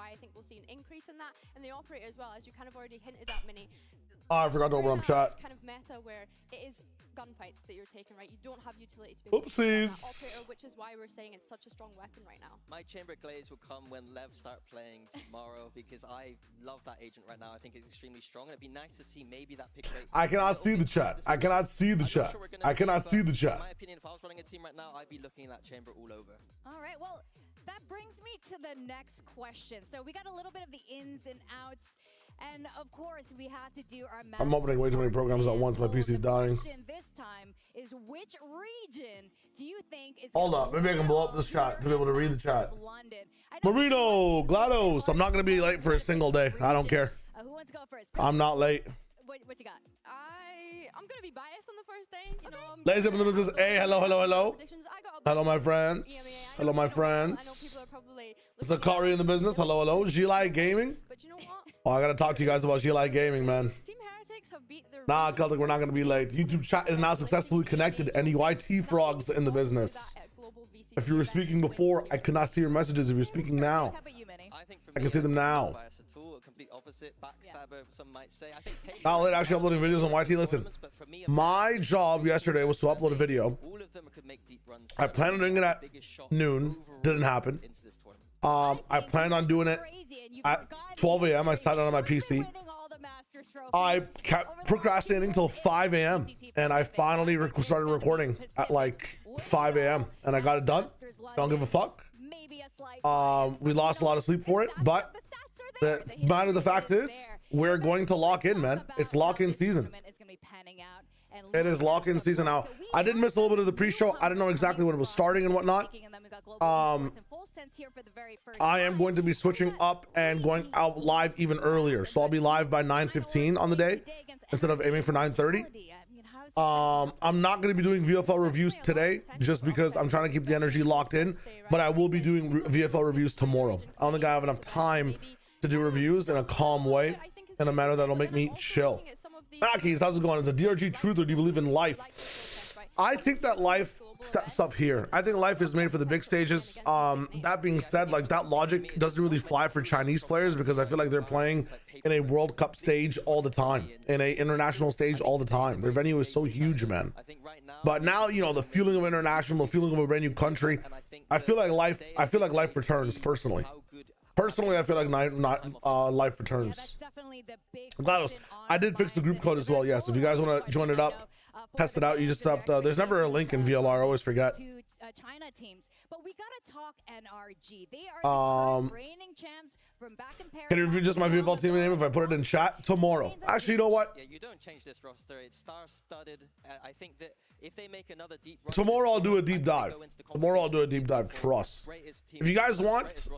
why I think we'll see an increase in that. And the operator as well, as you kind of already hinted at, Mini. Oh, I forgot to open up chat. Kind of meta where it is gunfights that you're taking, right? You don't have utility to be able to that operator, which is why we're saying it's such a strong weapon right now. My Chamber Glaze will come when Lev start playing tomorrow because I love that agent right now. I think it's extremely strong, and it'd be nice to see maybe that pick rate. I cannot see the chat. I cannot see the chat. I cannot see the chat. In my opinion, if I was running a team right now, I'd be looking at that Chamber all over. All right, well, that brings me to the next question. So we got a little bit of the ins and outs. And of course, we have to do our I'm opening way too many programs at once. My PC's dying. This time is which region do you think is Hold up, maybe I can blow up this chat to be able to read the chat. Marino, GLaDOS, I'm not gonna be late for a single day. I don't care. Who wants to go first? I'm not late. What you got? I'm gonna be biased on the first day. You know, ladies and gentlemen, this is A. Hello, hello, hello. Hello, my friends. Hello, my friends. I know people are probably Zakari in the business. Hello, hello. Gili Gaming. But you know what? Oh, I gotta talk to you guys about Gili Gaming, man. Team Heretics have beat their Celtic, we're not gonna be late. YouTube chat is now successfully connected. Any YT frogs in the business. If you were speaking before, I could not see your messages. If you're speaking now, I can see them now. Not late, actually uploading videos on YT. Listen, my job yesterday was to upload a video. I planned on doing it at noon. Didn't happen. I planned on doing it at 12 a.m. I sat down on my PC. I kept procrastinating till 5 a.m. and I finally started recording at like 5 a.m. and I got it done. Don't give a fuck. We lost a lot of sleep for it, but the matter of the fact is we're going to lock in, man. It's lock-in season. It is lock-in season now. I did miss a little bit of the pre-show. I didn't know exactly when it was starting and whatnot. I am going to be switching up and going out live even earlier, so I'll be live by 9:15 on the day instead of aiming for 9:30. I'm not going to be doing VFL reviews today just because I'm trying to keep the energy locked in, but I will be doing VFL reviews tomorrow. I don't think I have enough time to do reviews in a calm way, in a manner that'll make me chill. Mackies, how's it going? Is a DRG truth, or do you believe in life? I think that life steps up here. I think life is made for the big stages. That being said, like, that logic doesn't really fly for Chinese players because I feel like they're playing in a World Cup stage all the time, in a international stage all the time. Their venue is so huge, man. But now, you know, the feeling of international, the feeling of a brand new country, I feel like life returns personally. Personally, I feel like life returns. GLaDOS, I did fix the group code as well. Yes, if you guys want to join it up, test it out, you just have to, there's never a link in VLR, I always forget. China teams, but we gotta talk NRG. They are the reigning champs from back in Paris. Can you review just my VFL team name if I put it in chat tomorrow? Actually, you know what? Yeah, you don't change this roster. It's star-studded. I think that if they make another deep tomorrow, I'll do a deep dive. Tomorrow, I'll do a deep dive. Trust. If you guys want,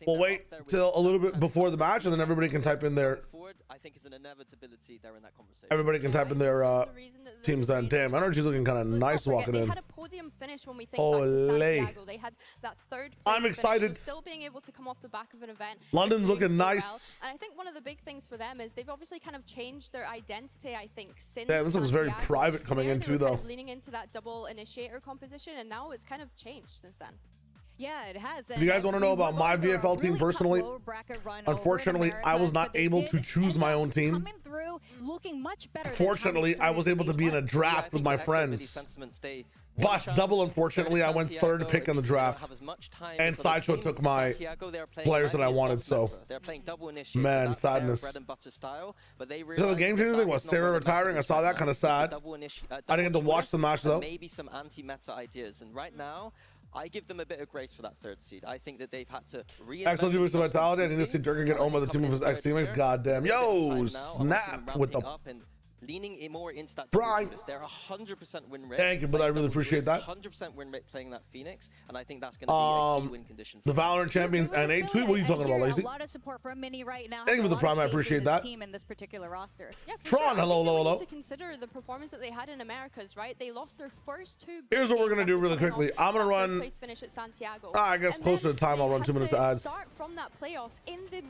we'll wait till a little bit before the match, and then everybody can type in their. I think it's an inevitability there in that conversation. Everybody can type in their teams. And damn, NRG's looking kind of nice walking in. They had a podium finish when we think back to Santiago. They had that third place I'm excited. Finish, so still being able to come off the back of an event. London's looking so nice. Well. And I think one of the big things for them is they've obviously kind of changed their identity, I think, since Yeah, this looks very private coming in too, though. Kind of leaning into that double initiator composition, and now it's kind of changed since then. Yeah, it has. If you guys want to know about my VFL team personally, unfortunately, I was not able to choose my own team. Fortunately, I was able to be in a draft with my friends. But double unfortunately, I went third pick in the draft, and Sideshow took my players that I wanted. So, man, sadness. So the game changing thing was Sarah retiring. I saw that, kind of sad. I didn't get to watch the match though. Maybe some anti-meta ideas, and right now, I give them a bit of grace for that third seed. I think that they've had to XLG with some vitality. I need to see Durkin get owned by the team of his ex-teammates. Goddamn. Yo, snap with the leaning more into that prime. They're 100% win rate. Thank you, but I really appreciate that. 100% win rate playing that Phoenix, and I think that's going to be a key win condition. The Valorant champions and a tweet. What are you talking about, Lazy? A lot of support from Mini right now. Thank you for the prime. I appreciate that. Team in this particular roster. Yeah, Tron, hello, hello, hello. To consider the performance that they had in Americas, right? They lost their first two. Here's what we're gonna do really quickly. I'm gonna run. Finish at Santiago. I guess closer to the time I'll run 2 minutes of ads.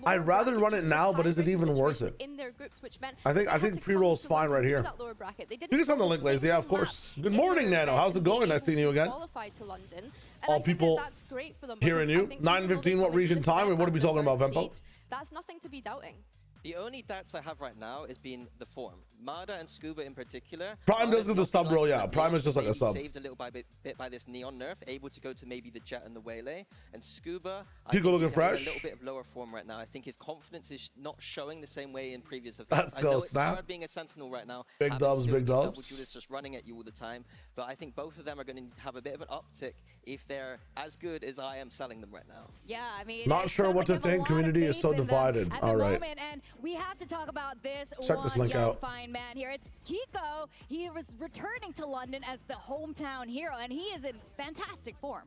I'd rather run it now, but is it even worth it? In their groups, which meant I think pre-roll is fine right here. You can send the link, Lazy. Yeah, of course. Good morning, Nano. How's it going? Nice seeing you again. Qualified to London, And all I think people that's great for them. hearing because I you. think even though 9:15, they what come into region this time, event and what are as we the talking about, third Vempo? seed, that's nothing to be doubting. The only doubts I have right now is being the form. Mada and Scuba in particular. Prime does Mada's get the not sub been roll, like yeah. the Prime Neon, is just like a maybe sub. saved a little bit by this Neon nerf, able to go to maybe the Jet and the Waylay. And Scuba, I Pico think looking he's having fresh. a little bit of lower form right now. I think his confidence is not showing the same way in previous events. Let's I go, know it's Snap. hard being a Sentinel right now. Big having dubs, to deal big with these double dubs. duelists just running at you all the time. But I think both of them are going to have a bit of an uptick if they're as good as I am selling them right now. Yeah, I mean, Not it sure sounds what like to you have a think. lot of Community is faith so in them divided. at the All right. moment, and we have to talk about this Check this link young, out. fine man here. It's Kiko. He was returning to London as the hometown hero, and he is in fantastic form.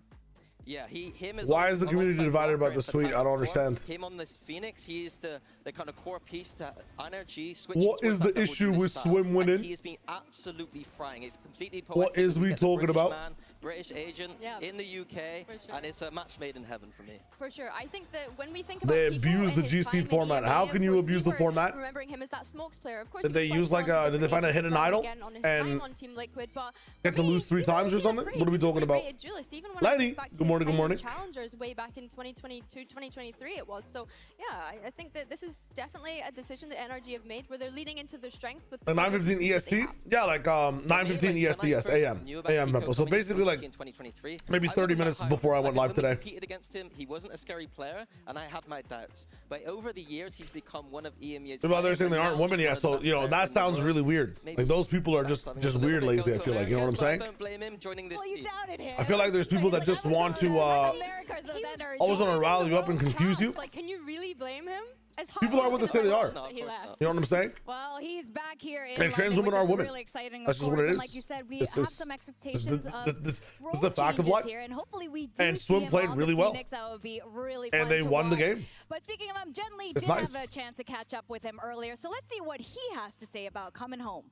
Yeah, him as Why is the community alongside divided about Walker this and tweet? I don't Fantastic Four. understand. Him on this Phoenix, he is the kind of core piece to NRG switch. What is the issue with Swim winning? He has been absolutely frying. It's completely What poetic. is You we get the talking British about? man, British agent in the UK, For sure. and it's a match made in heaven for me. For sure. I think that when we think about They Kiko abuse and the his GC time in format. EMEA, How of can you course, abuse we the were format? remembering him as that smokes player. Of course, Did he they was use quite like well did they find a different hidden agents idol again on his and time on Team Liquid, but get for to me, lose 3 he's times or a something? great, What are we just a talking about? rated duelist. Even when I Lenny, think back to good morning, his good time in morning. Challengers way back in 2022, 2023 it was. So yeah, I think that this is definitely a decision that NRG have made where they're leading into their strengths with the 9:15 EST? Yeah, like 9:15 EST, yes, AM. AM Vempo. So basically like in 2023, maybe I 30 wasn't that minutes high on before I him. went Like, live when we today. competed against him, he wasn't a scary player, and I had my doubts. But over the years, he's become one of EMEA's. People out there saying they aren't women yet, yet, so you know that sounds really weird. Like those people are just weird lazy. I feel like, you know what I'm saying? Don't blame him joining this Well, you team. doubted him. I feel like there's people that just want to America's of energy. always want to rile you up and confuse you. Like, can you really blame him? As People are what they say they are. No, of course not. You know what I'm saying? Well, he's back here in And trans London, women which are is women. really exciting. That's of just what course. it And is. like you said, we This have is- some this expectations of this role is a fact of changes life. here, and hopefully we do And see Swim him played on really the well. Phoenix. That would be really And fun they to won the watch. game. But speaking of him, Jen Lee It's did nice. have a chance to catch up with him earlier, so let's see what he has to say about coming home.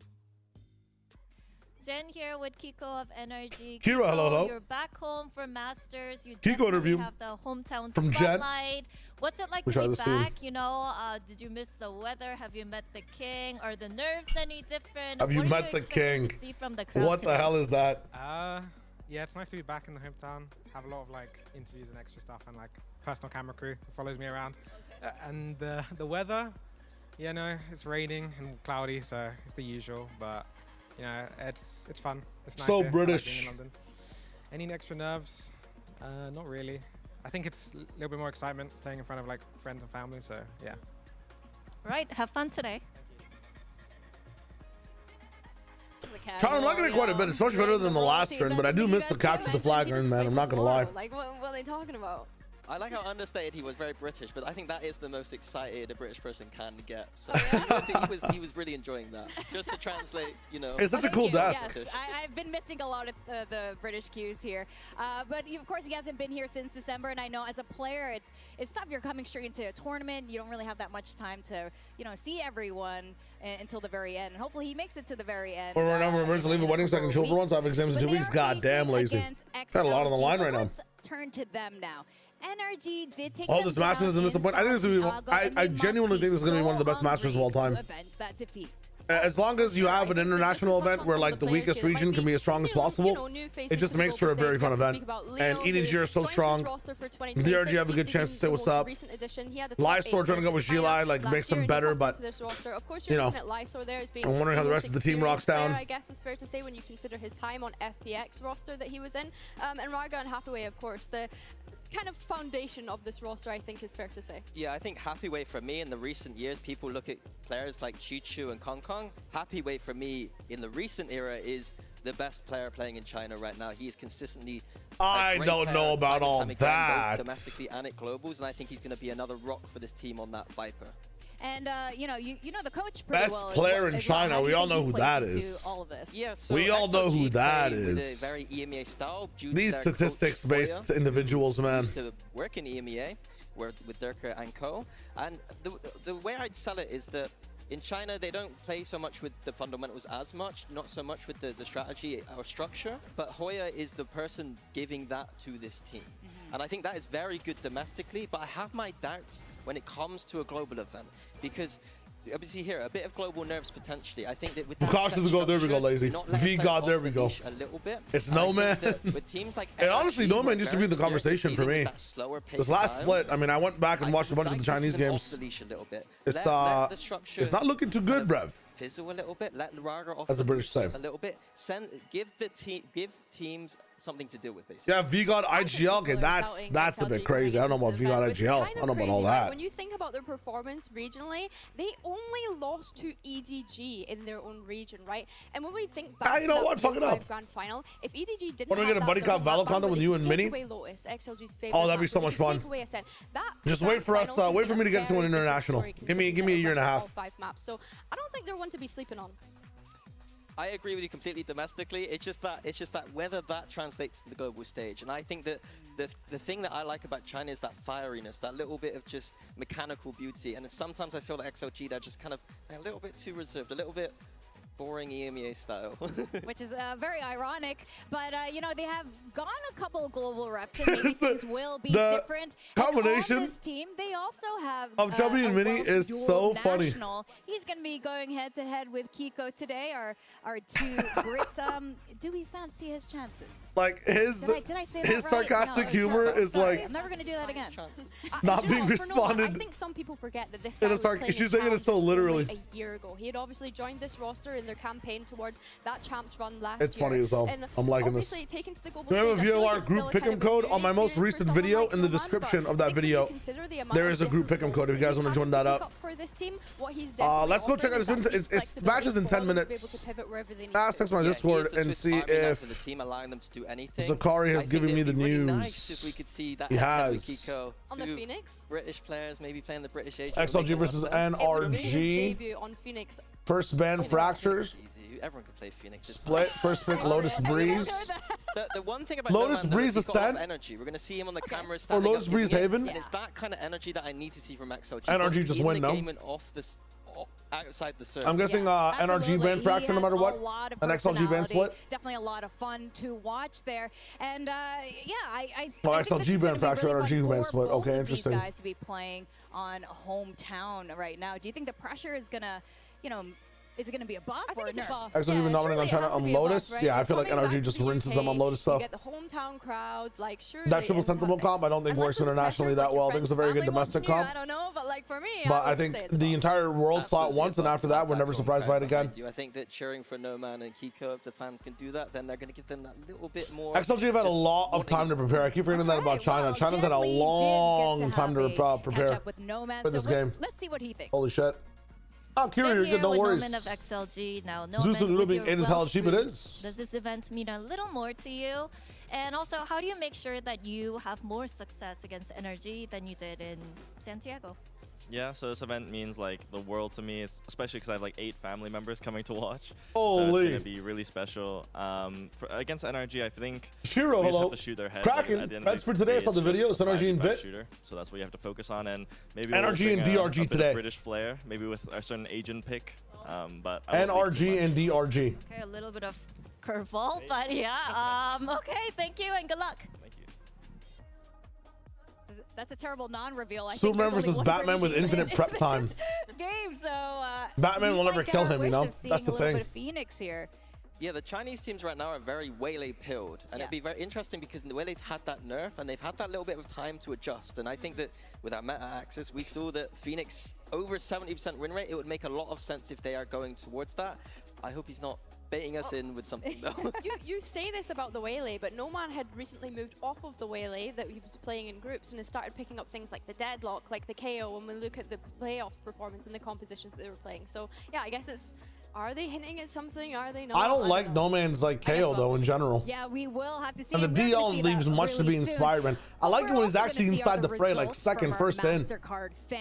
Jen here with Kiko of NRG. Kira, hello, hello. You're back home for Masters. You Kiko definitely interview have the hometown from Jen. spotlight. What's it like Wish to I be had seen. back? You know, did you miss the weather? Have you met the king? Are the nerves any different? Have you What are met the expecting king? to see from the crowd What the today? hell is that? Yeah, it's nice to be back in the hometown. Have a lot of like interviews and extra stuff, and like personal camera crew who follows me around. And the weather, you know, it's raining and cloudy, so it's the usual. But you know, it's fun. It's nice. So here. I like British. being in London. Any extra nerves? Not really. I think it's a little bit more excitement playing in front of like friends and family. So yeah. Right, have fun today. Tyler, I'm liking it quite a bit. It's much better than the last turn, but I do miss the capture the flag earn, man. I'm not gonna lie. Like, what are they talking about? I like how understated he was, very British, but I think that is the most excited a British person can get. So he was really enjoying that. Just to translate, you know. It's such a cool desk. Yes, I've been missing a lot of the British cues here, but of course he hasn't been here since December. And I know as a player, it's tough. You're coming straight into a tournament. You don't really have that much time to see everyone until the very end. And hopefully he makes it to the very end. Or remember to leave a wedding so I can chill for once. I have exams in 2 weeks. God damn lazy. Got a lot on the line right now. Let's turn to them now. NRG did take Oh, this Masters is a disappointment. I think this is gonna be. I genuinely think this is gonna be one of the best Masters of all time. To avenge that defeat. As long as you have an international event where like the weakest region can be as strong as possible, it just makes for a very fun event. And EDG are so strong. DRG have a good chance to say what's up. Lysor trying to go with Gili, like makes them better, but you know, I'm wondering how the rest of the team rocks down. I guess it's fair to say when you consider his time on FPX roster that he was in, and Raga and Hathaway, of course, the kind of foundation of this roster, I think is fair to say. Yeah, I think Happy Way for me in the recent years, people look at players like Chu and Kong Kong. Happy Way for me in the recent era is the best player playing in China right now. He is consistently I don't know about all that. both domestically and at globals, and I think he's going to be another rock for this team on that Viper. And you know the coach pretty Best well. player in China. We all know who that into is. All of this? Yeah, so We all know who XLG that played with is. a very EMEA style. Due to These their coach, statistics-based Hoya, individuals, man. used to work in EMEA with Durka and co. And the way I'd sell it is that in China, they don't play so much with the fundamentals as much, not so much with the strategy or structure, but Hoya is the person giving that to this team. And I think that is very good domestically, but I have my doubts when it comes to a global event, because obviously here a bit of global nerves potentially. I think that with that Cautious to go. There we go, lazy. V God, there we go. A little bit. It's Nomad. With teams like And honestly, Nomad used to be the conversation for me. This last split, I mean, I went back and watched a bunch of the Chinese games. It's not looking too good, bruv. Fizzle a little bit, let Raga off as a British say a little bit, give teams something to deal with, basically. Yeah, VGod IGL, okay, that's a bit crazy. I don't know about VGod IGL. I don't know about all that. When you think about their performance regionally, they only lost to EDG in their own region, right? And when we think back you know what? Fuck it up. Grand final, if EDG didn't want to get a buddy cop Valor content with you and Minnie? Lotus, XLG's favorite oh, that'd be so much fun. Just wait for us. Wait for me to get to an international. Give me a year and a half. 5 maps. So I don't think they're one to be sleeping on. I agree with you completely domestically. It's just that whether that translates to the global stage. And I think that the thing that I like about China is that fieriness, that little bit of just mechanical beauty. And sometimes I feel like XLG, they're just kind of a little bit too reserved, a little bit boring EMEA style. Which is very ironic, but you know, they have gone a couple of global reps and maybe things will be different. Combination and on this team, they also have of Chubby and Minnie is so funny. He's going to be going head to head with Kiko today. Our two Brits. Do we fancy his chances? Like his sarcastic humor is like. I'm never going to do that again. Not being responded. I think some people forget that this guy was playing she's saying it so literally. A year ago. He had obviously joined this roster in their campaign towards that champs run last year. It's funny as hell. I'm liking this. Taken to the global we have a VOR group pick'em code on my most recent video. In the description of that video, there is a group pick'em code if you guys want to join that up. Let's go check out his it's matches in 10 minutes. Text my Discord and see if Zakari has given me the news. He has. On the Phoenix? British players maybe playing the British age. XLG versus NRG. First ban Fractures. Everyone can play Phoenix. Split. First pick Lotus Breeze. The one thing about Lotus Breeze Ascent. Energy. We're going to see him on the camera. Or Lotus Breeze Haven. And it's that kind of energy that I need to see from XLG. NRG just win, no? Outside the server. I'm guessing NRG ban Fracture no matter what. An XLG ban split. Definitely a lot of fun to watch there. And yeah, I XLG ban Fracture, NRG ban split. Okay, interesting. These guys to be playing on hometown right now. Do you think the pressure is gonna, you know, is it going to be a buff or a nerf? XLG been dominating on China on Lotus. Buff, right? Yeah, I feel like NRG just rinses them on Lotus stuff. You get the hometown crowd, like sure. That triple sentinel comp I don't think works internationally that well. I think it's a very good domestic comp. I don't know, but like for me, but I think the entire world saw it once, and after that, we're never surprised by it again. I think that cheering for No Man and Kiko, if the fans can do that, then they're going to give them that little bit more. XLG have had a lot of time to prepare. I keep forgetting that about China. China's had a long time to prepare for this game. Let's see what he thinks. Holy shit. Oh, Kiri, you're good, no worries. Of XLG now. Zeus being 8 is how cheap it is. Does this event mean a little more to you? And also, how do you make sure that you have more success against NRG than you did in Santiago? Yeah, so this event means like the world to me, especially because I have like 8 family members coming to watch. Holy. So it's going to be really special. Against NRG, I think Shiro, we just have to shoot their head. Kraken, that's for today. I saw the video. It's NRG and VIT. Shooter, so that's what you have to focus on. And maybe NRG and DRG today. British flair, maybe with a certain Asian pick. But NRG and DRG. Okay, a little bit of curveball, but yeah. Okay, thank you and good luck. That's a terrible non-reveal. Superman versus Batman with infinite prep time. Game, so Batman will never kill him, you know? That's the thing. Phoenix here. Yeah, the Chinese teams right now are very Waylay pilled. And it'd be very interesting because the Waylay's had that nerf and they've had that little bit of time to adjust. And I think that with our meta access, we saw that Phoenix over 70% win rate. It would make a lot of sense if they are going towards that. I hope he's not baiting us in with something though. you say this about the Waylay, but No Man had recently moved off of the Waylay that he was playing in groups and has started picking up things like the deadlock, like the KO, when we look at the playoffs performance and the compositions that they were playing. So yeah, I guess it's, are they hinting at something? Are they not? I don't like No Man's like KO though in general. Yeah, we will have to see. And the DL leaves much to be inspired, man. I like it when he's actually inside the fray, like second, first in.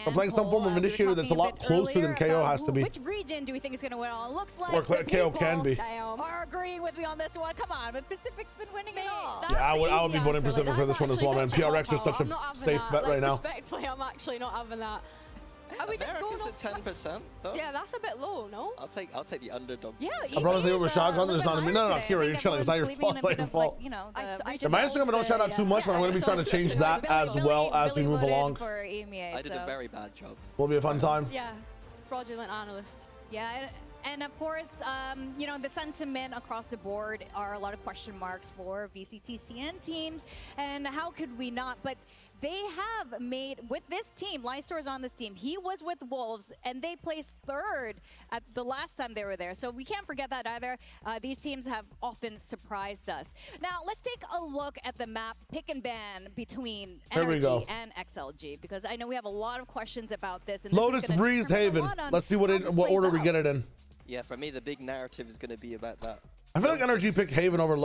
I'm playing some form of initiator that's a lot closer than KO has to be. Which region do we think is going to win? All looks like or KO can be. Are agreeing with me on this one. Come on, but Pacific's been winning it all. Yeah, I would be voting Pacific for this one as well, man. PRX is such a safe bet right now. Respectfully, I'm actually not having that. Are we just going at 10% though? Yeah, that's a bit low, no? I'll take the underdog. Yeah, my brother's over shotgun. There's not a me. No, Kira, you're chilling. It's not your fault. It's not your fault. You know, my Instagram, I don't shout out too much, but I'm going to be trying to change that as well as we move along. I did a very bad job. Will be a fun time. Yeah. fraudulent analyst. Yeah, and of course, you know, the sentiment across the board are a lot of question marks for VCT CN teams, and how could we not? But they have made, with this team, Lystor's on this team, he was with Wolves, and they placed third at the last time they were there. So we can't forget that either. These teams have often surprised us. Now, let's take a look at the map, pick and ban between NRG and XLG, because I know we have a lot of questions about this. And Lotus, Breeze, Haven. Let's see what order we get it in. Yeah, for me, the big narrative is going to be about that. I feel like NRG picked Haven over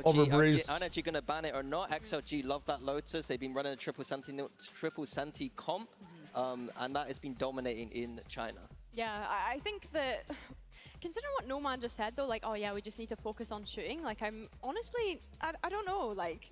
over Breeze. NRG going to ban it or not? XLG love that Lotus. They've been running a triple Santi comp, and that has been dominating in China. Yeah, I think that considering what No Man just said though, like, oh yeah, we just need to focus on shooting. Like, I'm honestly, I don't know, like.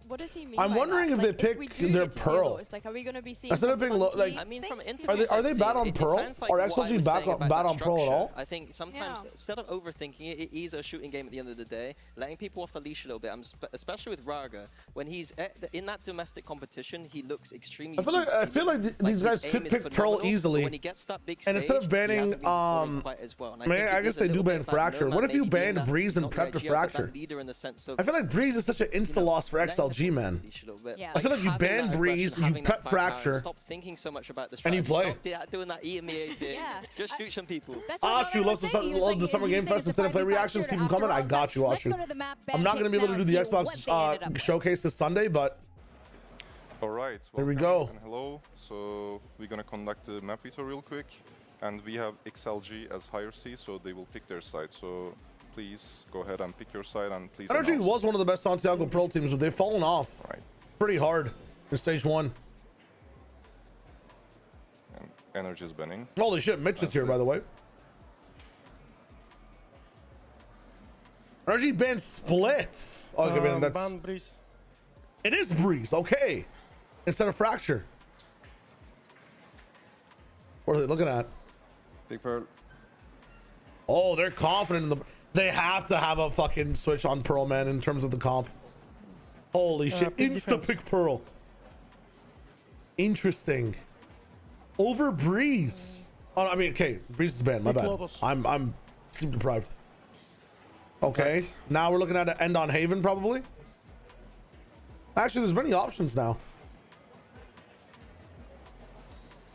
What does he mean? I'm wondering if they pick their Pearl. Like, are we going to be seeing instead of picking like? I mean, from are they bad on Pearl? Or XLG bad on Pearl at all? I think sometimes instead of overthinking it, it is a shooting game at the end of the day. Letting people off the leash a little bit. Especially with Raga, when he's in that domestic competition, he looks extremely. I feel like these guys could pick Pearl easily. When he gets that big and instead of banning, I guess they do ban Fracture. What if you banned Breeze and Prep to Fracture? I feel like Breeze is such an insta loss for XLG, man. I feel like you ban Breeze, you prep Fracture, stop thinking so much about the and you play. Stop doing that EMEA thing. Just shoot some people. Ashu loves the Summer Game Fest. Instead of play reactions, keep them coming. I got you, Ashu. I'm not going to be able to do the Xbox showcase this Sunday, but all right. Here we go. Hello. So we're going to conduct the map veto real quick, and we have XLG as higher C, so they will pick their side. So please go ahead and pick your side, and please. NRG was one of the best Santiago Pearl teams, but they've fallen off pretty hard in stage 1. And Energy is banning. Holy shit, Mitch is here, by the way. NRG banned Split. Okay, man, that's ban Breeze. It is Breeze, okay. Instead of Fracture. What are they looking at? Big Pearl. Oh, they're confident in the. They have to have a fucking switch on Pearl, man, in terms of the comp. Holy shit. Insta-pick Pearl. Interesting. Over Breeze. Oh, I mean, okay. Breeze is banned. My bad. I'm sleep deprived. Okay. Now we're looking at an end on Haven, probably. Actually, there's many options now.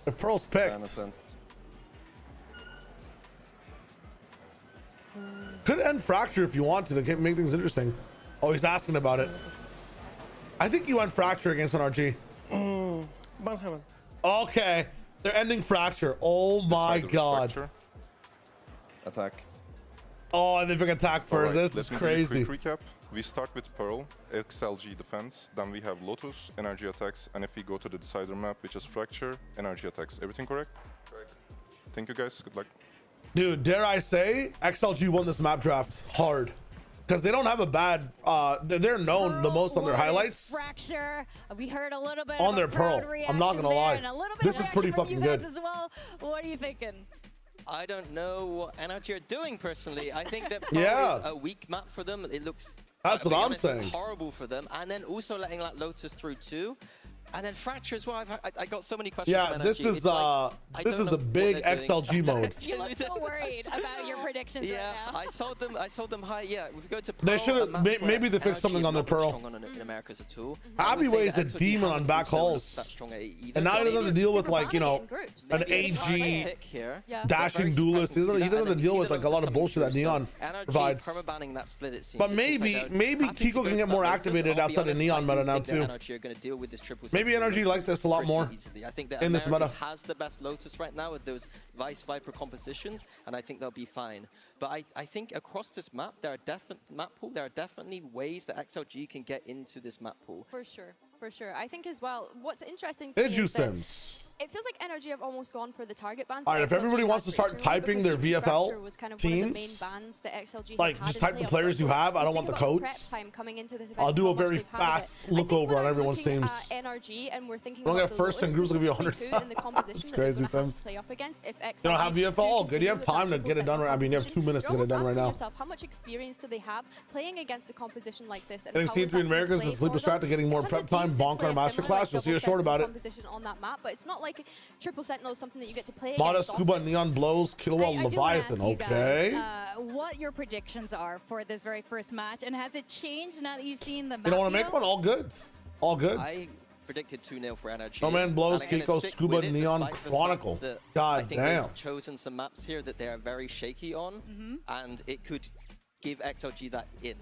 If Pearl's picked. Could end Fracture if you want to make things interesting. Oh, he's asking about it. I think you end Fracture against NRG. Okay, they're ending Fracture. Oh my god. Attack. Oh, and they pick attack first. Right, this is crazy. Quick recap. We start with Pearl, XLG defense, then we have Lotus, NRG attacks, and if we go to the decider map, which is Fracture, NRG attacks. Everything correct? Correct. Thank you guys. Good luck. Dude, dare I say, XLG won this map draft hard. Because they don't have a bad, they're known the most on their highlights. Fracture. We heard a little bit on their Pearl. I'm not gonna lie. This is pretty fucking good. As well. What are you thinking? I don't know what NRG are doing personally. I think that Pearl is a weak map for them. It looks I'm saying. Horrible for them. And then also letting that Lotus through too. And then Fracture as well. I got so many questions. Yeah, this is this is a big XLG mode. You look so worried about your predictions right now. I sold them high. Yeah, if we go to Pearl, they should have maybe they fixed something on their Pearl. In America's a tool. Abbyway is a demon on back hauls, and now he doesn't have to deal with like, you know, an AG dashing duelist. He doesn't have to deal with like a lot of bullshit that Neon provides. But maybe Kiko can get more activated outside of Neon meta now too. Maybe NRG likes this a lot more. I think that in this meta has the best Lotus right now with those Vice Viper compositions, and I think they'll be fine. But I think across this map, there are definitely ways that XLG can get into this map pool. For sure. I think as well, what's interesting to me is that it feels like NRG have almost gone for the target bans. All right, if everybody wants to start typing their VFL teams, like just type the players you have. I don't want the codes. I'll do a very fast look over on everyone's teams. NRG, and we're thinking about first and groups will give you 100. It's crazy, Sims. You don't have VFL? Oh, good. You have time to get it done right. I mean, you have 2 minutes to get it done right now. How much experience do they have playing against a composition like this? Getting C3 in Americas is sleeper strat to getting more prep time. Bonkar masterclass. You'll see a short about it. On that map, but it's not like like Triple Sentinel is something that you get to play Mata, against Scuba, often. Neon Blows, Kilowatt, I do wanna Leviathan. ask you Okay. guys, what your predictions are for this very first match, and has it changed now that you've seen the map? You don't want to make one? All good. All good. I predicted 2-0 for NRG. No Man Blows, And I'm gonna Kiko, stick Scuba, with it Neon, despite the Chronicle. fact that God I think damn. they've chosen some maps here that they are very shaky on, and it could give XLG that in.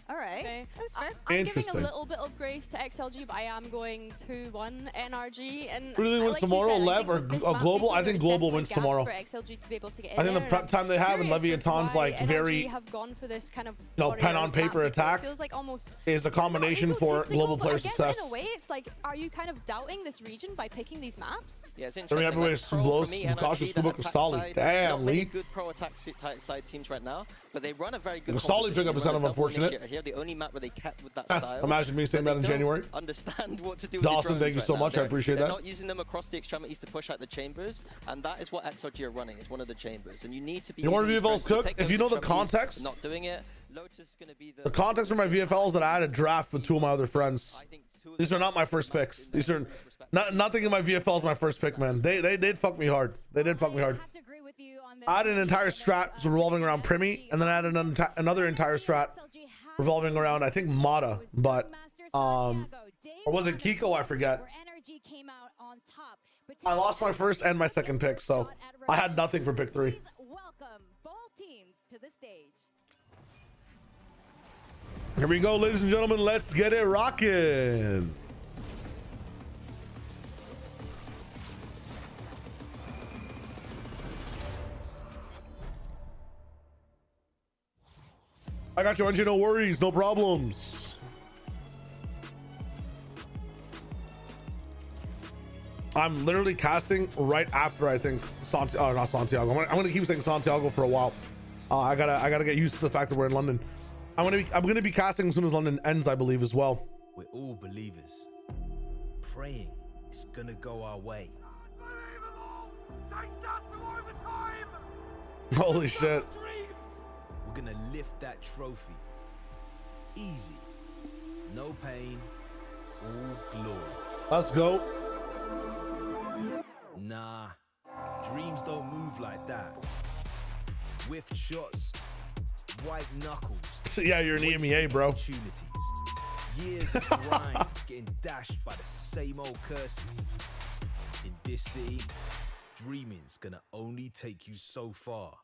All right. Okay. That's fair. I'm giving a Interesting. little bit of grace to XLG, but I am going 2-1 NRG. And Who do you think wins like you tomorrow, said, I Lev think or with this Global? map feature, I think there's Global definitely wins gaps tomorrow. for XLG to be able to get in I think the there, prep and time they have and curious Levy and as to Ton's why like NRG very, have gone for this kind of pen warrior on paper map. attack. It feels like almost is a combination not for egotistical, global but player I guess success. in a way, it's like, are you kind of doubting this region by picking these maps? Yeah, it's I mean, interesting. everybody Like, Pro blows for me, cautious NRG, Scuba the attack Cristalli. side, Damn, not many Leaks. good pro attack side teams right now, but they run a very good Cristalli pick up is kind of unfortunate. Here, the only map where they kept with that style. Imagine me saying but that in they don't January. Understand what to do with Dawson, the drones thank you right so now. much. I appreciate they're that. not using them across the extremities to push out the chambers, and that is what XLG are running. Is one of the chambers, and you need to be. You know where using these VFLs drones to cook? take If those you know the extremities, context, not doing it. Lotus is going to be the context for my VFL is that I had a draft with two of my other friends. I think two of These the are not my first picks. These are nothing in my VFL is my first pick, man. They did fuck me hard. They did fuck me hard. I have to agree with you on this. I had an entire strat revolving around Primi, and then I had another entire strat revolving around, I think, Mata, but or was it Kiko? I forget. Where NRG came out on top. But I lost my first and my second pick, so I had nothing for pick 3. please welcome both teams to the stage. Here we go, ladies and gentlemen. Let's get it rocking. I got you, NG. No worries, no problems. I'm literally casting right after I think not Santiago. I'm gonna keep saying Santiago for a while. I gotta get used to the fact that we're in London. I'm gonna be casting as soon as London ends, I believe, as well. We're all believers, praying it's gonna go our way. Holy shit. We're gonna lift that trophy. Easy. No pain, all glory. Let's go. Nah, dreams don't move like that. Swift shots, white knuckles. Yeah, you're an EMEA, bro. Opportunities. Years of grind getting dashed by the same old curses. In this city, dreaming's gonna only take you so far.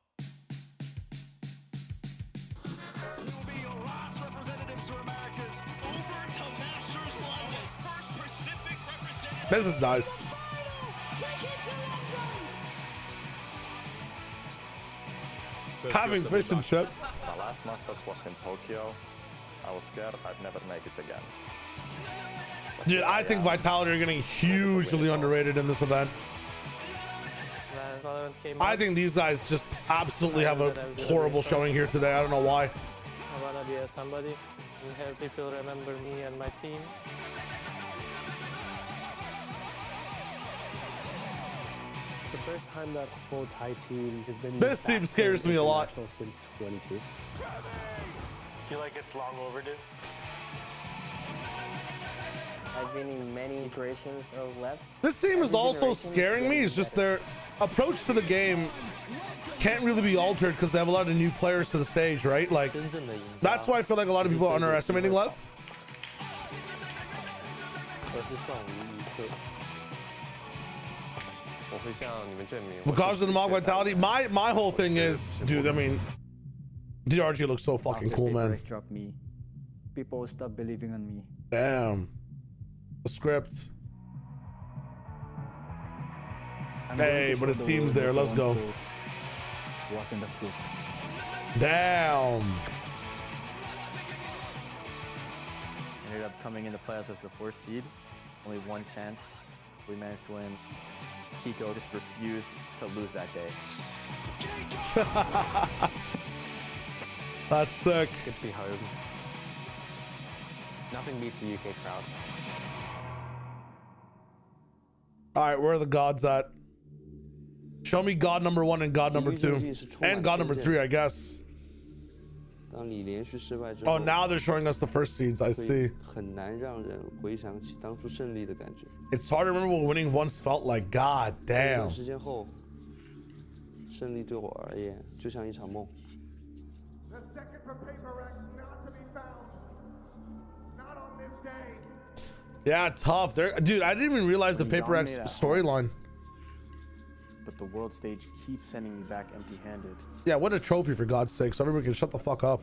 This is nice. Having fish and chips. My last Masters was in Tokyo. I was scared I'd never make it again. Dude, I think Vitality are getting hugely underrated in this event. I think these guys just absolutely have a horrible showing here today. I don't know why. I wanna be somebody and have people remember me and my team. It's the first time that a full Thai team has been. This team scares me a lot. Since 22. Feel like it's long overdue. I've been in many iterations of Lab. This team is also scaring me. It's just their approach to the game can't really be altered because they have a lot of new players to the stage, right? Like, that's why I feel like a lot of people are underestimating Lev. Because of the mock Vitality, my whole thing is, dude, I mean, DRG looks so fucking cool, man. Me, people stop believing on me. Damn. The script. Hey, but his team's there. Let's go. Wasn't a fluke. Damn. Ended up coming into playoffs as the 4th seed. Only one chance. We managed to win. Kiko just refused to lose that day. That's sick. It's good to be home. Nothing beats a UK crowd. All right, where are the gods at? Show me god number 1 and god number 2. And god number 3, I guess. Oh, now they're showing us the first seeds. I see. It's hard to remember what winning once felt like. God damn. Yeah, tough. Dude, I didn't even realize the Paper X storyline. But the world stage keeps sending me back empty-handed. Yeah, what a trophy, for God's sake, so everybody can shut the fuck up.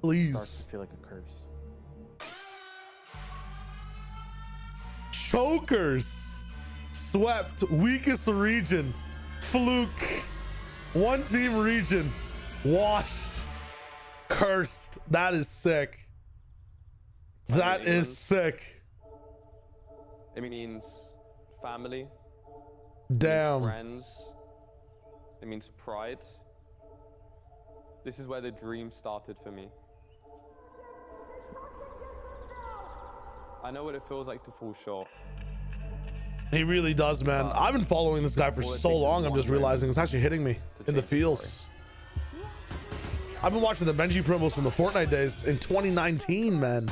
Please. It starts to feel like a curse. Chokers. Swept. Weakest region. Fluke. One team region. Washed. Cursed. That is sick. That is sick. It means family. Damn. It means friends. It means pride. This is where the dream started for me. I know what it feels like to fall short. He really does, man. I've been following this guy for so long. I'm just realizing it's actually hitting me in the feels. I've been watching the Benji promos from the Fortnite days in 2019, man.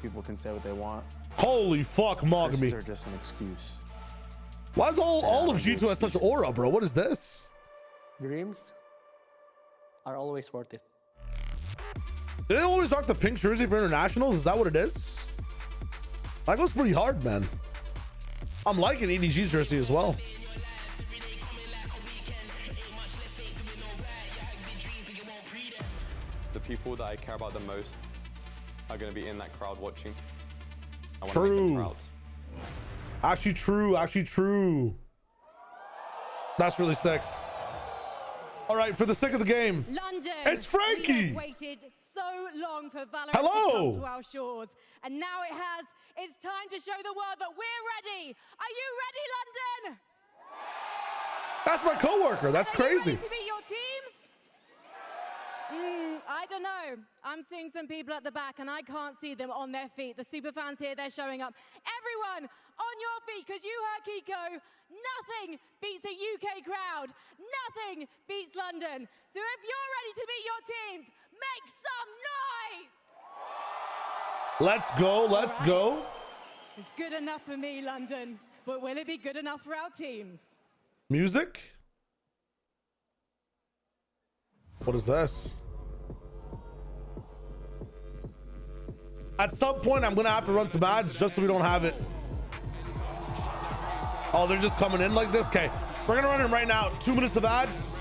People can say what they want. Holy fuck, Mogami. Curses are just an excuse. Why is all of G2 has such aura, bro? What is this? Dreams are always worth it. Did they always rock the pink jersey for internationals? Is that what it is? That goes pretty hard, man. I'm liking EDG's jersey as well. The people that I care about the most are going to be in that crowd watching. I want to make them proud. Actually true. Actually true. That's really sick. All right, for the sake of the game, London. It's Frankie. We have waited so long for Valorant Hello. to come to our shores, and now it has. It's time to show the world that we're ready. Are you ready, London? That's my coworker. That's crazy. Are you ready to meet your teams? I don't know. I'm seeing some people at the back, and I can't see them on their feet. The super fans here, they're showing up. Everyone on your feet, because you heard Kiko. Nothing beats a UK crowd. Nothing beats London. So if you're ready to meet your teams, make some noise! Let's go. Let's go. It's good enough for me, London. But will it be good enough for our teams? Music? What is this? At some point, I'm going to have to run some ads just so we don't have it. Oh, they're just coming in like this? Okay. We're going to run it right now. 2 minutes of ads.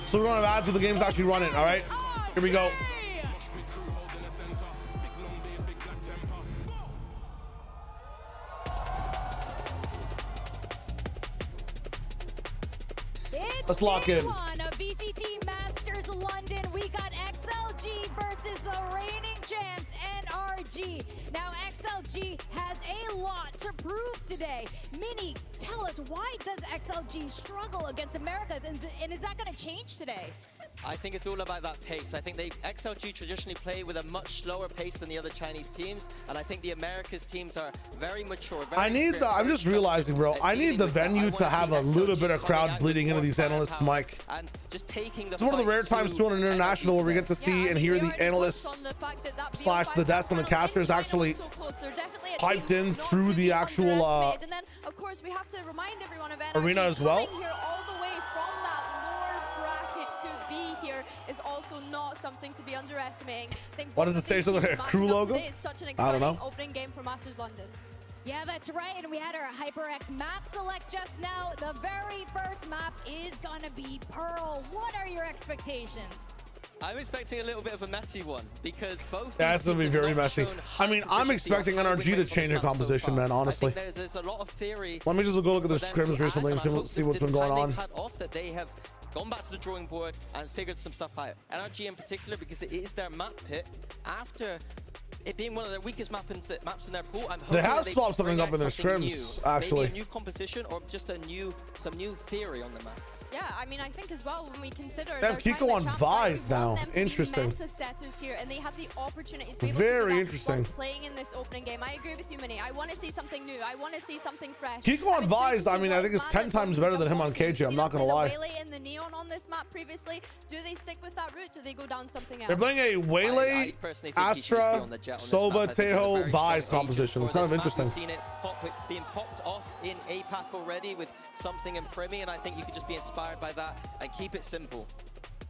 So we don't have ads when the game's actually running. All right. Here we go. Let's lock in. On a VCT Masters London, we got XLG versus the reigning champs NRG. Now XLG has a lot to prove today. Minnie, tell us, why does XLG struggle against Americas, and is that going to change today? I think it's all about that pace. I think XLG traditionally play with a much slower pace than the other Chinese teams, and I think the Americas teams are very mature. I'm just realizing, bro, I need the venue to have a little bit of crowd bleeding into these analysts, Mike. And just taking it's one of the rare times too on an international where we get to see and hear the analysts / the desk and the casters actually piped in through the actual and then of course we have to remind everyone of NRG arena as well. Here all the way from that lower bracket to be here is also not something to be underestimating. I think what does it say? Something like a crew logo? It's such an exciting opening game for Masters London. Yeah, that's right, and we had our HyperX map select just now. The very first map is gonna be Pearl. What are your expectations? I'm expecting a little bit of a messy one because both. Yeah, it's gonna be very messy. I mean, I'm expecting NRG to change their composition, man. Honestly. There's a lot of theory. Let me just go look at the scrims recently and see what's been going on. That they have gone back to the drawing board and figured some stuff out. NRG in particular, because it is their map pit after it being one of their weakest maps in their pool. I'm hoping they have swapped something up in their scrims, actually. Maybe a new composition or just some new theory on the map. Yeah, I mean, I think as well when we consider They have Kiko on Vise now. Interesting. Meta setters here, and they have the opportunity to be able Very to do that interesting. whilst playing in this opening game. I agree with you, Minnie. I want to see something new. I want to see something fresh. Kiko on Vise, I mean, I think it's 10 times better than him on KJ. I'm not gonna lie. Waylay and the Neon on this map previously. Do they stick with that route? Do they go down something else? They're playing a Waylay, Astra, Sova, Tejo, Vise composition. It's kind of interesting. We've seen it being popped off in APAC already with something in Primi, and I think you could just be inspired by that and keep it simple.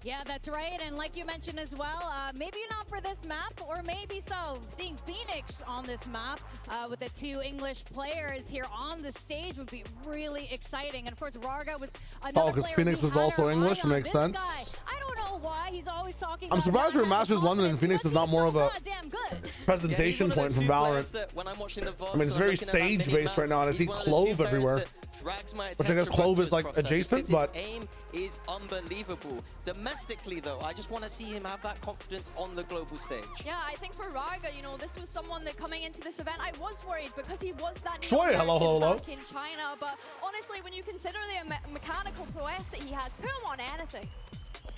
Yeah, that's right. And like you mentioned as well, maybe not for this map, or maybe so. Seeing Phoenix on this map with the two English players here on the stage would be really exciting. And of course, Rarga was another because player Phoenix we is had also our English. eye It on. makes This sense. guy, I don't know why he's always talking I'm about surprised we're Masters London and Phoenix is not more of a goddamn good. presentation point from Valorant. I mean, it's very Sage based right now, and I see Clove everywhere. Which I guess Clove is like adjacent, but his aim is unbelievable. Domestically, though, I just want to see him have that confidence on the global stage. Yeah, I think for Rarga, you know, this was someone that coming into this event, I was worried because he was that Sure, hello. back in China. But honestly, when you consider the mechanical prowess that he has, put him on anything.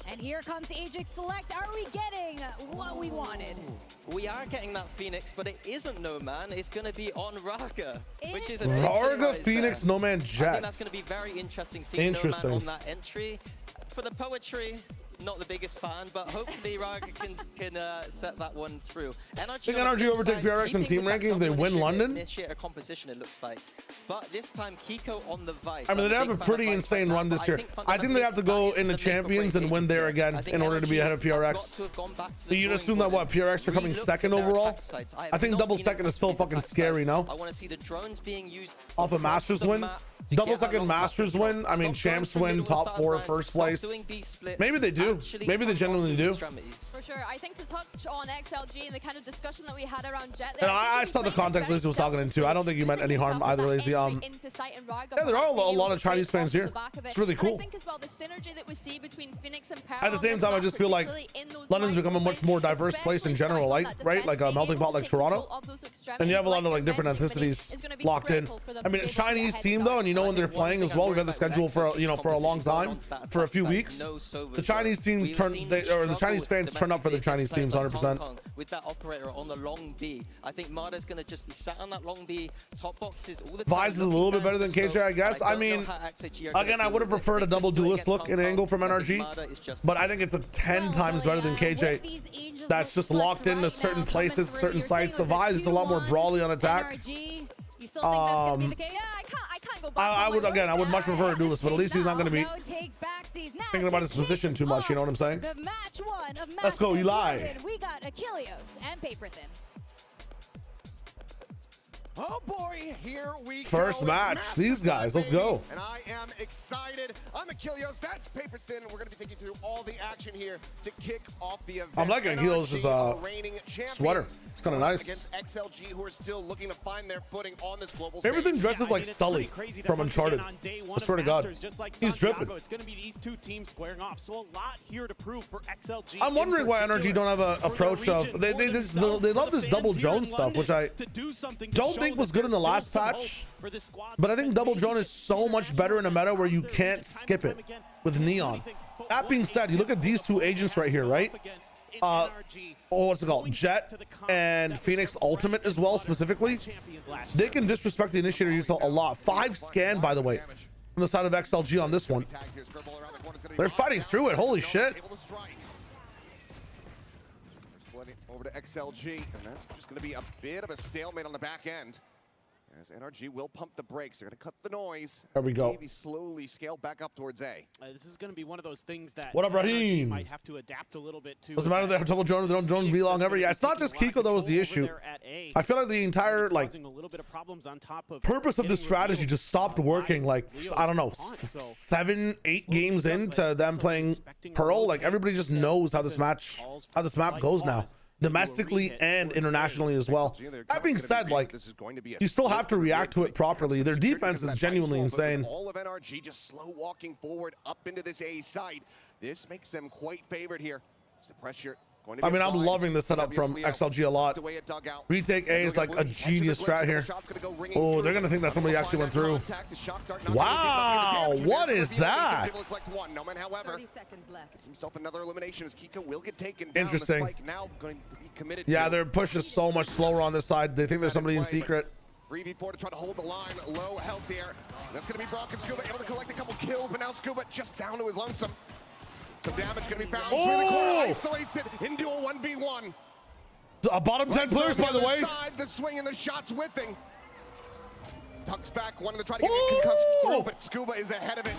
And here comes Ajax Select. Are we getting what we wanted? We are getting that Phoenix, but it isn't No Man. It's going to be on Rarga, which is a Rarga, Phoenix, No Man, Jets. I think that's going to be very interesting seeing No Man on that entry. For the poetry, not the biggest fan, but hopefully Rarga can set that one through. I think NRG overtake PRX in team ranking if they win London. Initiate a composition, it looks like. But this time, Kiko on the Vice. I mean, they have a pretty insane run this year. I think they have to go into Champions and win there again in order to be ahead of PRX. You'd assume that, what, PRX are coming second overall? I think double second is still fucking scary, no? I want to see the drones being used off a Masters win. Double second Masters win. I mean, champs win, top 4, first place. Maybe they do. Maybe they genuinely do. For sure. I think to touch on XLG and the kind of discussion that we had around Jet. And I saw the context Lisa was talking into. I don't think you meant any harm either, Lazy. Yeah, there are a lot of Chinese fans here. It's really cool. I think as well the synergy that we see between Phoenix and at the same time, I just feel like London's become a much more diverse place in general, right? Like a melting pot like Toronto. And you have a lot of like different ethnicities locked in. I mean, a Chinese team though, and you know when they're playing as well. We've had the schedule for for a long time, for a few weeks. The Chinese team the Chinese fans turn up for the Chinese teams 100%. With that operator on the long B, I think Marta's going to just be sat on that long B, top boxes all the time. Vise is a little bit better than KJ, I guess. I mean, again, I would have preferred a double duelist look in angle from NRG, but I think it's a 10 times better than KJ. That's just locked into certain places, certain sites. So Vise is a lot more brawly on attack. I would much prefer a duelist, but at least he's not going to be thinking about his position too much. You know what I'm saying? The match one of Let's go, Eli. We got Achilleos and Paperthin. Oh boy, here we go. First match. These guys, let's go. And I am excited. I'm Achilleos. That's Paper Thin. We're going to be taking you through all the action here to kick off the event. I'm liking Achilleos' sweater. It's kind of nice. Against XLG, who are still looking to find their footing on this global Everything stage. dresses like Sully from Uncharted. I swear to God. He's dripping. It's going to be these two teams squaring off. So a lot here to prove for XLG. I'm wondering why NRG don't have an approach of they love this double drone stuff, which I don't think was good in the last patch, but I think double drone is so much better in a meta where you can't skip it with Neon. That being said, you look at these two agents right here, right? What's it called? Jet and Phoenix Ultimate as well, specifically. They can disrespect the Initiator util a lot. 5 scan, by the way, from the side of XLG on this one. They're fighting through it. Holy shit. Over to XLG, and that's just going to be a bit of a stalemate on the back end. As NRG will pump the brakes. They're going to cut the noise. There we go. Maybe slowly scale back up towards A. This is going to be one of those things that what up, Raheem? might have to adapt a little bit to. Doesn't matter if they have double drone or they don't drone be long ever. Yeah, it's not just Kiko that was the issue. I feel like the entire purpose of this strategy just stopped working. Like, I don't know, 7, 8 games into them playing Pearl. Like, everybody just knows how this map goes now, domestically and internationally as well. That being said, like, you still have to react to it properly. Their defense is genuinely insane. All of NRG just slow walking forward up into this A side. This makes them quite favored here. As the pressure I mean, I'm loving the setup from XLG a lot. Retake A is like a genius strat here. Oh, they're gonna think that somebody actually went through. Wow, what is that? 30 seconds left. Gets himself another elimination as Kiko will get taken down. Interesting. The spike now going to be committed Yeah, to. their push is so much slower on this side. They think there's somebody in secret. 3v4 to try to hold the line. Low health here. That's going to be Brock and Scuba able to collect a couple kills, but now Scuba just down to his lonesome. Some damage going to be found. Between the corner, isolates it into a 1v1. A bottom 10 players, by the way. Side, the swing and the shots whiffing. Tucks back, wanting to try to get it concussed through, but Scuba is ahead of it.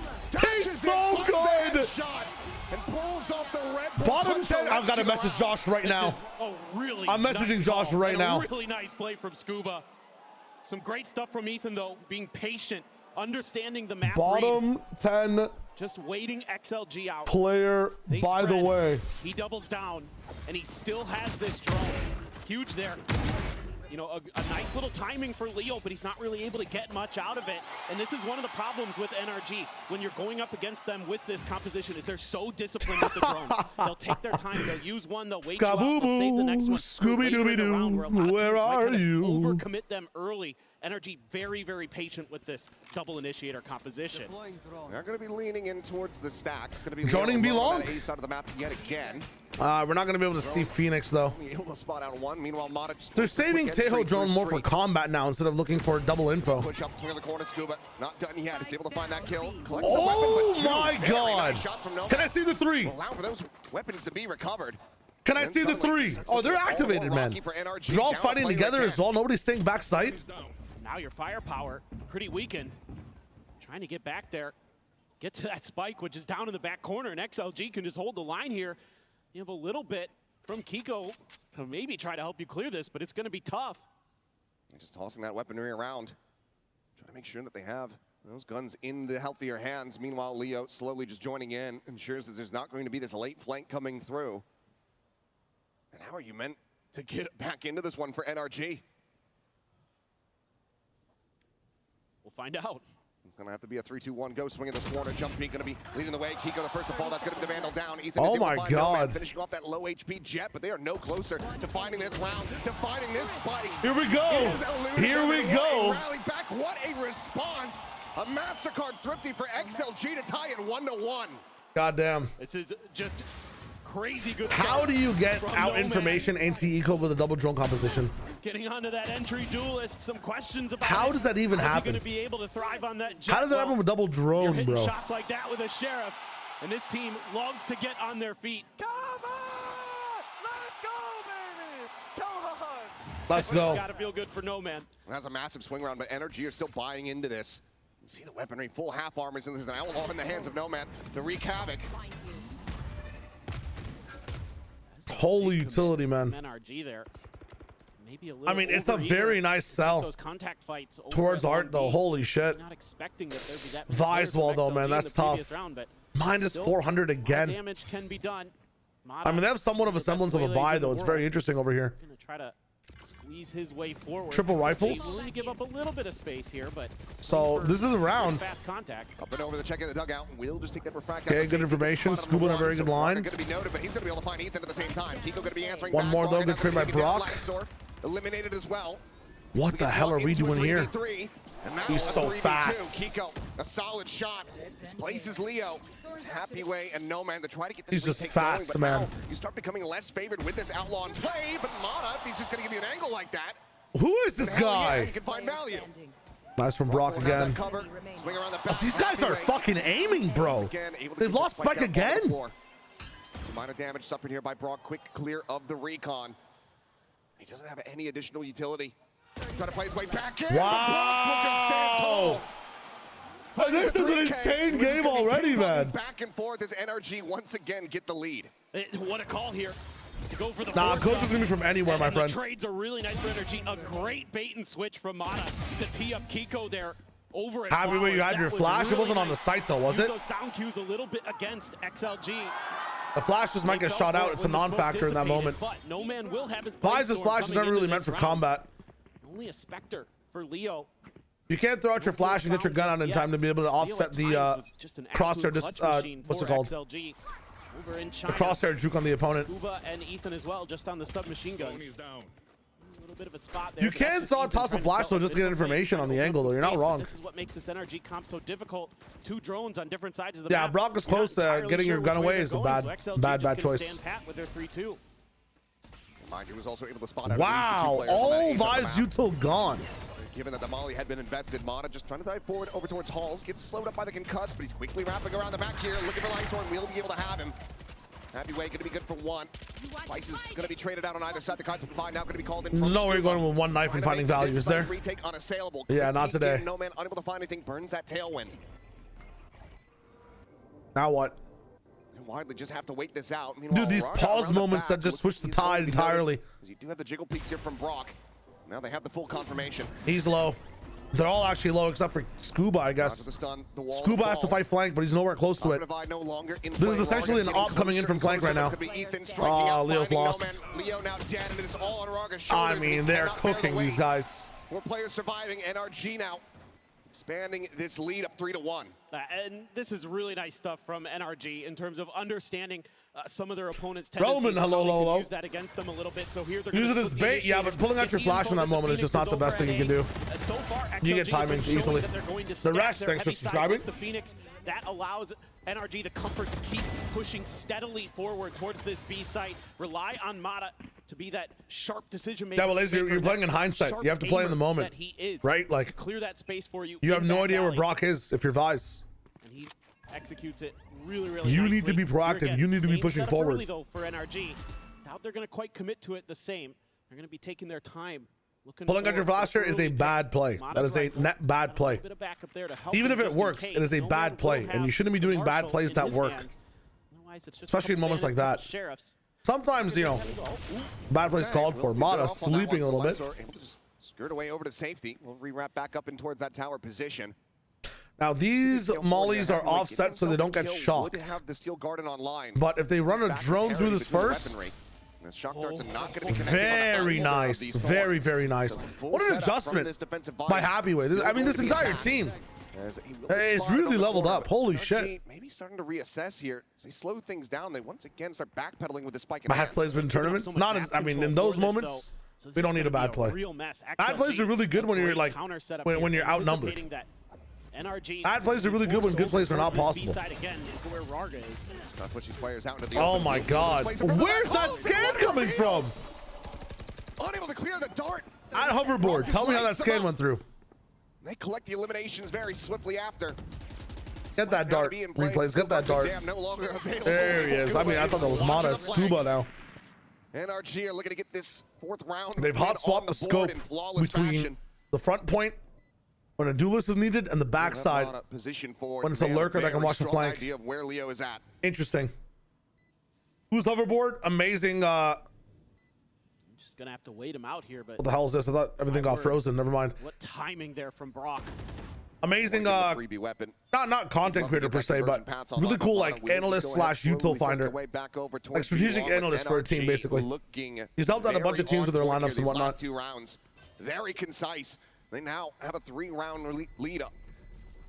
He's so good. Shot and pulls off the Red Bull. Bottom 10. I've got to message Josh right now. I'm messaging Josh right now. Really nice play from Scuba. Some great stuff from Ethan, though, being patient, understanding the map. Bottom 10 just waiting XLG out. Player, by the way. He doubles down, and he still has this drone. Huge there. You know, a nice little timing for Leo, but he's not really able to get much out of it. And this is one of the problems with NRG when you're going up against them with this composition is they're so disciplined with the drones. They'll take their time. They'll use one. They'll wait you out. They'll save the next one. Scooby-Dooby-Doo, where are you? Overcommit them early. NRG very, very patient with this double initiator composition. They're going to be leaning in towards the stack. It's going to be Joining belong. A side of the map yet again. We're not going to be able to see Phoenix, though. Able to spot out one. Meanwhile, Mata they're saving Tejo drone more for combat now instead of looking for double info. Push up, swing in the corner, Scuba. Not done yet. He's able to find that kill. Oh my God! Can I see the 3? Allow for those weapons to be recovered. Can I see the 3? Oh, they're activated, man. They're all fighting together as well. Nobody's staying backside. Now your firepower pretty weakened. Trying to get back there. Get to that spike, which is down in the back corner, and XLG can just hold the line here. You have a little bit from Kiko to maybe try to help you clear this, but it's going to be tough. They're just tossing that weaponry around. Trying to make sure that they have those guns in the healthier hands. Meanwhile, Leo slowly just joining in, ensures that there's not going to be this late flank coming through. And how are you meant to get back into this one for NRG? We'll find out. It's going to have to be a 3-2-1 go. Swing in this corner. Jump peek going to be leading the way. Kiko the first to fall. That's going to be the Vandal down. Ethan oh is able my to find God. Nomad, finishing off that low HP Jet, but they are no closer to finding this round, to finding this spike. Here we go. Here we go. Rally back. What a response. A MasterCard thrifty for XLG to tie it 1-1. Goddamn. This is just crazy good. How do you get out information anti-eco with a double drone composition? Getting onto that entry duelist, some questions about how does that even happen? Going to be able to thrive on that jet. How does that happen with double drone, You're bro? Shots like that with a sheriff, and this team loves to get on their feet. Come on, let's go, baby. Come on. Let's go. It's got to feel good for No Man. That's a massive swing round, but NRG are still buying into this. You see the weaponry, full half armors, and there's an outlaw in the hands of Nomad to wreak havoc. Holy utility, man. NRG there. Maybe a little I mean, it's a very nice sell those contact fights towards Art, though. Holy shit. Not expecting that there'd be that Vice wall, though, man. That's tough. Round, but minus 400 again. Damage can be done. I mean, they have somewhat of a semblance of a buy, though. It's very interesting over here. Gonna try to squeeze his way forward. Triple rifles. Willing to give up a little bit of space here, but so this is a round. Fast contact. Up and over the check in the dugout. We'll just take that refract. Okay, good information. Scuba on a very good line. Going to be noted, but he's going to be able to find Ethan at the same time. Kiko going to be answering. One more though. Good trade by Brock. Eliminated as well. What the hell are we doing here? He's so fast. Kiko, a solid shot. Displaces Leo. It's Happy Way and No Man to try to get this. He's just fast, man. You start becoming less favored with this outlaw in play, but Mata, he's just going to give you an angle like that. Who is this guy? Yeah, you can find value. Nice from Brock again. Oh, these guys are fucking aiming, bro. They've lost spike again. Some minor damage suffered here by Brock. Quick clear of the recon. He doesn't have any additional utility. Trying to play his way back in. Wow. This is an insane game already, man. Back and forth as NRG once again get the lead. What a call here. To go for the coach is gonna be from anywhere, my friend. The trades are really nice for NRG. A great bait and switch from Mata to tee up Kiko there over at Happy way you had your flash. Really it wasn't on the site though, was it? Those sound cues a little bit against XLG. The flash just might get shot out. It's a non-factor in that moment. But No Man will have his Vize's flash is never really meant for combat. Only a Spectre for Leo. You can't throw out your flash and get your gun out in time to be able to offset the crosshair. What's it called? Over in China. A crosshair juke on the opponent. Scuba and Ethan as well, just on the submachine guns. A little bit of a spot there. You can toss a flash though just to get information on the angle though. You're not wrong. This is what makes this NRG comp so difficult. 2 drones on different sides of the Yeah, map. Brock is close to getting your gun away is a bad choice. Stand pat with their 3-2. Mind you, was also able to spot out Wow, all Vi's util gone. Given that the Molly had been invested, Mata just trying to dive forward over towards Halls, gets slowed up by the concuss, but he's quickly wrapping around the back here, looking for Lightstorm. We'll be able to have him. Happy Way going to be good for 1. Vice is going to be traded out on either side. The cards find now going to be called in. There's no way you're going with 1 knife and finding values there. Retake unassailable. Yeah, not today. No man unable to find anything, burns that tailwind. Now what? Widely just have to wait this out. Dude, these pause moments that just switch the tide entirely. You do have the jiggle peaks here from Brock. Now they have the full confirmation. He's low. They're all actually low except for Scuba, I guess. Scuba has to fight flank, but he's nowhere close to it. This is essentially an op coming in from flank right now. Oh, Leo's lost. Leo now dead, and it is all on Raga's I shoulders. mean, they're cooking these guys. 4 players surviving. NRG now expanding this lead up 3-1. And this is really nice stuff from NRG in terms of understanding some of their opponents' Roman, tendencies. hello. Use that against them a little bit. So here they're Use it as bait, yeah, but pulling out your flash in that moment is just not the best thing you can do. So far, You get timing easily. The Rash, thanks for subscribing. The Phoenix, that allows NRG the comfort to keep pushing steadily forward towards this B site. Rely on Mata to be that sharp decision maker. Devil is you're playing in hindsight. You have to play in the moment, right? Like clear that space for you. You have no idea where Brock is if you're Vice. And he executes it really You nicely. need to be proactive. Again, You need to be same pushing setup forward. Early, though, for NRG. Doubt they're going to quite commit to it the same. They're going to be taking their time. Pulling out your flasher is a bad play. That is a net bad play. Even if it works, it is a bad play, and you shouldn't be doing bad plays that work. Especially in moments like that. Sometimes, you know, bad plays called for. Mata sleeping a little bit. Able to just skirt away over to safety. We'll re-wrap back up in towards that tower position. Now these mollies are offset so they don't get shocked. Have the Steel Garden online. But if they run a drone through this first, the shock darts are not going to be very nice, very nice. What an adjustment by Happy Way. I mean, this entire team is really leveled up. Holy shit. Maybe starting to reassess here. As they slow things down, they once again start backpedaling with the spike. Bad plays in tournaments. Not in, I mean, in those moments, we don't need a bad play. Bad plays are really good when you're like when you're outnumbered. Bad plays are really good when good plays are not possible. Oh my god. Where's that scan coming from? Unable to clear the dart. At hoverboard. Tell me how that scan went through. They collect the eliminations very swiftly after. Get that dart. Replays. Get that dart. There he is. I mean, I thought that was Mata. Scuba now. NRG are looking to get this 4th round. They've hot swapped the scope between the front point when a duelist is needed and the backside when it's a lurker that can watch the flank. Idea of where Leo is at. Interesting. Who's hoverboard? Amazing. Just gonna have to wait him out here. But what the hell is this? I thought everything got frozen. Never mind. What timing there from Brock? Amazing. Not content creator per se, but really cool like analyst slash util finder, like strategic analyst for a team basically. He's helped out a bunch of teams with their lineups and whatnot. 2 rounds, very concise. They now have a 3-round lead up.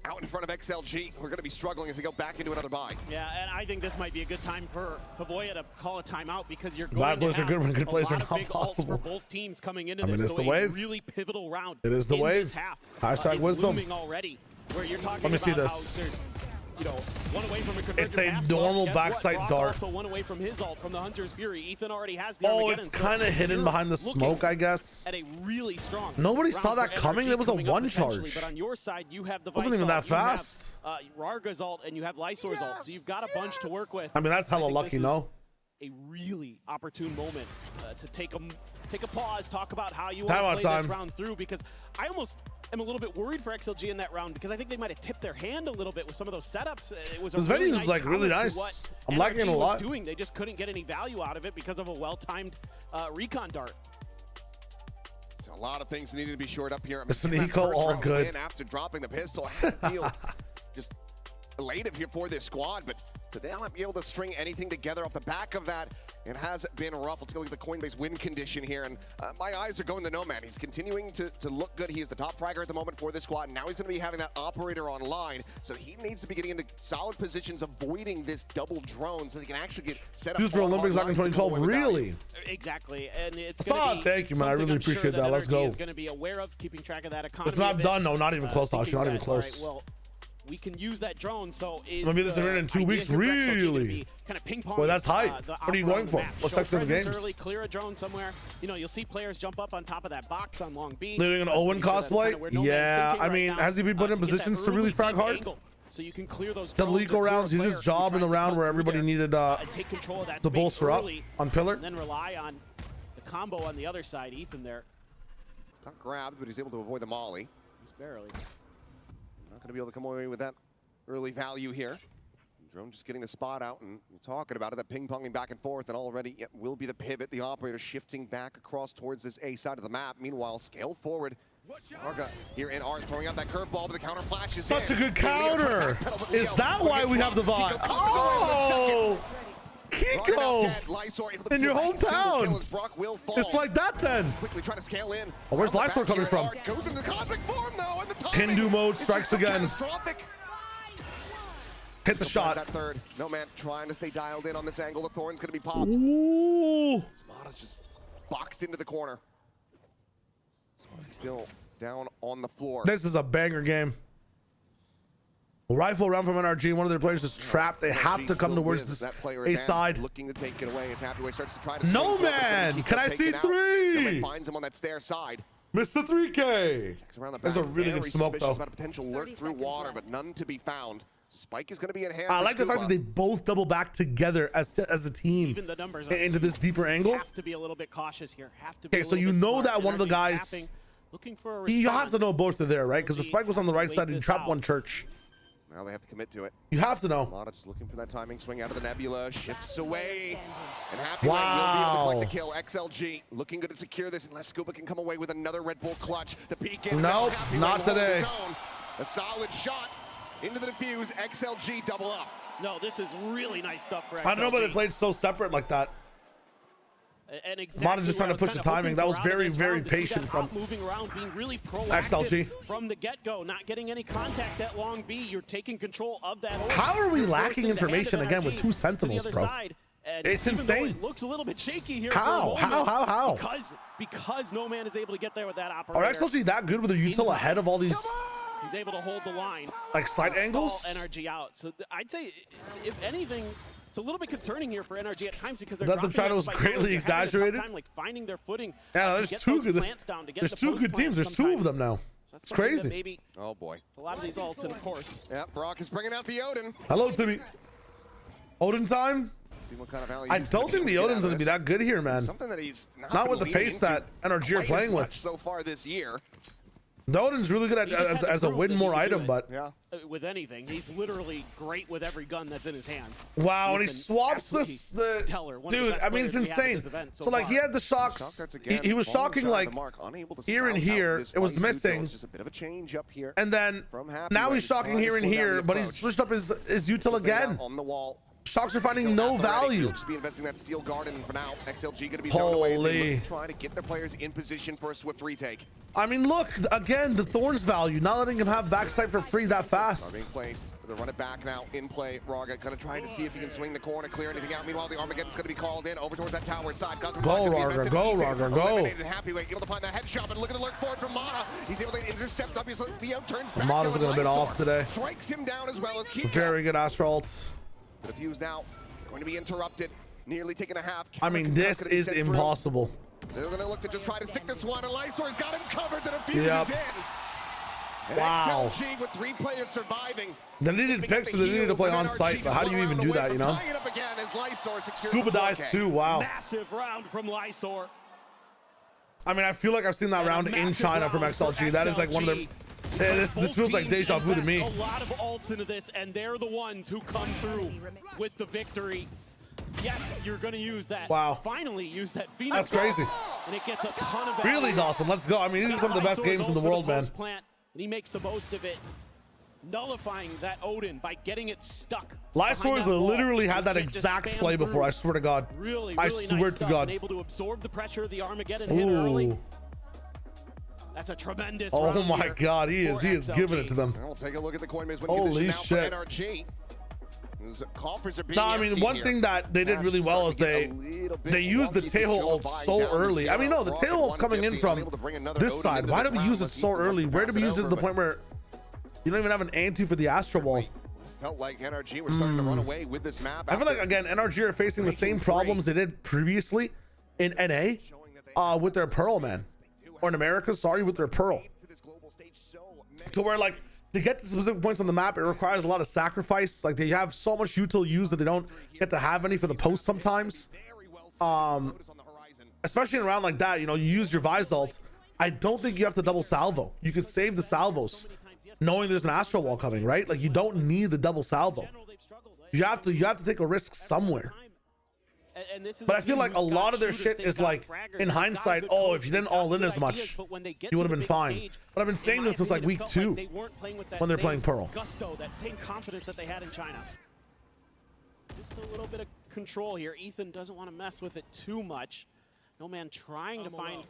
Out in front of XLG, we're going to be struggling as they go back into another bye. Yeah, and I think this might be a good time for Pavoya to call a timeout because you're going bad plays are good when good plays are not possible. possible. For both teams coming into this. It's the wave. Really pivotal round. It is the wave. Hashtag wisdom. Already, where you're talking Let me see this. You know, one away from a it's a normal backside dart. Also one away from his ult from the Hunter's Fury. Ethan already has the Armageddon, it's kind of hidden behind the smoke, I guess. At a really strong. Nobody saw that coming. It was a one charge. But on your side, you have the wasn't even that fast. Rarga's ult and you have Lysor's ult, so you've got a bunch to work with. I mean, that's hella lucky, no? A really opportune moment to take a pause, talk about how you want to play this round through, because I almost am a little bit worried for XLG in that round because I think they might have tipped their hand a little bit with some of those setups. It was this venue was like really nice. I'm liking it a lot. They just couldn't get any value out of it because of a well-timed recon dart. So a lot of things needed to be shored up here. It's an eco all good. After dropping the pistol, I feel just elated here for this squad, but So they'll not be able to string anything together off the back of that. It has been rough. Let's go look at the Coinbase win condition here. And my eyes are going to Nomad. He's continuing to look good. He is the top fragger at the moment for this squad. Now he's going to be having that operator online. So he needs to be getting into solid positions, avoiding this double drone so he can actually get set up. Used for Olympics back in 2012. Really? Exactly. And it's Thank you, man. I really appreciate that. Let's go. Is going to be aware of keeping track of that economy. It's not done. No, not even close. Actually, not even close. Right, well, we can use that drone. So is maybe this event in 2 weeks. Really? Kind of ping pong. Well, that's hype. What are you going for? What section of the games? Early, clear a drone somewhere. You know, you'll see players jump up on top of that box on Long Beach. Living an Owen cosplay? Yeah. I mean, has he been put in positions to really frag hard? So you can clear those double eco rounds. He just job in the round where everybody needed take control of that the bolster up on pillar. And then rely on the combo on the other side. Ethan there. Got grabbed, but he's able to avoid the molly. Just barely. Not going to be able to come away with that early value here. Drone just getting the spot out, and you're talking about it, that ping-ponging back and forth, and already it will be the pivot. The operator shifting back across towards this A side of the map. Meanwhile, scale forward. Arga here in R throwing out that curveball, but the counter flash is such a good counter. Is that why we have the VOD? Oh! Kiko! In your hometown! It's like that then! Quickly trying to scale in. Oh, where's Lysor coming from? Goes into conflict form though, and the timing. Hindu mode strikes again. Hit the shot. That third. No man trying to stay dialed in on this angle. The Thorn's going to be popped. Ooh. Smada's just boxed into the corner. Still down on the floor. This is a banger game. Rifle round from NRG. One of their players is trapped. They have to come towards this A side. Looking to take it away. As Happyway starts to try to. No man! Can I see three? Finds him on that stair side. Missed the 3K. That's a really good smoke though. About a potential lurk through water, but none to be found. Spike is going to be in hand. I like the fact that they both double back together as a team. Even the numbers into this deeper angle. Have to be a little bit cautious here. Have to be. Okay, so you know that one of the guys. Looking for a you have to know both are there, right? Because the spike was on the right side and trapped one church. Now they have to commit to it. You have to know. Mata just looking for that timing swing out of the nebula, shifts away, and Happy will be able to collect the kill. XLG looking good to secure this, unless Scuba can come away with another Red Bull clutch. The peek in. Nope, not today. A solid shot into the defuse. XLG double up. No, this is really nice stuff for XLG. I don't know, but they played so separate like that. And exactly Mata just trying to push the timing. That was very, very patient from moving around, being really proactive XLG from the get-go, not getting any contact at long B. You're taking control of that. How are we lacking information again with 2 Sentinels, bro? It's insane. It looks a little bit shaky here. How? Because no man is able to get there with that operator. Are XLG that good with their util ahead of all these? He's able to hold the line. Like side angles? NRG out. So I'd say, if anything, it's a little bit concerning here for NRG at times because that the shadow was greatly exaggerated. Time, like finding their footing. Yeah, no, there's two good. There's 2 good teams. There's 2 of them now. So it's crazy. Maybe oh boy. A lot of these ults, and of course. Yeah, Brock is bringing out the Odin. Hello, Timmy. Odin time. Let's see what kind of value I don't think the Odin's going to be that good here, man. Something that he's not with the pace that NRG are playing with so far this year. The Odin's really good at as a win more item, but yeah, with anything, he's literally great with every gun that's in his hands. Wow, and he swaps the dude. I mean, it's insane. So like he had the shocks. He was shocking like here and here. It was missing. Just a bit of a change up here. And then now he's shocking here and here, but he's switched up his util again. On the wall. Shocks are finding no value. Just be investing that steel garden for now. XLG going to be zoned away as they look to try to get their players in position for a swift retake. I mean, look again, the Thorns value, not letting him have backside for free that fast. Are being placed. They'll run it back now in play. Raga going to try to see if he can swing the corner, clear anything out. Meanwhile, the Armageddon's going to be called in over towards that tower side. Go, Raga, go, Raga, go. Happyway able to find that headshot, but look at the lurk forward from Mata. He's able to intercept. Obviously, Leo turns back. Mata's a little bit off today. Strikes him down as well as Kiko. Very good Astra ults. The fuse now going to be interrupted. Nearly taking a half. I mean, this is impossible. They're going to look to just try to stick this one, and Lysor's got him covered. The defuse is in. And wow. XLG with 3 players surviving. They needed picks, so they needed to play on site. But how do you even do that, you know? Scuba dies too. Wow. Massive round from Lysor. I mean, I feel like I've seen that round in China from XLG. That is like one of their. Yeah, this feels like deja vu to me. A lot of ults into this, and they're the ones who come through with the victory. Yes, you're going to use that. Wow. Finally use that Phoenix. That's crazy. And it gets a ton of value. Really, Dawson. Let's go. I mean, these are some of the best games in the world, man. And he makes the most of it. nullifying that Odin by getting it stuck. Lysaur's literally had that exact play before. I swear to God. Really, I really swear nice to stuff. God. And able to absorb the pressure of the Armageddon hit early. That's a tremendous. Oh my God, he is giving it to them. We'll take a look at the coin maze when Holy now shit. for NRG. No, I mean, one thing that they did really well is they used the tail ult so early. I mean, no, the tail ult's coming in from this side. Why did we use it so early? Where did we use it to the point where you don't even have an anti for the Astro Ball? Felt like NRG were starting to run away with this map. I feel like, again, NRG are facing the same problems they did previously in NA with their Pearl, man. Or in America, sorry, with their Pearl. To where, like, to get to specific points on the map, it requires a lot of sacrifice. Like, they have so much util use that they don't get to have any for the post sometimes. Especially in a round like that, you know, you use your Vise ult. I don't think you have to double salvo. You can save the salvos knowing there's an Astro Wall coming, right? Like, you don't need the double salvo. You have to take a risk somewhere. But I feel like a lot of their shit is like, in hindsight, oh, if you didn't all in as much, you would have been fine. But I've been saying this since like week 2 when they're playing Pearl. Gusto, that same confidence that they had in China. Just a little bit of control here. Ethan doesn't want to mess with it too much. No man trying to find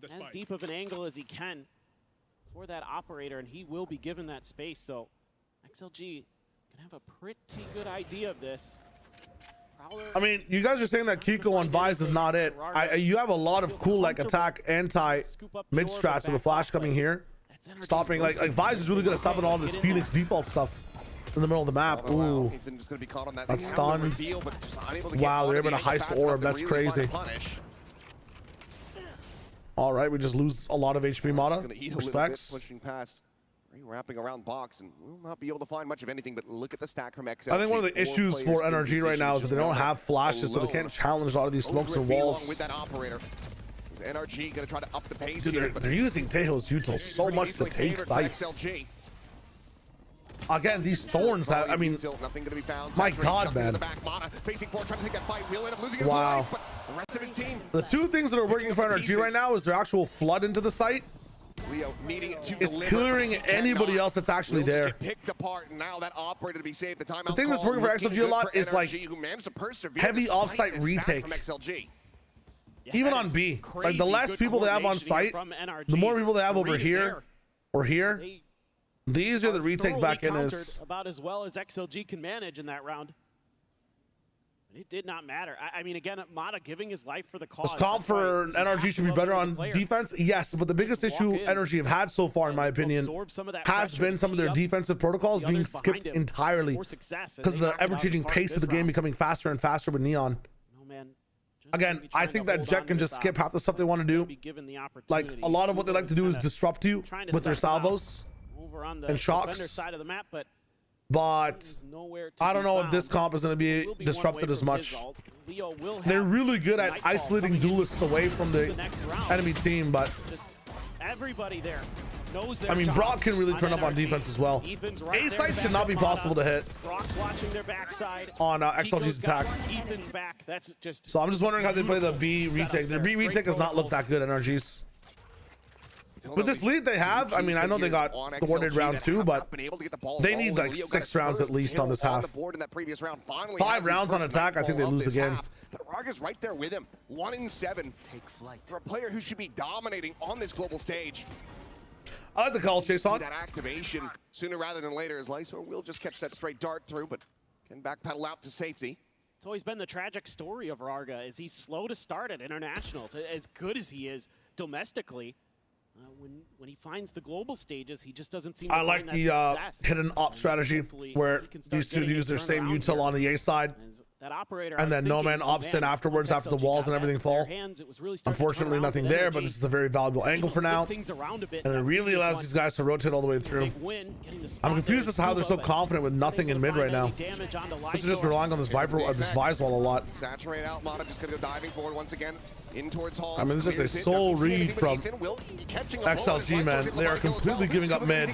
as deep of an angle as he can for that operator, and he will be given that space. So XLG can have a pretty good idea of this. I mean, you guys are saying that Kiko on Vise is not it. You have a lot of cool like attack anti mid strats with the flash coming here, stopping like Vise is really good at stopping all this Phoenix default stuff in the middle of the map. Ooh, that's stunned. Wow, they're able to heist orb. That's crazy. All right, we just lose a lot of HP Mata. Respects. Wrapping around box and will not be able to find much of anything, but look at the stack from XLG. I think one of the issues for NRG right now is that they don't have flashes, so they can't challenge a lot of these smokes and walls. With that operator, is NRG going to try to up the pace here? They're using Tejo's util so much to take sites. Again, these thorns have, I mean, my God, man. Wow. The two things that are working for NRG right now is their actual flood into the site. Leo needing it to it's clearing anybody else that's actually there. Picked apart, and now that operator to be saved. The timeout. The thing that's working for XLG a lot is like heavy offsite retake. Even on B, like the less people they have on site, the more people they have over here or here, the easier the retake back in is. About as well as XLG can manage in that round. It did not matter. I mean, again, Mata giving his life for the cause. This call for NRG should be better on defense. Yes, but the biggest issue NRG have had so far, in my opinion, has been some of their defensive protocols being skipped entirely because of the ever-changing pace of the game becoming faster and faster with Neon. Again, I think that Jet can just skip half the stuff they want to do. Like, a lot of what they like to do is disrupt you with their salvos and shocks. But I don't know if this comp is going to be disrupted as much. They're really good at isolating duelists away from the enemy team, but everybody there knows I mean, Brock can really turn up on defense as well. A site should not be possible to hit on XLG's attack. So I'm just wondering how they play the B retake. Their B retake does not look that good, NRG's. With this lead they have, I mean, I know they got thwarted round 2, but they need like 6 rounds at least on this half. 5 rounds on attack, I think they lose the game. But Raga's right there with him. 1 in 7. Take flight. For a player who should be dominating on this global stage. I like the call chase on. That activation sooner rather than later, as Lysor will just catch that straight dart through, but can backpedal out to safety. It's always been the tragic story of Raga, is he's slow to start at internationals. As good as he is domestically, when he finds the global stages, he just doesn't seem to I like find the that hidden op strategy where these two use their same util on the A side, and then no man ops in afterwards after the walls and everything fall. Unfortunately, nothing there, but this is a very valuable angle for now, and it really allows these guys to rotate all the way through. I'm confused as to how they're so confident with nothing in mid right now. This is just relying on this Viper, this Vise wall a lot. Saturate out, Mata just gonna go diving forward once again. In towards Hall. I mean, this is a soul read from XLG, man. They are completely giving up mid.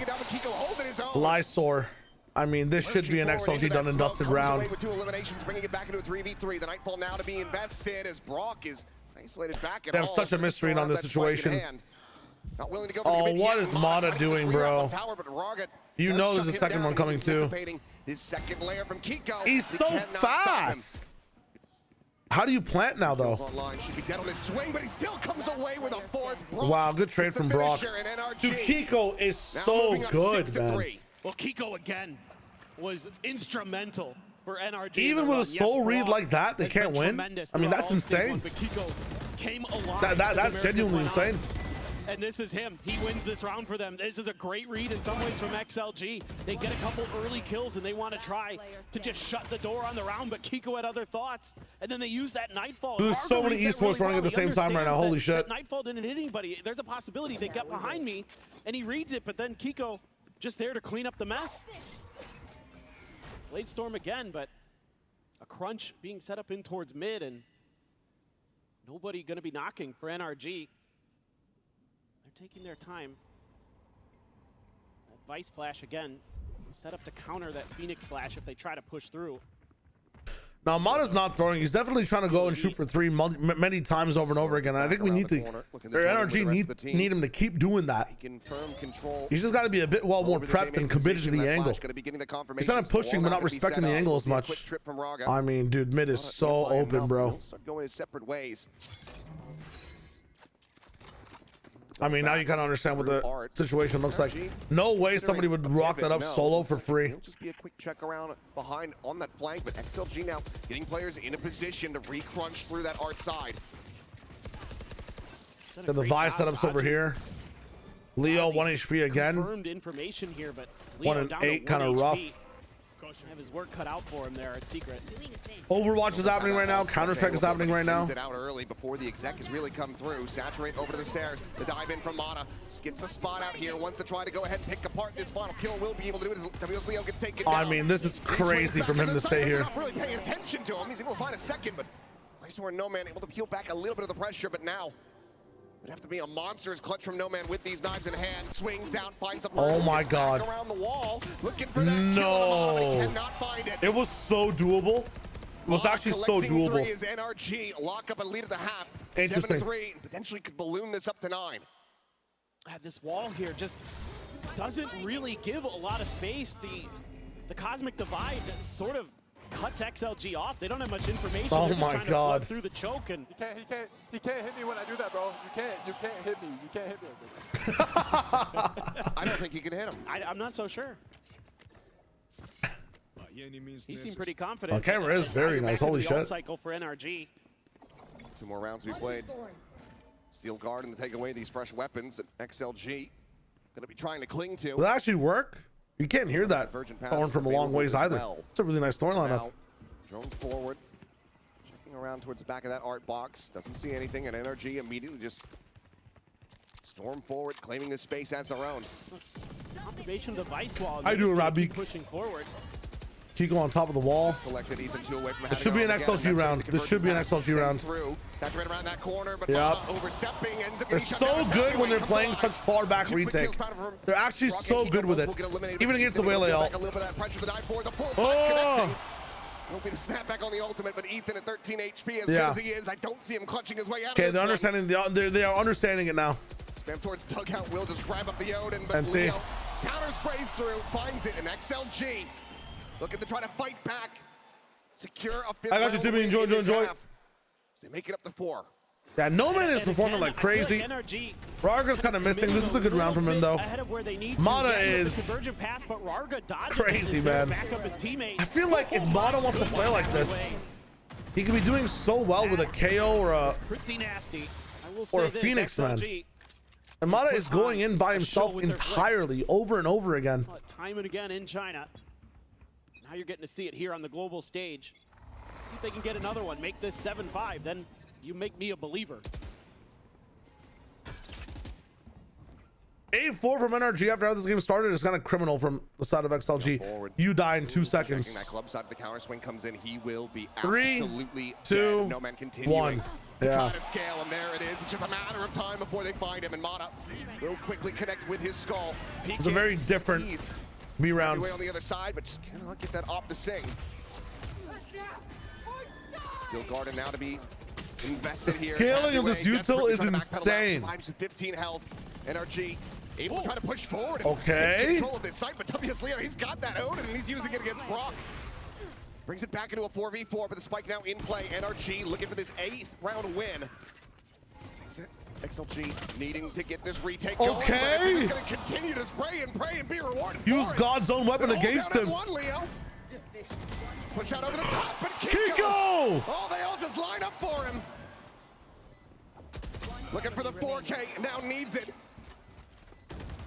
Lysor. I mean, this should be an XLG done and dusted round. With 2 eliminations, bringing it back into a 3v3. The Nightfall now to be invested as Brock is isolated back at They have such a misread on this situation. Not willing to go for Oh, the commit what yet. is Mata Mata trying to get this doing, re-up bro? on tower, but Raga You does know shut there's a him second down. one He's coming too. anticipating this second layer from Kiko. He's He so cannot stop him. fast. How do you plant now, Kills though? online, should be dead on his swing, but he still comes away with a fourth. Brock Wow, good trade gets the from Brock. finisher, and NRG Dude, Kiko is now so moving up good, 6-3. man. Well, Kiko again was instrumental for NRG. Even with a soul read like that, they can't win. I mean, that's insane. But Kiko came alive. That's genuinely insane. And this is him. He wins this round for them. This is a great read in some ways from XLG. They get a couple early kills and they want to try to just shut the door on the round, but Kiko had other thoughts. And then they use that Nightfall. There's so many esports running at the same time right now. Holy shit. That Nightfall didn't hit anybody. There's a possibility they get behind me, and he reads it, but then Kiko just there to clean up the mess. Blade Storm again, but a crunch being set up in towards mid, and nobody going to be knocking for NRG. They're taking their time. That Vice Flash again, set up to counter that Phoenix Flash if they try to push through. Now, Mata's not throwing. He's definitely trying to go and shoot for three many times over and over again. And I think we need to, their NRG need him to keep doing that. He's just got to be a bit more prepped and committed to the angle. He's kind of pushing but not respecting the angle as much. I mean, dude, mid is so open, bro. Start going his separate ways. I mean, now you kind of understand what the situation looks like. No way somebody would rock that up solo for free. It'll just be a quick check around behind on that flank, but XLG now getting players in a position to re-crunch through that art side. Got the Vi setups over here. Leo 1 HP again. Confirmed information here, but Leo 1 and down to 8, kind 1 of rough. HP. Have his work cut out for him there at Secret. Overwatch is happening right now. Counter-Strike is happening right now. Sends it out early before the exec has really come through. Saturate over to the stairs. The dive in from Mata. Gets the spot out here. Wants to try to go ahead and pick apart this final kill. Will be able to do it as WS Leo gets taken down. I mean, this is crazy from him to stay here. Not really paying attention to him. He's able to find a second, but place where No Man able to peel back a little bit of the pressure, but now it'd have to be a monstrous clutch from No Man with these knives in hand. Swings out, finds a Oh my god. around the wall, looking for that No. cannot find it. It was so doable. It was actually so doable. Three is NRG. Lock up a lead at the half. Interesting. 7-3. Potentially could balloon this up to 9. This wall here just doesn't really give a lot of space. The Cosmic Divide sort of cuts XLG off. They don't have much information. Oh They're just my trying to god. plug through the choke, and He can't hit me when I do that, bro. You can't hit me. You can't hit me. I don't think you can hit him. I'm not so sure. He seemed pretty confident. The camera is very nice. Holy shit. Cycle for NRG. 2 more rounds to be played. Steel Guard and to take away these fresh weapons that XLG going to be trying to cling to. Will that actually work? You can't hear that horn from a long ways either. It's a really nice storyline up. Drone forward. Checking around towards the back of that art box. Doesn't see anything, and NRG immediately just storm forward, claiming this space as their own. Confirmation of the Vice Wall. I do, Robbie. Pushing forward. Kiko on top of the wall. Collected Ethan 2 away from This should be an XLG round. This should be an XLG round. Saturate around that corner, but Yep. overstepping, ends up They're getting shut so down. good when they're Comes playing alive. such far back retake. They're actually so good with it. Even against the Waylay ult. A little bit of pressure to the dive forward. The full Oh! Won't be the snapback on the ultimate, but Ethan at 13 HP, as Yeah. good as he is, I don't see him clutching his way out Okay, of this they're one. understanding. They are understanding it now. Spam towards dugout. Will just grab up the Odin, but And see. Leo counter sprays through, finds it, and XLG looking to try to fight back. Secure a fifth I got you, round Timmy. win Enjoy, in this enjoy. half. So they make it up to 4. Yeah, No Man is performing like crazy. Rarga's kind of missing. This is a good round from him, though. Mata is crazy, man. I feel like if Mata wants to play like this, he could be doing so well with a KO or a Phoenix, man. And Mata is going in by himself entirely, over and over again. Time and again in China. Now you're getting to see it here on the global stage. See if they can get another one. Make this 7-5. Then you make me a believer. 8-4 from NRG after how this game started is kind of criminal from the side of XLG. You die in 2 seconds. Checking that club side of the counter swing comes in. He will be 3, absolutely 2, dead. No Man continuing 1. to Yeah. try to scale, and there it is. It's just a matter of time before they find him, and Mata will quickly connect with his skull. He It's a very can't different seize B round. every way on the other side, but just cannot get that op to sing. Steel Garden now to be invested The here. scaling of this Desperately util is trying to backpedal out, insane. survives with 15 health. NRG able to try to push forward. Okay. Take control of this site, but WS Leo, he's got that Odin and he's using it against Brock. Brings it back into a 4v4, but the spike now in play. NRG looking for this 8th round win. XLG needing to get this retake going. Okay. He's going to continue to spray and pray and be rewarded. Use God's own weapon against him. One, Leo. Push out over the top, but Kiko! Oh, they all just line up for him. Looking for the 4K, now needs it.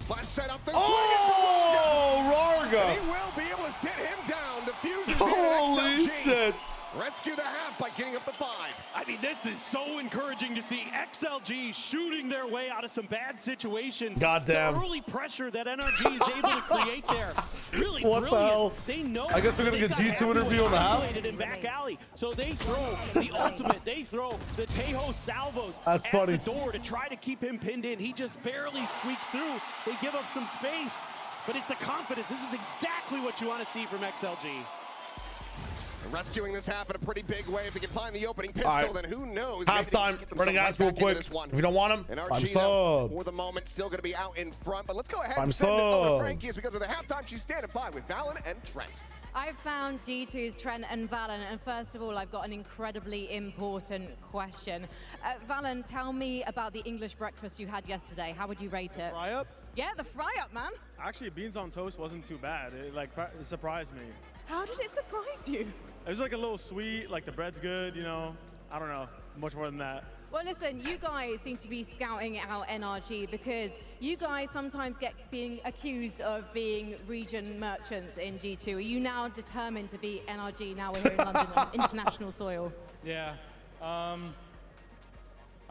Flash set up the swing. Oh, Rarga! And he will be able to sit him down. Diffuses Holy in XLG. shit! Rescue the half by getting up the 5. I mean, this is so encouraging to see XLG shooting their way out of some bad situations. Goddamn. The early pressure that NRG is able to create there. Really What the brilliant. hell? They know. I guess we're gonna get G2 interview on the half. Isolated in back alley. So they throw the ultimate. They throw the Tejo salvos That's at funny. the door to try to keep him pinned in. He just barely squeaks through. They give up some space. But it's the confidence. This is exactly what you want to see from XLG. Rescuing this half in a pretty big way. If they can find the opening pistol, All right. then who knows? Halftime, running guys real quick. If you don't want him, And I'm RG, sub. for the moment, still going to be out in front. But let's go ahead I'm and send it over to sub. Frankie as we go to the halftime. She's standing by with Valen and Trent. I've found G2's Trent and Valen, and first of all, I've got an incredibly important question. Valen, tell me about the English breakfast you had yesterday. How would you rate it? Fry up? Yeah, the fry up, man. Actually, beans on toast wasn't too bad. It surprised me. How did it surprise you? It was like a little sweet, like the bread's good, you know. I don't know, much more than that. Well, listen, you guys seem to be scouting out NRG because you guys sometimes get being accused of being region merchants in G2. Are you now determined to be NRG now we're here in London on international soil? Yeah. I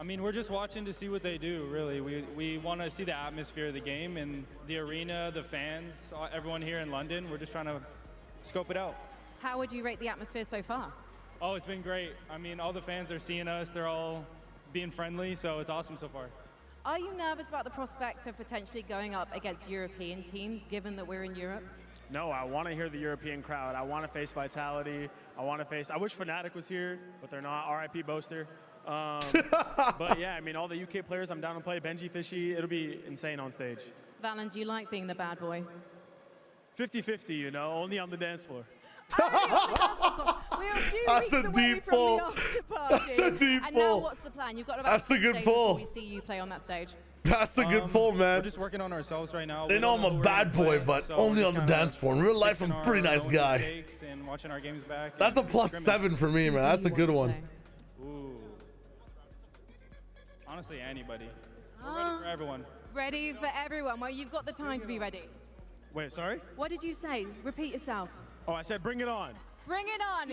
mean, we're just watching to see what they do, really. We want to see the atmosphere of the game and the arena, the fans, everyone here in London. We're just trying to scope it out. How would you rate the atmosphere so far? Oh, it's been great. I mean, all the fans are seeing us. They're all being friendly, so it's awesome so far. Are you nervous about the prospect of potentially going up against European teams, given that we're in Europe? No, I want to hear the European crowd. I want to face Vitality. I wish Fnatic was here, but they're not. RIP Boaster. But yeah, I mean, all the UK players, I'm down to play. Benji, Fishy, it'll be insane on stage. Valen, do you like being the bad boy? 50-50, you know, only on the dance floor. We're a few That's weeks a away deep from pull. the after party. That's a deep And now pull. what's the plan? You've got about That's a 6 good days pull. before we see you play on that stage. That's a good pull, man. We're just working on ourselves right now. They We know don't I'm a who we're bad gonna boy, play, but so only we're on the just kinda dance floor. In real life, I'm a fixing pretty our nice own guy. mistakes and watching our games back. That's a and plus scrimming. 7 for me, man. That's a good one. Ooh. Honestly, anybody. We're ready for everyone. Ready for everyone. Well, you've got the time to be ready. Wait, sorry? What did you say? Repeat yourself. Oh, I said bring it on. Bring it on.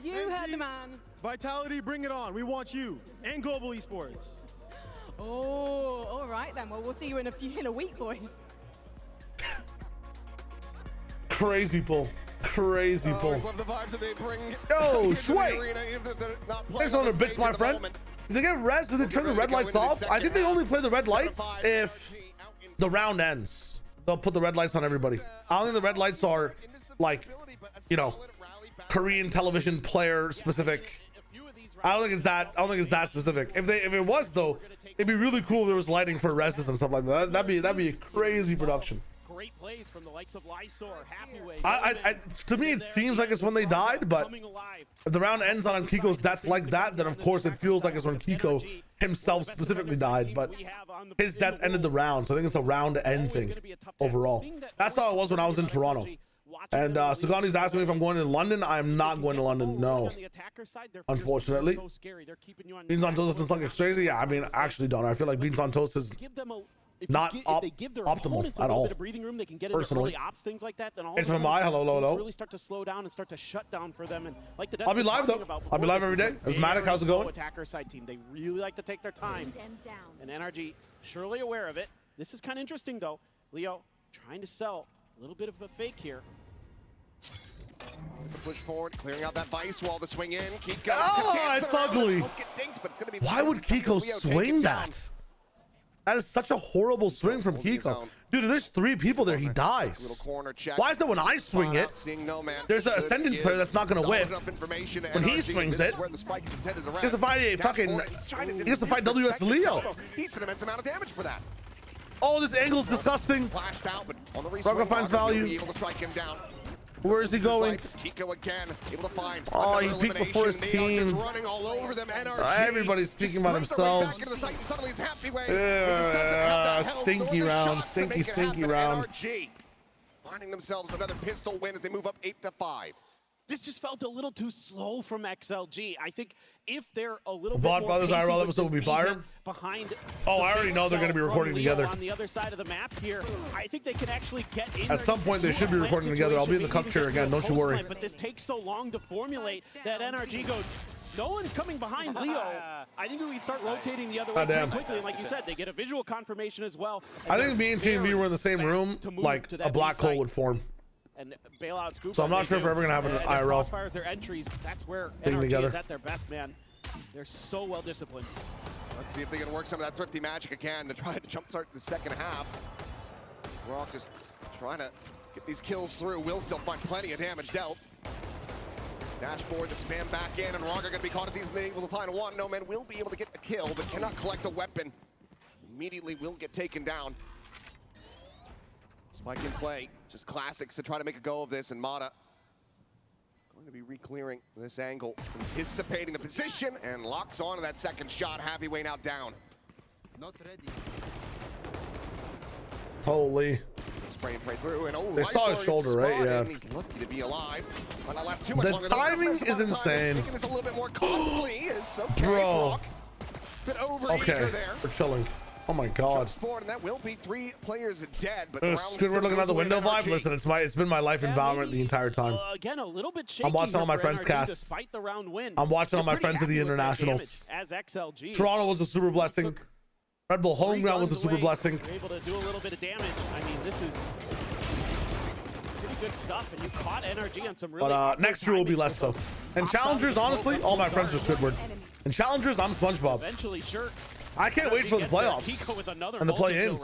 You heard the man. Vitality, bring it on. We want you and global esports. Oh, all right then. Well, we'll see you in a week, boys. Crazy pull. Crazy I pull. always love the vibes that they bring. Yo, into the Shway. arena, even if they're not playing Thanks on on the the bits, stage my at the friend. moment. If they get res, do they turn the red lights off? I think they only play the red lights if the round ends. They'll put the red lights on everybody. I don't think the red lights are like, you know, Korean television player specific. I don't think it's that specific. If it was though, it'd be really cool if there was lighting for reses and stuff like that. That'd be a crazy production. Great plays from the likes of Lysor, Happyway. To me, it seems like it's when they died, but if the round ends on Kiko's death like that, then of course it feels like it's when Kiko himself specifically died, but his death ended the round, so I think it's a round end thing overall. That's how it was when I was in Toronto. And Sugani's asking me if I'm going to London. I am not going to London, no. Unfortunately. Beans on Toast doesn't suck as crazy. Yeah, I mean, actually, don't. I feel like Beans on Toast is not optimal at all. Personally. Things like that, then all It's of a from my sudden, hello. things really start to slow down and start to shut down for them. And like the I'll be live though. I'll be live every day. Asthmatic, how's it going? Attacker side team, they really like to take their time. And NRG surely aware of it. This is kind of interesting though. Leo trying to sell a little bit of a fake here. Push forward, clearing out that vice wall. The swing in. Kiko. Oh, it's ugly. Why would Kiko swing that? That is such a horrible swing from Kiko. Dude, if there's 3 people there, he dies. Why is it when I swing it, there's an Ascendant player that's not going to whiff? When he swings it, he has to fight WS Leo. He eats an immense amount of damage for that. Oh, this angle's disgusting. Flashed out, but on the Rocket finds value. Be able to strike him down. Where is he going? Kiko again, able to find. Oh, he peeked before his They are just team. running all over them. NRG. Everybody's peeking by themselves. Back into the site, and suddenly it's happy way. He just doesn't have that health, Stinky nor the round, shots to make it stinky happen. round. NRG finding themselves another pistol win as they move up 8-5. This just felt a little too slow from XLG. I think if they're a little Vaughn bit more Brothers pacey IRL with episode this will be fire. behind. Oh, the I already big know they're going to be sell recording from Leo together. on the other side of the map here. I think they can actually get in At some point, they should be recording together. I'll be in the cup chair again. Don't you worry. But this takes so long to formulate that NRG goes, no one's coming behind Leo. I think we can start rotating the other way pretty quickly. And like you said, they get a visual confirmation as well. I think me and Team V were in the same room, like a black hole would form. And bailout scoop. So I'm not sure if we're ever gonna have an IRL Crossfires their entries. That's where thing NRG together. is at their best, man. They're so well disciplined. Let's see if they can work some of that thrifty magic again to try to jumpstart the second half. Rock just trying to get these kills through. Will still find plenty of damage dealt. Dashboard, the spam back in, and Rock are going to be caught as he's able to find one. No Man will be able to get the kill, but cannot collect the weapon. Immediately will get taken down. Spike in play, just classics to try to make a go of this, and Mata going to be re-clearing this angle, anticipating the position, and locks on to that second shot. Heavyweight now down. Not ready. Holy. Spray and pray through, and oh, They saw his shoulder, right? Yeah. He's lucky to be alive. Might not last too much The longer. timing is insane. Making this a little bit more costly is okay. Bro. Rock. Bit over Okay, there. we're chilling. Oh my god. Jumps forward, and that will be 3 players dead. But Squidward looking out the window vibe. Listen, it's been my life in Valorant the entire time. Again, a little bit shaky. I'm watching all my for friends NRG cast. Despite the round win. I'm watching all my They're pretty friends at the happy with that internationals. damage As XLG. Toronto was a super blessing. Red Bull home ground was a super blessing. They're able to do a little bit of damage. I mean, this is pretty good stuff, and you caught NRG on some really. But next year will be less so. And challengers, honestly, all my friends are Squidward. And challengers, I'm SpongeBob. Eventually, sure. I can't wait for the playoffs and the play-ins.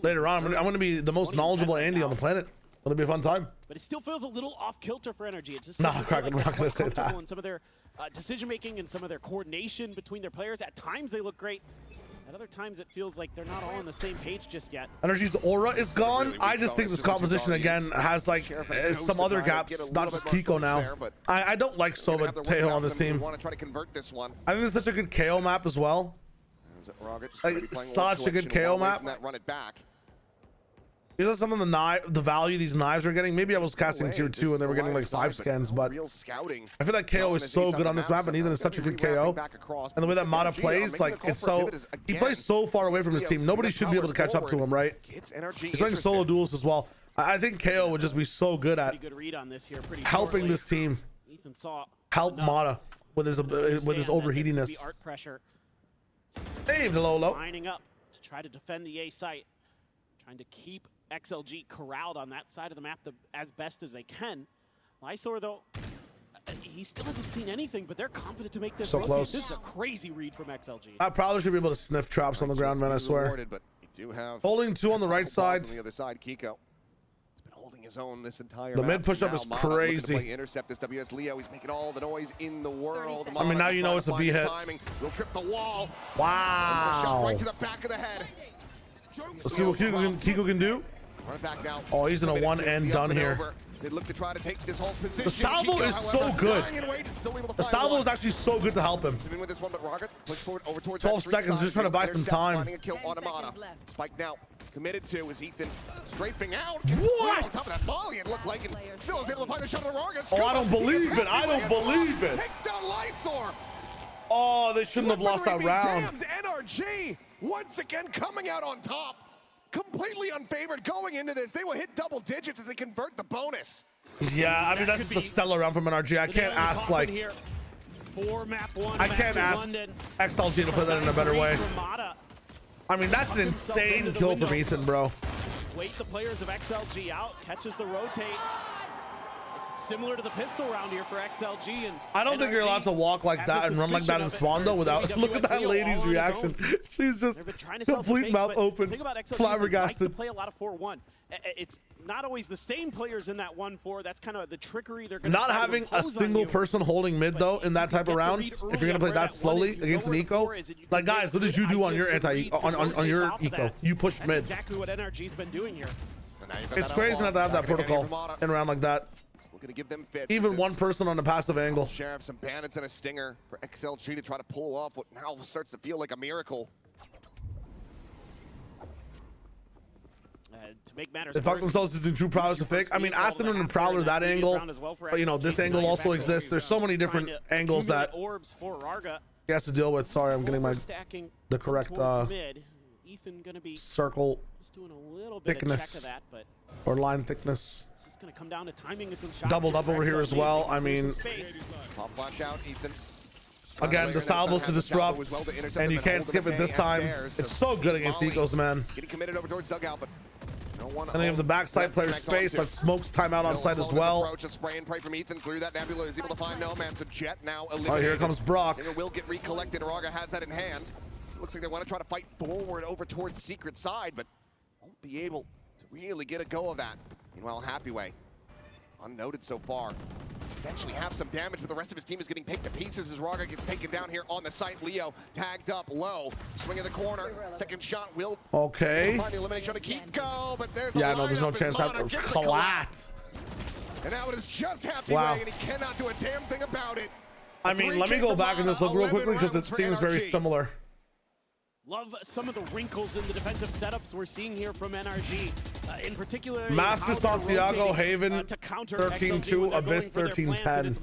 Later on, I'm going to be the most knowledgeable Andy on the planet. It'll be a fun time. But it still feels a little off kilter for NRG. It just Nah, doesn't Crack, feel I'm like not they're gonna say comfortable that. in some of their decision making and some of their coordination between their players. At times they look great. At other times it feels like they're not all on the same page just yet. NRG's aura is gone. I just think this composition again has like some other gaps, not just Kiko now. I don't like Sova Tejo on this team. Want to try to convert this one. I think it's such a good KO map as well. Like, such a good KO map. Run it back. Is that some of the value these knives are getting? Maybe I was casting tier 2 and they were getting like 5 scans, but I feel like KO is so good on this map, and Ethan is such a good KO. And the way that Mata plays, like, it's so, he plays so far away from his team. Nobody should be able to catch up to him, right? He's playing solo duels as well. I think KO would just be so good at helping this team help Mata with his overheatiness. Hey, Lolo. Lining up to try to defend the A site, trying to keep XLG corralled on that side of the map as best as they can. Lysor, though, he still hasn't seen anything, but they're confident to make this So rotate. close. This is a crazy read from XLG. I probably should be able to sniff traps on the ground, man, I swear. But you do have Holding 2 on the right side. On the other side, Kiko has been holding his own this entire The map. mid push-up Now is Mata looking to crazy. play intercept this WS Leo. He's making all the noise in the world. I mean, now you know it's a B hit. Will trip the wall. Wow. It's a shot right to the back of the head. Let's see what Kiko can do. Run it back now. Oh, he's in a one and done here. They look to try to take this whole position. The salvo Kiko, is however, so good. lying in wait, is still able to The find salvo one. is actually so good to help him. Zoom in with this one, but Rocket push forward over towards 12 that street seconds, side. just trying to buy some Intercepts, time. Finding a kill on Amada. Spike now. Committed to is Ethan strafing out. What? On top of that volley, it looked like, and still is able to find a shot on the Rocket. Oh, I don't believe it. I don't believe it. Takes down Lysor. Oh, they shouldn't have lost that round. Damned NRG once again coming out on top. Completely unfavored going into this. They will hit double digits as they convert the bonus. Yeah, I mean, that's just a stellar round from NRG. I can't ask, like, I can't ask XLG to put that in a better way. I mean, that's an insane kill from Ethan, bro. Wait the players of XLG out, catches the rotate. It's similar to the pistol round here for XLG. And I don't think you're allowed to walk like that and run like that in Spawn, though, without... Look at that lady's reaction. She's just complete mouth open, Like to flabbergasted. play a lot of 4-1. it's not always the same players in that 1-4. That's kind of the trickery they're going Not having a single person holding mid though in that type of round. If you're gonna play that slowly against an eco, like guys, what did you do on your on your eco? You pushed mid. That's exactly what NRG's been doing here. It's crazy not to have that protocol in a round like that. Looking to give them fits. Even one person on the passive angle. Sheriff, some bandits and a stinger for XLG to try to pull off what now starts to feel like a miracle. To make matters They fuck themselves using true prowess to fake. I mean, Aston and Prowler that angle, but you know this angle also exists. There's so many different angles that he has to deal with. Sorry, I'm getting the correct circle thickness or line thickness. It's going to come down to timing and some shots. Doubled up over here as well. I mean, Pop flash out, Ethan. again, the salvos to disrupt, and you can't skip it this time. It's so good against ecos, man. Getting committed over towards dugout, but no one. And they have the backside player space, but Smoke's timeout on site as well. A spray and pray from Ethan through that nebula is able to find no man. So Jet now eliminated. Oh, here comes Brock. Singer will get recollected. Araga has that in hand. It looks like they want to try to fight forward over towards secret side, but won't be able to really get a go of that. Meanwhile, Happyway, unnoted so far. Eventually have some damage, but the rest of his team is getting picked to pieces as Raga gets taken down here on the site. Leo tagged up low. Swing in the corner. Second shot will find the elimination to keep go, but there's there's no chance that collat. And now it is just Happyway, and he cannot do a damn thing about it. I mean, let me go back and just look real quickly because it seems very similar. Love some of the wrinkles in the defensive setups we're seeing here from NRG. In particular, Master Santiago, Haven 13-2, Abyss 13-10.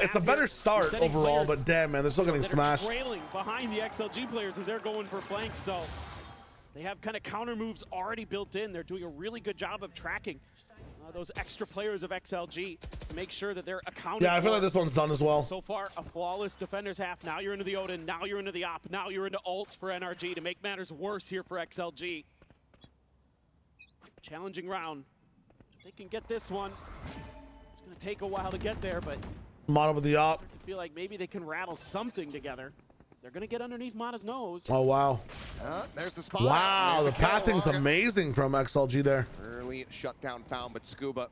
It's a better start overall, but damn, man, they're still getting smashed. Trailing behind the XLG players as they're going for flanks, so they have kind of counter moves already built in. They're doing a really good job of tracking those extra players of XLG to make sure that they're accounted. Yeah, I feel like this one's done as well. So far, a flawless defender's half. Now you're into the Odin. Now you're into the Op. Now you're into ults for NRG to make matters worse here for XLG. Challenging round. If they can get this one, it's going to take a while to get there, but Mono with the Op. I feel like maybe they can rattle something together. They're going to get underneath Mata's nose. Oh, wow. There's the spot. Wow, the pathing's amazing from XLG there. Early shutdown found, but Scuba.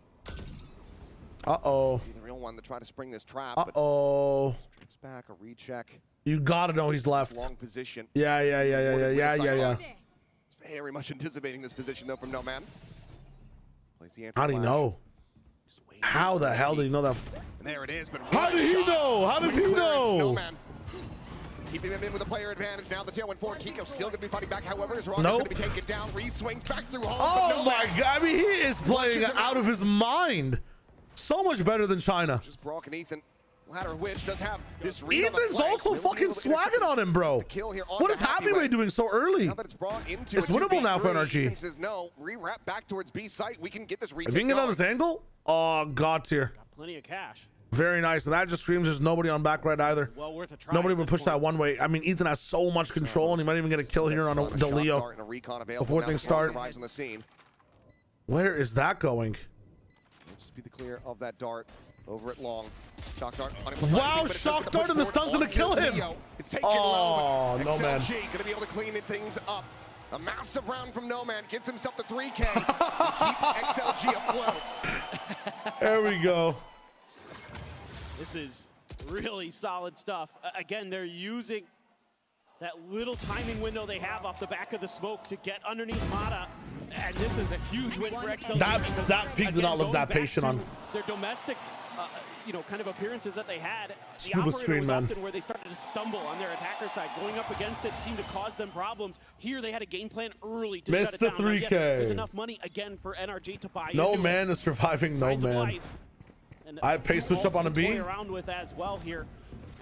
Uh-oh. Be the real one to try to spring this trap. Uh-oh. Trips back, a recheck. You gotta know he's left. Long position. Yeah. Very much anticipating this position though from No Man. How do you know? How the hell do you know that? And there it is, but how did he know? How does he know? No Man. Keeping them in with a player advantage. Now the tailwind forward. Kiko still going to be fighting back. However, his Rock is going to be taken down. Re-swings back through home. Oh my God. I mean, he is playing out of his mind. So much better than China. Just Brock and Ethan. Ladder Witch does have this read Ethan's also fucking swagging on him, bro. What is Happyway doing so early? It's winnable now for NRG. Ethan says no. Re-wrap back towards B site. We can get this retake. If you can get on this angle, oh, God tier. Got plenty of cash. Very nice. And that just screams there's nobody on back right either. Well worth a try. Nobody would push that one way. I mean, Ethan has so much control, and he might even get a kill here on the Leo before things start. Where is that going? Just be the clear of that dart over at long. Shock dart. Wow, shock dart and the stun's gonna kill him. Oh, No Man. Gonna be able to clean things up. A massive round from No Man gets himself the 3K. Keeps XLG afloat. There we go. This is really solid stuff. Again, they're using that little timing window they have off the back of the smoke to get underneath Mata. And this is a huge win for XLG. That peak did not look that patient on their domestic, kind of appearances that they had. Scuba screen, was man. often where they started to stumble on their attacker side. Going up against it seemed to cause them problems. Here they had a game plan early to Missed shut it down. the 3K. Yes, there's enough money again for NRG to buy. No Man is surviving No Man. I pace switch up on a B. Around with as well here.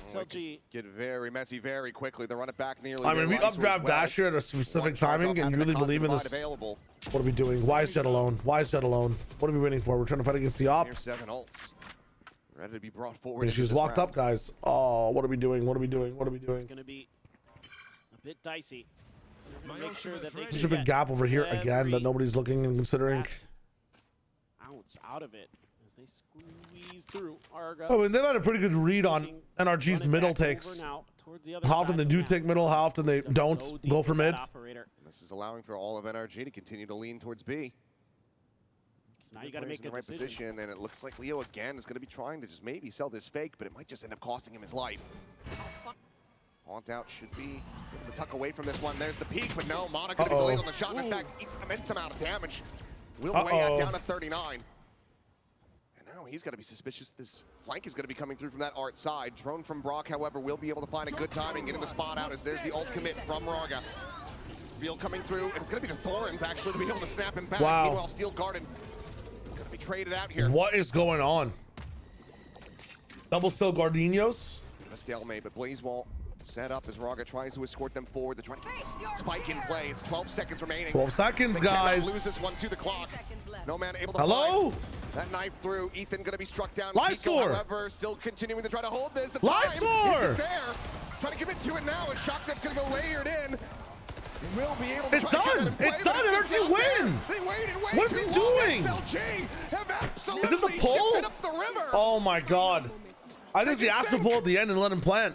XLG get very messy very quickly. They run it back nearly. I mean, if we updraft Dash here at a specific timing and you really believe in this, what are we doing? Why is Jet alone? Why is Jet alone? What are we waiting for? We're trying to fight against the Op. Here's 7 ults. Ready to be brought forward. I mean, she's walked up, guys. Oh, what are we doing? What are we doing? What are we doing? It's going to be a bit dicey. Make sure that they Such a big gap over here again that nobody's looking and considering. Ounce out of it. They squeeze through Arga. Oh, and they've had a pretty good read on NRG's middle takes. towards the other How side often they of do the map. take middle, how often they don't So deep go for with that mid. operator. This is allowing for all of NRG to continue to lean towards B. So now you got to make in the a right decision. position, and it looks like Leo again is going to be trying to just maybe sell this fake, but it might just end up costing him his life. Haunt out should be able to tuck away from this one. There's the peak, but no, Mana going to be delayed on the shot. And in fact, eats an immense amount of damage. Will Wayat down to 39. And now he's got to be suspicious. This flank is going to be coming through from that art side. Drone from Brock, however, will be able to find a good timing, getting the spot out as there's the ult commit from Raga. Reveal coming through, and it's going to be the Thorns actually to be able to snap him back. Wow. Meanwhile, Steel Garden going to be traded out here. What is going on? Double still Gardenios. A stalemate, but Blazewall set up as Raga tries to escort them forward. They're trying to get this spike in play. It's 12 seconds remaining. 12 seconds, They cannot guys. lose this one to the clock. No man able to Hello? find that knife through. Ethan going to be struck down. Lysor! Kiko, however, still continuing to try to hold this. The Lysor! time isn't there. Trying to commit to it now as Shockdev's going to go layered in. Will be able to It's try to get done! it in play, It's but done! just NRG not there. win! They waited way What is too he long. doing? XLG have absolutely Is it the pull? shifted up the river. Oh my god. I think he asked to pull at the end and let him plant.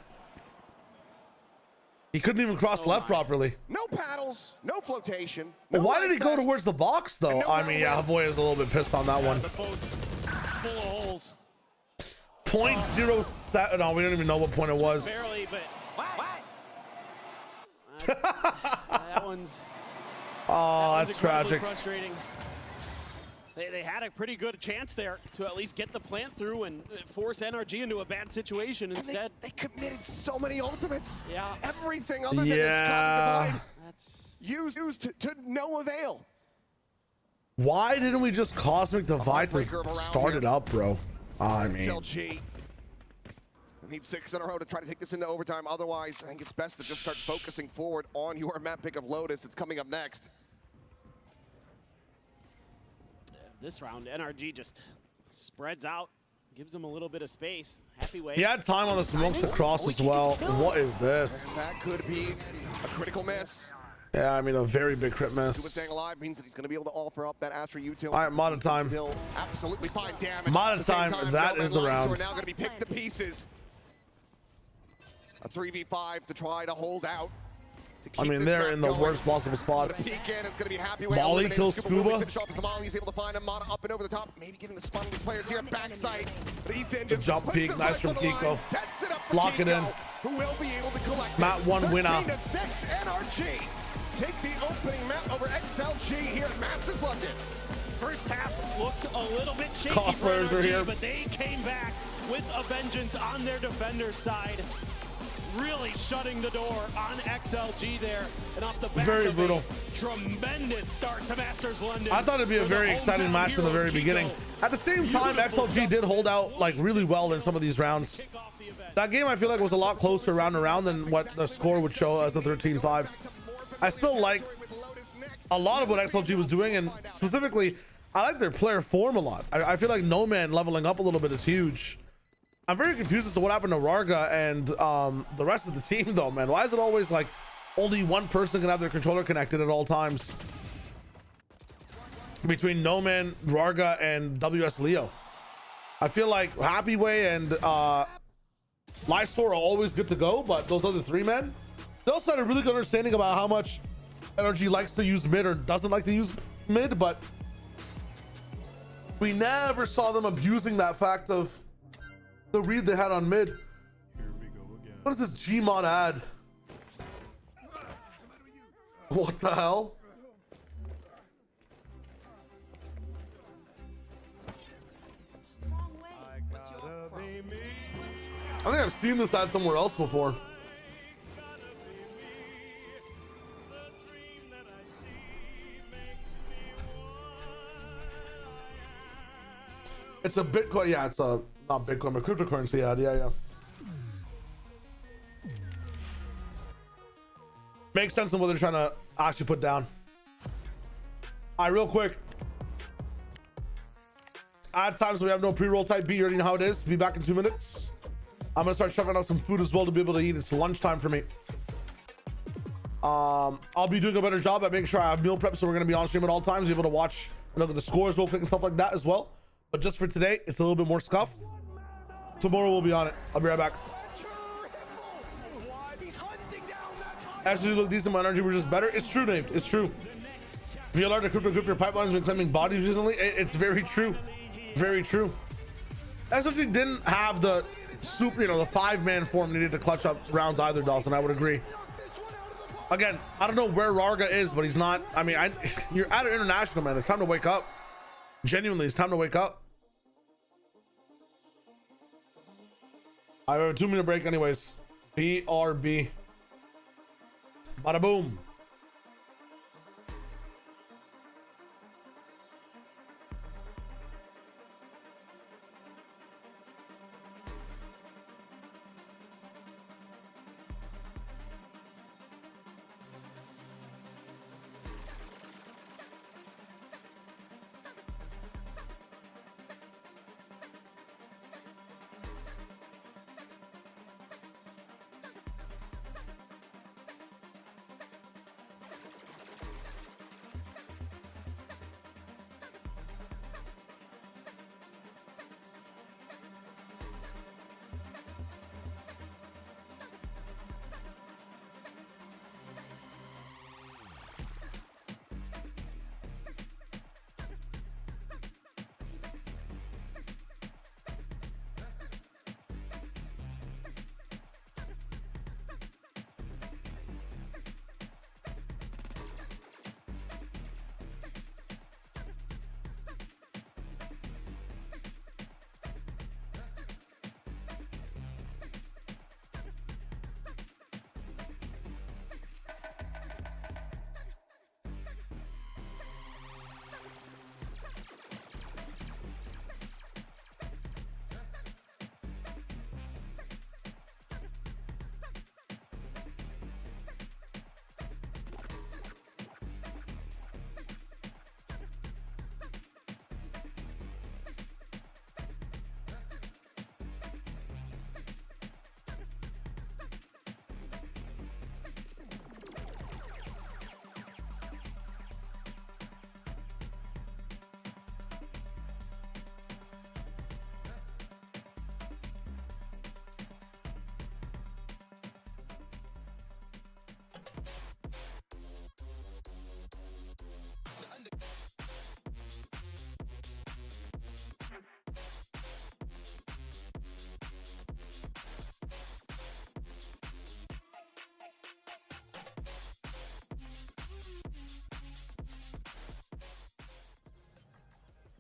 He couldn't even cross left properly. No paddles, no flotation. Well, no why did he go life towards the box though? no I mean, yeah, Havoy is a little bit pissed on that one. The boat's full of holes. 0.07. No, we don't even know what point it was. Barely, but that one's. Oh, that's incredibly tragic. Frustrating. They had a pretty good chance there to at least get the plant through and force NRG into a bad situation. Instead, they committed so many ultimates. Yeah. Everything other than this Yeah. cosmic divide. That's used to no avail. Why didn't we just Cosmic Divide heartbreaker of a to round start here. it up, bro? I mean, XLG. Need 6 in a row to try to take this into overtime. Otherwise, I think it's best to just start focusing forward on your map pick of Lotus. It's coming up next. this round, NRG just spreads out, gives them a little bit of space. Happy way. He had time on the smokes to cross as well. What is this? That could be a critical miss. Yeah, I mean, a very big crit Scuba miss. staying alive means that he's going to be able to offer up that Astra utility. All right, mod of time. Still absolutely fine damage. Mod At of the same time, that Nomad is the Lions round. are now going to be picked to pieces. A 3v5 to try to hold out. I mean, they're in the worst possible spots. Peek in, it's going to be happy way. Molly eliminated. kills Will Scuba. finish off as Molly is able to find him. Mana up and over the top, maybe getting the spun of these players here. Backside. But Ethan The just jump puts peek, his nice life from on the line, Kiko. sets it up for Lock it in. Kiko, who will be able to collect Mat it. 1 winner. 13-6 NRG. Take the opening map over XLG here at Masters London. First half looked a little bit shaky Cosplayers for are NRG, here. but they came back with a vengeance on their defender's side. Really shutting the door on XLG there, and off the back Very of brutal. a tremendous start to Masters London. I thought it'd be a for the very exciting hometown match from the hero, very Kiko. beginning. At the same time, Beautiful XLG did hold out like really well in some of these rounds. That game I feel like was a lot closer round to round than what the score would show as a 13-5. I still like a lot of what XLG was doing, and specifically, I like their player form a lot. I feel like No Man leveling up a little bit is huge. I'm very confused as to what happened to Rarga and the rest of the team though, man. Why is it always like only one person can have their controller connected at all times? Between No Man, Rarga, and WS Leo. I feel like Happy Way and Lysor are always good to go, but those other three men, they also had a really good understanding about how much NRG likes to use mid or doesn't like to use mid, but we never saw them abusing that fact of the read they had on mid. Here we go again. What is this Gmod ad? What the hell? I think I've seen this ad somewhere else before. It's a Bitcoin, yeah, it's a not Bitcoin, but cryptocurrency ad, yeah. Makes sense in what they're trying to actually put down. All right, real quick. Ad times we have no pre-roll type B. You already know how it is. Be back in 2 minutes. I'm gonna start shoving out some food as well to be able to eat. It's lunchtime for me. I'll be doing a better job at making sure I have meal prep, so we're gonna be on stream at all times, be able to watch and look at the scores real quick and stuff like that as well. But just for today, it's a little bit more scuffed. Tomorrow we'll be on it. I'll be right back. SG look decent, but NRG were just better. It's true, Dave. It's true. VLR, the crypto pipeline has been claiming bodies recently. It's very true. Very true. SG didn't have the super, the 5-man form needed to clutch up rounds either, Dawson. I would agree. Again, I don't know where Rarga is, but he's not. I mean, you're at an international, man. It's time to wake up. Genuinely, it's time to wake up. I have a 2-minute break anyways. BRB. Bada boom.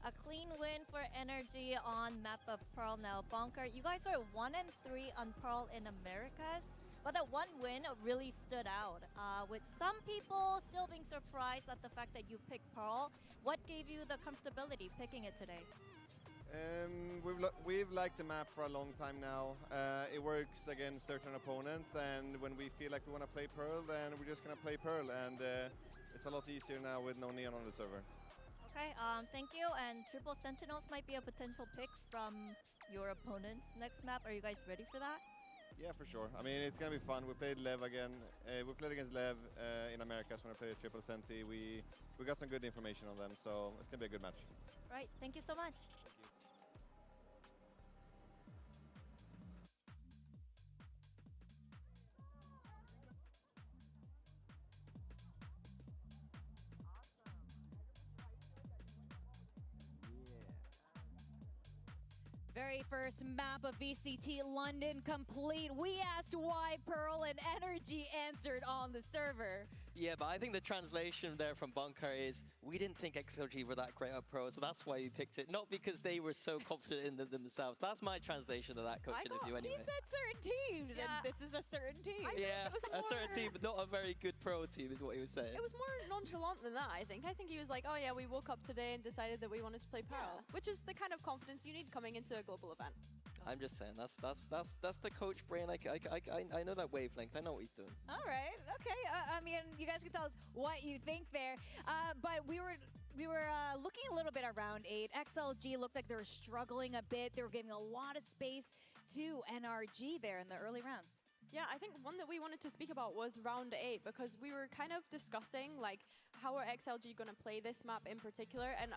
A clean win for NRG on map of Pearl now. Bonker, you guys are 1-3 on Pearl in Americas, but that one win really stood out. With some people still being surprised at the fact that you picked Pearl, what gave you the comfortability picking it today? We've liked the map for a long time now. It works against certain opponents, and when we feel like we want to play Pearl, then we're just going to play Pearl, and it's a lot easier now with no Neon on the server. Okay, thank you. And Triple Sentinels might be a potential pick from your opponent's next map. Are you guys ready for that? Yeah, for sure. I mean, it's going to be fun. We played Lev again. We played against Lev in Americas when we played Triple Senti. We got some good information on them, so it's going to be a good match. Right, thank you so much. Very first map of VCT London complete. We asked why Pearl and NRG answered on the server. Yeah, but I think the translation there from Bunker is, we didn't think XLG were that great at Pro, so that's why we picked it. Not because they were so confident in themselves. That's my translation of that coach interview anyway. He said certain teams, and this is a certain team. Yeah, a certain team, but not a very good Pro team is what he was saying. It was more nonchalant than that, I think. I think he was like, oh yeah, we woke up today and decided that we wanted to play Pearl, which is the kind of confidence you need coming into a global event. I'm just saying, that's the coach brain. I know that wavelength. I know what he's doing. All right, okay. I mean, you guys can tell us what you think there. But we were looking a little bit around 8. XLG looked like they were struggling a bit. They were giving a lot of space to NRG there in the early rounds. Yeah, I think one that we wanted to speak about was round 8, because we were kind of discussing like how are XLG going to play this map in particular, and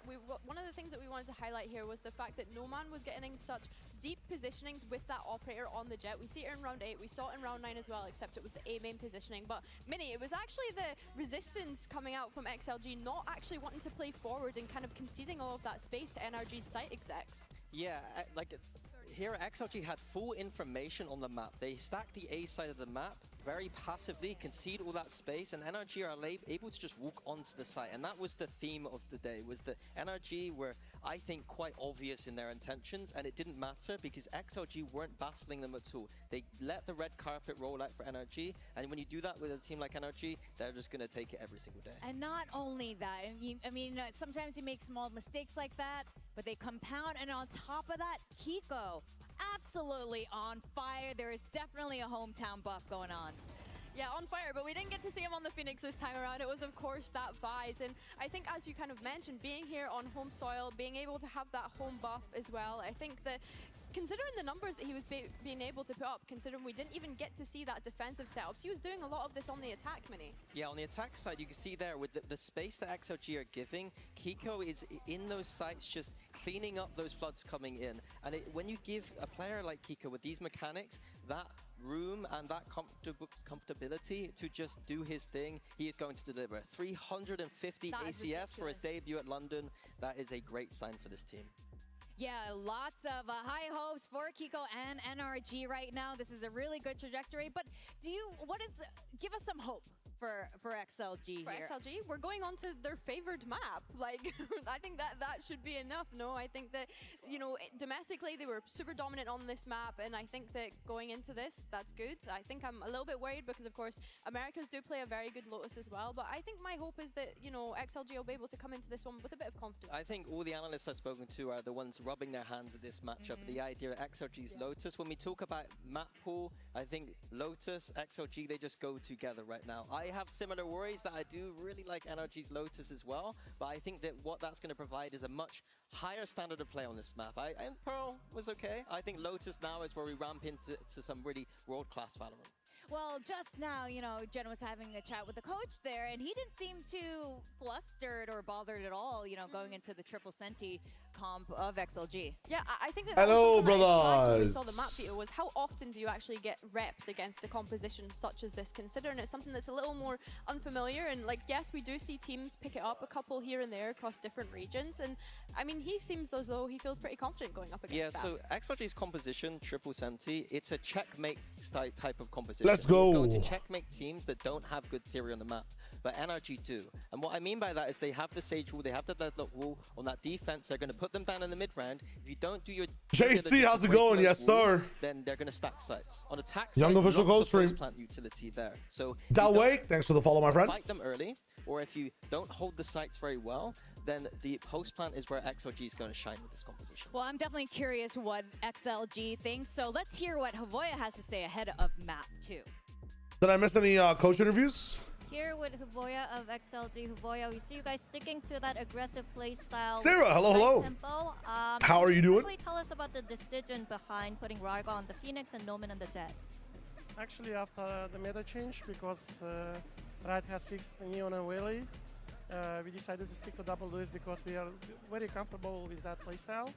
one of the things that we wanted to highlight here was the fact that Noman was getting such deep positionings with that operator on the jet. We see it in round 8, we saw it in round 9 as well, except it was the A main positioning. But Mini, it was actually the resistance coming out from XLG not actually wanting to play forward and kind of conceding all of that space to NRG's site execs. Yeah, like here XLG had full information on the map. They stacked the A side of the map very passively, concede all that space, and NRG are able to just walk onto the site. And that was the theme of the day, was that NRG were, I think, quite obvious in their intentions, and it didn't matter because XLG weren't battling them at all. They let the red carpet roll out for NRG, and when you do that with a team like NRG, they're just going to take it every single day. And not only that, I mean, sometimes you make small mistakes like that, but they compound, and on top of that, Kiko, absolutely on fire. There is definitely a hometown buff going on. Yeah, on fire, but we didn't get to see him on the Phoenix this time around. It was, of course, that Vise. And I think, as you kind of mentioned, being here on home soil, being able to have that home buff as well, I think that considering the numbers that he was being able to put up, considering we didn't even get to see that defensive setups, he was doing a lot of this on the attack, Mini. Yeah, on the attack side, you can see there with the space that XLG are giving, Kiko is in those sites just cleaning up those floods coming in. And when you give a player like Kiko with these mechanics, that room and that comfortability to just do his thing, he is going to deliver. 350 ACS for his debut at London. That is a great sign for this team. Yeah, lots of high hopes for Kiko and NRG right now. This is a really good trajectory, but give us some hope for XLG for here. XLG, we're going on to their favored map. Like, I think that should be enough. No, I think that, you know, domestically they were super dominant on this map, and I think that going into this, that's good. I think I'm a little bit worried because, of course, Americas do play a very good Lotus as well, but I think my hope is that, you know, XLG will be able to come into this one with a bit of confidence. I think all the analysts I've spoken to are the ones rubbing their hands at this matchup. The idea of XLG's Lotus, when we talk about map pool, I think Lotus, XLG, they just go together right now. I have similar worries that I do really like NRG's Lotus as well, but I think that what that's going to provide is a much higher standard of play on this map. And Pearl was okay. I think Lotus now is where we ramp into some really world-class Valorant. Well, just now, you know, Jen was having a chat with the coach there, and he didn't seem too flustered or bothered at all, you know, going into the triple Senti comp of XLG. Yeah, I think that hello, brothers. we We saw the map video was how often do you actually get reps against a composition such as this, considering it's something that's a little more unfamiliar. And like, yes, we do see teams pick it up a couple here and there across different regions, and I mean, he seems as though he feels pretty confident going up against that. So XLG's composition, triple Senti, it's a checkmate type of composition. Let's go. He's going to checkmate teams that don't have good theory on the map, but NRG do. And what I mean by that is they have the Sage wall, they have the Deadlock wall on that defense. They're going to put them down in the mid round. If you don't do your JC, how's it going? Yes, walls, sir. then they're going to stack sites. On attack Young side, official lots ghost of post stream. plant utility there. So Dalwake, thanks for the follow, my friend. Fight them early, or if you don't hold the sites very well, then the post plant is where XLG is going to shine with this composition. Well, I'm definitely curious what XLG thinks, so let's hear what Havoya has to say ahead of map 2. Did I miss any coach interviews? Here with Havoya of XLG. Havoya, we see you guys sticking to that aggressive play style. Sarah, hello. Tempo. How are you doing? Quickly tell us about the decision behind putting Rarga on the Phoenix and Noman on the Jet. Actually, after the meta change, because Riot has fixed Neon and Whaley, we decided to stick to double duels because we are very comfortable with that playstyle,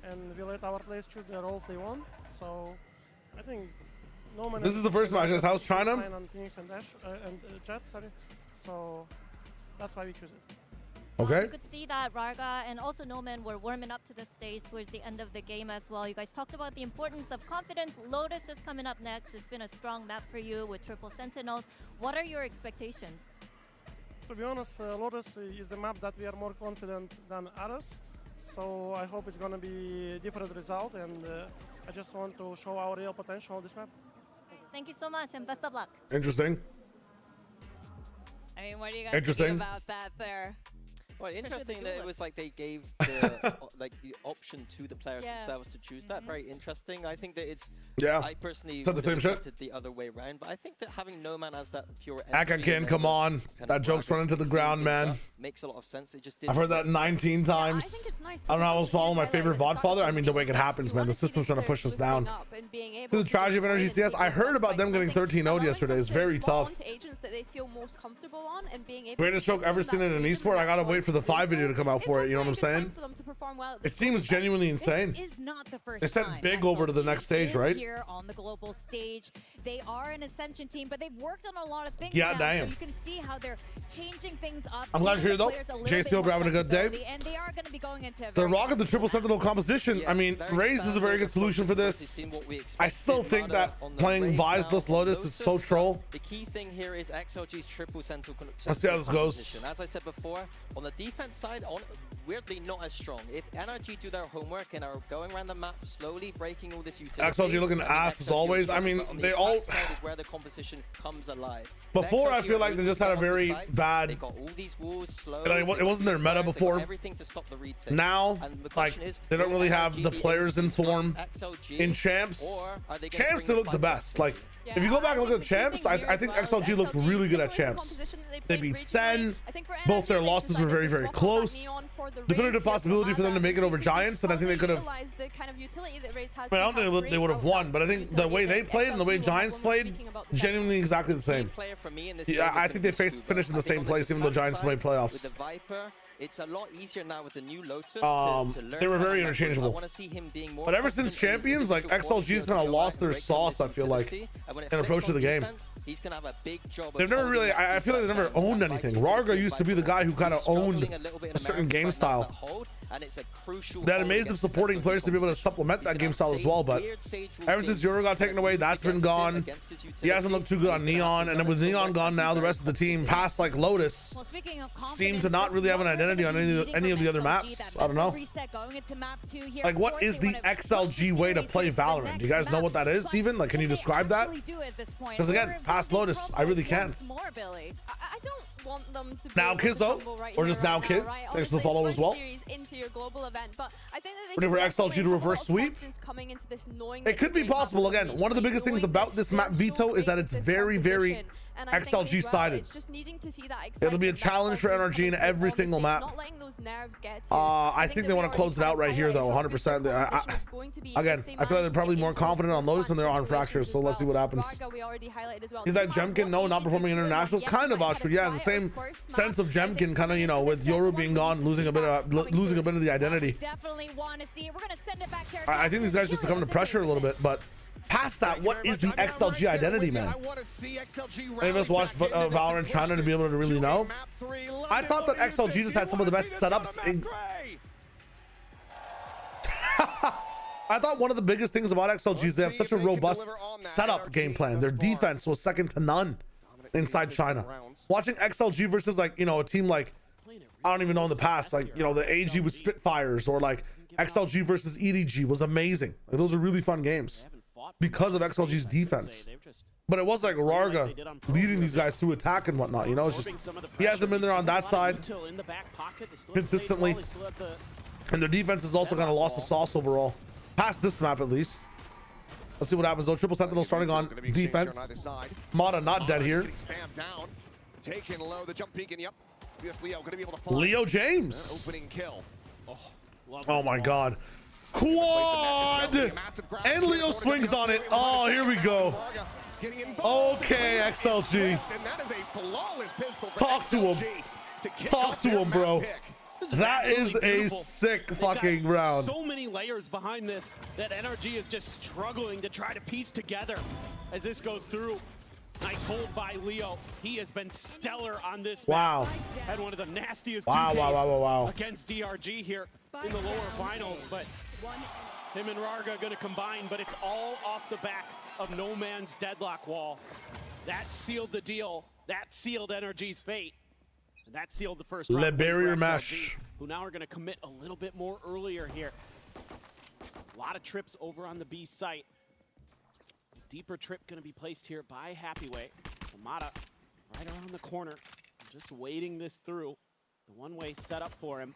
and we let our players choose the roles they want. So I think Noman. This is the first match. How's China? On Phoenix and Dash and Jet, sorry. So that's why we choose it. Okay. You could see that Rarga and also Noman were warming up to the stage towards the end of the game as well. You guys talked about the importance of confidence. Lotus is coming up next. It's been a strong map for you with triple Sentinels. What are your expectations? To be honest, Lotus is the map that we are more confident than others. So I hope it's going to be a different result, and I just want to show our real potential on this map. Thank you so much, and best of luck. Interesting. I mean, what do you guys think about that there? Well, interesting that it was like they gave the the option to the players themselves to choose that. Very interesting. I think that it's. Yeah. I personally Said the same shit. wanted the other way around, but I think that having No Man as that pure. Akakin, come on. That joke's running to the ground, man. makes a lot of sense. It just didn't I've heard that work. 19 times. I think it's nice I don't know. I was following my favorite VOD father. I mean, the way it games happens, man. The system's trying to push us down. and being able To the to tragedy of just NRG win CS. and I take heard those about them fights. getting I think 13-0'd allowing yesterday. them It's to very spawn tough. onto agents that they feel most comfortable on and being able Greatest to choke ever seen in an esport. I gotta wait for the 5 video to come out for it. You know what I'm saying? for them to perform well at It seems genuinely insane. This is not the first They sent time Big over to the next stage, is right? Here on the global stage, they are an Ascension team, but they've worked on a lot of things. Yeah, now, damn. So you can see how they're changing things up. I'm glad giving you're the here, though. players a little JC, bit hope you're having a good day. flexibility, and they are going to be going into. They're rocking the triple sentinel composition. I mean, Raze is a very good solution for this. I still think that playing Vizeless Lotus is so troll. The key thing here is XLG's triple sentinel. Let's see how this goes. Composition. As I said before, on the defense side, weirdly not as strong. If NRG do their homework and are going around the map slowly, breaking all this utility. XLG looking ass as always. I mean, they all. Side is where the composition comes alive. Before, I feel like they just had a very bad. They got all these walls, slow. It wasn't their meta before. Everything to stop the retake. Now, like, they don't really have the players in form. In champs, champs they look the best. Like, if you go back and look at the champs, I think XLG looked really good at champs. They beat Sen. Both their losses were very, very close. Definitive possibility for them to make it over Giants, and I think they could have. I don't think they would have won, but I think the way they played and the way Giants played, genuinely exactly the same. Yeah, I think they finished in the same place, even though Giants played playoffs. It's a lot easier now with the new Lotus to learn. They were very I interchangeable. want to see him being more But ever since Champions, like, XLG's kind of lost their sauce, I feel like, in approach to the game. He's gonna have a big job. They've never really, I feel like they never owned anything. Rarga used to be the guy who kind of owned a certain game style. And it's a crucial. They had amazing supporting players to be able to supplement that game style as well, but ever since Yoru got taken away, that's been gone. He hasn't looked too good on Neon, and then with Neon gone now, the rest of the team, past like Lotus, seem to not really have an identity on any of the other maps. I don't know. Like, what is the XLG way to play Valorant? Do you guys know what that is even? Like, can you describe that? Because again, past Lotus, I really can't. I don't want them to Now Kizzo, or just now Kiz. Thanks for the follow as well. Into your global event, but I think that Ready for XLG to reverse sweep? It could be possible. Again, one of the biggest things about this map veto is that it's very, very XLG sided. It'll be a challenge for NRG in every single map. I think they want to close it out right here, though. 100%. Again, I feel like they're probably more confident on Lotus than they are on Fractures. So let's see what happens. Is that Jemkin? No, not performing internationals. Kind of Oshford. Yeah, in the same sense of Jemkin, kind of, you know, with Yoru being gone, losing a bit of the identity. I think these guys just succumb to pressure a little bit, but past that, what is the XLG identity, man? Any of us watched Valorant China to be able to really know? I thought that XLG just had some of the best setups. I thought one of the biggest things about XLG is they have such a robust setup game plan. Their defense was second to none inside China. Watching XLG versus, like, you know, a team like, I don't even know in the past, like, you know, the AG with Spitfires, or like XLG versus EDG was amazing. Like, those are really fun games because of XLG's defense. But it was like Rarga leading these guys through attack and whatnot. You know, it's just, he hasn't been there on that side consistently. And their defense has also kind of lost the sauce overall. Past this map, at least. Let's see what happens though. Triple Sentinel starting on defense. Mata not dead here. Taking low, the jump peek, and yep. Leo gonna be able to find Leo James. Opening kill. Oh my god. Quad! And Leo swings on it. Oh, here we go. Okay, XLG. Talk to him. Talk to him, bro. That is a sick fucking round. So many layers behind this that NRG is just struggling to try to piece together as this goes through. Nice hold by Leo. He has been stellar on this map. Wow. Had one of the nastiest wow. against DRG here in the lower finals, but him and Rarga going to combine, but it's all off the back of No Man's deadlock wall. That sealed the deal. That sealed NRG's fate. And that sealed the first round. Le barrier XLG, mash. who now are going to commit a little bit more earlier here. A lot of trips over on the B site. Deeper trip going to be placed here by Happyway. Mata right around the corner, just waiting this through. The one-way set up for him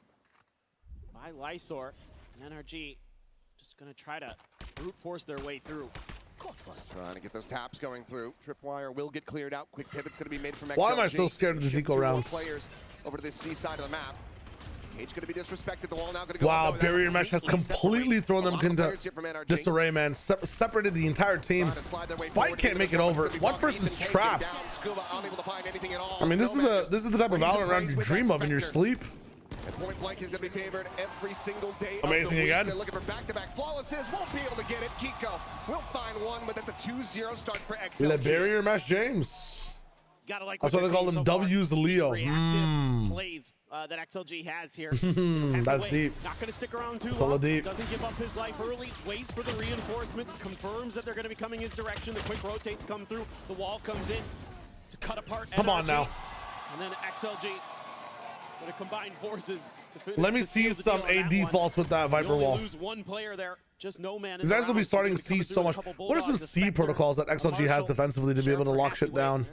by Lysor. And NRG just going to try to brute force their way through. Just trying to get those taps going through. Tripwire will get cleared out. Quick pivot's going to be made from XLG. Why am I so scared of the Zico rounds? Players over to this C side of the map. Cage going to be disrespected. The wall now going to go. Wow, no, barrier mesh has completely thrown them into disarray, man. Separated the entire team. Spike can't make it over. One person's trapped. I mean, this is the type of Valorant round you dream of in your sleep. And point blank is going to be favored every single day. Amazing again. They're looking for back-to-back flawlesses. Won't be able to get it. Kiko will find one, but that's a 2-0 start for XLG. Le barrier mesh James. Gotta like That's why they call them W's Leo. Plays that XLG has here. That's deep. Not going to stick around too So long. deep. Doesn't give up his life early. Waits for the reinforcements. Confirms that they're going to be coming his direction. The quick rotates come through. The wall comes in to cut apart NRG. Come on now. And then XLG going to combine forces. Let me see some AD faults with that Viper wall. Lose one player there. Just no man. These guys will be starting C so much. What are some C protocols that XLG has defensively to be able to lock shit down?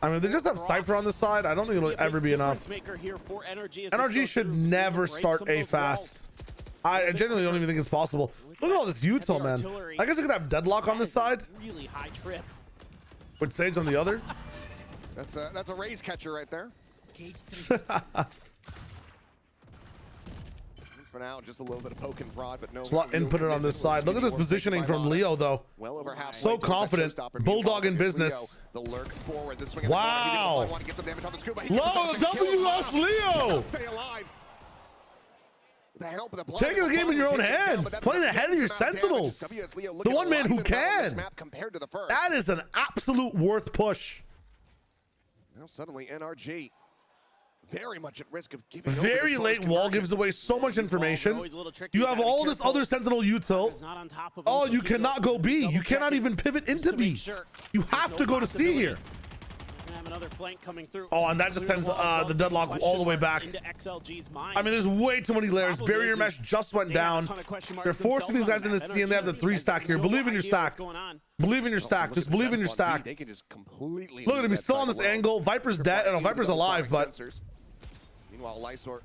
I mean, they just have Cypher on this side. I don't think it'll ever be enough. NRG should never start A fast. I genuinely don't even think it's possible. Look at all this util, man. I guess they could have Deadlock on this side. Really high trip. With Sage on the other. That's a raise catcher right there. For now, just a little bit of poke and prod, but no. Slot inputted on this side. Look at this positioning from Leo, though. Well over half. So confident. Bulldog in business. The lurk forward. This swing wow. Low, the W lost Leo. Stay alive. Taking the game in your own hands. Playing ahead of your Sentinels. The one man who can. That is an absolute worth push. Now suddenly NRG. Very much at risk of giving very late wall gives away so much information. You have all this other Sentinel util. Oh, you cannot go B. You cannot even pivot into B. You have to go to C here. Oh, and that just sends the Deadlock all the way back. I mean, there's way too many layers. Barrier mesh just went down. They're forcing these guys into C, and they have the 3-stack here. Believe in your stack. Believe in your stack. Just believe in your stack. Look at him. He's still on this angle. Viper's dead. No, Viper's alive, but... Meanwhile, Lysor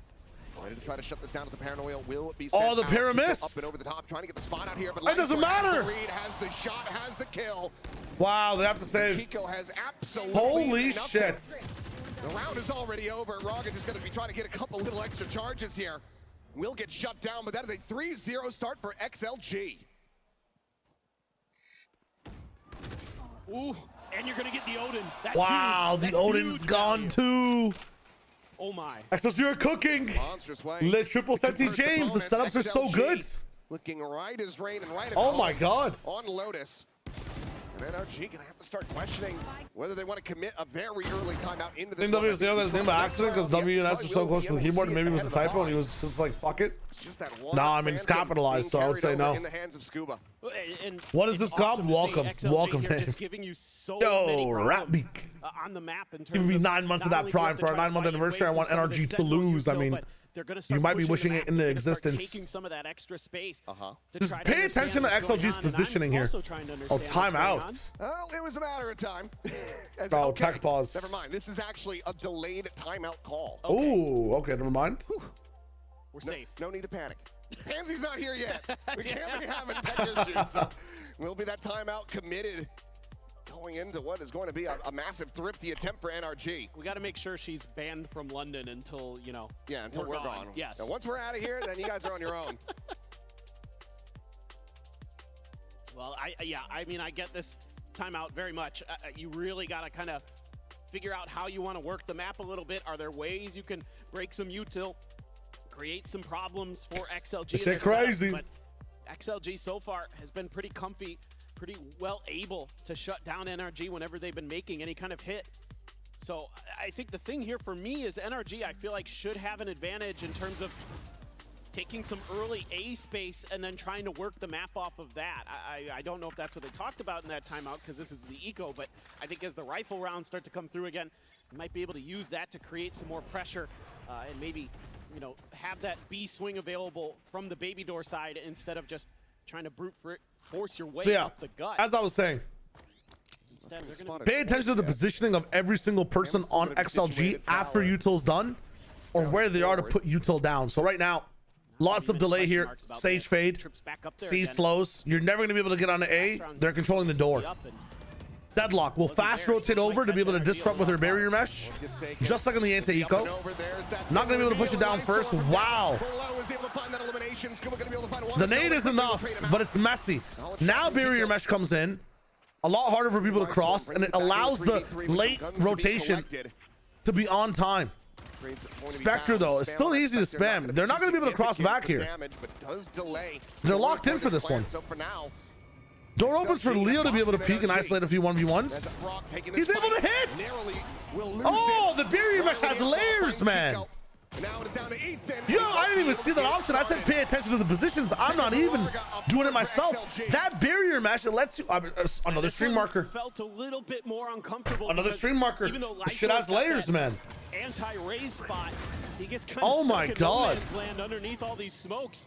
ready to try to shut this down. With the paranoia will be sent the Pyramis up and over the top, trying to get the spot out here. But it doesn't matter. Has the read, has the shot, has the kill. Wow, they have to save. Kiko has absolutely holy shit. The round is already over. Raga just going to be trying to get a couple little extra charges here. Will get shut down, but that is a 3-0 start for XLG. Ooh, and you're going to get the Odin. That's wow, huge. The Odin's gone too. Oh my. XLG are cooking. Le triple Senti James. The setups are so good. Looking right as rain and right at oh my god. On Lotus. And NRG gonna have to start questioning whether they want to commit a very early timeout into this. I think WSDO got his name by accident because WNS was so close to the keyboard and maybe it was a typo and he was just like, fuck it. No, I mean, it's capitalized, so I would say no. In the hands of Scuba. What is this called? Welcome. Welcome, man. Yo, Ratbeak. On the map in terms Give me 9 months of that prime for our 9-month anniversary. I want NRG to lose. I mean, you might be wishing it into existence. Some of that extra space. Just pay attention to XLG's positioning here. Oh, timeout. Well, it was a matter of time. Oh, tech pause. Never mind. This is actually a delayed timeout call. Oh, okay. Never mind. We're safe. No need to panic. Pansy's not here yet. We can't be having tech issues. So will be that timeout committed going into what is going to be a massive thrifty attempt for NRG. We got to make sure she's banned from London until, you know. Yeah, until we're gone. Yes. And once we're out of here, then you guys are on your own. Well, I mean, I get this timeout very much. You really got to kind of figure out how you want to work the map a little bit. Are there ways you can break some util, create some problems for XLG? It's crazy. But XLG so far has been pretty comfy, pretty well able to shut down NRG whenever they've been making any kind of hit. So I think the thing here for me is NRG, I feel like, should have an advantage in terms of taking some early A space and then trying to work the map off of that. I don't know if that's what they talked about in that timeout because this is the eco, but I think as the rifle rounds start to come through again, you might be able to use that to create some more pressure and maybe, you know, have that B swing available from the baby door side instead of just trying to brute force your way up the gut. As I was saying, pay attention to the positioning of every single person on XLG after util's done or where they are to put util down. So right now, lots of delay here. Sage fade, C slows. You're never going to be able to get on the A. They're controlling the door. Deadlock will fast rotate over to be able to disrupt with her barrier mesh, just like on the anti-eco. Not going to be able to push it down first. Wow. The nade is enough, but it's messy. Now barrier mesh comes in. A lot harder for people to cross, and it allows the late rotation to be on time. Spectre, though, is still easy to spam. They're not going to be able to cross back here. They're locked in for this one. Door opens for Leo to be able to peek and isolate a few 1v1s. He's able to hit! Oh, the barrier mesh has layers, man. Yo, I didn't even see that option. I said pay attention to the positions. I'm not even doing it myself. That barrier mesh, it lets you... another stream marker. Felt a little bit more uncomfortable. Another stream marker. This shit has layers, man. Anti-raise spot. He gets kind of stuck my in God. no man's land underneath all these smokes.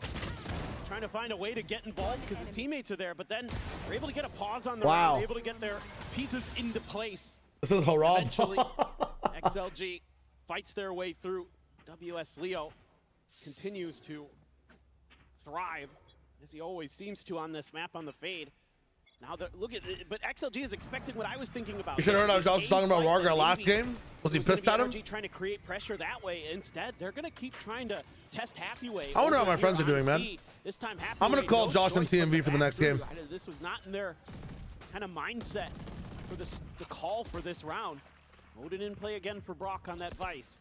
Trying to find a way to get involved because his teammates are there, but then they're able to get a pause on the round, able to get their pieces into place. This is Haram. Eventually, XLG fights their way through. WS Leo continues to thrive, as he always seems to on this map on the fade. Now, look at it, but XLG is expecting what I was thinking about. You should have heard I was also talking about Rargar last game. Was he pissed at him? NRG trying to create pressure that way. Instead, they're going to keep trying to test Happy Way. I wonder how my friends are doing, man. This time, Happy I'm going to call Josh and and TMV for the next game. This was not in their kind of mindset for the call for this round. Odin in play again for Brock on that Vice.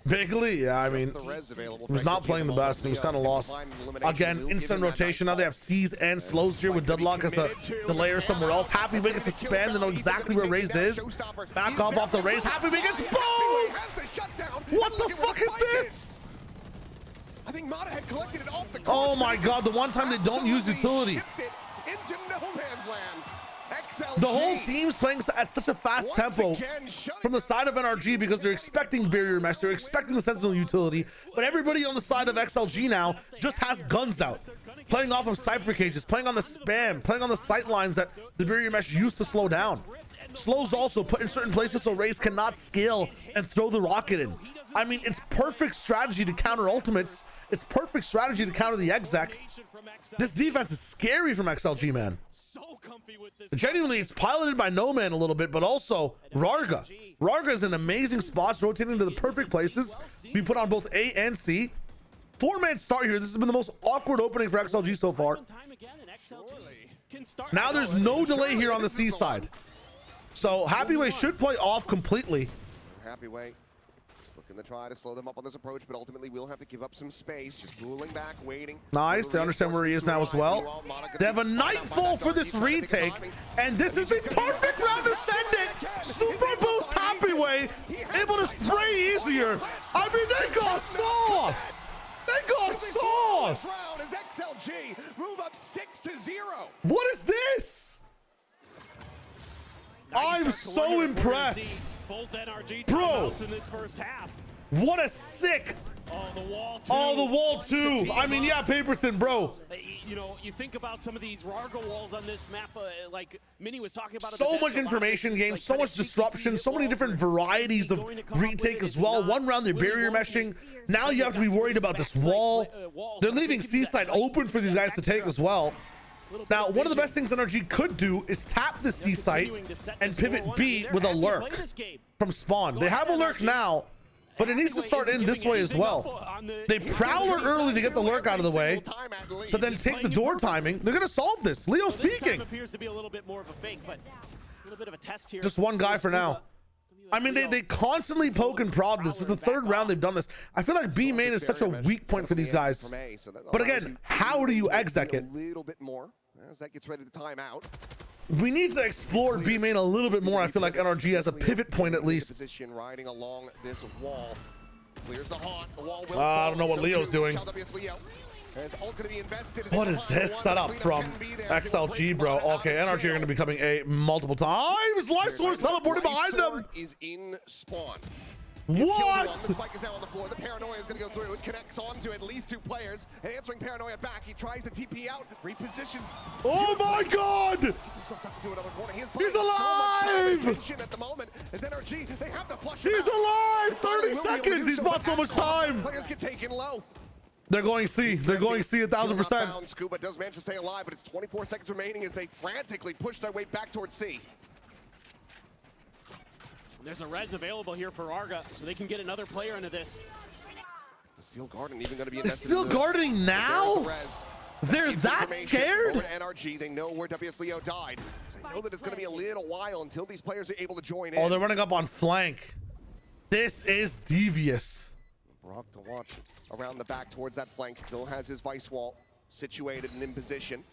Bigly, yeah, I mean, he was not playing the best. He was kind of lost. Again, instant rotation. Now they have C's and slows here with Deadlock as a layer somewhere else. Happy Way gets a spam. They know exactly where Raze is. Back off the Raze. Happy Way gets boom! What the fuck is this? I think Mata had collected it off the Oh my God, the one time they don't use utility. Into no man's land. The whole team's playing at such a fast tempo from the side of NRG because they're expecting barrier mesh, they're expecting the sentinel utility, but everybody on the side of XLG now just has guns out, playing off of cypher cages, playing on the spam, playing on the sight lines that the barrier mesh used to slow down. Slows also put in certain places so Raze cannot scale and throw the rocket in. I mean, it's perfect strategy to counter ultimates. It's perfect strategy to counter the exec. This defense is scary from XLG, man. Genuinely, it's piloted by No Man a little bit, but also Rarga. Rarga is in amazing spots, rotating to the perfect places. Be put on both A and C. 4-man start here. This has been the most awkward opening for XLG so far. Now there's no delay here on the C side. So Happy Way should play off completely. Happy Way just looking to try to slow them up on this approach, but ultimately we'll have to give up some space, just pulling back, waiting. Nice, they understand where he is now as well. They have a Nightfall for this retake, and this is the perfect round to send it. Super boost Happy Way, able to spray easier. I mean, they got sauce. They got sauce. As XLG move up 6-0. What is this? I'm so impressed. Bro, what a sick. Oh, the wall too. I mean, yeah, Paperton, bro. You know, you think about some of these Rarga walls on this map, like Minnie was talking about. So much information games, so much disruption, so many different varieties of retake as well. One round they're barrier meshing. Now you have to be worried about this wall. They're leaving C-side open for these guys to take as well. Now, one of the best things NRG could do is tap the C site and pivot B with a lurk from spawn. They have a lurk now, but it needs to start in this way as well. They prowler early to get the lurk out of the way, to then take the door timing. They're going to solve this. Leo's peeking. Appears to be a little bit more of a fake, but a little bit of a test here. Just one guy for now. I mean, they constantly poke and prod. This is the third round they've done this. I feel like B main is such a weak point for these guys. But again, how do you exec it? A little bit more as that gets ready to time out. We need to explore B main a little bit more. I feel like NRG has a pivot point at least. Position riding along this wall. Clears the haunt. The wall will I don't know what Leo's doing. What is this setup from XLG, bro? Okay, NRG are going to be coming A multiple times. Life Source teleported behind them. Is in spawn. What? The spike is now on the floor. The Paranoia is going to go through. It connects onto at least 2 players. And answering Paranoia back, he tries to TP out, repositions. Oh my God! Gets himself up to do another corner. He's alive! So at the moment, as NRG, they have to flush He's alive! 30 seconds! He's bought so much time! Players get taken low. They're going C. They're going C 1,000%. Scuba does manage to stay alive, but it's 24 seconds remaining as they frantically push their way back towards C. There's a res available here for Arga, so they can get another player into this. The Steel Garden even going to be They're invested still in this. guarding now? There's the res. They're Gives that information scared? over to NRG. They know where WS Leo died. They know that it's going to be a little while until these players are able to join in. Oh, they're running up on flank. This is devious. Brock to watch around the back towards that flank. Still has his vice wall situated and in position.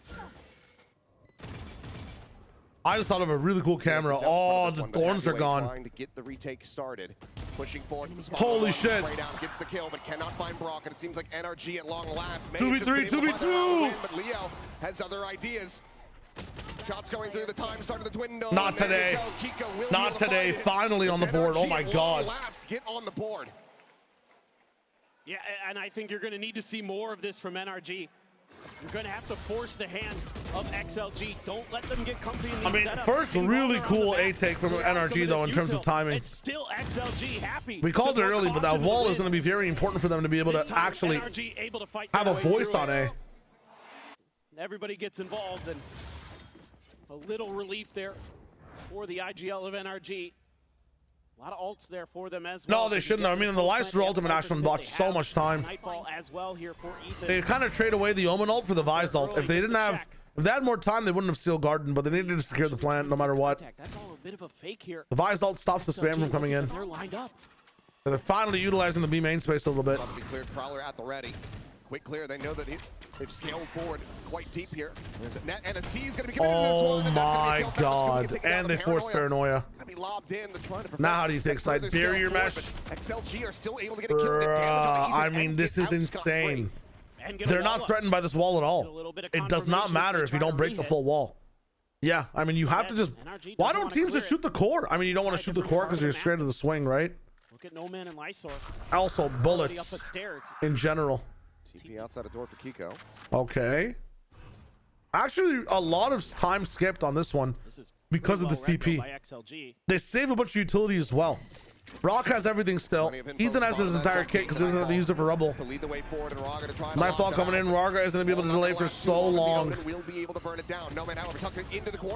I just thought of a really cool camera. Oh, the thorns are gone. Trying to get the retake started. Pushing forward. Holy shit. Spray down, gets the kill, but cannot find Brock. And it seems like NRG at long last. 2v3, 2v2. But Leo has other ideas. Shots going through, the time starting to dwindle. Not today. Not today. Finally on the board. Oh my god. Last, get on the board. Yeah, and I think you're going to need to see more of this from NRG. You're going to have to force the hand of XLG. Don't let them get comfy in these I mean, setups. first really cool A take from NRG though in terms of timing. It's still XLG happy. We called it early, but that wall is going to be very important for them to be able to actually have a voice on A. Everybody gets involved, and a little relief there for the IGL of NRG. A lot of ults there for them as well. No, they shouldn't. I mean, in the Leicester ultimate action bought so much time. Nightfall as well here for Ethan. They kind of trade away the Omen ult for the Vise ult. If they didn't have, if they had more time, they wouldn't have Steel Garden, but they needed to secure the plant no matter what. That's all a bit of a fake here. The Vise ult stops the spam from coming in. They're lined up. So they're finally utilizing the B main space a little bit. Cleared Prowler at the ready. Quick clear. They know that they've scaled forward quite deep here. And a C is going to be given to this Oh one. my god. And they forced Paranoia. Be lobbed in. They're trying to Now how do you take side? Barrier mesh? XLG are still able to get a kill. The damage on I mean, this is insane. They're not threatened by this wall at all. It does not matter if you don't break the full wall. Yeah, I mean, you have to just... Why don't teams just shoot the core? I mean, you don't want to shoot the core because you're scared of the swing, right? Look at No Man and Lysor. Also, bullets in general. TP outside the door for Kiko. Okay. Actually, a lot of time skipped on this one because of this TP. They save a bunch of utility as well. Brock has everything still. Ethan has his entire kit because he doesn't have to use it for rubble. Nightfall coming in. Raga isn't going to be able to delay for so long.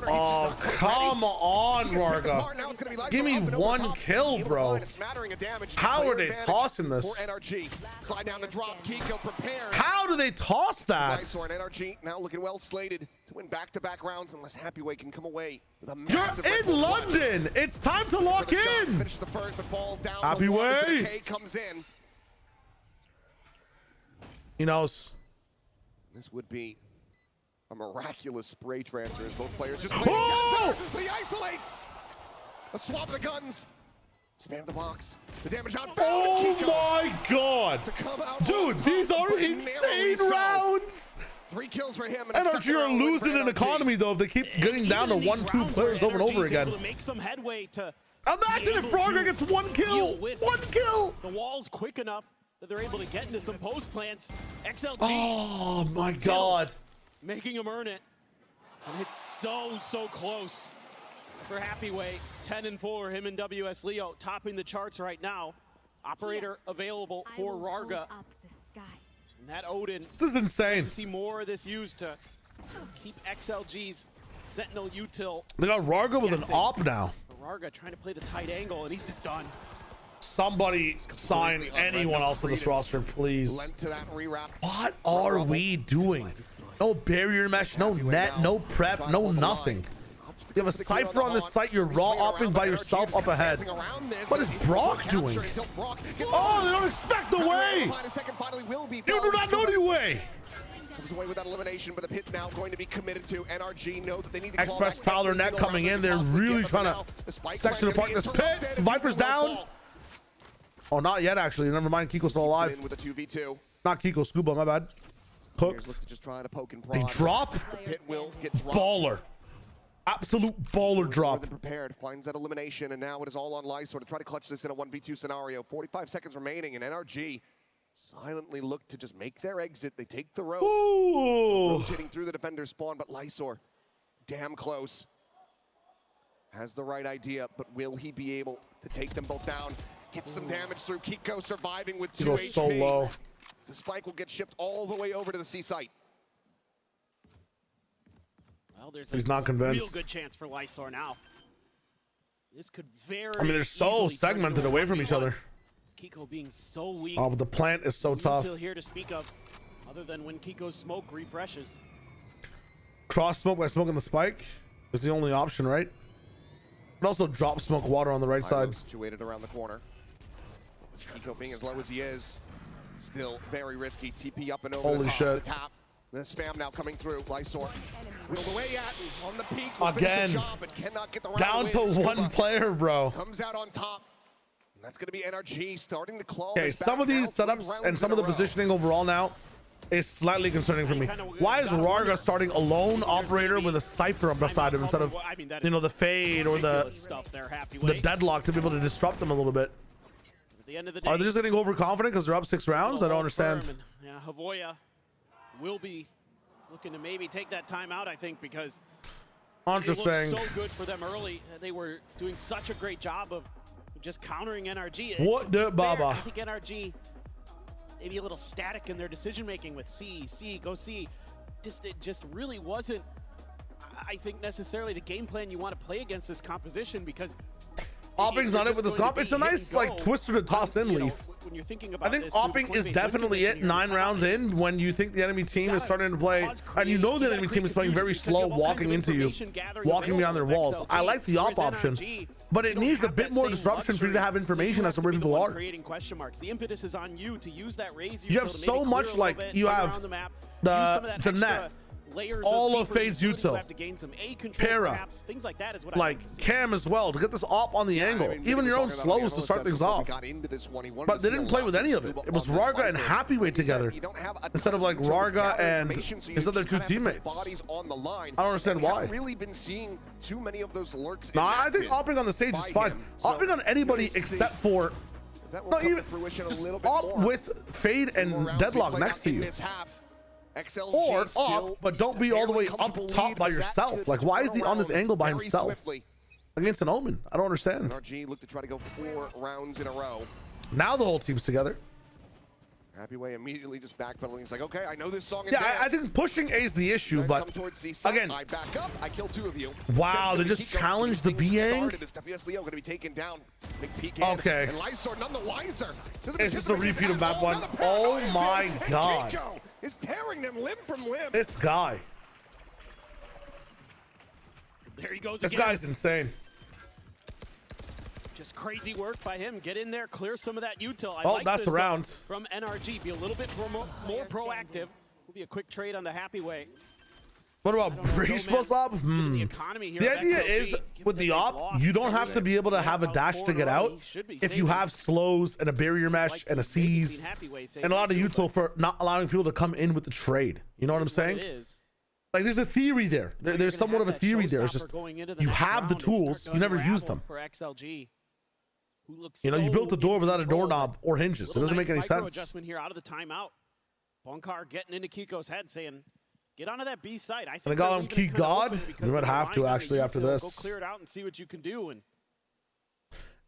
Oh, come on, Raga. Give me one kill, bro. How are they tossing this? How do they toss that? NRG now looking well slated to win back-to-back rounds unless Happyway can come away with a You're massive in London. It's time to lock in. Finish the first, but falls down. Happyway. K comes in. He knows. This would be a miraculous spray transfer as both players just play together, but he isolates. A swap of the guns. Spam the box. The damage not found. Oh my god. Dude, these are insane rounds. 3 kills for him. NRG are losing an economy though if they keep getting down to 1-2 players over and over again. Make some headway to imagine if Frogger gets 1 kill. 1 kill. The wall's quick enough that they're able to get into some post plants. XLG. Oh my god. Making him earn it. And it's so close for Happyway. 10-4, him and WS Leo topping the charts right now. Operator available for Rarga. And that Odin. This is insane. To see more of this used to keep XLG's Sentinel util. They got Rarga with an op now. Rarga trying to play the tight angle, and he's just done. Somebody sign anyone else in this roster, please. What are we doing? No barrier mesh, no net, no prep, no nothing. You have a Cypher on this site, you're raw upping by yourself up ahead. What is Brock doing? Oh, they don't expect the way! You do not know the way! Comes away with that elimination, but the pit now going to be committed to. NRG know that they need to Express Powder net coming in, they're really trying to section apart this pit. Viper's down. Oh, not yet actually, never mind, Kiko's still alive. With a 2v2. Not Kiko, Scuba, my bad. Cooked. Just trying to poke and They prod. drop? The pit will get dropped. Baller. Absolute baller drop. More than prepared, finds that elimination, and now it is all on Lysor to try to clutch this in a 1v2 scenario. 45 seconds remaining, and NRG silently look to just make their exit. They take the rope. Rotating through the defender's spawn, but Lysor, damn close. Has the right idea, but will he be able to take them both down? Gets some damage through. Kiko surviving with 2 HP. So low. The spike will get shipped all the way over to the C site. Well, there's He's a not convinced. real good chance for Lysor now. This could very I mean, they're so easily turn segmented into a away from each 1v1. other. Kiko being so weak. Oh, but the plant is so tough. Util here to speak of, other than when Kiko's smoke refreshes. Cross smoke by smoking the spike is the only option, right? But also drop smoke water on the right side. Situated around the corner. Kiko being as low as he is, still very risky. TP up and over Holy the top. shit. The tap. The spam now coming through. Lysor wheeled away at on the peak. Again, Job, but cannot get the round down to win. one player, bro. Comes out on top. And that's going to be NRG starting to claw. Okay, some of these setups and some of the positioning overall now is slightly concerning for me. Why is Rarga starting alone operator with a Cypher beside him instead of, you know, the Fade or the Deadlock to be able to disrupt them a little bit? Are they just getting overconfident because they're up 6 rounds? I don't understand. Yeah, Havoya will be looking to maybe take that time out, I think, because it looked so good for them early. They were doing such a great job of just countering NRG. What the Baba? I think NRG maybe a little static in their decision making with C, go C. It just really wasn't, I think, necessarily the game plan you want to play against this composition, because Opping's not it with the scop. It's a nice like twister to toss in Leaf. When you're thinking about I think Opping is definitely it 9 rounds in when you think the enemy team is starting to play, and you know the enemy team is playing very slow, walking into you, walking beyond their walls. I like the op option, but it needs a bit more disruption for you to have information as to where people are. Creating question marks. The impetus is on you to use that raise. You have so much, like, you have the net, all of Fade's util, Para, like Cam as well, to get this op on the angle, even your own slows to start things off. But they didn't play with any of it. It was Rarga and Happyweight together instead of like Rarga and instead their 2 teammates. I don't understand why. Really been seeing too many of those lurks. No, I think opping on the stage is fine. Opping on anybody except for not even op with Fade and Deadlock next to you. XLG Or up, but don't be all the way up top by yourself. Like, why is he on this angle by himself against an Omen? I don't understand. NRG look to try to go 4 rounds in a row. Now the whole team's together. Happyway immediately just backpedaling. He's like, okay, I know this song. Yeah, I think pushing A is the issue, but again, I back up. I kill 2 of you. Wow, they just challenged the Biang. WS Leo going to be taken down. Okay. And Lysor none the wiser. It's just a repeat of map 1. Oh my god. Is tearing them limb from limb. This guy. There he goes This again. guy's insane. Just crazy work by him. Get in there, clear some of that util. I Oh, like that's this the round. From NRG. Be a little bit more proactive. Will be a quick trade on the Happyway. What about breach plus op? The idea is, with the op, you don't have to be able to have a dash to get out if you have slows and a barrier mesh and a seize and a lot of util for not allowing people to come in with the trade. You know what I'm saying? Like, there's a theory there. There's somewhat of a theory there. It's just you have the tools, you never use them. For XLG, you know, you built the door without a doorknob or hinges. It doesn't make any sense. Adjustment here out of the timeout. Bunkar getting into Kiko's head, saying, "Get onto that B site." I think And I got him Key God. We might have to actually after this. Go clear it out and see what you can do. And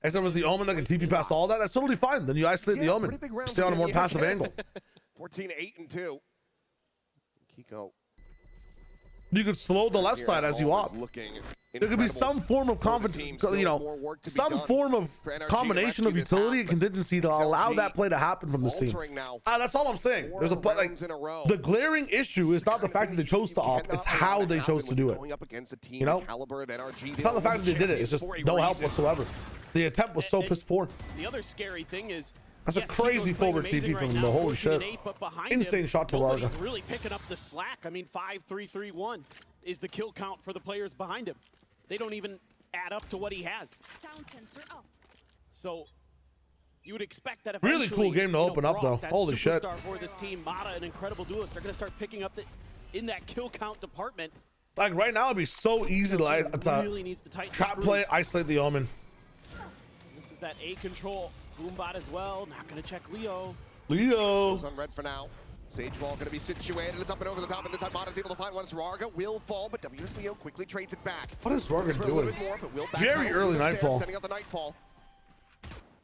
As there was the Omen that can TP past all that, that's totally fine. Then you isolate the Omen. Stay on a more passive angle. 14-8-2. Kiko. You could slow the left side as you op. There could be some form of confidence, you know, some form of combination of utility and contingency to allow that play to happen from the scene. That's all I'm saying. There's a like the glaring issue is not the fact that they chose to op; it's how they chose to do it. You know, it's not the fact that they did it; it's just no help whatsoever. The attempt was so piss poor. The other scary thing is that's a crazy forward TP from the holy shit. Insane shot to Rarga. He's really picking up the slack. I mean, 5-3-3-1 is the kill count for the players behind him. They don't even add up to what he has. So you would expect that really cool game to open up though. Holy shit. For this team, Mata, an incredible duelist. They're going to start picking up in that kill count department. Like right now, it'd be so easy to like trap play, isolate the Omen. This is that A control. Boombot as well. Not going to check Leo. Leo. On red for now. Sage Wall going to be situated. It's up and over the top, and this time Mata's able to find one. Rarga will fall, but WS Leo quickly trades it back. What is Rarga doing? Very early Nightfall. Setting up the Nightfall.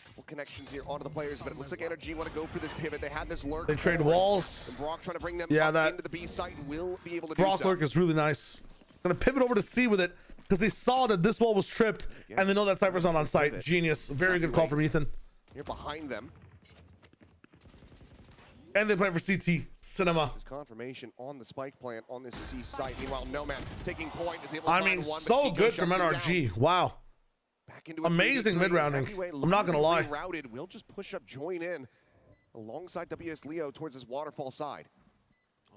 Couple connections here onto the players, but it looks like NRG want to go for this pivot. They had this lurk. They trade walls. And Brock trying to bring them up into the B site and will be able to Brock do so. lurk is really nice. Gonna pivot over to C with it. because they saw that this wall was tripped and they know that Cypher's not on site. Genius. Very good call from Ethan. You're behind them. And they play for CT Cinema. This confirmation on the spike plant on this C site. Meanwhile, Nomad taking point is able to I find mean, one, so but Kiko good from shuts him NRG. down. Wow. Back into a Amazing 3v3. mid-rounding. Heavyweight I'm not gonna lie. Routed. We'll just push up, join in alongside WS Leo towards this waterfall side.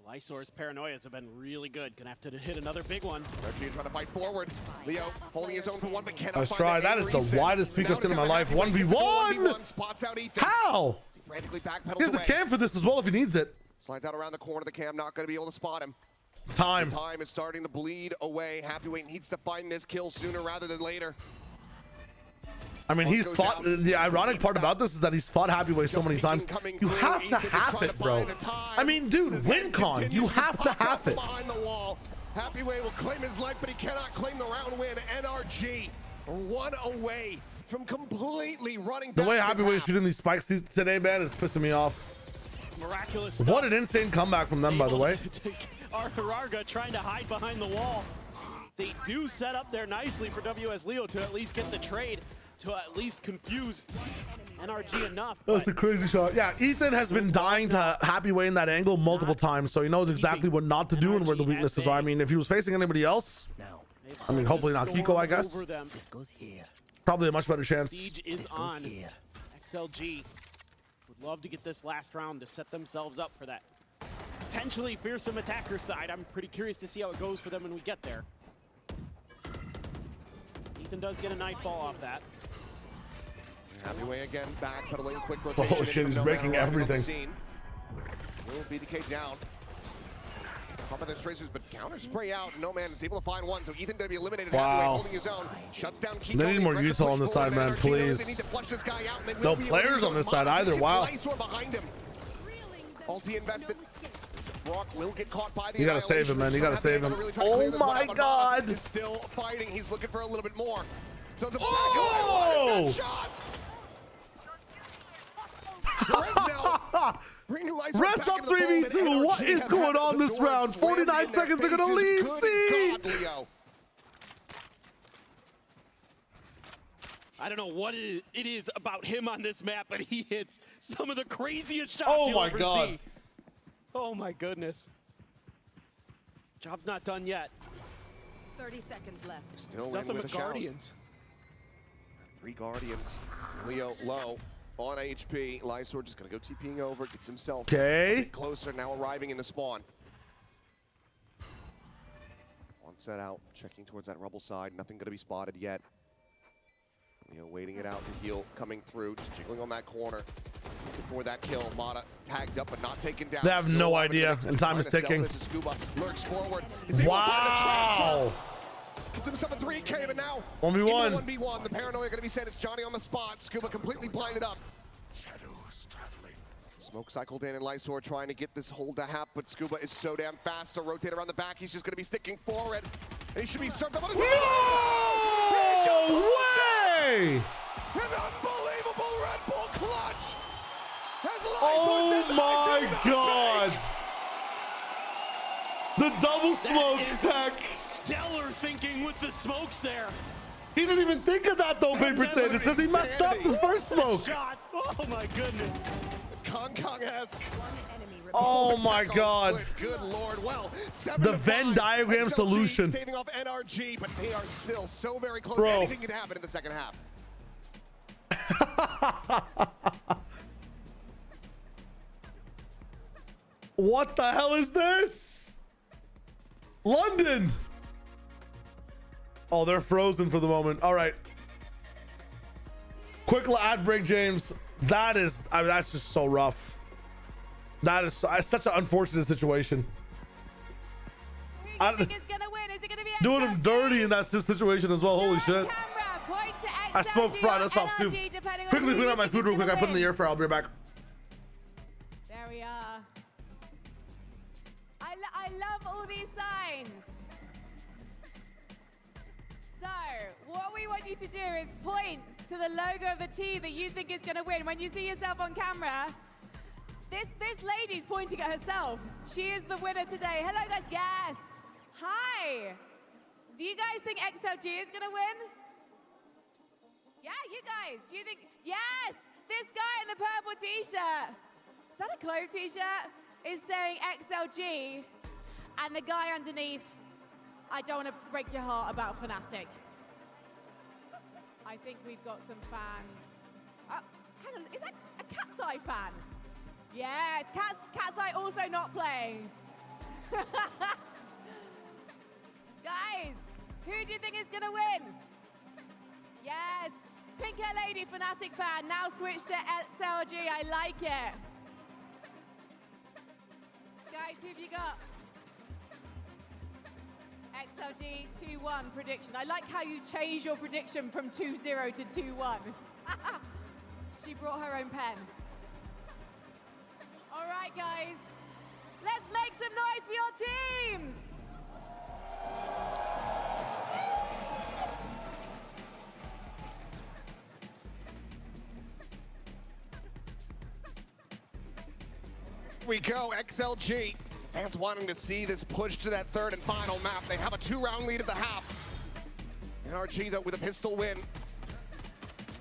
Lysor's paranoias have been really good. Gonna have to hit ananother big one. NRG trying to fight forward. Leo holding his own for one, but cannot Nice find try. the That is the reset. widest peek Now I've seen in my he's life. got the 1v1. Spots out Ethan. How? He frantically backpedals He has a away. cam for this as well if he needs it. Slides out around the corner of the cam, not going to be able to spot him. Time. The time is starting to bleed away. Happyweight needs to find this kill sooner rather than later. I mean, he's fought. The ironic part about this is that he's fought Happyweight so many times. You have to have it, bro. I mean, dude, WinCon. You have to have it. Behind the wall. Happyweight will claim his life, but he cannot claim the round win. NRG 1 away from completely running The back way this Happyweight half. shooting these spikes today, man, is pissing me off. Miraculous stuff. What an insane comeback from them, by the way. Arthur trying to hide behind the wall. They do set up there nicely for WS Leo to at least get the trade, to at least confuse NRG enough. That's a crazy shot. Yeah, Ethan has been dying to Happyweight in that angle multiple times, so he knows exactly what not to do and where the weaknesses are. I mean, if he was facing anybody else, I mean, hopefully not Kiko, I guess. Probably a much better chance. Siege is on. XLG would love to get this last round to set themselves up for that potentially fearsome attacker side. I'm pretty curious to see how it goes for them when we get there. Ethan does get a knife ball off that. Happyweight again, backpedaling, quick rotation. Oh shit, he's breaking everything. Will BDK down. Top of the tracers, but counter spray out. No man is able to find one, so Ethan going to be eliminated. Wow. Happyweight holding his own. Shuts down Kiko. They need more Utah on this side, man, please. They need to flush this guy out, and they No will be players on this side either. Wow. behind him. Ulti invested. Brock will get caught by the You gotta save him, man. You gotta save him. Oh my god! He's still fighting. He's looking for a little bit more. So the Oh! shot. Rest up 3v2. What is going on this round? 49 seconds. They're gonna leave. See? I don't know what it is about him on this map, but he hits some of the craziest shots Oh you'll my ever God. see. Oh my goodness. Job's not done yet. 30 seconds left. Still Nothing in with but a shout. Guardians. 3 Guardians. Leo low on HP. Lysor just gonna go TPing over, gets himself Okay. a bit closer, now arriving in the spawn. One set out, checking towards that rubble side. Nothing gonna be spotted yet. Leo waiting it out to heal, coming through, just jiggling on that corner. Looking for that kill. Mata tagged up but not taken down. They have Still no alive in the idea, mix. and time Trying is to sell ticking. this as Scuba lurks forward. Is able to find the Wow. transfer. Gets himself a 3K, but now 1v1. into 1v1. The paranoia going to be sent. It's Johnny on the spot. Scuba completely blinded up. Smoke cycled in, and Lysor trying to get this hold to hap, but Scuba is so damn fast to rotate around the back. He's just going to be sticking forward, and he should be served up on his No way! An unbelievable Red Bull clutch. Oh my god! The double smoke tech. Stellar thinking with the smokes there. He didn't even think of that though, Paper Thin. It's because he messed up his first smoke. Shot. Oh my goodness. Kong-esque. Oh my god. Good lord. Well, The Venn diagram XLG solution. staving off NRG, but they are still so very close. Bro. Anything can happen in the second half. What the hell is this? London. Oh, they're frozen for the moment. All right. Quick ad break, James. That is, I mean, that's just so rough. That is such an unfortunate situation. Doing him dirty in that situation as well. Holy shit. I smoked fried. That's off too. Quickly clean up my food real quick. I put it in the air fryer. I'll be right back. There we are. I love all these signs. So, what we want you to do is point to the logo of the team that you think is going to win. When you see yourself on camera, this lady's pointing at herself. She is the winner today. Hello, guys. Yes. Hi. Do you guys think XLG is going to win? Yeah, you guys. Do you think? Yes! This guy in the purple t-shirt. Is that a Clove t-shirt? Is saying XLG. And the guy underneath, I don't want to break your heart about Fnatic. I think we've got some fans. Hang on, is that a Cat's Eye fan? Yeah, it's Cat's Eye also not playing. Guys, who do you think is going to win? Yes, Pink Hair Lady Fnatic fan, now switch to XLG, I like it. Guys, who have you got? XLG 2-1 prediction. I like how you change your prediction from 2-0 to 2-1. She brought her own pen. All right, guys. Let's make some noise for your teams. We go, XLG. Fans wanting to see this push to that third and final map. They have a 2-round lead at the half. NRG, though, with a pistol win.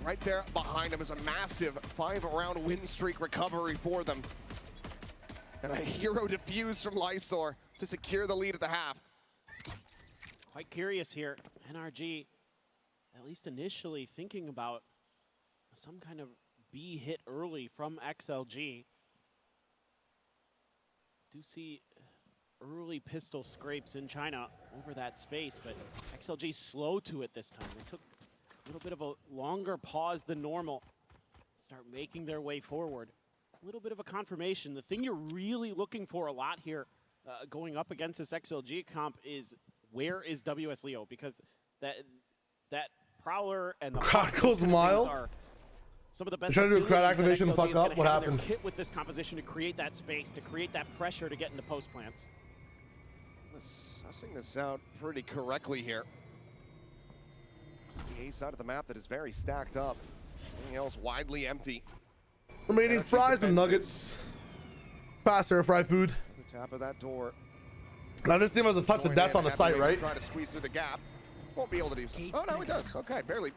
Right there behind him is a massive 5-round win streak recovery for them. And a hero defuse from Lysor to secure the lead at the half. Quite curious here. NRG, at least initially, thinking about some kind of B hit early from XLG. Do see early pistol scrapes in China over that space, but XLG slow to it this time. They took a little bit of a longer pause than normal. Start making their way forward. A little bit of a confirmation. The thing you're really looking for a lot here going up against this XLG comp is where is WS Leo? Because that Prowler and the crowd goes wild. Are some of the best. Trying to do a crowd activation, fuck up. What happened? Kit with this composition to create that space, to create that pressure to get into post plants. Sussing this out pretty correctly here. It's the A side of the map that is very stacked up. Anything else widely empty. Remaining fries and nuggets. Faster fry food. The top of that door. Now this team has a touch of death on the site, right? Try to squeeze through the gap. Won't be able to do so. Oh no, he does. Okay, barely.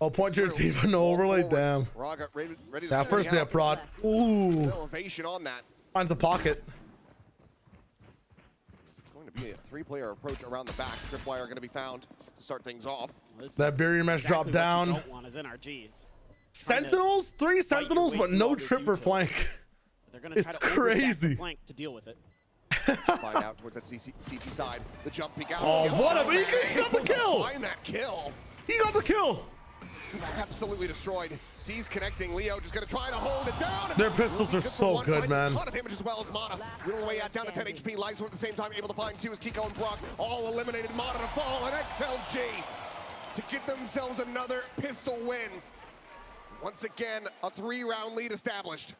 Oh, point to your team for no overlay. Damn. Raga ready to Yeah, first day of prod. Ooh. Elevation on that. Finds a pocket. It's going to be a 3-player approach around the back. Tripwire going to be found to start things off. That barrier mesh dropped down. Don't want is NRG. Sentinels, 3 Sentinels, but no trip or flank. It's crazy. Flank to deal with it. Find out towards that CT side. The jump peek out. Oh, what a he got the kill. Find that kill. He got the kill. Absolutely destroyed. C's connecting. Leo just going to try to hold it down. Their pistols are so good, man. A ton of damage as well as Mana. Whittle away down to 10 HP. Lysor at the same time able to find 2 as Kiko and Brock all eliminated. Mana to fall and XLG to get themselves another pistol win. Once again, a 3-round lead established.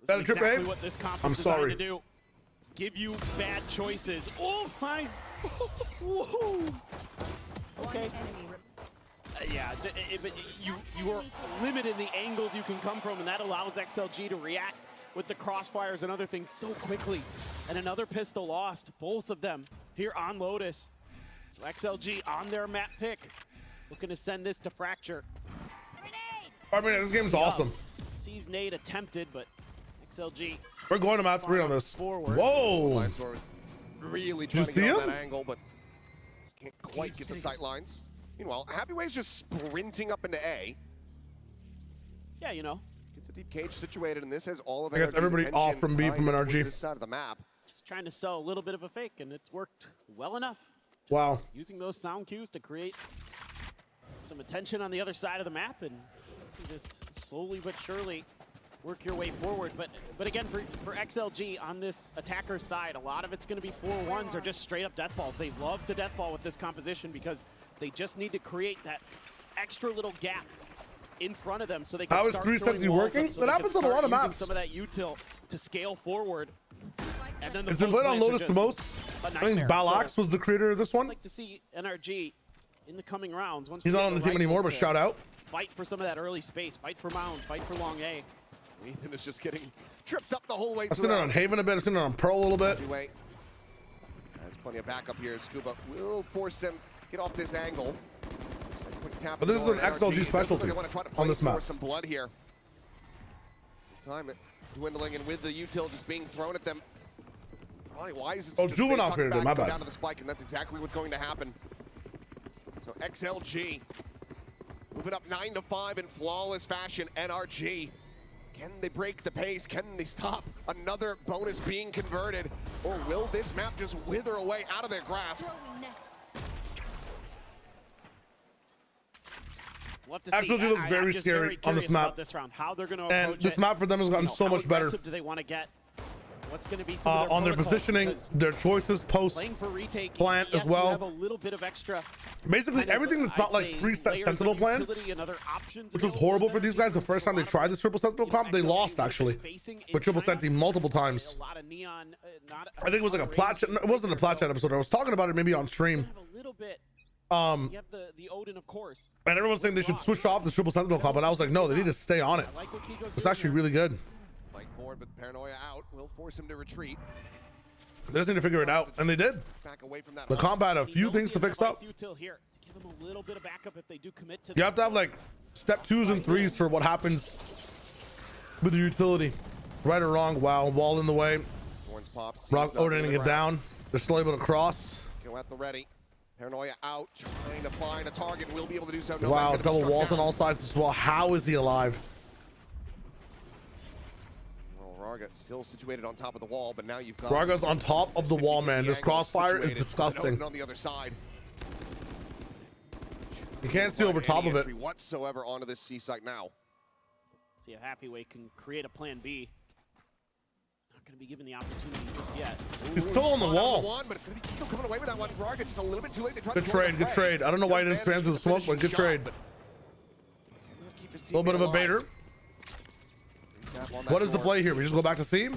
This is exactly what this comp is designed to do. Give you bad choices. Oh my! Okay. Yeah, but you are limited in the angles you can come from, and that allows XLG to react with the crossfires and other things so quickly. And another pistol lost, both of them here on Lotus. So XLG on their map pick, looking to send this to Fracture. I mean, this game's awesome. Sees nade attempted, but XLG. We're going to map 3 on this. Forward. Whoa! Lysor was really trying to get on that angle, but can't quite get the sight lines. Meanwhile, Happy Wave's just sprinting up into A. Yeah, you know. Gets a deep cage situated, and this has all of I guess everybody off from B from NRG. This side of the map. Just trying to sell a little bit of a fake, and it's worked well enough. Just wow. Using those sound cues to create some attention on the other side of the map, and just slowly but surely work your way forward. But again, for XLG on this attacker side, a lot of it's going to be 4-1s or just straight up deathballs. They love to deathball with this composition because they just need to create that extra little gap in front of them so they can How is start 370 working? So that happens on a lot of maps. Some of that util to scale forward. And then it's been played on Lotus the most. I think Balax was the creator of this one. I'd like to see NRG in the coming rounds. Once he's not on the team anymore, but shout out. Fight for some of that early space. Fight for Mound. Fight for long A. Ethan is just getting tripped up the whole way I've through. seen it on Haven a bit. I've seen it on Pearl a little bit. There's plenty of backup here. Scuba will force them to get off this angle. But this is an XLG specialty on this map. Some blood here. Time it dwindling, and with the util just being thrown at them. Why is this? Oh, Juvenile created it. My bad. Down to the spike, and that's exactly what's going to happen. So XLG moving up 9-5 in flawless fashion. NRG. Can they break the pace? Can they stop another bonus being converted? Or will this map just wither away out of their grasp? We'll XLG look very scary on this map. How they're gonna and this map for them has gotten so much better. Do they want to get? What's going to be on their positioning, their choices post plant as well. Have a little bit of extra, basically everything that's not like preset sentinel plans, which was horrible for these guys. The first time they tried this triple sentinel comp, they lost actually with triple senti multiple times. I think it was like a plat chat. It wasn't a plat chat episode. I was talking about it maybe on stream. You have the Odin, of course. And everyone's saying they should switch off the triple sentinel comp, and I was like, no, they need to stay on it. It's actually really good. Like forward, but Paranoia out will force him to retreat. They just need to figure it out, and they did. Back away from that the combat had a few things to fix up. Give them a little bit of backup if they do commit to you have to have like step 2s and 3s for what happens with the utility. Right or wrong? Wow, wall in the way. Rock Odining it down. They're still able to cross. Go at the ready. Paranoia out, trying to find a target. Will be able to do so. No, wow, double walls on all sides as well. How is he alive? Raga still situated on top of the wall, but now you've got Raga's on top of the wall, man. This crossfire is disgusting. On the other side, you can't see over top of it whatsoever onto this C site now. See if Happyway can create a plan B. Not going to be given the opportunity just yet. He's still on the wall. But it's going to be Kiko coming away with that one. Raga just a little bit too late. Good trade, good trade. I don't know why he didn't spam through the smoke, but good trade. A little bit of a baiter. What is the play here? We just go back to seam?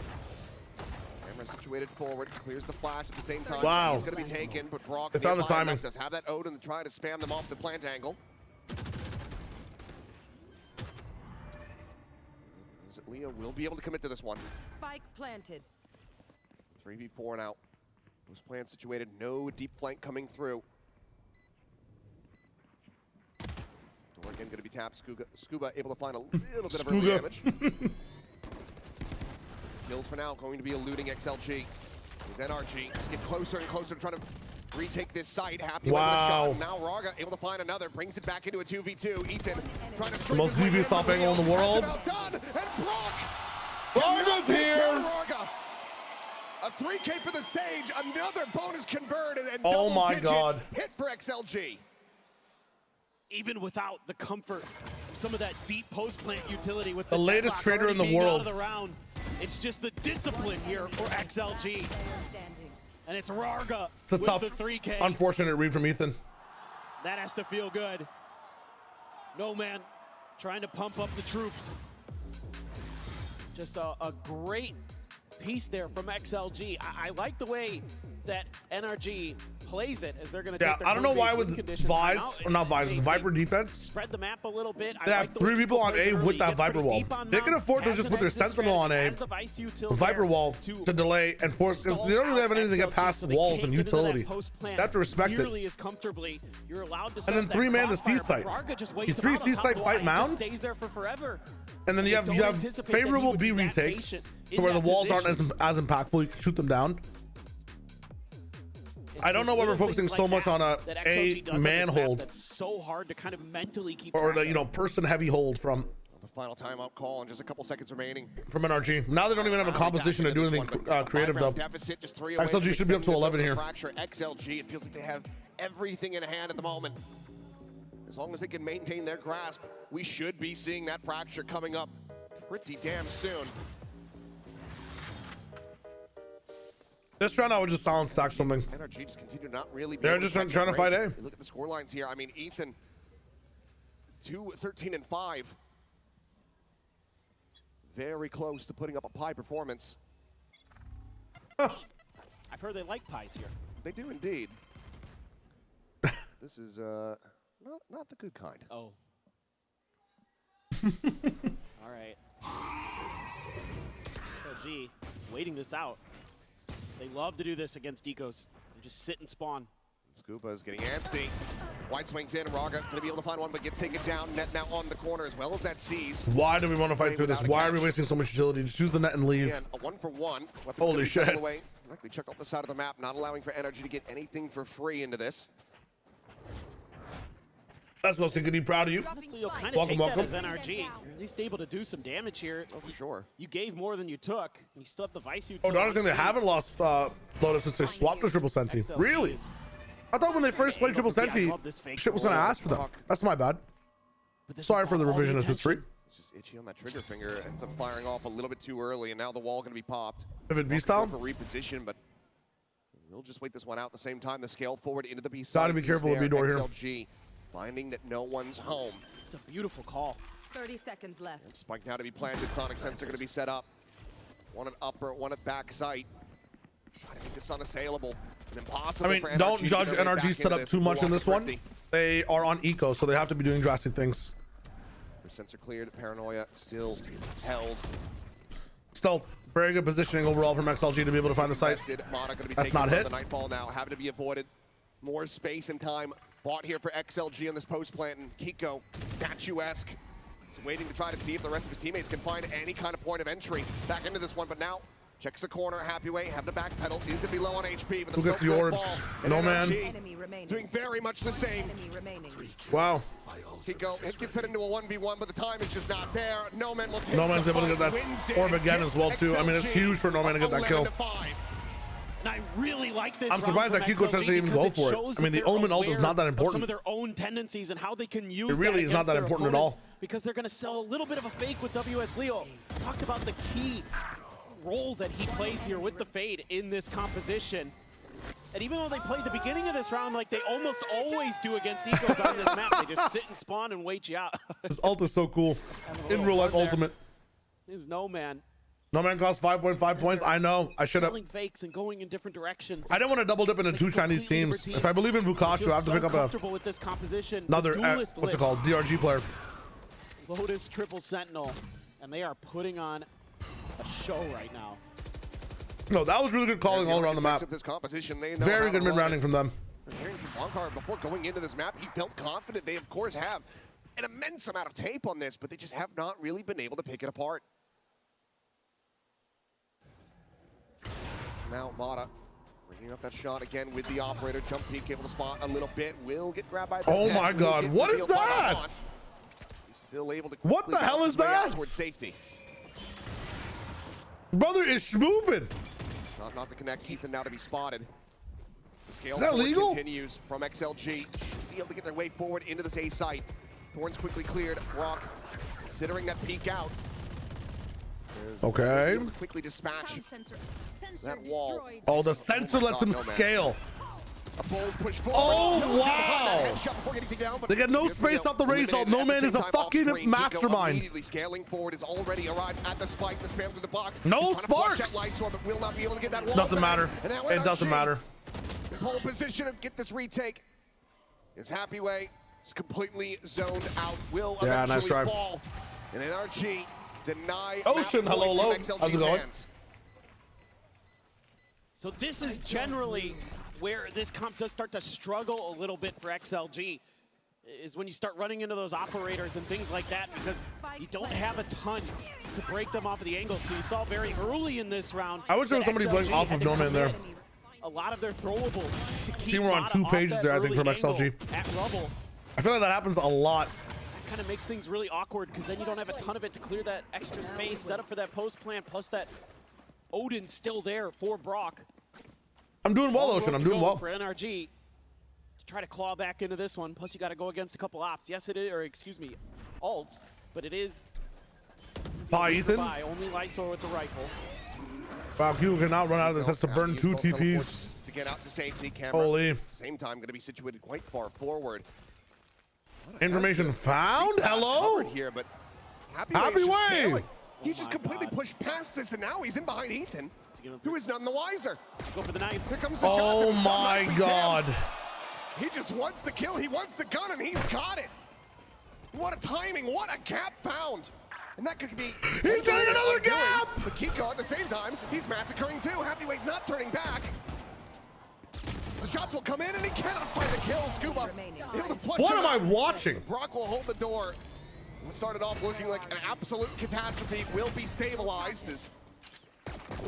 Camera situated forward, clears the flash at the same time. Wow. He's going to be taken, but Brock They found the timing. does have that Odin to try to spam them off the plant angle. Leo will be able to commit to this one. Spike planted. 3v4 now. Those plants situated, no deep flank coming through. Door again going to be tapped. Scuba able to find a little bit of early damage. Kills for now going to be eluding XLG. There's NRG. Just get closer and closer to trying to retake this site. Happy with the shot. Now Raga able to find another. Brings it back into a 2v2. Ethan trying to the most devious top angle in the world. Done. And Brock. Raga's here. A 3K for the Sage. Another bonus converted. And oh my God. Hit for XLG. Even without the comfort of some of that deep post plant utility with the latest trader in the world. It's just the discipline here for XLG. And it's Raga it's a with tough, the 3K. Unfortunate read from Ethan. That has to feel good. No man trying to pump up the troops. Just a great piece there from XLG. I like the way that NRG plays it as they're going to take their I don't know why with Vice, or not Vice, with Viper defense, spread the map a little bit. They have 3 people on A with that Viper wall. They can afford to just put their Sentinel on A, the Viper wall to delay and force, because they don't really have anything to get past walls and utility. They have to respect it. And then 3-man the C site. You 3 C site fight mound, and then you have favorable B retakes to where the walls aren't as impactful. You can shoot them down. I don't know why we're focusing so much on a man-hold. That's so hard to kind of mentally keep or the person heavy hold from the final timeout call and just a couple seconds remaining from NRG. Now they don't even have a composition to do anything creative though. XLG should be up to 11 here. XLG, it feels like they have everything in hand at the moment. As long as they can maintain their grasp, we should be seeing that fracture coming up pretty damn soon. This round I would just silent stack something. NRG just continue to not really be They're just trying to fight A. Look at the score lines here. I mean, Ethan, 13-5. Very close to putting up a pie performance. I've heard they like pies here. They do indeed. This is not the good kind. Oh. All right. XLG waiting this out. They love to do this against Ecos. They're Just sit and spawn. Scuba is getting antsy. White swings in. Raga going to be able to find one, but gets taken down. Net now on the corner as well as that sees. Why do we want to fight through this? Why are we wasting so much utility? Just use the net and leave. Again, a 1-for-1. Holy shit. Away. Likely check off the side of the map, not allowing for NRG to get anything for free into this. Let's go, Sinkity. Proud of you. Honestly, you'll kind of Welcome, take welcome. that as NRG. You're at least able to do some damage here. Oh, for sure. You gave more than you took. And you still have the Vice Oh, the other thing, they haven't lost Lotus since they swapped the triple senti. Really? I thought when they first played triple senti, shit was gonna ask for them. That's my bad. Sorry for the revisionist history. It's just itchy on that trigger finger. Ends up firing off a little bit too early, and now the wall gonna be popped. Pivot B style. For reposition, but we'll just wait this one out at the same time. The scale forward into the B side. Gotta be careful of B door here. XLG finding that no one's home. It's a beautiful call. 30 seconds left. Spike now to be planted. Sonic sensor going to be set up. One at upper, one at back sight. Trying to make this unassailable. And impossible. I mean, for NRG don't to judge get their way back NRG into setup this. too much in this one. Thrifty. They are on eco, so they have to be doing drastic things. Sensor cleared. Paranoia still held. Still, very good positioning overall from XLG to be able to find the site. That's not hit. The Nightfall now having to be avoided. More space and time bought here for XLG on this post plant, and Kiko, statuesque, is waiting to try to see if the rest of his teammates can find any kind of point of entry back into this one. But now checks the corner, happy way, have the back pedal, is to be low on HP, but the Who gets the orbs? No man. Doing very much the same. Wow. Kiko gets it into a 1v1, but the time is just not there. No man will take No man's the able to get fight, that orb again as well too. I mean, it's huge for No Man to get that kill. And I really like this. I'm surprised that Kiko doesn't even go for it. I mean, the Omen ult is not that important. Some of their own tendencies and how they can use it really is not that important at all. Because they're going to sell a little bit of a fake with WS Leo. Talked about the key role that he plays here with the Fade in this composition. And even though they played the beginning of this round like they almost always do against Ecos on this map, they just sit and spawn and wait you out. This ult is so cool. In real life ultimate. There's No Man. No Man costs 5.5 points. I know. I should have. Selling fakes and going in different directions. I didn't want to double dip into two Chinese teams. If I believe in Fukashu, I have to pick up with this composition. another, what's it called, DRG player. Lotus Triple Sentinel. And they are putting on a show right now. No, that was really good calling all around the map. This composition, they know Very good mid-rounding from them. Hearing from Bonkar before going into this map, he felt confident. They, of course, have an immense amount of tape on this, but they just have not really been able to pick it apart. Now Mata bringing up that shot again with the operator. Jump peek, able to spot a little bit. Will get grabbed by the Oh my god, what is that? He's still able to. What the hell is that? Towards safety. Brother is schmoovin'. Not to connect. Ethan now to be spotted. The scale is that legal? Continues from XLG. Should be able to get their way forward into this A site. Thorns quickly cleared. Rock considering that peek out. Okay. Quickly dispatch that wall. Oh, the sensor lets him scale. A bold push forward. Oh, wow. They get no space off the raise ult. No Man is a fucking mastermind. Immediately scaling forward is already arrived at the spike. The spam through the box. No sparks. Doesn't matter. It doesn't matter. Pole position and get this retake. His happy way is completely zoned out. Will eventually fall. And NRG deny Ocean, hello, low. How's it going? So this is generally where this comp does start to struggle a little bit for XLG, is when you start running into those operators and things like that, because you don't have a ton to break them off of the angle. So you saw very early in this round. I wish there was somebody playing off of No Man there. A lot of their throwables to keep See, we're on 2 pages there, I think, from XLG. At rubble. I feel like that happens a lot. That kind of makes things really awkward, because then you don't have a ton of it to clear that extra space, set up for that post plant, plus that Odin still there for Brock. I'm doing well, Ocean. I'm doing well. For NRG to try to claw back into this one. Plus, you got to go against a couple ops. Yes, it is, or excuse me, ults, but it is. Bye, Ethan. Only Lysor with the rifle. Wow, Q cannot run out of this. Has to burn 2 TPs. To get out to safety. Camera. Holy. Same time, going to be situated quite far forward. Information found. Hello. Here, but Happy way. He just completely pushed past this, and now he's in behind Ethan, who is none the wiser. Go for the knife. Here comes the shots. Oh my god. He just wants the kill. He wants the gun, and he's got it. What a timing. What a gap found. And that could be... He's getting another gap! But Kiko, at the same time, he's massacring too. Happyway's not turning back. The shots will come in, and he cannot find the kill. Scuba able to flush What him am I out. watching? Brock will hold the door. What started off looking like an absolute catastrophe will be stabilized as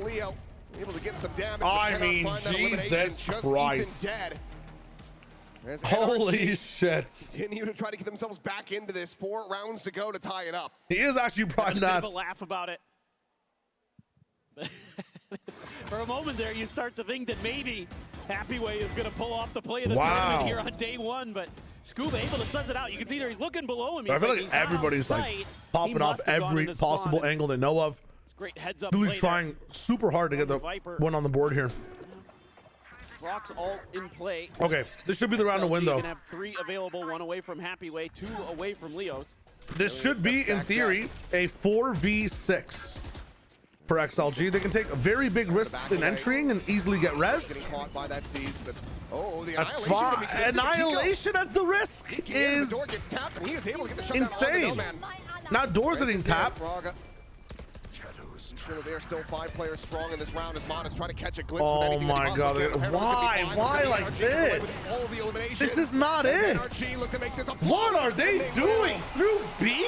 Leo able to get some damage. I mean, Jesus Christ. Ethan dead. As Holy NRG shit. continue to try to get themselves back into this. 4 rounds to go to tie it up. He is actually probably Having a bit not. of a laugh about it. For a moment there, you start to think that maybe Happyway is going to pull off the play of the tournament here on day 1, but Scuba able to suss it out. You can see there he's looking below him. I feel like he's not everybody's on like sight. popping He off must have gone every into possible spawn. angle they know of. It's great heads up Really play trying super hard to get the Viper. win on the board here. Brock's all in play. Okay, this should be the round to win XLG though. can have 3 available, 1 away from Happyway, 2 away from Leo's. This should be, in theory, a 4v6 for XLG. They can take very big risks in entering and easily get res. Getting caught by that seize, but the That's annihilation. fine. Annihilation as the risk is The door gets tapped, and he is able to get the shutdown insane. on the No Man. Now doors getting tapped. Sure, they are still 5 players strong in this round as Mon is trying to catch a glimpse. Oh with anything that he my possibly God. can. Apparently Why? it's gonna be fine. Why It's like gonna be NRG away this? with all the eliminations. This is not As it. NRG look to make this a What are they flawless doing through B?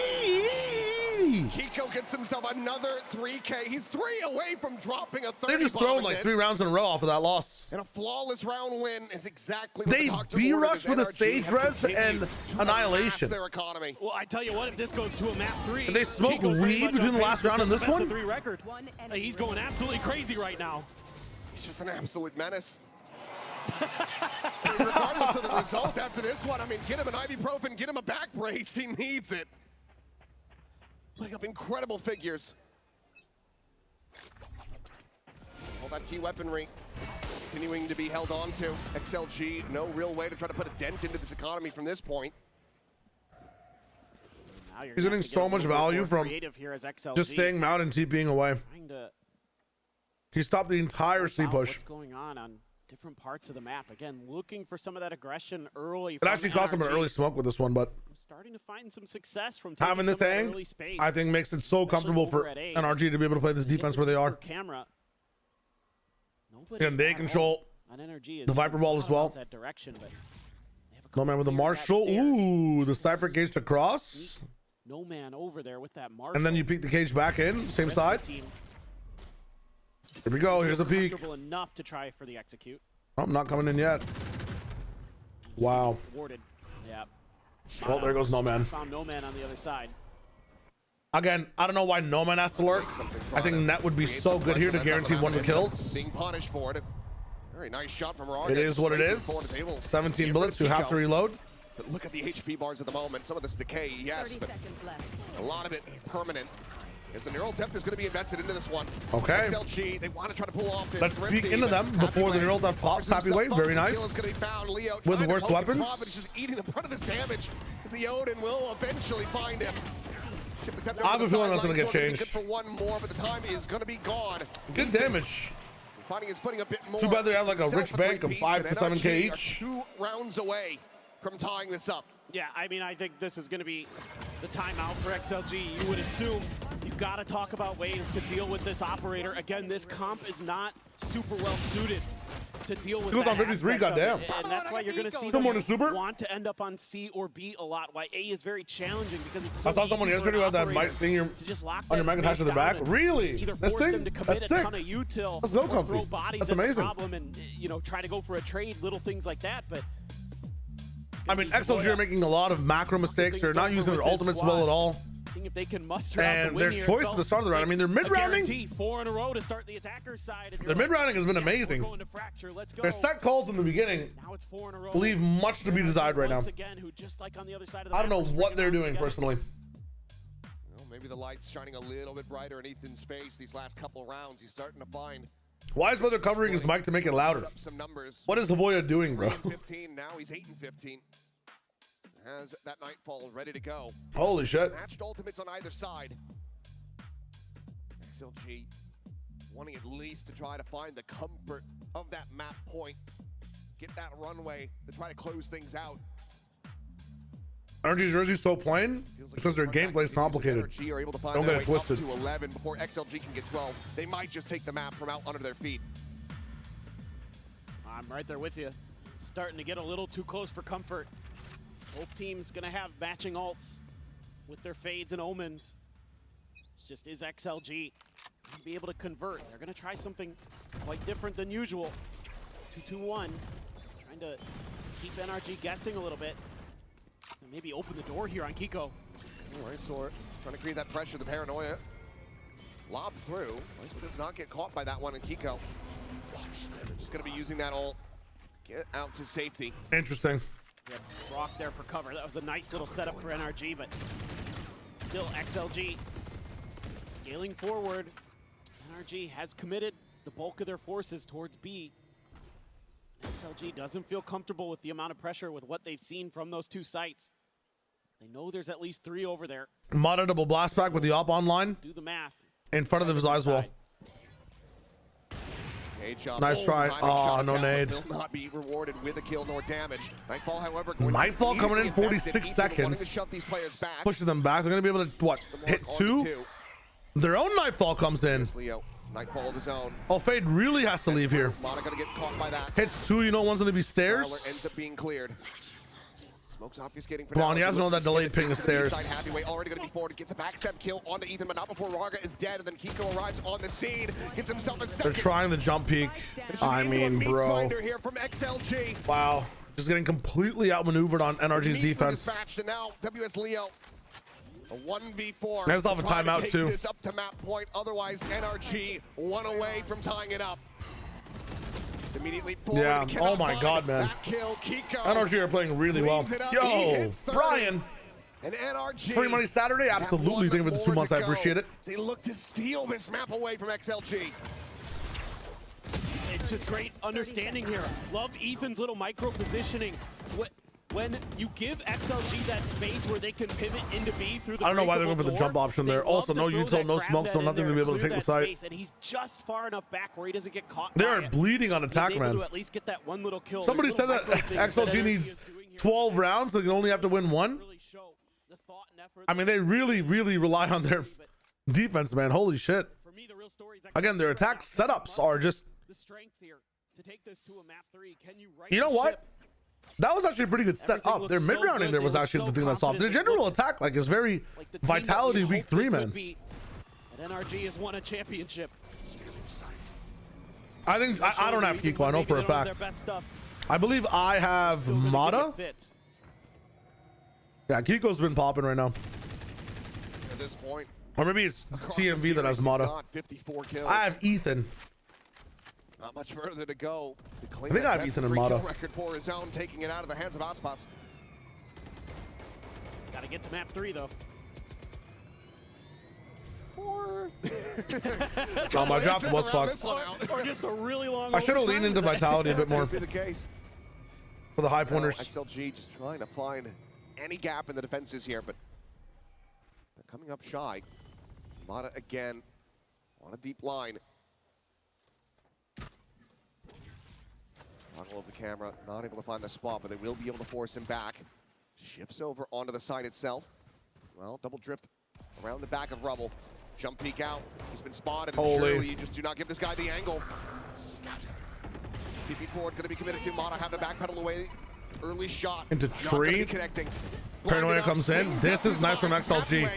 Kiko gets himself another 3K. He's 3 away from dropping a 30 They're just bomb throwing in like this. 3 rounds in a row off of that loss. And a flawless round win is exactly what They the doctor B ordered rush as with a NRG Sage have res continued and to annihilation. amass their economy. Well, I tell you what, if this goes to a map 3, Did they smoke Chico's very weed much between on the pace last to round set and the this best of one? 3 record. He's going absolutely crazy right now. He's just an absolute menace. Regardless of the result after this one, I mean, get him an ibuprofen, get him a back brace. He needs it. Putting up incredible figures. All that key weaponry continuing to be held on to. XLG, no real way to try to put a dent into this economy from this point. He's getting so much value from just staying out and TPing away. He stopped the entire C push. What's going on different parts of the map? Again, looking for some of that aggression early. It actually cost him an early smoke with this one, but starting to find some success from having this hang, I think makes it so comfortable for NRG to be able to play this defense where they are. Camera. And they control the Viper ball as well. That direction, but No Man with the Marshall. Ooh, the Cypher cage to cross. No Man over there with that Marshall. And then you peek the cage back in, same side. Here we go. Here's a peek. Comfortable enough to try for the execute. Oh, I'm not coming in yet. Wow. Warded. Yeah. Well, there goes No Man. Found No Man on the other side. Again, I don't know why No Man has to lurk. I think Net would be so good here to guarantee one of the kills. Being punished for it. Very nice shot from Raga. It is what it is. 17 bullets. You have to reload. But look at the HP bars at the moment. Some of this decay, yes, but a lot of it permanent. As the neural depth is going to be invested into this one. Okay. XLG, they want to try to pull off this. Let's peek into them before the neural depth pops. Happyway, very nice. With the worst weapons. He's just eating the brunt of this damage. As the Odin will eventually find him. I have a feeling that's going to get changed. Good for one more, but the time is going to be gone. Good damage. Finding is putting a bit more. Too bad they have like a rich bank of 5 to 7K each. 2 rounds away from tying this up. Yeah, I mean, I think this is going to be the timeout for XLG. You would assume you've got to talk about ways to deal with this operator. Again, this comp is not super well suited to deal with. He was on 53, goddamn. And that's why you're going to see them want to end up on C or B a lot. Why A is very challenging because it's so I saw someone easy for yesterday an with that operator mic thing to just lock on your that mic attached to the space back. down and Really? either This force thing? them to commit That's a sick. ton of util That's no or comfy. throw bodies That's at the amazing. problem and try to go for a trade, little things like that. But I mean, XLG are making a lot of macro mistakes. They're not using their ultimates well at all. Seeing if they can muster out the And win their here. choice at the start of the round, I mean, their mid-rounding, 4 in a row to start the attacker's side. their mid-rounding has been amazing. Their set calls in the beginning leave much to be desired right now. I don't know what they're doing personally. Well, maybe the light's shining a little bit brighter in Ethan's face these last couple rounds. He's starting to find. Why is Brother covering his mic to make it louder? Some numbers. What is Havoya doing, bro? 15 now. He's 8 and 15. Has that Nightfall ready to go. Holy shit. Matched ultimates on either side. XLG wanting at least to try to find the comfort of that map point. Get that runway to try to close things out. NRG's jersey so plain because their gameplay is complicated. NRG are able to find Don't their get it way up twisted. to 11 before XLG can get 12. They might just take the map from out under their feet. I'm right there with you. Starting to get a little too close for comfort. Both teams gonna have matching ults with their fades and omens. It's just is XLG gonna be able to convert? They're gonna try something quite different than usual. 2-2-1, trying to keep NRG guessing a little bit. And maybe open the door here on Kiko. All right, Sword trying to create that pressure, the paranoia. Lob through. Icewood does not get caught by that one in Kiko. They're just going to be using that ult to get out to safety. Interesting. Yeah, Brock there for cover. That was a nice little setup for NRG, but still XLG scaling forward. NRG has committed the bulk of their forces towards B. XLG doesn't feel comfortable with the amount of pressure with what they've seen from those two sites. They know there's at least 3 over there. Mata double blast back with the op online. Do the math. In front of his eyes wall. Nice try. Oh, no nade. Will not be rewarded with a kill nor damage. Nightfall, however, Nightfall coming in 46 seconds. Pushing them back. They're going to be able to, what, hit 2? Their own Nightfall comes in. Nightfall of his own. Oh, Fade really has to leave here. Mata gonna get caught by that. Hits 2, you know one's going to be stairs. Prowler ends up being cleared. Smoke's obfuscating for Come on, now. he has to know that delayed ping the stairs. Happyway already going to be forward. Gets a backstab kill onto Ethan, but not before Raga is dead. And then Kiko arrives on the scene. Gets himself a second. They're trying the jump peek. I mean, bro. Here from XLG. Wow. Just getting completely outmaneuvered on NRG's defense. Dispatched, and now WS Leo. A 1v4. There's off a timeout, too. This up to map point. Otherwise, NRG 1 away from tying it up. Immediately forward. Yeah. Oh my God, man. Kill, Kiko. NRG are playing really well. Yo, Brian. And NRG. Free money Saturday? Absolutely. Thank you for the 2 months. I appreciate it. They look to steal this map away from XLG. It's just great understanding here. Love Ethan's little micro positioning. When you give XLG that space where they can pivot into B through the I don't know why they're going for the jump option there. Also, no util, no smoke, so nothing to be able to take the site. And he's just far enough back where he doesn't get caught. They are bleeding on attack, man. To at least get that one little kill. Somebody said that XLG needs 12 rounds. They can only have to win 1. I mean, they really, really rely on their defense, man. Holy shit. Again, their attack setups are just... You know what? That was actually a pretty good setup. Their mid-rounding there was actually the thing that's off. Their general attack is very Vitality week 3, man. NRG has won a championship. I think I don't have Kiko. I know for a fact. I believe I have Mata. Yeah, Kiko's been popping right now. At this point, or maybe it's TMV that has Mata. 54 kills. I have Ethan. Not much further to go. I think I have Ethan and Mata. Record for his own, taking it out of the hands of Aspas. Got to get to map 3 though. Oh, my drop was fucked. Or just a really long. I should have leaned into Vitality a bit more. Be the case. For the high pointers. XLG just trying to find any gap in the defenses here, but they're coming up shy. Mata again on a deep line. Toggle of the camera, not able to find the spot, but they will be able to force him back. Shifts over onto the side itself. Well, double drift around the back of Rubble. Jump peek out. He's been spotted. And surely you just do not give this guy the angle. TP forward going to be committed to. Mata have to backpedal away. Early shot. Into tree. Connecting. Paranoia comes in. This is nice from XLG.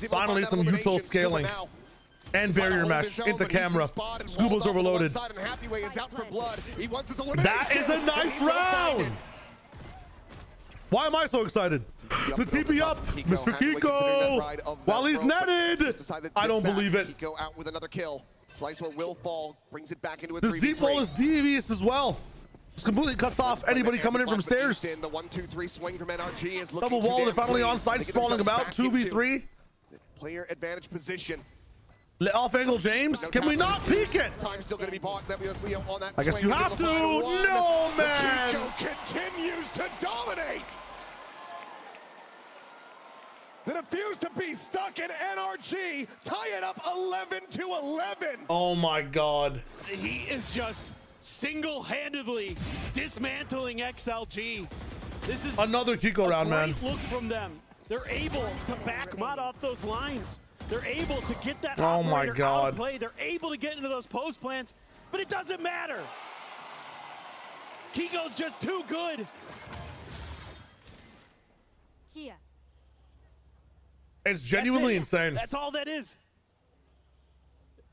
Finally some util scaling. And barrier mesh into camera. Scuba's overloaded. That is a nice round. Why am I so excited? The TP up, Mr. Kiko, while he's netted. I don't believe it. Kiko out with another kill. Slicer will fall, brings it back into a 3v3. This deep wall is devious as well. Just completely cuts off anybody coming in from stairs. The 1-2-3 swing from NRG is looking double wall. They're finally on site, spawning about 2v3. Player advantage position. Off angle, James. Can we not peek it? Time still going to be bought. WS Leo on that. I guess you have to. No, man. Kiko continues to dominate. The defuse to be stuck in NRG. Tie it up 11-11. Oh my God. He is just single-handedly dismantling XLG. This is another Kiko round, man. Look from them. They're able to back Mud off those lines. They're able to get that oh my God. out of play. They're able to get into those post plants, but it doesn't matter. Kiko's just too good. Here. It's genuinely insane. That's all that is.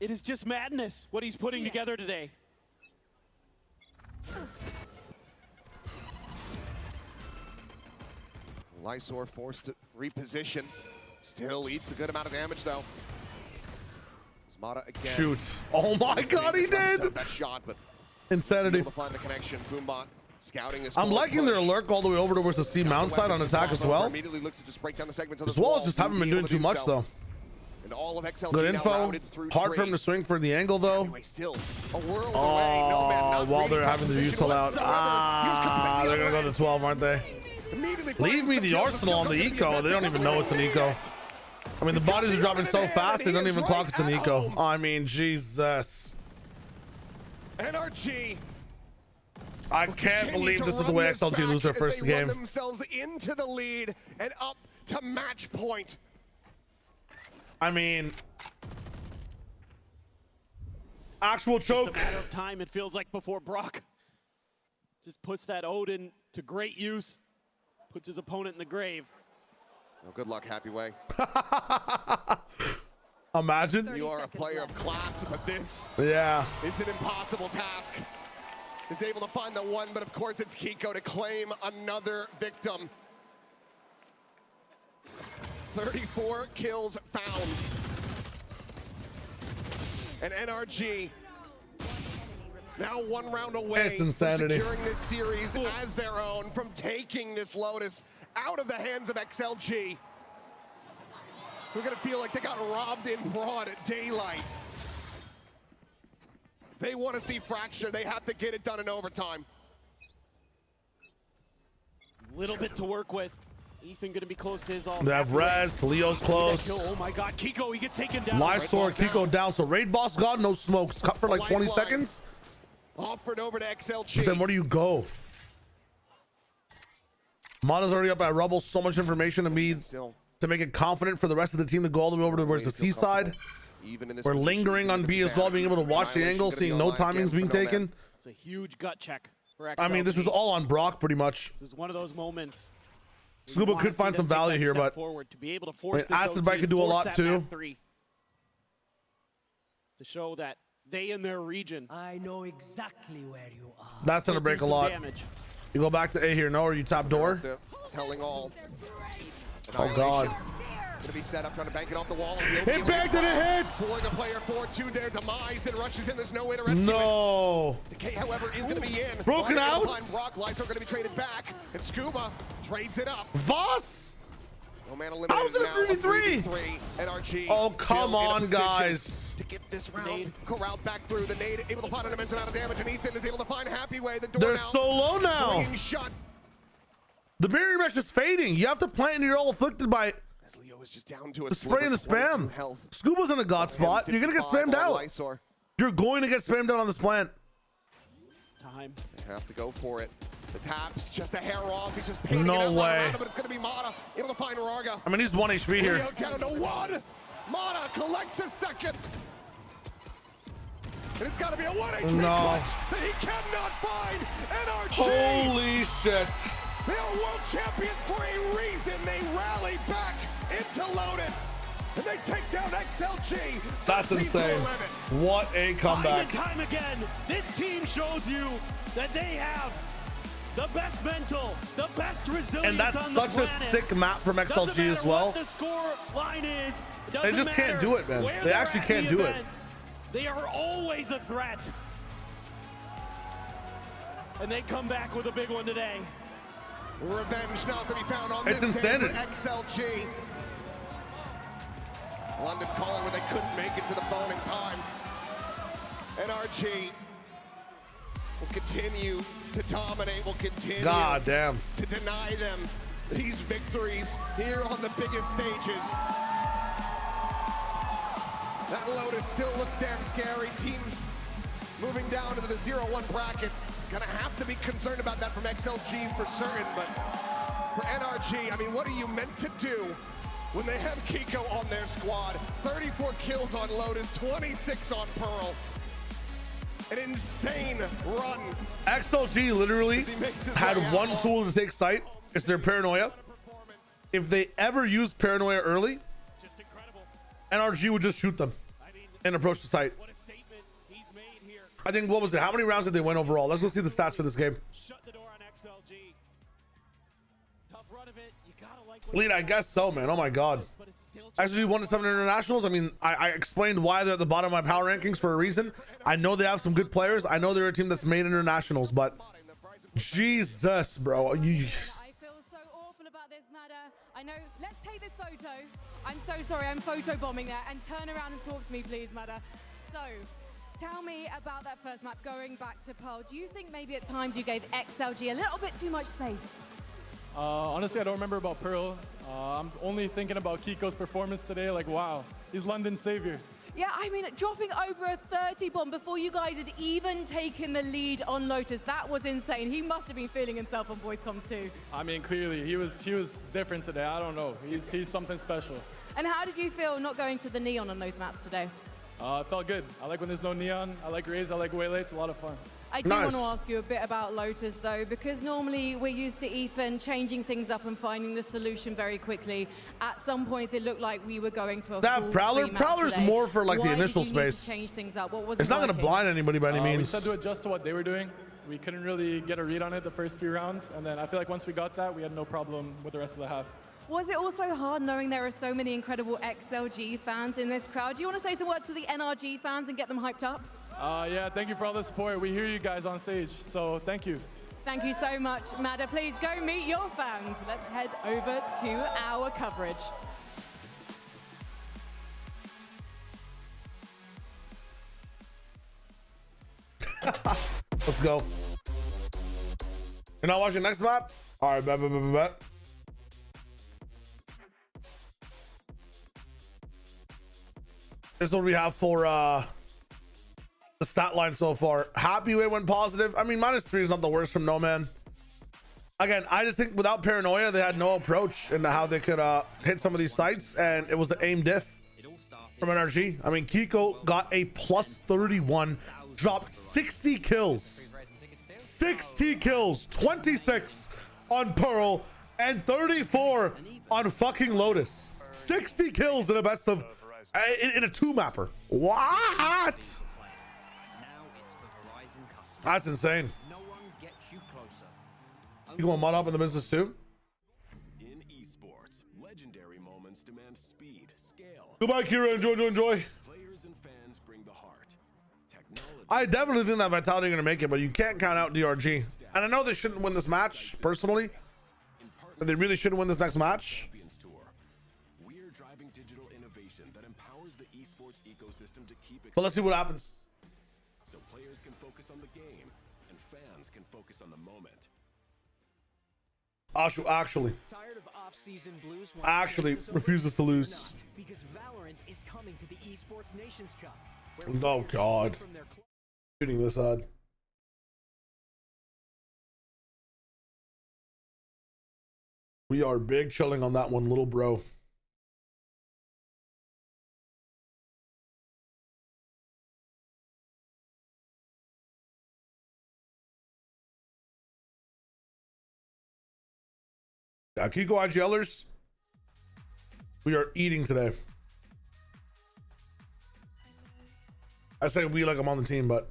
It is just madness what he's putting together today. Lysor forced to reposition. Still eats a good amount of damage though. Mata again. Shoot. Oh my god, he did! That shot, but insanity. able to find the connection. Boombot scouting this. I'm liking their lurk all the way over towards the C mount side on attack as well. Immediately looks to just break down the segments of As well as just haven't been doing too much though. And all of XLG Good now info. routed through Hard for him tree. to swing for the angle though. Anyway, still a world away. No man, not While reading they're having to use position out. whatsoever. They're gonna go to 12, aren't they? Immediately Leave me the arsenal on the eco. They don't even know it's an eco. I mean, the bodies are dropping so fast they don't even clock it's an eco. I mean, Jesus. NRG. I can't believe this is the way XLG lose their first game. Run themselves into the lead and up to match point. I mean, actual choke. Just a matter of time, it feels like, before Brock just puts that Odin to great use, puts his opponent in the grave. Oh, good luck, Happy Way. Imagine. You are a player of class, but this is an impossible task. Is able to find the one, but of course it's Kiko to claim another victim. 34 kills found. And NRG now one round away It's insanity. from securing this series as their own, from taking this Lotus out of the hands of XLG. We're gonna feel like they got robbed in broad daylight. They want to see Fracture. They have to get it done in overtime. Little bit to work with. Ethan gonna be close to his all. They have Rez, Leo's close. Oh my god, Kiko, he gets taken down. Lysor, Kiko down. So Raid Boss got no smokes. Cut for like 20 seconds. Offered over to XLG. But then where do you go? Mata's already up at Rubble. So much information to me to make it confident for the rest of the team to go all the way over to where's the C side. We're lingering on B as well, being able to watch the angle, seeing no timings being taken. It's a huge gut check for XLG. I mean, this is all on Brock pretty much. This is one of those moments. Scuba could find some value here, but forward to be able to force this Acid OT Bite could do a force lot that too. map 3 to show that they in their region. I know exactly where you are. That's gonna break a lot. You go back to A here, no, or you top door. Telling all. Oh god. Gonna be set up, trying to bank it off the wall. It banked and it hits! Pulling a player forward to their demise and rushes in. There's no way to rescue No. it. The K, however, is gonna be in. Broken out. Brock Lysor gonna be traded back, and Scuba trades it up. Voss. No man eliminated. How's it a 3v3? NRG. Oh come still in a on, position guys. to get this round corralled back through. The nade able to find an immense amount of damage, and Ethan is able to find Happy Way. The door They're now so low now. swinging shut. The barrier mesh is fading. You have to plant and you're all afflicted by As Leo is just down to a the spray and the spam. health. Scuba's in a god spot. You're gonna get spammed out. You're going to get spammed out on this plant. Time. They have to go for it. The taps just a hair off. He's just painting No it out way. around him, but it's going to be Mata able to find Raga. I mean, he's 1 HP here. Leo down to 1. Mata collects a second. And it's got to be a 1 HP No. clutch that he cannot find. NRG. Holy shit. They are world champions for a reason. They rally back into Lotus. And they take down XLG. That's 13 to insane. 11. What a comeback. Time and time again, this team shows you that they have the best mental, the best resilience And that's on such the a planet. sick map from Doesn't XLG matter as well. what the score line is. They just can't do it, man. They actually can't do it. They are always a threat. And they come back with a big one today. Revenge not to be found on It's this insanity. game for XLG. London calling when they couldn't make it to the phone in time. NRG will continue to dominate, will continue God damn. to deny them these victories here on the biggest stages. That Lotus still looks damn scary. Teams moving down into the 0-1 bracket. Gonna have to be concerned about that from XLG for certain, but for NRG, I mean, what are you meant to do when they have Kiko on their squad? 34 kills on Lotus, 26 on Pearl. an insane run. XLG literally had one tool to take sight. It's their paranoia. If they ever use paranoia early, NRG would just shoot them and approach the site. I think, what was it? How many rounds did they win overall? Let's go see the stats for this game. Lead, I guess so, man. Oh my god. Actually, 1 to 7 internationals. I mean, I explained why they're at the bottom of my power rankings for a reason. I know they have some good players. I know they're a team that's made internationals, but Jesus, bro. I feel so awful about this matter. I know. Let's take this photo. I'm so sorry. I'm photo bombing there. And turn around and talk to me, please, Mada. So, tell me about that first map. Going back to Pearl, do you think maybe at times you gave XLG a little bit too much space? Honestly, I don't remember about Pearl. I'm only thinking about Kiko's performance today. Like, wow, he's London's savior. Yeah, I mean, dropping over a 30 bomb before you guys had even taken the lead on Lotus, that was insane. He must have been feeling himself on voice comms too. I mean, clearly, he was different today. I don't know. He's something special. And how did you feel not going to the neon on those maps today? It felt good. I like when there's no neon. I like Raze. I like Waylay. It's a lot of fun. I do want to ask you a bit about Lotus, though, because normally we're used to Ethan changing things up and finding the solution very quickly. At some points, it looked like we were going to a that Prowler's today. more for like Why the initial did you need space. to change things up? What was it's not going to blind anybody by any means. We just had to adjust to what they were doing. We couldn't really get a read on it the first few rounds, and then I feel like once we got that, we had no problem with the rest of the half. Was it also hard knowing there are so many incredible XLG fans in this crowd? Do you want to say some words to the NRG fans and get them hyped up? Yeah, thank you for all the support. We hear you guys on stage, so thank you. Thank you so much, Mada. Please go meet your fans. Let's head over to our coverage. Let's go. You're not watching next map? All right, bet. This is what we have for the stat line so far. Happy way went positive. I mean, -3 is not the worst from No Man. Again, I just think without paranoia, they had no approach into how they could hit some of these sites, and it was an aim diff from NRG. I mean, Kiko got a +31, dropped 60 kills. 60 kills, 26 on Pearl, and 34 on fucking Lotus. 60 kills in a best of in a 2-mapper. What? That's insane. You going mud up in the business too? In esports, legendary moments demand speed, scale. Goodbye, Kira. Enjoy. Players and fans bring the heart. I definitely think that Vitality are gonna make it, but you can't count out DRG. And I know they shouldn't win this match personally, but they really shouldn't win this next match. We're driving digital innovation that empowers the esports ecosystem to keep. But let's see what happens. So players can focus on the game, and fans can focus on the moment. Actually refuses to lose. Because Valorant is coming to the Esports Nations Cup. Oh god. Shooting this ad. We are big chilling on that one, little bro. Kiko IGLers, we are eating today. I say we like I'm on the team, but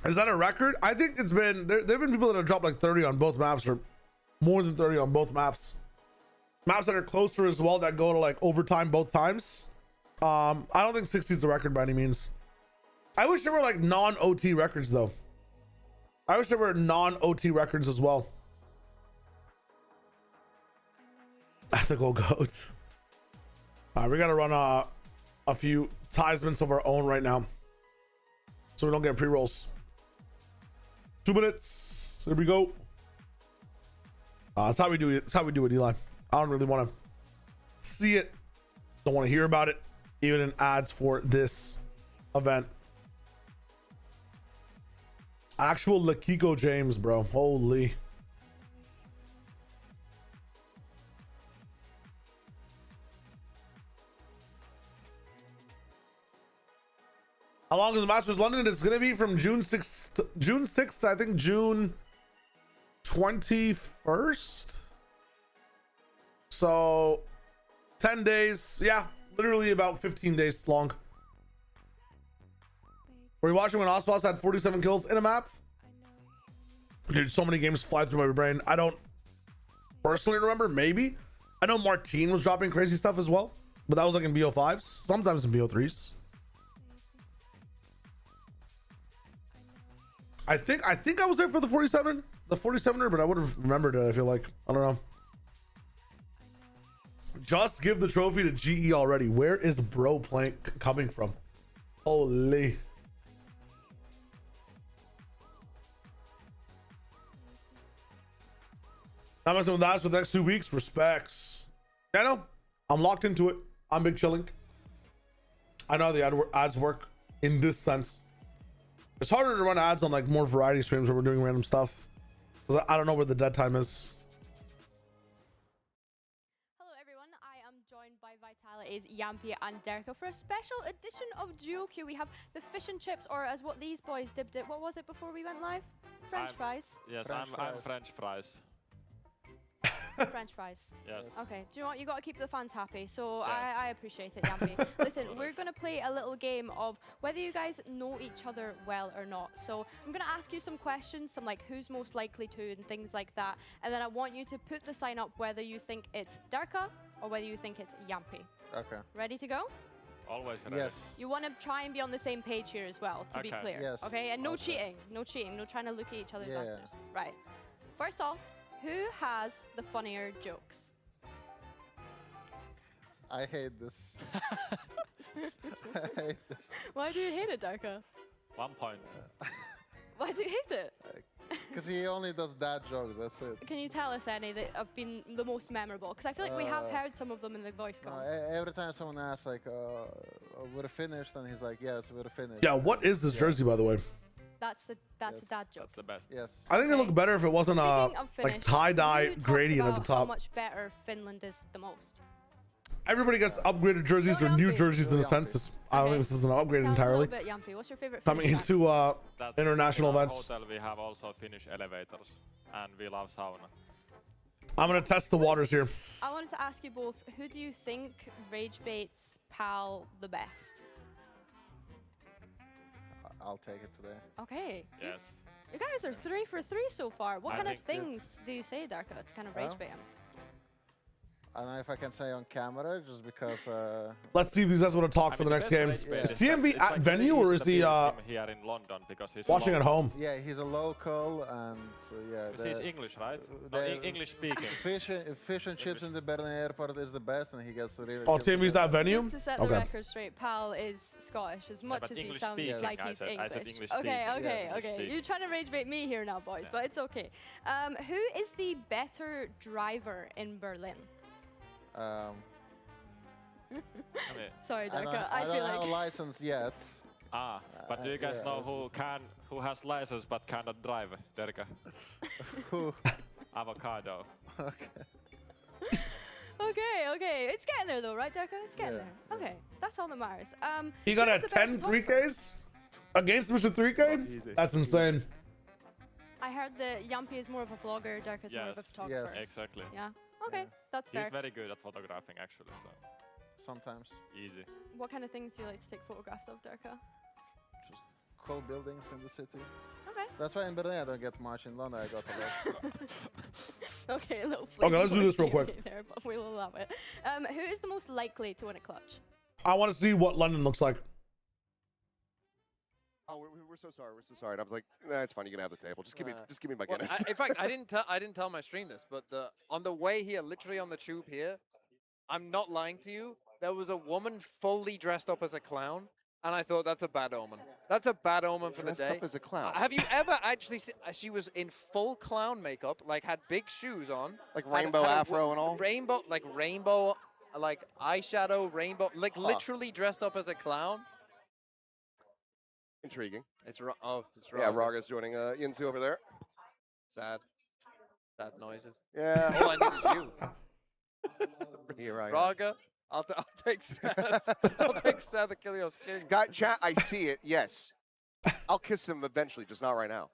is that a record? I think it's been there have been people that have dropped like 30 on both maps, or more than 30 on both maps. Maps that are closer as well, that go to like overtime both times. I don't think 60 is the record by any means. I wish there were like non-OT records though. I wish there were non-OT records as well. Ethical goats. All right, we gotta run a few tisements of our own right now, so we don't get pre-rolls. 2 minutes. Here we go. That's how we do it. That's how we do it, Eli. I don't really want to see it. Don't want to hear about it, even in ads for this event. Actual Lakiko James, bro. Holy. How long is the Masters London? It's gonna be from June 6th, I think June 21st. So 10 days. Yeah, literally about 15 days long. Were you watching when Osboss had 47 kills in a map? Dude, so many games fly through my brain. I don't personally remember. Maybe. I know Martine was dropping crazy stuff as well, but that was like in BO5s, sometimes in BO3s. I think I was there for the 47er, but I would have remembered it. I feel like, I don't know. Just give the trophy to GE already. Where is bro coming from? Holy. I'm messing with that for the next 2 weeks. Respects. Yeah, I know. I'm locked into it. I'm big chilling. I know the ads work in this sense. It's harder to run ads on like more variety streams where we're doing random stuff, because I don't know where the dead time is. Hello everyone, I am joined by Vitality's Yampy and Derka for a special edition of Duo Q. We have the fish and chips, or as what these boys dipped it. What was it before we went live? French fries. Yes, I'm French fries. French fries. Yes. Okay. Do you know what? You got to keep the fans happy. So Yes. I appreciate it, Yampy. Listen, we're going to play a little game of whether you guys know each other well or not. So I'm going to ask you some questions, some like who's most likely to and things like that. And then I want you to put the sign up whether you think it's Derka or whether you think it's Yampy. Okay. Ready to go? Always ready. Yes. You want to try and be on the same page here as well, to be Okay. clear. Yes. Okay? And no Okay. cheating. No cheating. No trying to look at each other's Yeah. answers. Right. First off, who has the funnier jokes? I hate this. I hate this. Why do you hate it, Darka? 1 point. Why do you hate it? Because he only does dad jokes, that's it. Can you tell us any that have been the most memorable? Because I feel like we have heard some of them in the voice No, calls. every time someone asks, like, we're finished, and he's like, yes, we're finished. Yeah, what is this jersey, by the way? That's a dad joke. That's the best. Yes. I think they look better if it wasn't Speaking of like finish, tie-dye who talks gradient at the about How top. much better Finland is the most? Everybody gets upgraded jerseys or new jerseys in a sense. I don't think this is an upgrade Tell us entirely. a little bit, Yampy. What's your favorite Coming Finnish into That international in our events. hotel we have also Finnish elevators, and we love sauna. I'm gonna test the waters here. I wanted to ask you both, who do you think rage baits PAL the best? I'll take it today. Okay. Yes. You guys are 3 for 3 so far. What I kind of think things do you say, Darka, to kind of rage bait him? I don't know if I can say on camera, just because... Let's see if these guys want to talk for the next game. Is TMV at venue or is he here in London because he's watching at home? Yeah, he's a local, and yeah... Because he's English, right? No, English speaking. Fish and chips in the Berlin airport is the best, and he gets the really... Oh, TMV's at venue? Just to set the record straight, PAL is Scottish, as much but as he English sounds speaking, like I he's said- I English. said English Okay, speaking. okay, Yeah, English okay. speaking. You're trying to rage bait me here now, boys, but it's okay. Who is the better driver in Berlin? Sorry, Darka. I don't feel have like a license yet. But do you guys yeah, know who has license but cannot drive, Derka? Who? Avocado. Okay. It's getting there though, right, Darka? It's getting there. Okay, that's all that matters. He got who a is the better 10 photographer? 3Ks against Mr. 3K? That's insane. I heard that Yampy is more of a vlogger, Darka's more of a photographer. Yes, exactly. Yeah. Okay, that's fair. He's very good at photographing, actually. So Sometimes. easy. What kind of things do you like to take photographs of, Darka? Just cool buildings in the city. Okay. That's why in Berlin I don't get much. In London I got a lot. Okay, a little Okay, let's do this real flavor quick. there, but we'll allow it. Who is the most likely to win a clutch? I want to see what London looks like. Oh, we're so sorry. We're so sorry. And I was like, nah, it's fine. You can have the table. Just give me my Guinness. In fact, I didn't tell my stream this, but on the way here, literally on the tube here, I'm not lying to you. There was a woman fully dressed up as a clown, and I thought that's a bad omen. That's a bad omen for the day. Dressed up as a clown. Have you ever actually seen? She was in full clown makeup, like had big shoes on, Like rainbow afro and all? Rainbow, like eyeshadow, rainbow, like literally dressed up as a clown. Intriguing. It's wrong. Oh, it's Yeah, wrong. Raga's joining Yinsu over there. Sad. Sad noises. Yeah. All I need is you. Here I am. Raga, I'll take Seth. I'll take Seth Achilleos King. Got chat. I see it. Yes. I'll kiss him eventually, just not right now.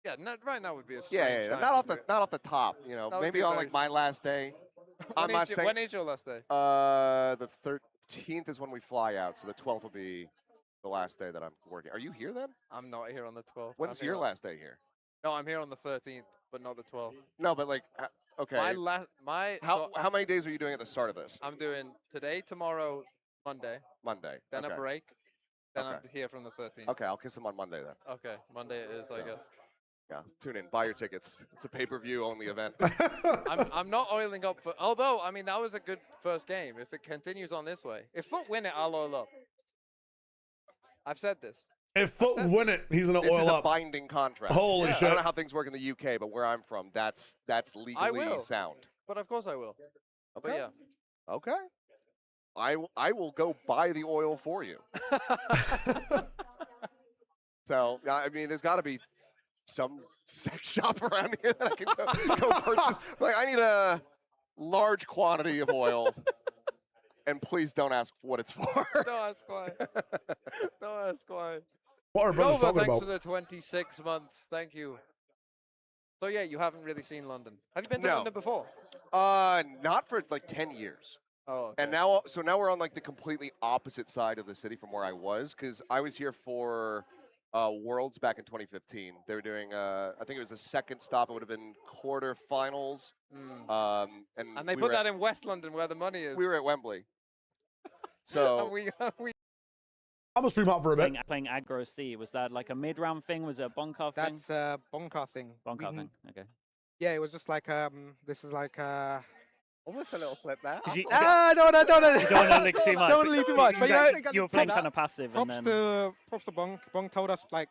Yeah, right now would be a strange Yeah. time Not to off do the it. not off the top. You know, That would maybe be on very like my last day. When is your last day? The 13th is when we fly out, so the 12th will be the last day that I'm working. Are you here then? I'm not here on the 12th. When's your last day here? No, I'm here on the 13th, but not the 12th. No, but like, okay. How many days are you doing at the start of this? I'm doing today, tomorrow, Monday. Monday. Then okay. a break. Then I'm Okay. here from the 13th. Okay, I'll kiss him on Monday then. Okay, Monday it is, I guess. Yeah, tune in, buy your tickets. It's a pay-per-view only event. I'm not oiling up for. Although, I mean, that was a good first game. If it continues on this way, if Foot win it, I'll oil up. I've said this. If Foot win it, he's gonna This oil is a up. binding contract. Holy I shit! don't know how things work in the UK, but where I'm from, that's legally sound. But of course I will. Okay. But yeah. Okay. I will go buy the oil for you. So I mean, there's got to be some sex shop around here that I can go purchase. Like, I need a large quantity of oil, and please don't ask what it's for. Don't ask why. Don't ask why. What are brothers Nova, talking thanks about? for the 26 months. Thank you. So yeah, you haven't really seen London. Have you been to No. London before? Not for like 10 years. Oh, okay. And now we're on like the completely opposite side of the city from where I was, because I was here for Worlds back in 2015. They were doing, I think it was the second stop. It would have been quarterfinals. And they put that in West London where the money is. We were at Wembley. So and we I'm gonna stream out for a bit. Playing aggro C, was that like a mid-round thing? Was it a bonker thing? That's a bonker thing. Bonker thing, okay. Yeah, it was just like, this is like, almost a little flip there. Did you- no. You don't want to leak too much. Don't leak too much. But you were playing kind of passive, and props then to Bonk. Bonk told us, like,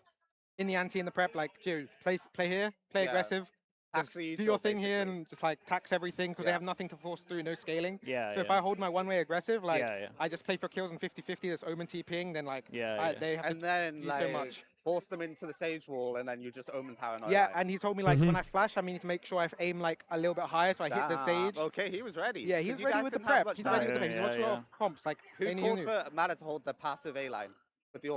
in the ante, in the prep, like, Jew, play here, play Yeah. aggressive. Tax Just the do your util, thing here and just like tax everything because they have nothing to force through, no scaling. Yeah, So if yeah. I hold my one-way aggressive, like Yeah. I just play for kills and 50-50, there's Omen TPing, then like they have And to then use like so much. force them into the sage wall, and then you just omen paranoia. Yeah, and he told me like when I flash, I need to make sure I aim like a little bit higher, so I hit the sage. Okay, he was ready. Yeah, he's 'Cause you ready guys with the didn't have prep. much He's time. ready with the prep. He watched a lot of comps. Like Who they called knew. for Mata to hold the passive A line with the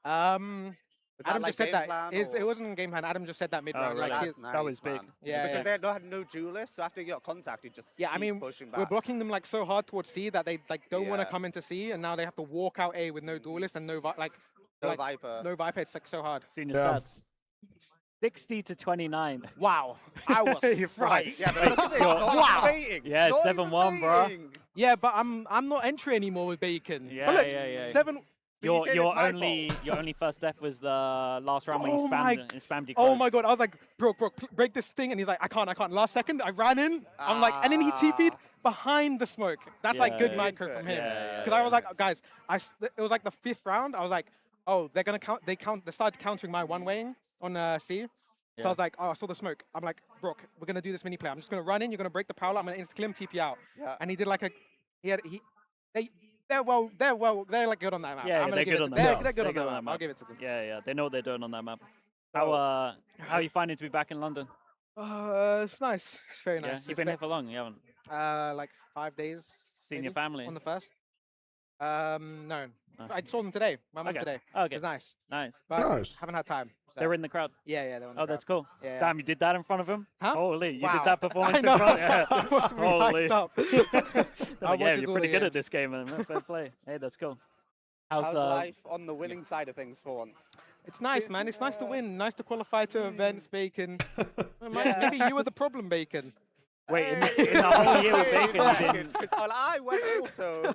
AWP? Was that Adam like just said game that. plan, It or- wasn't in game plan. Adam just said that mid round. really? Like, That's he- That was big. man. Yeah, Because yeah. they had no duelists, so after you got contact, you just Yeah, I keep mean, pushing we're back. blocking them like so hard towards C that they like don't want to Yeah. come into C, and now they have to walk out A with no duelist and no No Viper. No Viper. It's like so hard. senior stats. 60 to 29. Wow, I was You're fried. right. Yeah, but look at this. Wow. Wow. Yeah, 7-1, bro. Yeah, but I'm not entry anymore with Bacon. Yeah, But look, yeah. 7. Your only first death was the last round when you spammed you Oh close. my god, I was like, bro, break this thing, and he's like, I can't. Last second, I ran in. I'm like, and then he TP'd behind the smoke. That's like good micro from him. Because I was like, guys, it was like the 5th round. I was like, oh, they're gonna count. They started countering my one-waying on C. So I was like, oh, I saw the smoke. I'm like, Brook, we're gonna do this mini play. I'm just gonna run in. You're gonna break the power. I'm gonna insta-kill him, TP out. Yeah. And he did like they're like good on that map. Yeah, I'm gonna they're give good it on to that them. map. They're good They're on that map. I'll give it to them. Yeah, they know what they're doing on that map. How are you finding to be back in London? It's nice. It's very Yeah, nice. you've been here for long, you haven't? Like 5 days. Seen your maybe, family? on the first? No. I saw them today. My mum Okay. today. Okay. It was nice. Nice. But Nice. haven't had time. So. They're in the crowd. Yeah, they were in the Oh, crowd. that's cool. Yeah. Damn, you did that in front of him? Huh? Holy, you Wow. did that performance I in know. front. Yeah. It was really Holy. hyped up. They're I like, yeah, watches you're all pretty the good at games. this game, man. Fair play. Hey, that's cool. How's life on the winning side of things for once? It's nice, man. It's nice to win. Nice to qualify to events, Bacon. Maybe you were the problem, Bacon. Wait, in the whole year with Bacon, you didn't... Because I went also.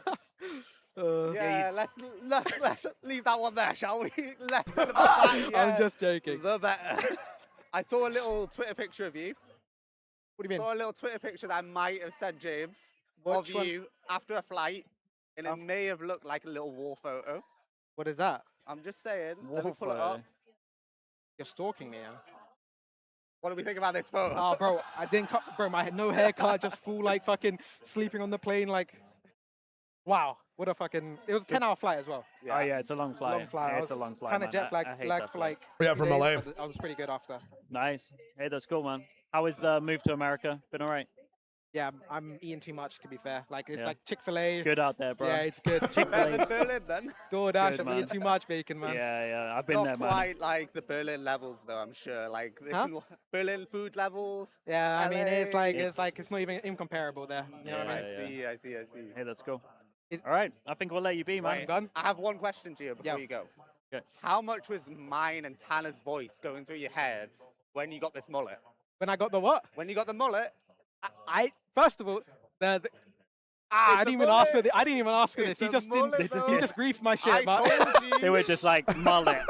Yeah, let's leave that one there, shall we? Less than about that. Yeah. I'm just joking. The better. I saw a little Twitter picture of you. What do you mean? Saw a little Twitter picture that I might have sent James of Which one? you after a flight, and it may have looked like a little war photo. What is that? I'm just saying. Let me pull it up. You're stalking me, yeah? What do we think about this photo? Oh, bro, I didn't cut, bro, I had no haircut, just full, like, fucking sleeping on the plane, like, wow, what a fucking, it was a 10-hour flight as well. Oh, yeah, it's a long flight. Long flight. Yeah, I it's a was long flight, kind of man. jet I hate lag that for, flight. like, Yeah, 2 from days, LA. but I was pretty good after. Nice. Hey, that's cool, man. How is the move to America? Been all right? Yeah, I'm eating too much, to be fair. Like, it's Yeah. like Chick-fil-A. It's good out there, bro. Yeah, it's good. Chick-fil-A. Berlin then. DoorDash, good, I'm man. eating too much bacon, man. Yeah, I've been Not there, man. quite like the Berlin levels though, I'm sure. Like the Huh? Berlin food levels. Yeah, I mean, it's like LA. it's not even incomparable there. You know what I mean? I see. Hey, let's go. All right, I think we'll let you be, man. Right. I have one question to you before you go. Okay. How much was mine and Tanner's voice going through your head when you got this mullet? When I got the what? When you got the mullet. I first of all, I didn't even ask for this. I didn't even ask for this. It's He a just mullet, didn't. though. He just briefed my shit. I But told you. They were just like mullet.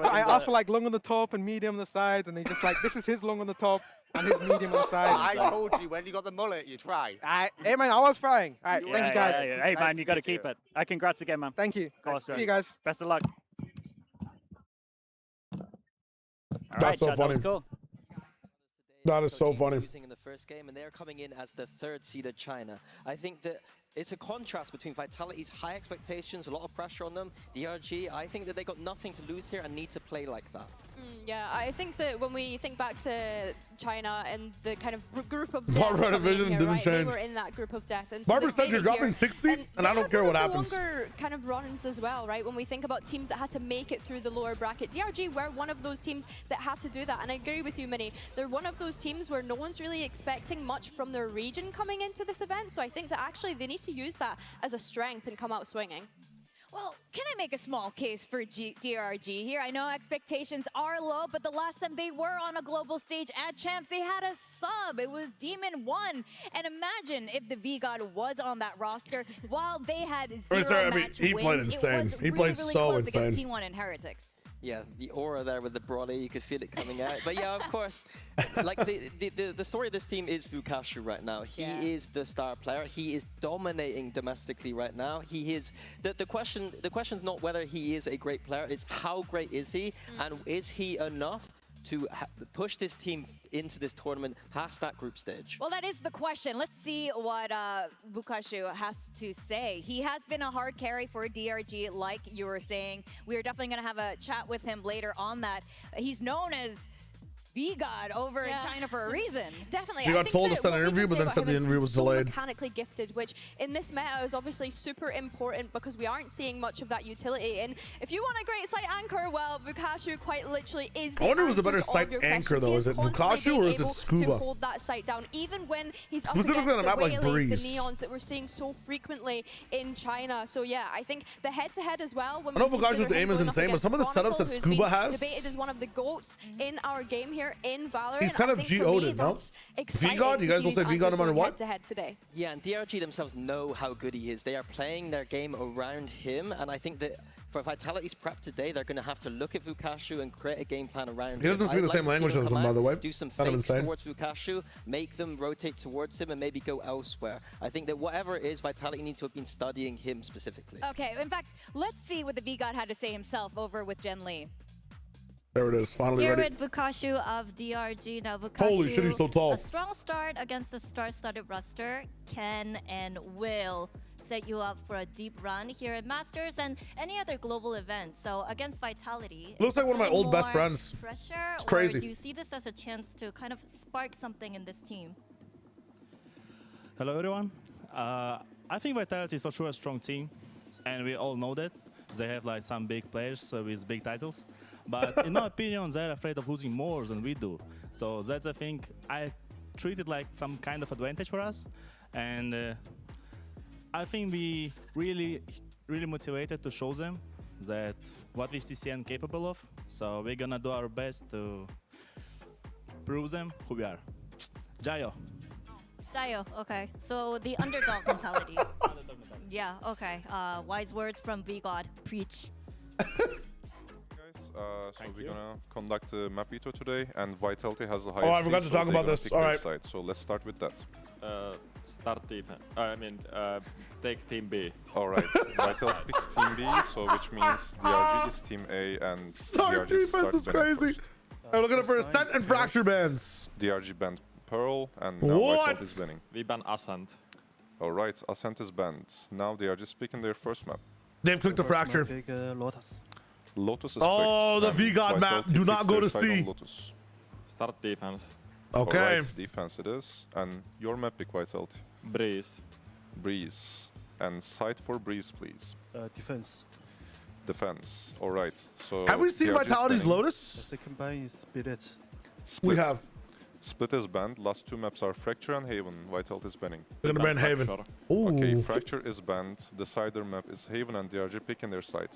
I asked for like long on the top and medium on the sides, and they just like, this is his long on the top and his medium on the sides. I told you when you got the mullet, you tried. Hey man, I was trying. All right, thank you guys. Hey, man, you got to keep it. Congrats again, man. Thank you. Of course, See you guys. Best of luck. All That's right, so Chad, funny. That was cool. That is so funny. Losing in the first game, and they're coming in as the third seeded China. I think that it's a contrast between Vitality's high expectations, a lot of pressure on them. DRG, I think that they got nothing to lose here and need to play like that. Yeah, I think that when we think back to China and the kind of group of Barbara death coming division here, didn't right? They change. were in that group of death. And Barbara so said you're dropping 60, and I don't care what happens. Longer kind of runs as well, right? When we think about teams that had to make it through the lower bracket, DRG were one of those teams that had to do that. And I agree with you, Minnie. They're one of those teams where no one's really expecting much from their region coming into this event. So I think that actually they need to use that as a strength and come out swinging. Well, can I make a small case for DRG here? I know expectations are low, but the last time they were on a global stage at Champs, they had a sub. It was Demon 1. And imagine if the VGod was on that roster while they had zero match he played wins. insane. It was He played really so close insane. against T1 and Heretics. Yeah, the aura there with the brolly, you could feel it coming out. But yeah, of course, like the story of this team is Vukashu right now. He is the star player. He is dominating domestically right now. He is the question's not whether he is a great player, it's how great is he, and is he enough to push this team into this tournament past that group stage? Well, that is the question. Let's see what Vukashu has to say. He has been a hard carry for DRG, like you were saying. We are definitely going to have a chat with him later on that. He's known as VGod over in China for a reason. Definitely. He got told to send an interview, but then said the interview was delayed. Mechanically gifted, which in this meta is obviously super important because we aren't seeing much of that utility. And if you want a great site anchor, well, Vukashu quite literally is the I wonder who's the answer better to all site of your anchor, questions. though. He Is it constantly Vukashu being or is it able Scuba? to hold that site down, even when he's Specifically up on a against map the like Whaleys, Breeze. the Neons that we're seeing so frequently in China. So yeah, I think the head-to-head as well. When I know we Vukashu's consider him aim is going up insane, but some of the against setups that Chronicle, Scuba who's been has- debated as one of the GOATs in our game here in Valorant. He's kind I of think for GO'd me, it, no? that's exciting VGod? You to guys see will these say VGod no anchors matter going what? head-to-head today. Yeah, and DRG themselves know how good he is. They are playing their game around him, and I think that for Vitality's prep today, they're going to have to look at Vukashu and create a game plan around him. He doesn't speak I'd the like same to see language them as come him, by out, the way. do some Kind of fakes insane. towards Vukashu, make them rotate towards him, and maybe go elsewhere. I think that whatever it is, Vitality need to have been studying him specifically. Okay, in fact, let's see what the VGod had to say himself over with Jen Lee. There it is, finally Here ready. with Vukashu of DRG. Now, Vukashu, Holy shit, he's so tall. a strong start against a star-studded roster can and will set you up for a deep run here at Masters and any other global event. So against Vitality, Looks like one of my old best friends. Pressure, It's crazy. or do you see this as a chance to kind of spark something in this team? Hello, everyone. I think Vitality is for sure a strong team, and we all know that. They have like some big players with big titles. But in my opinion, they're afraid of losing more than we do. So that's, I think, I treat it like some kind of advantage for us. And I think we really motivated to show them that what VCT is capable of. So we're gonna do our best to prove them who we are. Jayo. Jayo, okay. So the underdog mentality. Yeah, okay. Wise words from VGod. Preach. So we're gonna conduct a map veto today, and Vitality has the highest. Oh, I forgot seed, to so talk they're about gonna this. pick All their right. side. So let's start with that. Start defense. I mean, take team B. All right. Vitality picks team B, so which means DRG is team A and Start DRG defense is crazy. I'm looking for Ascent and Fracture bans. DRG banned Pearl, and now What? Vitality is winning. We ban Ascent. All right, Ascent is banned. Now DRG is picking their first map. They've clicked the Fracture. Lotus. Lotus is Oh, picked, the and VGod map. Vitality Do not picks go their to side on C. Lotus. Start defense. Okay. Alright, defense it is. And your map pick, Vitality. Breeze. Breeze. And site for Breeze, please. Defense. Defense. Alright. So Have we seen DRG Vitality's spinning. Lotus? The second buy is Spirit. Split. We have. Split is banned. Last two maps are Fracture and Haven. Vitality is banning. We're gonna ban Haven. Okay, Ooh. Fracture is banned. The cider map is Haven and DRG picking their side.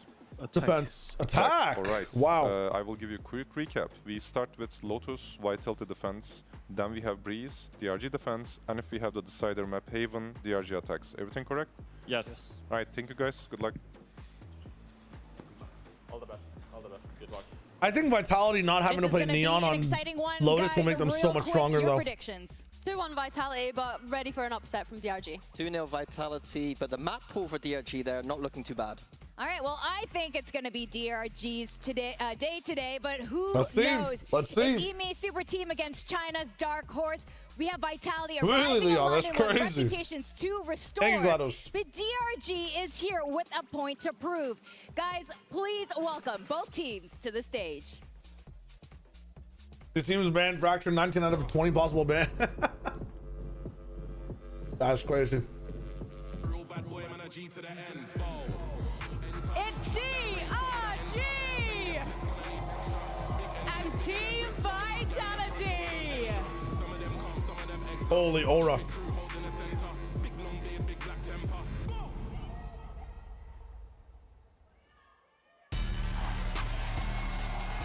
Defense. Attack. All right. Wow. I will give you a quick recap. We start with Lotus, Vitality defense. Then we have Breeze, DRG defense. And if we have the decider map, Haven, DRG attacks. Everything correct? Yes. All right. Thank you, guys. Good luck. All the best. All the best. Good luck. I think Vitality not having to play Neon on Lotus will make them so much stronger, though. 2-1 Vitality, but ready for an upset from DRG. 2-0 Vitality, but the map pool for DRG there not looking too bad. All right, well, I think it's going to be DRG's day today, but who Let's see. knows? Let's see. It's EMEA Super Team against China's Dark Horse. We have Vitality Really, arriving in Leon, that's London with crazy. reputations to restore. Thank you, GLaDOS. But DRG is here with a point to prove. Guys, please welcome both teams to the stage. This team is banned. Fracture 19 out of 20 possible ban. That's crazy. It's DRG and Team Vitality. Holy aura.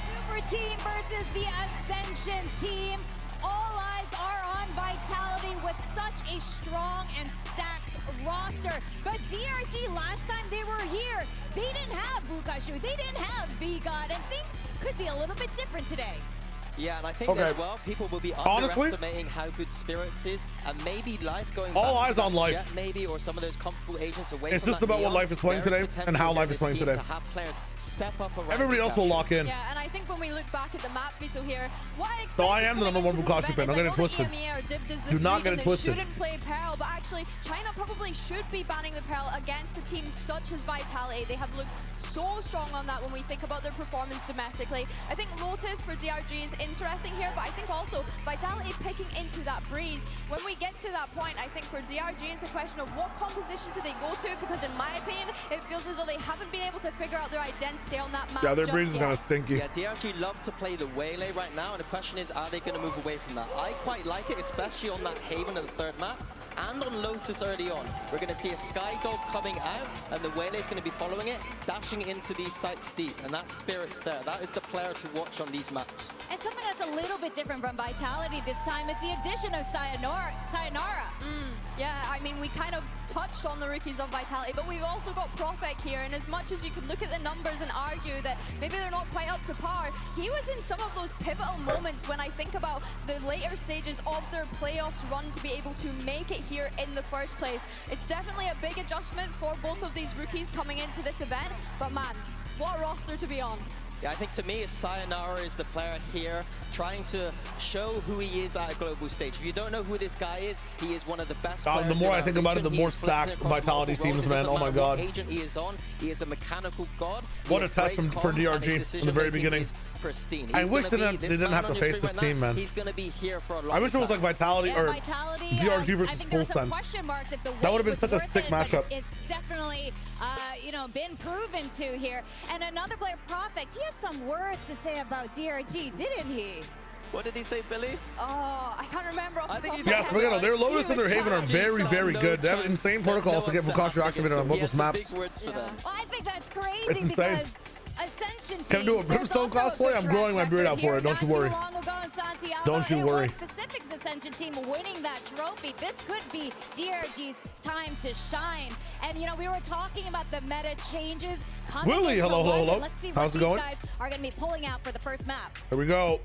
Super Team versus the Ascension Team. All eyes are on Vitality with such a strong and stacked roster. But DRG, last time they were here, they didn't have Bukashu, they didn't have VGod, and things could be a little bit different today. Yeah, and I think as well, people will be Honestly, underestimating how good Spirits is, and maybe Life going all back eyes to on that Life. Jet maybe, or some of those comfortable agents away It's from just that about what Neon. Life is playing There today potential and how here in Life is this playing team today. to have players step up around Everybody else will lock in. Yeah, and I think when we look back at the map, Vito here, what I expect So I am the #1 Bukashu fan. Don't get it twisted. Do not get it twisted. Shouldn't play Pearl, but actually China probably should be banning the Pearl against a team such as Vitality. They have looked so strong on that when we think about their performance domestically. I think Lotus for DRG is interesting here, but I think also Vitality picking into that Breeze. When we get to that point, I think for DRG it's a question of what composition do they go to, because in my opinion, it feels as though they haven't been able to figure out their identity on that map. Yeah, their just Breeze is yet. kind of stinky. Yeah, DRG love to play the Waylay right now, and the question is, are they going to move away from that? I quite like it, especially on that Haven and the third map, and on Lotus early on. We're going to see a Sky Dog coming out, and the Waylay is going to be following it, dashing into these sites deep, and that Spirit's there. That is the player to watch on these maps. And something that's a little bit different from Vitality this time is the addition of Sayonara. Yeah, I mean, we kind of touched on the rookies of Vitality, but we've also got Prophet here, and as much as you can look at the numbers and argue that maybe they're not quite up to par, he was in some of those pivotal moments when I think about the later stages of their playoffs run to be able to make it here in the first place. It's definitely a big adjustment for both of these rookies coming into this event, but man, what a roster to be on. Yeah, I think to me, Sayonara is the player here trying to show who he is at a global stage. If you don't know who this guy is, he is one of the best players. The more I think about it, the He more is splitting stacked across Vitality multiple roles. seems, It man. doesn't Oh my matter what God. agent he is on, he is a mechanical god. What He a has test great for comms, and his DRG in the very decision-making beginning. is pristine. I He's wish gonna they be- didn't this have man to on your face screen this right team, now, man. He's going to be here for a long I wish it was like time. Vitality or Vitality, DRG I versus think Full there's some Sense. question marks if the That would have been weight such was a worth sick it, but matchup. It's definitely, been proven to here. And another player, Prophet, he has some words to say about DRG, didn't he? What did he say, Billy? Oh, I can't remember off the top of my Yes, head. Spaghetto, their Lotus and their Haven are very, very good. They have insane protocols to get Bukashu activated on both those maps. Well, I think that's crazy It's insane. because Ascension Can I do a teams, there's Brimstone also a cosplay? I'm growing my beard out for it. Don't you worry. Not too long ago in Santiago, Don't you it worry. was Pacific's Ascension team winning that trophy. This could be DRG's time to shine. And, we were talking about the meta changes. coming Willie, into hello, hello, London. hello. Let's see How's what it these going? guys are going to be pulling out for the first map. Here we go.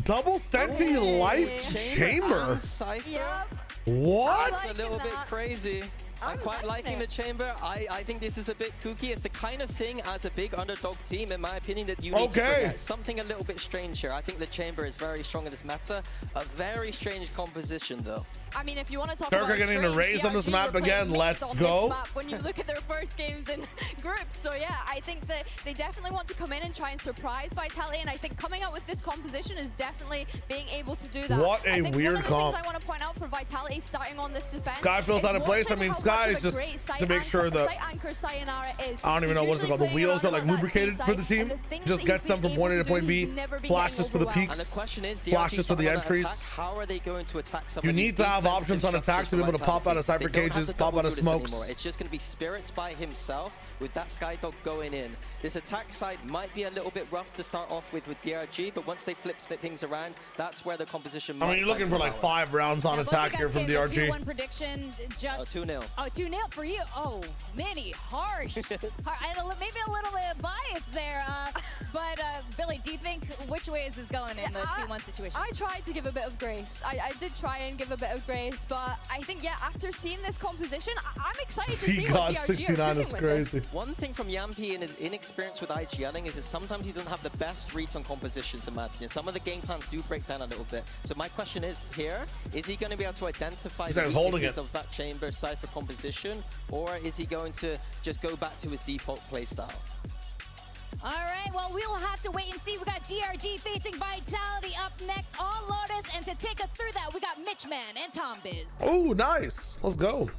Double Senti Life Chamber. Cypher. What? That's a little bit crazy. I'm quite liking the chamber. I think this is a bit kooky. It's the kind of thing as a big underdog team, in my opinion, that you need to bring out. Something a little bit strange here. I think the chamber is very strong in this meta. A very strange composition, though. I mean, if you want to talk Dirk about getting a raise on this map again. Let's go. Map when you look at their first games in groups. So yeah, I think that they definitely want to come in and try and surprise Vitality, and I think coming out with this composition is definitely being able to do that. What a weird comp. comp. Things I want to point out for Vitality starting on this defense. Sky feels out of place. I mean, Sky is just to make sure that I don't even know what's it called. The wheels are like lubricated for the team. Just gets them from point A to point B. Flashes for the peaks. And the question is, flashes for the entries. How are they going to attack some You need to have options on attack to be able to pop out of cypher cages, pop out of smokes. It's just going to be Spirits by himself with that Skydog going in. This attack side might be a little bit rough to start off with DRG, but once they flip things around, that's where the composition might. I mean, you're looking for like 5 rounds on attack here from DRG. 2-1 prediction, just 2-0. Oh, 2-0 for you. Oh, Minnie, harsh. Maybe a little bit of bias there. But Billy, do you think which way is this going in the 2-1 situation? I tried to give a bit of grace. I did try and give a bit of grace, but I think, yeah, after seeing this composition, I'm excited to see what DRG are doing with this. One thing from Yampy and his inexperience with IGLing is that sometimes he doesn't have the best reads on compositions, in my opinion. Some of the game plans do break down a little bit. So my question is here, is he going to be able to identify the weaknesses of that chamber cypher composition, or is he going to just go back to his default playstyle? All right, well, we'll have to wait and see. We got DRG facing Vitality up next on Lotus, and to take us through that, we got Mitchman and Tom Biz. Oh, nice. Let's go.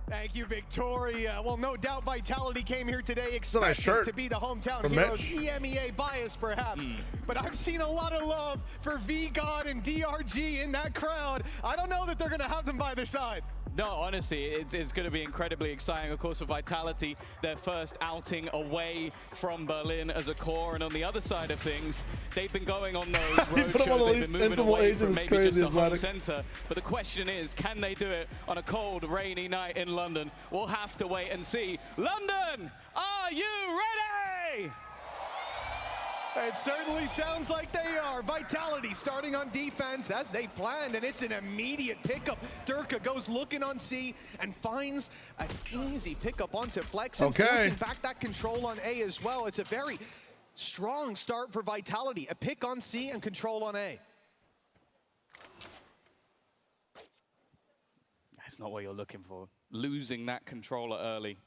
Thank you, Victoria. Well, no doubt Vitality came here today expecting to be the hometown heroes. EMEA bias, perhaps. But I've seen a lot of love for V-God and DRG in that crowd. I don't know that they're going to have them by their side. No, honestly, it's going to be incredibly exciting, of course, for Vitality, their first outing away from Berlin as a core. And on the other side of things, they've been going on those roadshows, they've been moving away from maybe just the home center. But the question is, can they do it on a cold, rainy night in London? We'll have to wait and see. London, are you ready? It certainly sounds like they are. Vitality starting on defense as they planned, and it's an immediate pickup. Durka goes looking on C and finds an easy pickup onto Flex and forcing back that control on A as well. It's a very strong start for Vitality. A pick on C and control on A. That's not what you're looking for. Losing that controller early.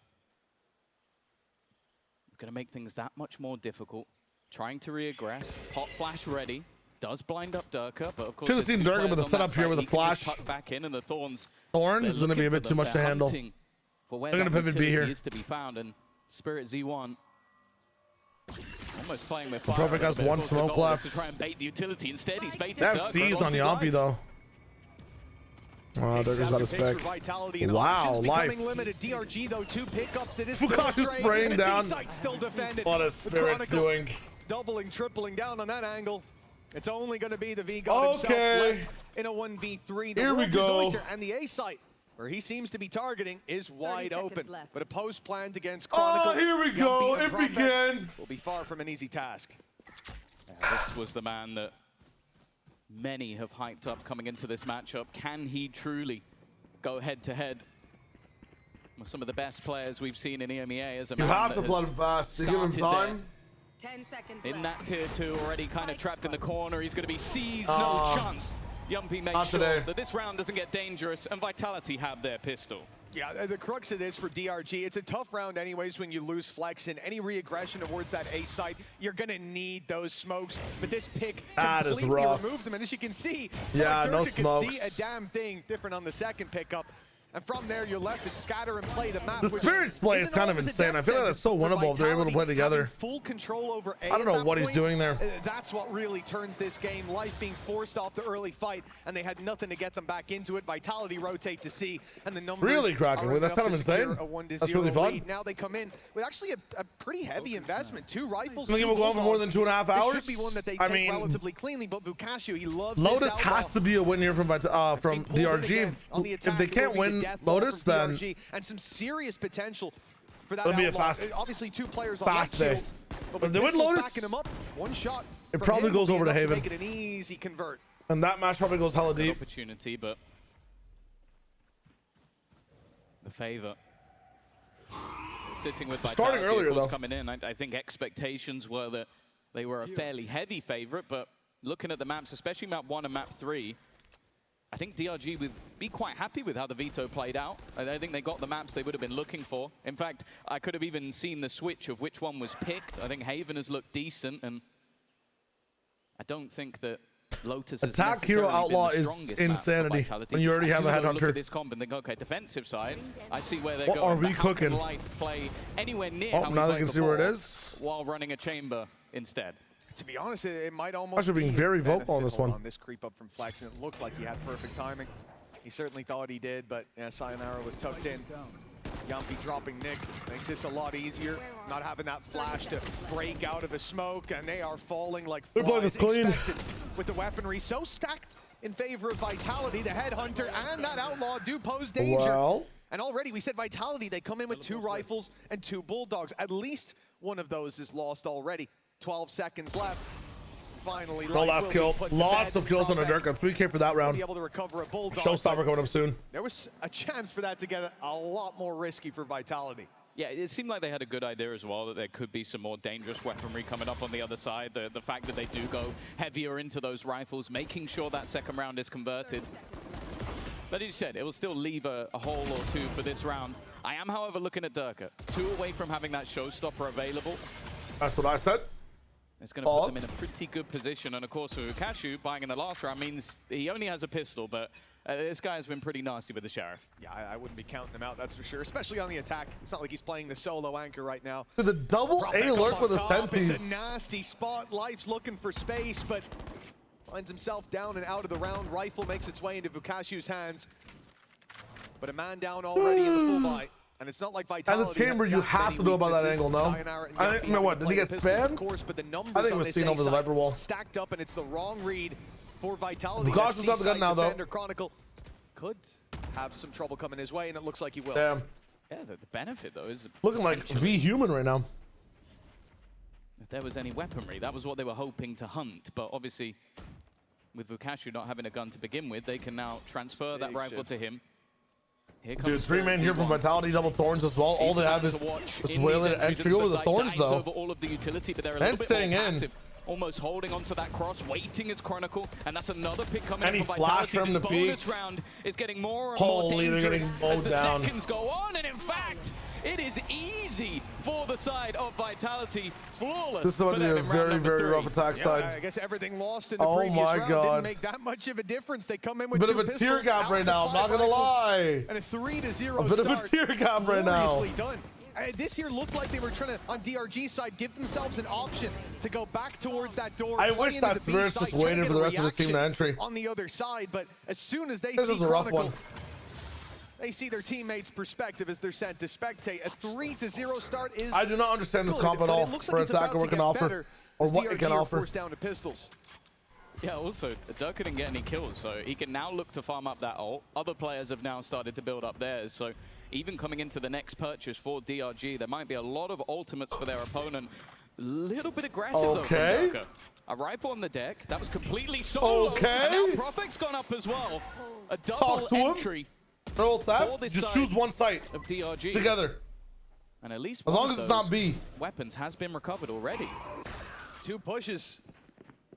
It's going to make things that much more difficult. Trying to re-aggress, hot flash ready, does blind up Durka, but of course... Should have seen Durka with a setup here with a flash. Back in and the Thorns is going to be a bit too much to handle. They're going to pivot B here. Is to be found, and Spirit Z1 almost playing with fire. Perfect has one smoke left. To try and bait the utility. Instead, he's baited They have Durka C's on Yampy though. Oh, Durka's got a spec. Wow, life. Limited. DRG though, 2 pickups. It is Fukash is spraying down. Still defended. What is Spirit's doing? Doubling, tripling down on that angle. It's only going to be the V-God himself left in a 1v3. Here we go. And the A site, where he seems to be targeting, is wide open. But a post planned against Chronicle. Oh, here we go. It begins. Will be far from an easy task. This was the man that many have hyped up coming into this matchup. Can he truly go head-to-head with some of the best players we've seen in EMEA as a man? You have to flood him fast. You give him time. 10 seconds in left. that tier 2, already kind of trapped in the corner. He's going to be seized. No chance. Yumpy makes sure that this round doesn't get dangerous, and Vitality have their pistol. Yeah, the crux of this for DRG, it's a tough round anyways when you lose Flex, and any re-aggression towards that A site, you're going to need those smokes. But this pick completely removed them, and as you can see, no smokes. could see a damn thing different on the second pickup. And from there, you're left to scatter and play the map. The Spirits play is kind of insane. I feel like that's so winnable if they're able to play together. Full control over A. I don't know what he's doing there. That's what really turns this game. Life being forced off the early fight, and they had nothing to get them back into it. Vitality rotate to C, and the numbers really cracking. That's kind of insane. That's really fun. Lead. Now they come in with actually a pretty heavy investment. 2 rifles. Think it will go on for more than 2.5 hours? This should be one that they take relatively cleanly, but Vukashu, he loves Lotus has to be a win here from DRG. If they can't win Lotus, then and some serious potential for that. It'll be a fast, obviously 2 players on fast day. shields, but if they win Lotus, backing him up, 1 shot. It probably goes over to Haven. Make it an easy convert. And that match probably goes hella deep. Opportunity, but the favor. Sitting with Starting Vitality, earlier, of course, though. coming in, I think expectations were that they were a fairly heavy favorite, but looking at the maps, especially map 1 and map 3, I think DRG would be quite happy with how the veto played out. I think they got the maps they would have been looking for. In fact, I could have even seen the switch of which one was picked. I think Haven has looked decent, and I don't think that Lotus has Attack Hero necessarily been Outlaw the is strongest map for insanity Vitality. when you already I have do, a though, look Headhunter. at this comp and think, okay, defensive side, I see where they're What going. are we but how cooking? can Life play anywhere near Oh, how we now they played can see where it before is. while running a chamber instead? To be honest, it might almost Actually being be very a vocal on benefit. this Hold one. on, this creep up from Flex, and it looked like he had perfect timing. He certainly thought he did, but yeah, Sayonara was tucked in. Yumpy dropping Nick makes this a lot easier. Not having that flash to break out of a smoke, and they are falling like They're playing flies this clean. expected with the weaponry so stacked in favor of Vitality. The Headhunter and that Outlaw do pose danger. Well. And already we said Vitality, they come in with 2 rifles and 2 Bulldogs. At least one of those is lost already. 12 seconds left. Finally, No Life last will kill. be put to Lots bed. of kills on Not Adurka. 3K for that round. be able to recover a Bulldog. Showstopper coming up soon. There was a chance for that to get a lot more risky for Vitality. Yeah, it seemed like they had a good idea as well that there could be some more dangerous weaponry coming up on the other side. The fact that they do go heavier into those rifles, making sure that second round is converted. But as you said, it will still leave a hole or two for this round. I am, however, looking at Durka. 2 away from having that showstopper available. That's what I said. It's going to put them in a pretty good position. And of course, for Ukashu, buying in the last round means he only has a pistol, but this guy has been pretty nasty with the Sheriff. Yeah, I wouldn't be counting him out, that's for sure, especially on the attack. It's not like he's playing the solo anchor right now. There's a double A alert with the Sentis. It's a nasty spot. Life's looking for space, but finds himself down and out of the round. Rifle makes its way into Vukashu's hands. But a man down already in the full buy. And it's not like Vitality. As a chamber, you have to know about that angle, no? I think, no, what, did he get spammed? Of course, but the numbers I think it on was this seen A over the side Viper wall. stacked up, and it's the wrong read for Vitality. Vukashu's got the gun now, though. Defender Chronicle could have some trouble coming his way, and it looks like he will. Damn. Yeah, the benefit, though, is Looking like V-Human right now. if there was any weaponry, that was what they were hoping to hunt. But obviously, with Vukashu not having a gun to begin with, they can now transfer that rifle to him. Here comes Dude, 3-man here from Vitality, double Thorns as well. All they have is waylaid entry over the Thorns, though. Over all of the utility, but they're a And little bit staying more in. passive. Almost holding onto that cross, waiting as Chronicle, and that's another pick coming And in he for flashed Vitality. from This the bonus peak. round is getting more and Holy, more they're dangerous getting mowed as the down. seconds go on, and in fact, it is easy for the side of Vitality. Flawless. This is going for to be them a in round very, number very 3. rough attack Yeah, side. I guess everything lost in the Oh previous my round God. didn't make that much of a difference. They come in with A bit 2 of a tear pistols, gap out right with now, I'm 5 not gonna rifles, lie. And a 3-0 A bit of a start. tear gap right now. Gloriously done. This here looked like they were trying to, on DRG side, give themselves an option to go back towards that door. I play wish into that the B Spirits side, just try to waited get for a the rest of his team to reaction entry. on the other side, but as soon as they This see is a rough Chronicle, one. they see their teammates' perspective as they're sent to spectate. A 3-0 start is I do not understand this good, comp at but all it looks for like it's attack about or what to it can get offer. better Or as what it DRG can are offer. forced down to pistols. Yeah, also, Dirk didn't get any kills, so he can now look to farm up that ult. Other players have now started to build up theirs, so even coming into the next purchase for DRG, there might be a lot of ultimates for their opponent. A little bit aggressive, though, from Durka. A rifle on the deck. That was completely solo. Okay. And now Prophet's gone up as well. A double Talk to him. entry. Roll that. for this Just side choose one site of DRG. together. And at least As one long of as it's not those B. weapons has been recovered already. 2 pushes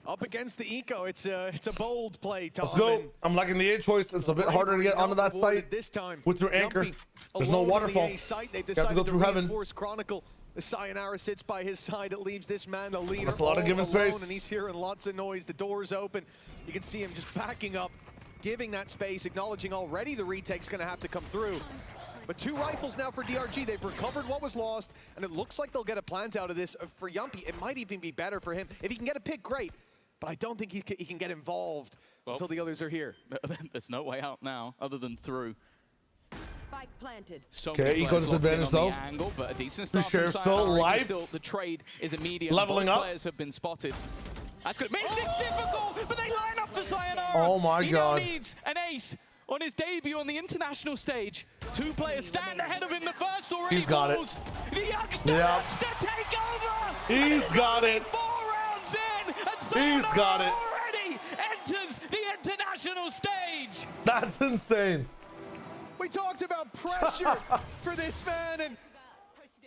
up against the eco. It's a bold play, Tom. Let's go. and I'm liking the A choice. It's a bit harder to get onto that site this time with your anchor. Yumpy There's no alone in the waterfall. A site. They've You have to go decided through heaven. reinforce Chronicle. The Sayonara sits by his side. It leaves this man, the leader, That's a lot of all giving alone, space. and he's hearing lots of noise. The door's open. You can see him just backing up, giving that space, acknowledging already the retake's going to have to come through. But 2 rifles now for DRG. They've recovered what was lost, and it looks like they'll get a plant out of this. For Yumpy, it might even be better for him. If he can get a pick, great. But I don't think he can get involved until the others are here. There's no way out now other than through. Spike planted. So Okay, many Eco's players locked in advantage, on though. the angle, but a decent The start from Sheriff's still Sayonara. alive. Still, the trade is immediate. Leveling Both up. players have been spotted. That's good. Makes things difficult, but they line up for Sayonara. Oh my he God. Now needs an ace on his debut on the international stage. 2 players stand ahead of him. The first already He's got it. falls. The youngster Yep. wants to take over. He's got it. 4 rounds in, and He's Sayonara got it. already enters the international stage. That's insane. We talked about pressure for this man, and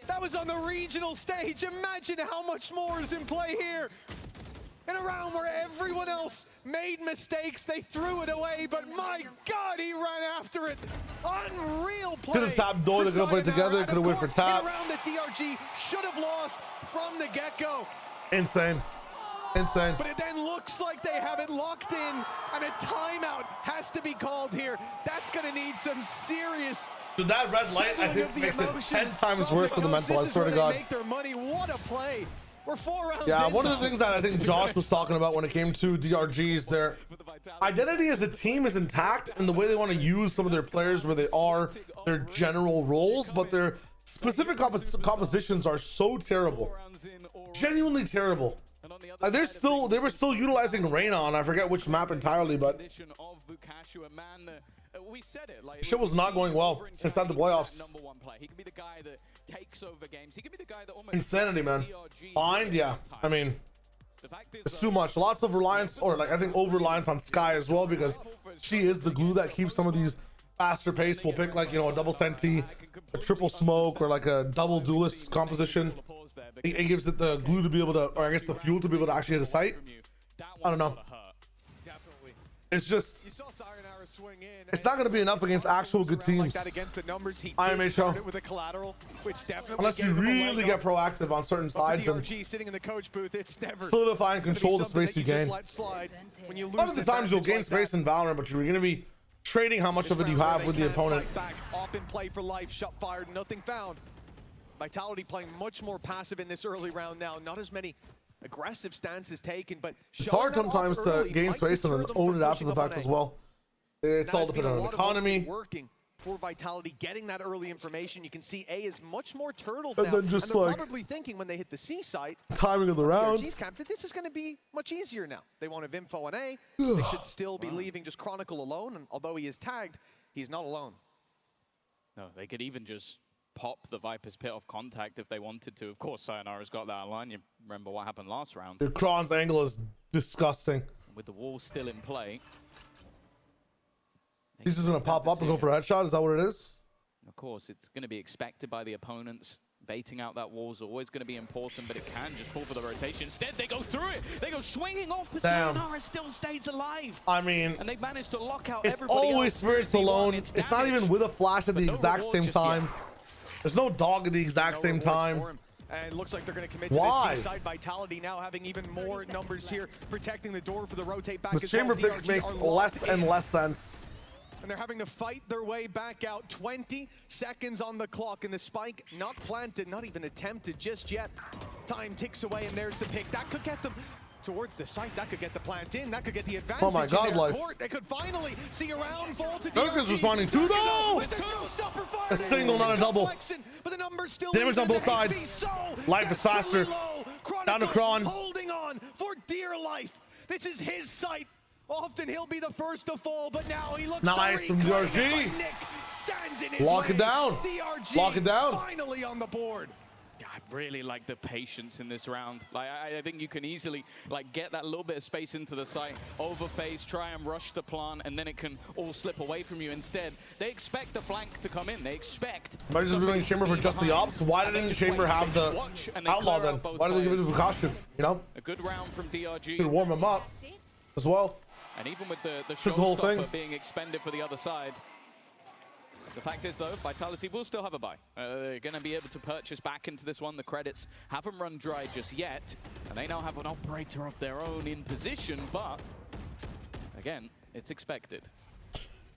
that was on the regional stage. Imagine how much more is in play here. In a round where everyone else made mistakes, they threw it away, but my God, he ran after it. Unreal play. Could have tapped door, they're gonna play together, could have went for tap. In a round that DRG should have lost from the get-go. Insane. Insane. But it then looks like they have it locked in, and a timeout has to be called here. That's gonna need some serious. Dude, that red light, I think, makes it 10 times worse for the mental, I swear to God. They make their money. What a play. We're 4 rounds Yeah, in. one of the things that I think Josh was talking about when it came to DRGs, their identity as a team is intact and the way they want to use some of their players where they are their general roles, but their specific compositions are so terrible. Genuinely terrible. They were still utilizing Reyna on I forget which map entirely, but shit was not going well inside the playoffs. Insanity, man. Bind, yeah. I mean, it's too much. Lots of reliance, or like I think over-reliance on Sky as well, because she is the glue that keeps some of these faster pace. We'll pick like, you know, a double senti, a triple smoke, or like a double duelist composition. It gives it the glue to be able to, or I guess the fuel to be able to actually hit a site. I don't know. It's just, it's not going to be enough against actual good teams. IMHO. Unless you really get proactive on certain sides and solidify and control the space you gain. A lot of the times you'll gain space in Valorant, but you're going to be trading how much of it you have with the opponent. Up in play for life, shot fired, nothing found. Vitality playing much more passive in this early round now. Not as many aggressive stances taken, but it's hard sometimes to gain space and then own it after the fact as well. It's all dependent on the economy. Working for Vitality, getting that early information. You can see A is much more turtled and now, then just and they're like probably thinking when they hit the C site, timing of the round, that this is going to be much easier now. They want to info on A. They should still be leaving just Chronicle alone, and although he is tagged, he's not alone. No, they could even just pop the Viper's Pit off contact if they wanted to. Of course, Sayonara's got that line. You remember what happened last round. The Kron's angle is disgusting. With the wall still in play. He's just going to pop up and go for a headshot? Is that what it is? Of course, it's going to be expected by the opponents. Baiting out that wall is always going to be important, but it can just fall for the rotation. Instead, they go through it. They go swinging off, but Sayonara still stays alive. I mean, and they managed to lock out it's always Spirits alone. It's not even with a flash at the exact same time. There's no dog at the exact same time. And it looks like they're going to commit to the C-side. Vitality now having even more numbers here, protecting the door for the rotate back. The chamber pick makes less and less sense. And they're having to fight their way back out. 20 seconds on the clock, and the spike not planted, not even attempted just yet. Time ticks away, and there's the pick. That could get them towards the site. That could get the plant in. That could get the advantage. Oh my God, in their life. court. They could finally see a round fall to Durka's responding too, though. A single, not a double. But the numbers still damage on both sides. Life is faster. Down to Kron. Holding on for dear life. This is his site. Often he'll be the first to fall, but now he looks nice from DRG. Lock it down. DRG Lock it down. Finally on the board. I really like the patience in this round. Like I think you can easily like get that little bit of space into the site, overphase, try and rush the plant, and then it can all slip away from you. Instead, they expect the flank to come in. They expect. Might just be doing chamber for just the ops. Why didn't chamber have the outlaw then? Why did they give it to Bukashu? You know? A good round from DRG. Could warm him up as well. And even with the whole thing showstopper being expended for the other side, the fact is, though, Vitality will still have a buy. They're going to be able to purchase back into this one. The credits haven't run dry just yet, and they now have an operator of their own in position, but, again, it's expected.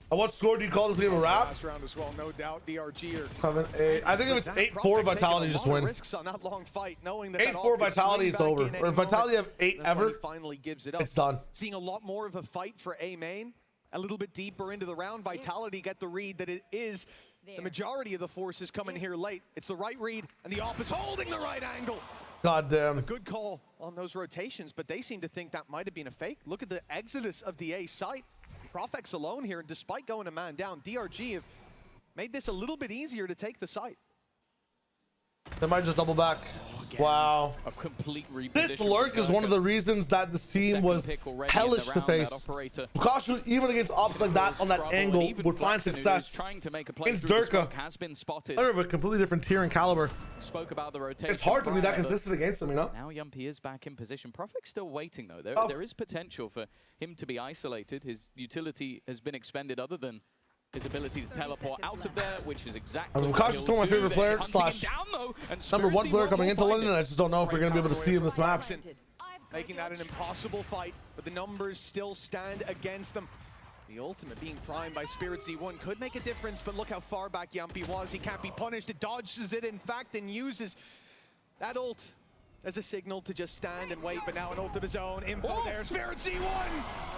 What score do you call this game a wrap? Last round as well, no doubt. DRG or 7-8. I think if it's 8-4, Vitality just win. Risks on that long fight, knowing that 8-4 Vitality, it's over. Or if Vitality have 8 ever, finally gives it up. It's done. Seeing a lot more of a fight for A main. A little bit deeper into the round, Vitality get the read that it is the majority of the forces coming here late. It's the right read, and the op is holding the right angle. God damn. A good call on those rotations, but they seem to think that might have been a fake. Look at the exodus of the A site. Profex alone here, and despite going a man down, DRG have made this a little bit easier to take the site. They might just double back. again. Wow. A complete reposition. This lurk is one of the reasons that this team was hellish to face. Bukashu, even against ops like that on that angle, would find success. Against Durka, has been spotted. they're of a completely different tier and caliber. Spoke about the rotation. It's hard to be that prior, consistent against them, you know? Now Yumpy is back in position. Proffic's still waiting, though. There is potential for him to be isolated. His utility has been expended other than his ability to teleport out of there, which is exactly what Bukashu's still my favorite player, slash #1 player coming into London. I just don't know if we're going to be able to see him this map. Making that an impossible fight, but the numbers still stand against them. The ultimate being primed by Spirit Z1 could make a difference, but look how far back Yumpy was. He can't be punished. It dodges it, in fact, and uses that ult as a signal to just stand and wait, but now an ult of his own. Info there. Spirit Z1!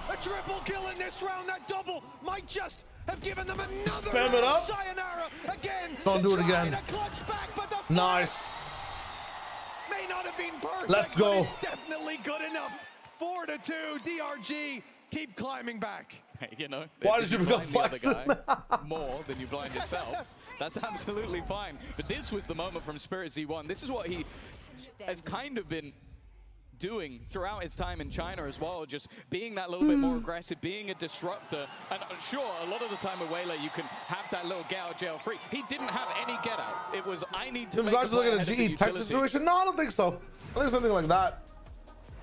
A triple kill in this round. That double might just have given them another Spam it up. Sayonara again. Don't do it again. Back, but the Nice. may not have been perfect, Let's go. but it's definitely good enough. 4-2, DRG keep climbing back. Hey, you know, why did you become blind the other guy more than you blind yourself? That's absolutely fine. But this was the moment from Spirit Z1. This is what he has kind of been doing throughout his time in China as well, just being that little bit more aggressive, being a disruptor. And sure, a lot of the time with Waylay, you can have that little get out jail free. He didn't have any get out. It was, I need to If make you guys a are looking play at a ahead of GE the tech utility. situation, no, I don't think so. I think something like that.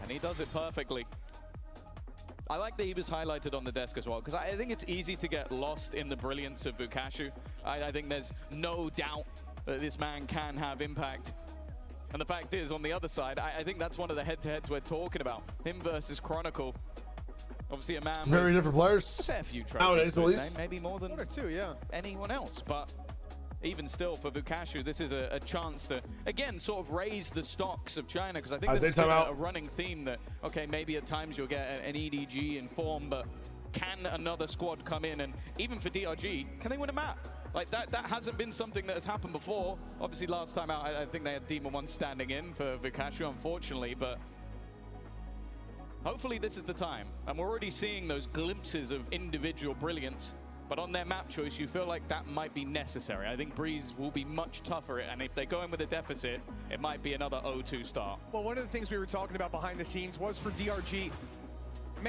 And he does it perfectly. I like that he was highlighted on the desk as well, because I think it's easy to get lost in the brilliance of Bukashu. I think there's no doubt that this man can have impact. And the fact is, on the other side, I think that's one of the head-to-heads we're talking about. Him versus Chronicle. Obviously a man Very with different players. a fair few Nowadays, trophies to at his least. name, maybe more than 1 or 2, yeah. anyone else. But even still, for Bukashu, this is a chance to, again, sort of raise the stocks of China, because I think this is a running theme that, okay, maybe at times you'll get an EDG in form, but can another squad come in? And even for DRG, can they win a map? Like, that hasn't been something that has happened before. Obviously, last time out, I think they had Demon 1 standing in for Bukashu, unfortunately, but hopefully this is the time. And we're already seeing those glimpses of individual brilliance. But on their map choice, you feel like that might be necessary. I think Breeze will be much tougher, and if they go in with a deficit, it might be another 0-2 start. Well, one of the things we were talking about behind the scenes was for DRG.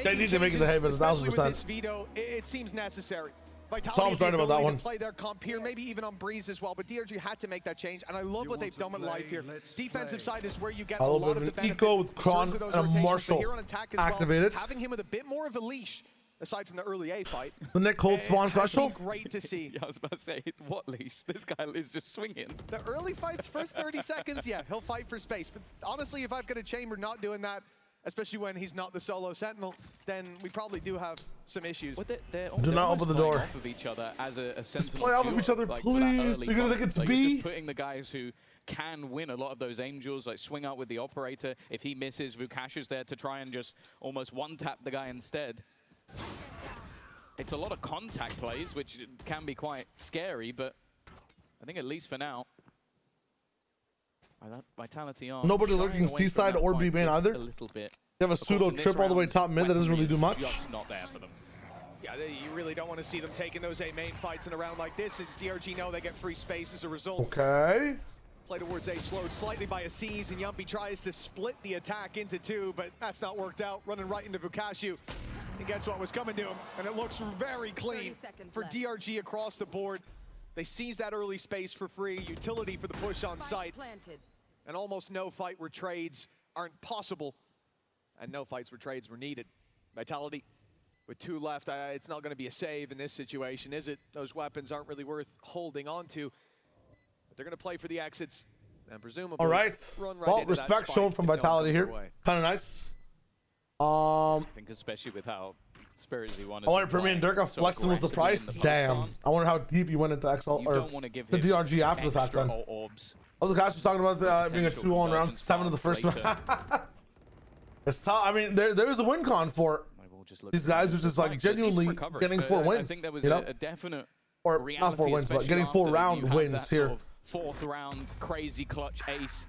They need to make it the Haven, especially 1,000%. with this veto, it seems necessary. Tom's Vitality has the right about that ability one. to play their comp here, maybe even on Breeze as well, but DRG had to make that change, and I love what they've done with life here. Defensive side is where you get a little lot bit of the of an benefit eco with in terms Kron of those and rotations, but Marshall here on attack as activated. well, having him with a bit more of a leash, aside from the early A fight. The Nick Cold spawn special. Great to see. Yeah, I was about to say, what leash? This guy is just swinging. The early fights, first 30 seconds, yeah, he'll fight for space. But honestly, if I've got a Chamber not doing that, especially when he's not the solo Sentinel, then we probably do have some issues. They're Do not open the door. off of each other as a Sentinel play off of duo, each other, like, please. for that You're gonna early think it's fight. Like, B? you're just putting the guys who can win a lot of those Angels, like swing out with the operator. If he misses, Vukashu's there to try and just almost one-tap the guy instead. It's a lot of contact plays, which can be quite scary, but I think at least for now, Vitality on. Nobody shying lurking away from sehave that or B fight main just either. A little bit. They have a Of course, pseudo in this trip all the way round, top mid that doesn't really do much. Just not there for them. Yeah, you really don't want to see them taking those A main fights in a round like this, and DRG know they get free space as a result. Okay. Play towards A, slowed slightly by a C's, and Yumpy tries to split the attack into two, but that's not worked out. Running right into Bukashu. He gets what was coming to him, and it looks very clean for DRG across the board. They seize that early space for free, utility for the push on site, and almost no fight where trades aren't possible, and no fights where trades were needed. Vitality with 2 left, it's not going to be a save in this situation, is it? Those weapons aren't really worth holding on to. But they're going to play for the exits, and presumably All right. run right Well, into that respect spike shown from if no one Vitality comes here. their way. Kind of nice. I think especially with how Spirit Z1 I wanted Premier and Durka flexing was the price. Damn. I wonder how deep you went into XL or the DRG after the fact then. Oh, the guys was talking about being a 2-0 in round 7 of the first round. It's tough. I mean, there is a win con for these guys, which is like genuinely getting 4 wins. I think there was you know? a definite or reality, not 4 wins, but getting 4 round wins here. Sort of 4th round crazy clutch ace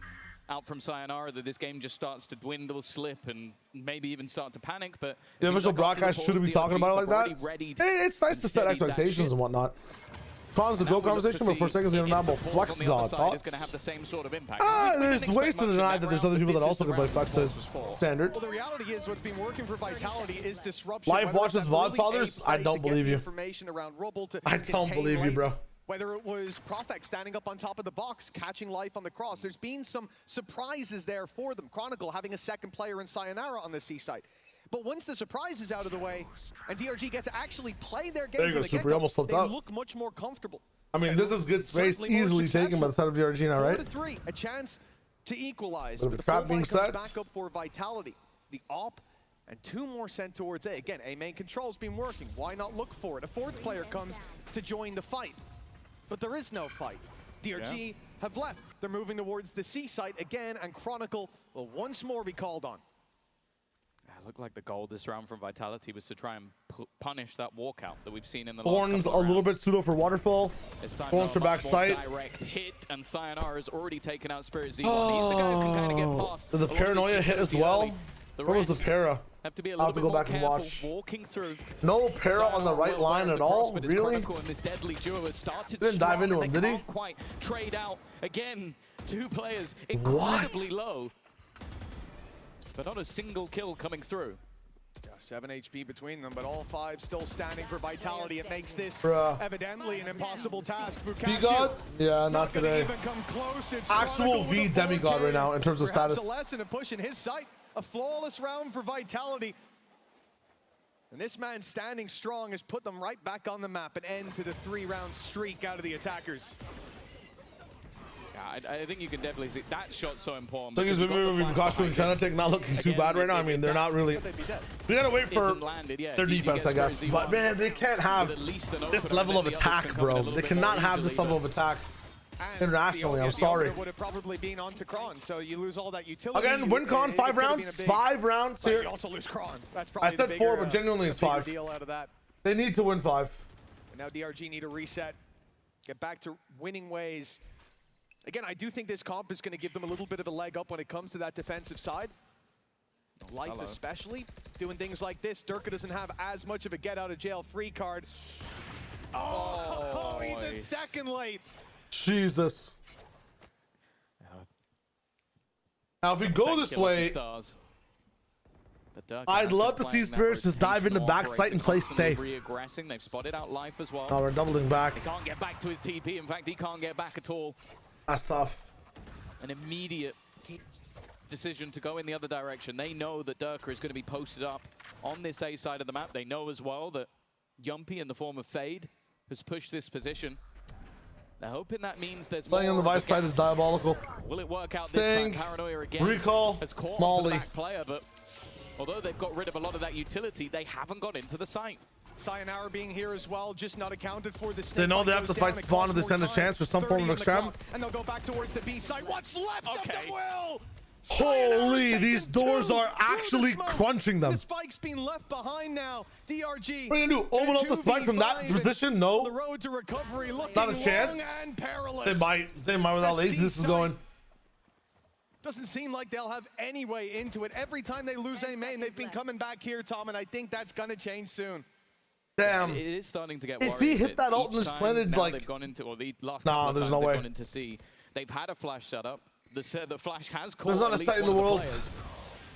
out from Sayonara, that this game just starts to dwindle, slip, and maybe even start to panic. But the official broadcast shouldn't be talking about it like that. Hey, it's nice to set expectations and whatnot. Cons the go conversation, but for seconds in enable Flex God. Thoughts? There's ways to deny that there's other people that also can play Flex as standard. Well, the reality is what's been working for Vitality is disruption. Life watches VOD fathers? I don't believe you. I don't believe you, bro. Whether it was Profek standing up on top of the box, catching Life on the cross, there's been some surprises there for them. Chronicle having a second player in Sayonara on the C side. But once the surprise is out of the way, and DRG get to actually play their game from the get-go, they look much more comfortable. I mean, this is good space, easily taken by the side of DRG now, right? 4-3, a chance to equalize. But the trap being set. Back up for Vitality. The AWP and 2 more sent towards A. Again, A main control's been working. Why not look for it? A 4th player comes to join the fight. But there is no fight. DRG have left. They're moving towards the C site again, and Chronicle will once more be called on. It looked like the goal this round from Vitality was to try and punish that walkout that we've seen in the Thorns a little bit pseudo for waterfall. Thorns for back sight. Direct hit, and Sayonara has already taken out Spirit Z1. He's the guy who can kind of get past. The paranoia hit as well. Where was the para? Have to be a I'll little have to bit go back more and watch. walking through. No para on the right line at all? Really? And this deadly duo has started Didn't dive into him, did he? Can't quite trade out again. 2 players incredibly low, but not a single kill coming through. Yeah, 7 HP between them, but all 5 still standing for Vitality. It makes this evidently an impossible task for V-God? Yeah, not today. Even come close. It's Actual V demigod right now in terms of status. A lesson of pushing his site. A flawless round for Vitality. And this man standing strong has put them right back on the map, an end to the 3-round streak out of the attackers. I think you can definitely see that shot's so important. Thing is, Vivekasu and Genetic not looking too bad right now. I mean, they're not really. We gotta wait for their defense, I guess. But man, they can't have this level of attack, bro. They cannot have this level of attack internationally. I'm sorry. Would have probably been onto Kron, so you lose all that utility. Again, win Kron 5 rounds. 5 rounds here. You also lose Kron. That's probably I said 4, but genuinely it's 5. Deal out of that. They need to win 5. And now DRG need a reset, get back to winning ways. Again, I do think this comp is going to give them a little bit of a leg up when it comes to that defensive side. Life especially, doing things like this. Durka doesn't have as much of a get-out-of-jail-free card. Oh, he's a second late. Jesus. Now, if we go this way, I'd love to see Spirits just dive into backside and play safe. They've spotted out Life as well. Oh, we're doubling back. He can't get back to his TP. In fact, he can't get back at all. That's tough. An immediate decision to go in the other direction. They know that Durka is going to be posted up on this A side of the map. They know as well that Yumpy in the form of Fade has pushed this position. They're hoping that means there's playing on the Vice side is diabolical. Will it work out Sting, this time? Paranoia again. Recall, has caught Molly. the back player, but although they've got rid of a lot of that utility, they haven't got into the site. Sayonara being here as well, just not accounted for. The they know they have to fight spawn if they stand a chance for some form of extreme. And they'll go back towards the B side. What's left of the will? Holy, these doors are actually crunching them. The spike's been left behind now. DRG. What are you gonna do? Open up the spike from that position? No. The road to recovery looking not a chance. And perilous. They might with how lazy this is going. Doesn't seem like they'll have any way into it. Every time they lose a main, they've been coming back here, Tom, and I think that's gonna change soon. Damn. It is starting to get if he hit that ult and just planted like, they've gone into, or the last nah, there's no way. Gone into C. They've had a flash setup. The flash has caught there's not a site in the world.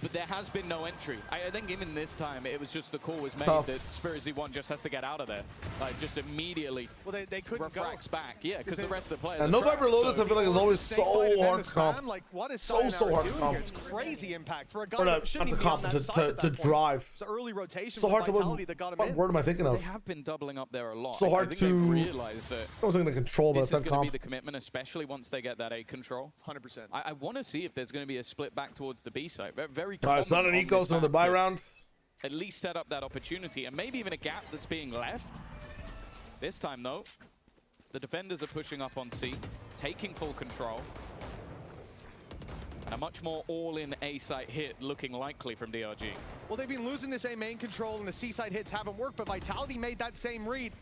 But there has been no entry. I think even this time, it was just the call was made that Spirit Z1 just has to get out of there. Like, just immediately they couldn't refracts back. Yeah, because the rest of the players and no Viper Lotus, I feel like, is always so hard to comp. Like, what is so hard to comp. It's crazy impact for a guy that shouldn't even be on that side at that drive. It's an early rotation so hard Vitality that got him what in. word am I thinking of? They have been doubling up there a lot. So hard to realize that I wasn't going to control, but this is going to comp. be the commitment, especially once they get that A control. 100%. I want to see if there's going to be a split back towards the B side. Very it's not an eco, it's another buy round. At least set up that opportunity, and maybe even a gap that's being left. This time, though, the defenders are pushing up on C, taking full control. And a much more all-in A-site hit looking likely from DRG. Well, they've been losing this A main control, and the C-side hits haven't worked, but Vitality made that same read.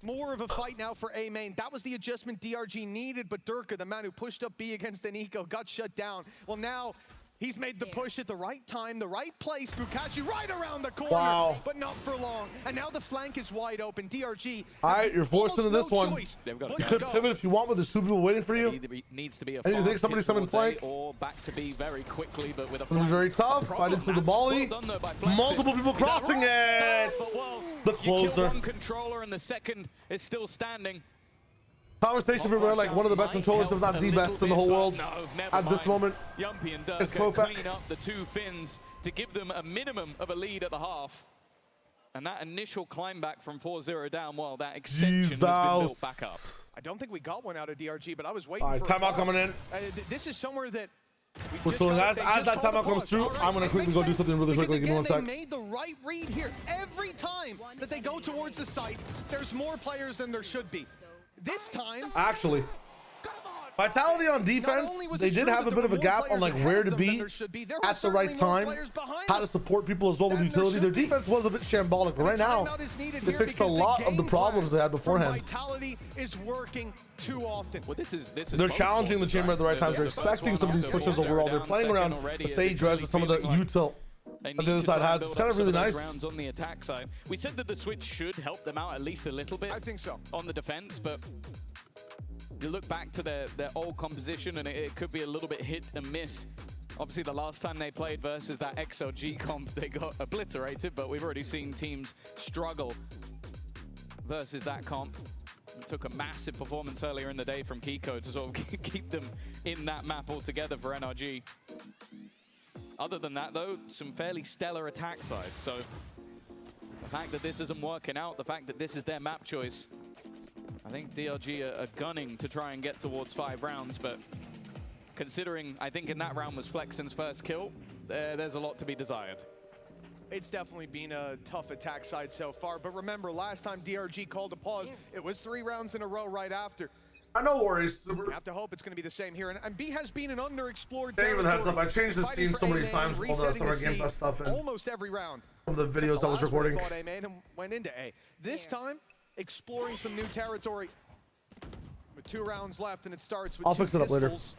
More of a fight now for A main. That was the adjustment DRG needed, but Durka, the man who pushed up B against an eco, got shut down. Well, now He's made the push at the right time, the right place. Fukashi right around the corner, Wow. but not for long. And now the flank is wide open. DRG. All right, you're forced into this one. They've got You could pivot if you want, but there's 2 people waiting for you. Needs to be a And you think fast somebody's hit coming towards A flank? or back to B very quickly, but with a It's gonna be very tough. Fighting through the volley. Multiple people crossing it. The You kill closer. one controller and the second is still standing. Conversation for like one of the best controllers, if not the best in the whole world at this moment. Yumpy and It's Durka Profak. clean up the 2 Finns to give them a minimum of a lead at the half. And that initial climb back from 4-0 down, well, that extension has been built back up. I don't think we got one out of DRG, but I was waiting All right, for a timeout pause. coming in. This is somewhere that We're chilling. As that timeout comes through, I'm gonna quickly go do something really quickly. Give me one they sec. made the right read here. Every time that they go towards the site, there's more players than there should be. This time, Actually, Vitality on defense, they did have a bit of a gap on like where to be at the right time, how to support people as well with utility. Their defense was a bit shambolic, but right now they fixed a lot of the problems they had beforehand. Vitality is working too often. Well, this is They're challenging the chamber at the right times. They're expecting some of these pushes overall. They're playing around the Sage res and some of the util that the other side has. It's kind of really nice. Rounds on the attack side. We said that the switch should help them out at least a little bit. I think so. On the defense, but you look back to their old composition and it could be a little bit hit and miss. Obviously, the last time they played versus that XLG comp, they got obliterated, but we've already seen teams struggle versus that comp. It took a massive performance earlier in the day from Kiko to sort of keep them in that map altogether for NRG. Other than that, though, some fairly stellar attack sides. So the fact that this isn't working out, the fact that this is their map choice, I think DRG are gunning to try and get towards 5 rounds, but considering I think in that round was Flexen's first kill, there's a lot to be desired. It's definitely been a tough attack side so far, but remember last time DRG called a pause, it was 3 rounds in a row right after. No worries. You have to hope it's going to be the same here, and B has been an underexplored Hey, with territory. heads up, I changed the scene so many times with all the rest of our Resetting Game Pass stuff and almost every round. some of the videos I was recording. Thought A made and went into A. This time, exploring some new territory. With 2 rounds left, and it starts with I'll 2 fix it up later. pistols.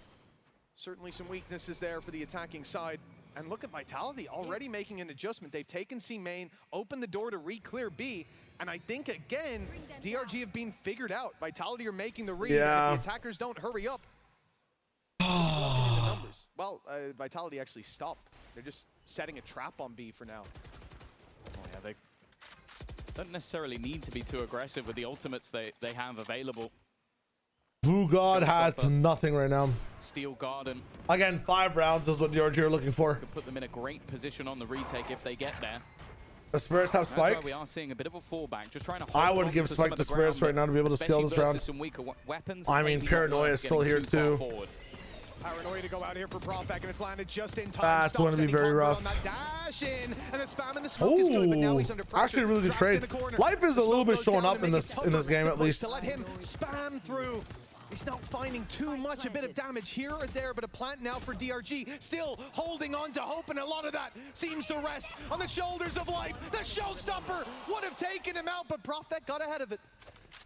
Certainly some weaknesses there for the attacking side. And look at Vitality already making an adjustment. They've taken C main, opened the door to re-clear B, and I think again, DRG have been figured out. Vitality are making the read, Yeah. and if the attackers don't hurry up, walking into numbers. Well, Vitality actually stopped. They're just setting a trap on B for now. Oh yeah, they don't necessarily need to be too aggressive with the ultimates they have available. Vugod has nothing right now. Steel Garden Again, 5 rounds is what DRG are looking for. could put them in a great position on the retake if they get there. The Spirits have That's Spike. why we are seeing a bit of a fallback, just trying to I hold would on give to Spike some of to the Spirits ground, right now to be able to scale especially this round. versus some weaker weapons. I mean, maybe not Paranoia worth is still getting here too far too. forward. Paranoia to go out here for Profak, and it's landed just in time. That's going to be very rough. On that dash in, and the spam in the smoke is good, but now he's under pressure. Actually, a really good Trapped trade. in the corner. Life is The a little smoke bit goes showing down up to in make it this tougher game to at push, least. to let him spam through. He's not finding too much, a bit of damage here or there, but a plant now for DRG. Still holding on to hope, and a lot of that seems to rest on the shoulders of Life. The showstopper would have taken him out, but Profek got ahead of it.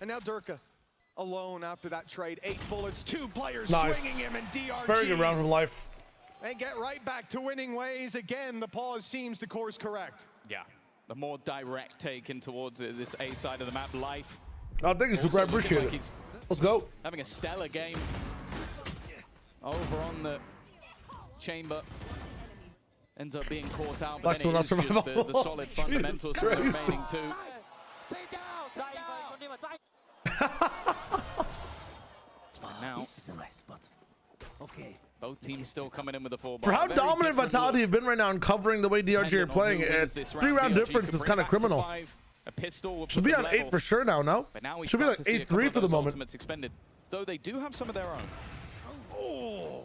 And now Durka alone after that trade. 8 bullets, 2 players Nice. swinging him, and DRG. Very good round from Life. They get right back to winning ways. Again, the pause seems to course correct. Yeah, the more direct take in towards this A side of the map. Life. No, thank you, Super. I Also looking appreciate like it. he's Let's go. having a stellar game over on the chamber. Ends up being caught out, but Last then one, it is I'll just survive. the solid Jesus fundamentals of the Christ. remaining 2. And now, both teams still coming in with a 4 For how dominant Vitality have been right now and covering the way DRG are playing, a 3-round difference is kind of criminal. A pistol will Should put be them on level. 8 for sure now, no? But now we Should be start like to see a couple 8-3 of for the those moment. ultimates expended, though they do have some of their own. Oh,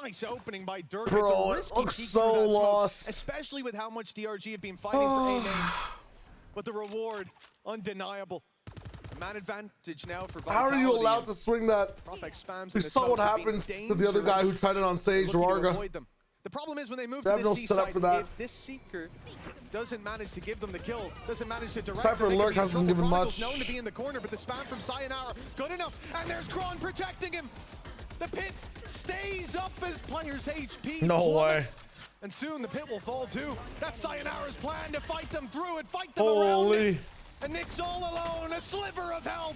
nice opening by Durka. Bro, it's a it risky looks peek so through that smoke, lost. especially with how much DRG have been fighting for A main. But the reward, undeniable. Man advantage now for Vitality. How are you allowed to swing that? Profek spams We in the saw what smokes, have been happened to the other guy who dangerous. tried it on Sage, Looking to Warga. avoid them. The problem is when they move They to have this no C setup site, for that. if this Seeker doesn't manage to give them the kill, doesn't manage to direct Cypher them, they Lurk could be in hasn't trouble. given Chronicles much. known to be in the corner, but the spam from Sayonara, good enough. And there's Kron protecting him. The pit stays up as players' HP No plummets. And soon the pit will fall too. That's Sayonara's plan to fight them through it, fight them around Holy. it. And Nick's all alone, a sliver of help.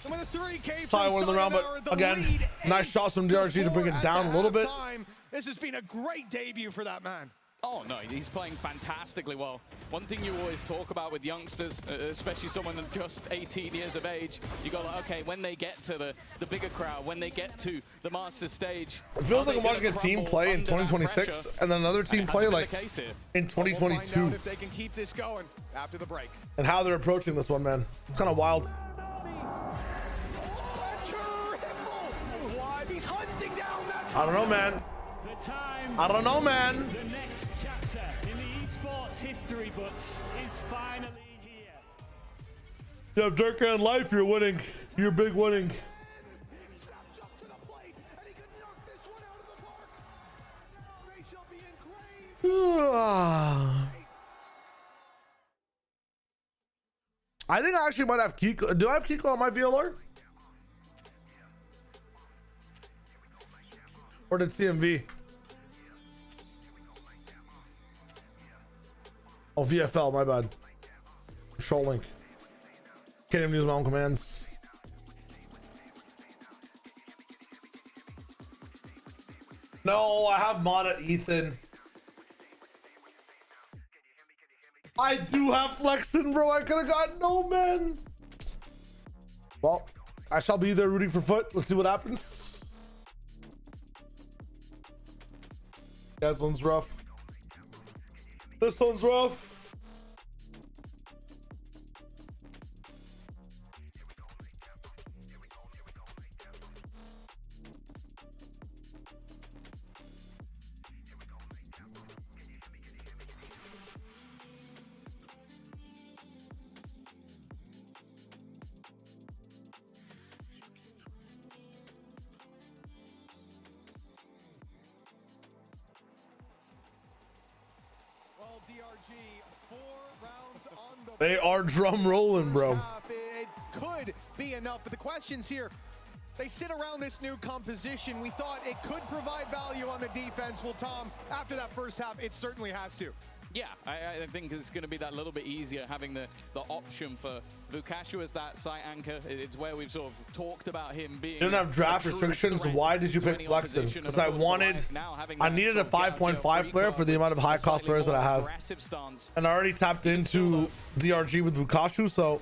And with a 3K Sorry, from one in the round, Sayonara, but again, lead nice shots from DRG to bring it down a little bit. halftime. This has been a great debut for that man. Oh no, he's playing fantastically well. One thing you always talk about with youngsters, especially someone that's just 18 years of age, you go like, okay, when they get to the bigger crowd, when they get to the master stage, It feels like I'm watching a team play in 2026 and then another team play like in 2022. We'll find out if they can keep this going after the break. And how they're approaching this one, man. It's kind of wild. He's hunting down that I don't know, man. I don't know, man. The next chapter in the esports history books is finally here. You have Durka in life, you're winning. You're big winning. I think I actually might have Kiko. Do I have Kiko on my VLR? Or did CMV? Oh, VFL, my bad. Control link. Can't even use my own commands. No, I have Mata Ethan. I do have Flexin, bro. I could have gotten no man. Well, I shall be there rooting for Foot. Let's see what happens. Yeah, this one's rough. This one's rough. Well, DRG, 4 rounds on the They are drum rolling, bro. It could be enough, but the questions here, they sit around this new composition. We thought it could provide value on the defense. Well, Tom, after that first half, it certainly has to. Yeah, I think it's going to be that little bit easier having the option for Vukashu as that site anchor. It's where we've sort of talked about him being. You didn't have draft restrictions. Why did you pick Flexin? Because I needed a 5.5 player for the amount of high cost players that I have. And I already tapped into DRG with Vukashu, so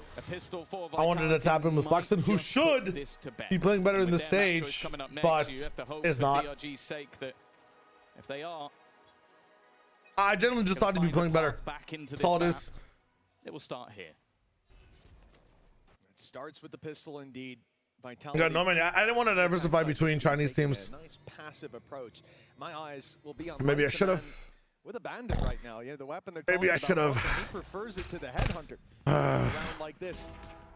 I wanted to tap in with Flexin, who should be playing better in this stage, but is not. If they are, I generally just thought he'd be playing better. That's all it is. It will start here. It starts with the pistol, indeed. I got no man. I didn't want to diversify between Chinese teams. Nice passive approach. My eyes will be on. Maybe I should have. With a bandit right now, yeah, the weapon they're Maybe I should have. He prefers it to the headhunter. Round like this.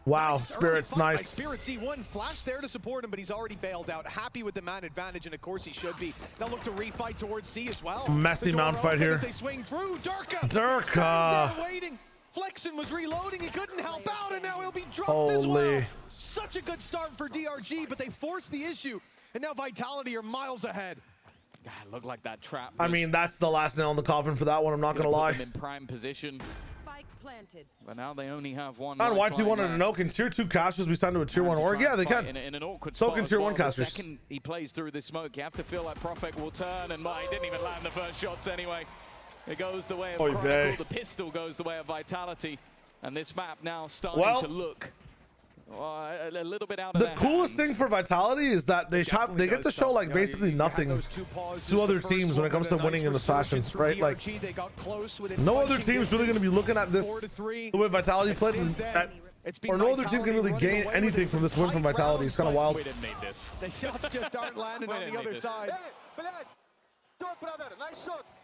Wow, Nice Spirit's early fight by nice. Spirit C1 flash there to support him, but he's already bailed out. Happy with the man advantage, and of course he should be. They'll look to refight towards C as well. Messy mount fight here. As they swing through. Durka. Durka. Stands there waiting. Flexin was reloading. He couldn't help out, and now he'll be dropped as well. Such a good start for DRG, but they forced the issue, and now Vitality are miles ahead. God, looked like that trap. I mean, that's the last nail in the coffin for that one. I'm not gonna lie. In prime position. Planted. But now they only have one. I don't know why you wanted to know. Can tier 2 casters be signed to a tier 1 org? Yeah, they can. In an awkward So spot can as tier well. 1 casters. The second he plays through the smoke, you have to feel like Prophet will turn, and he didn't even land the first shots anyway. It goes the way of Oy Chronicle. vey. The pistol goes the way of Vitality, and this map now starting to look a little bit out of The their coolest hands. thing for Vitality is that they get to show like basically nothing to other teams when it comes to winning in this fashion, right? Like no other team's really going to be looking at this the way Vitality played, or no other team can really gain anything from this win from Vitality. It's kind of wild. We didn't need this. The shots just aren't landing on the other side. Nice shots.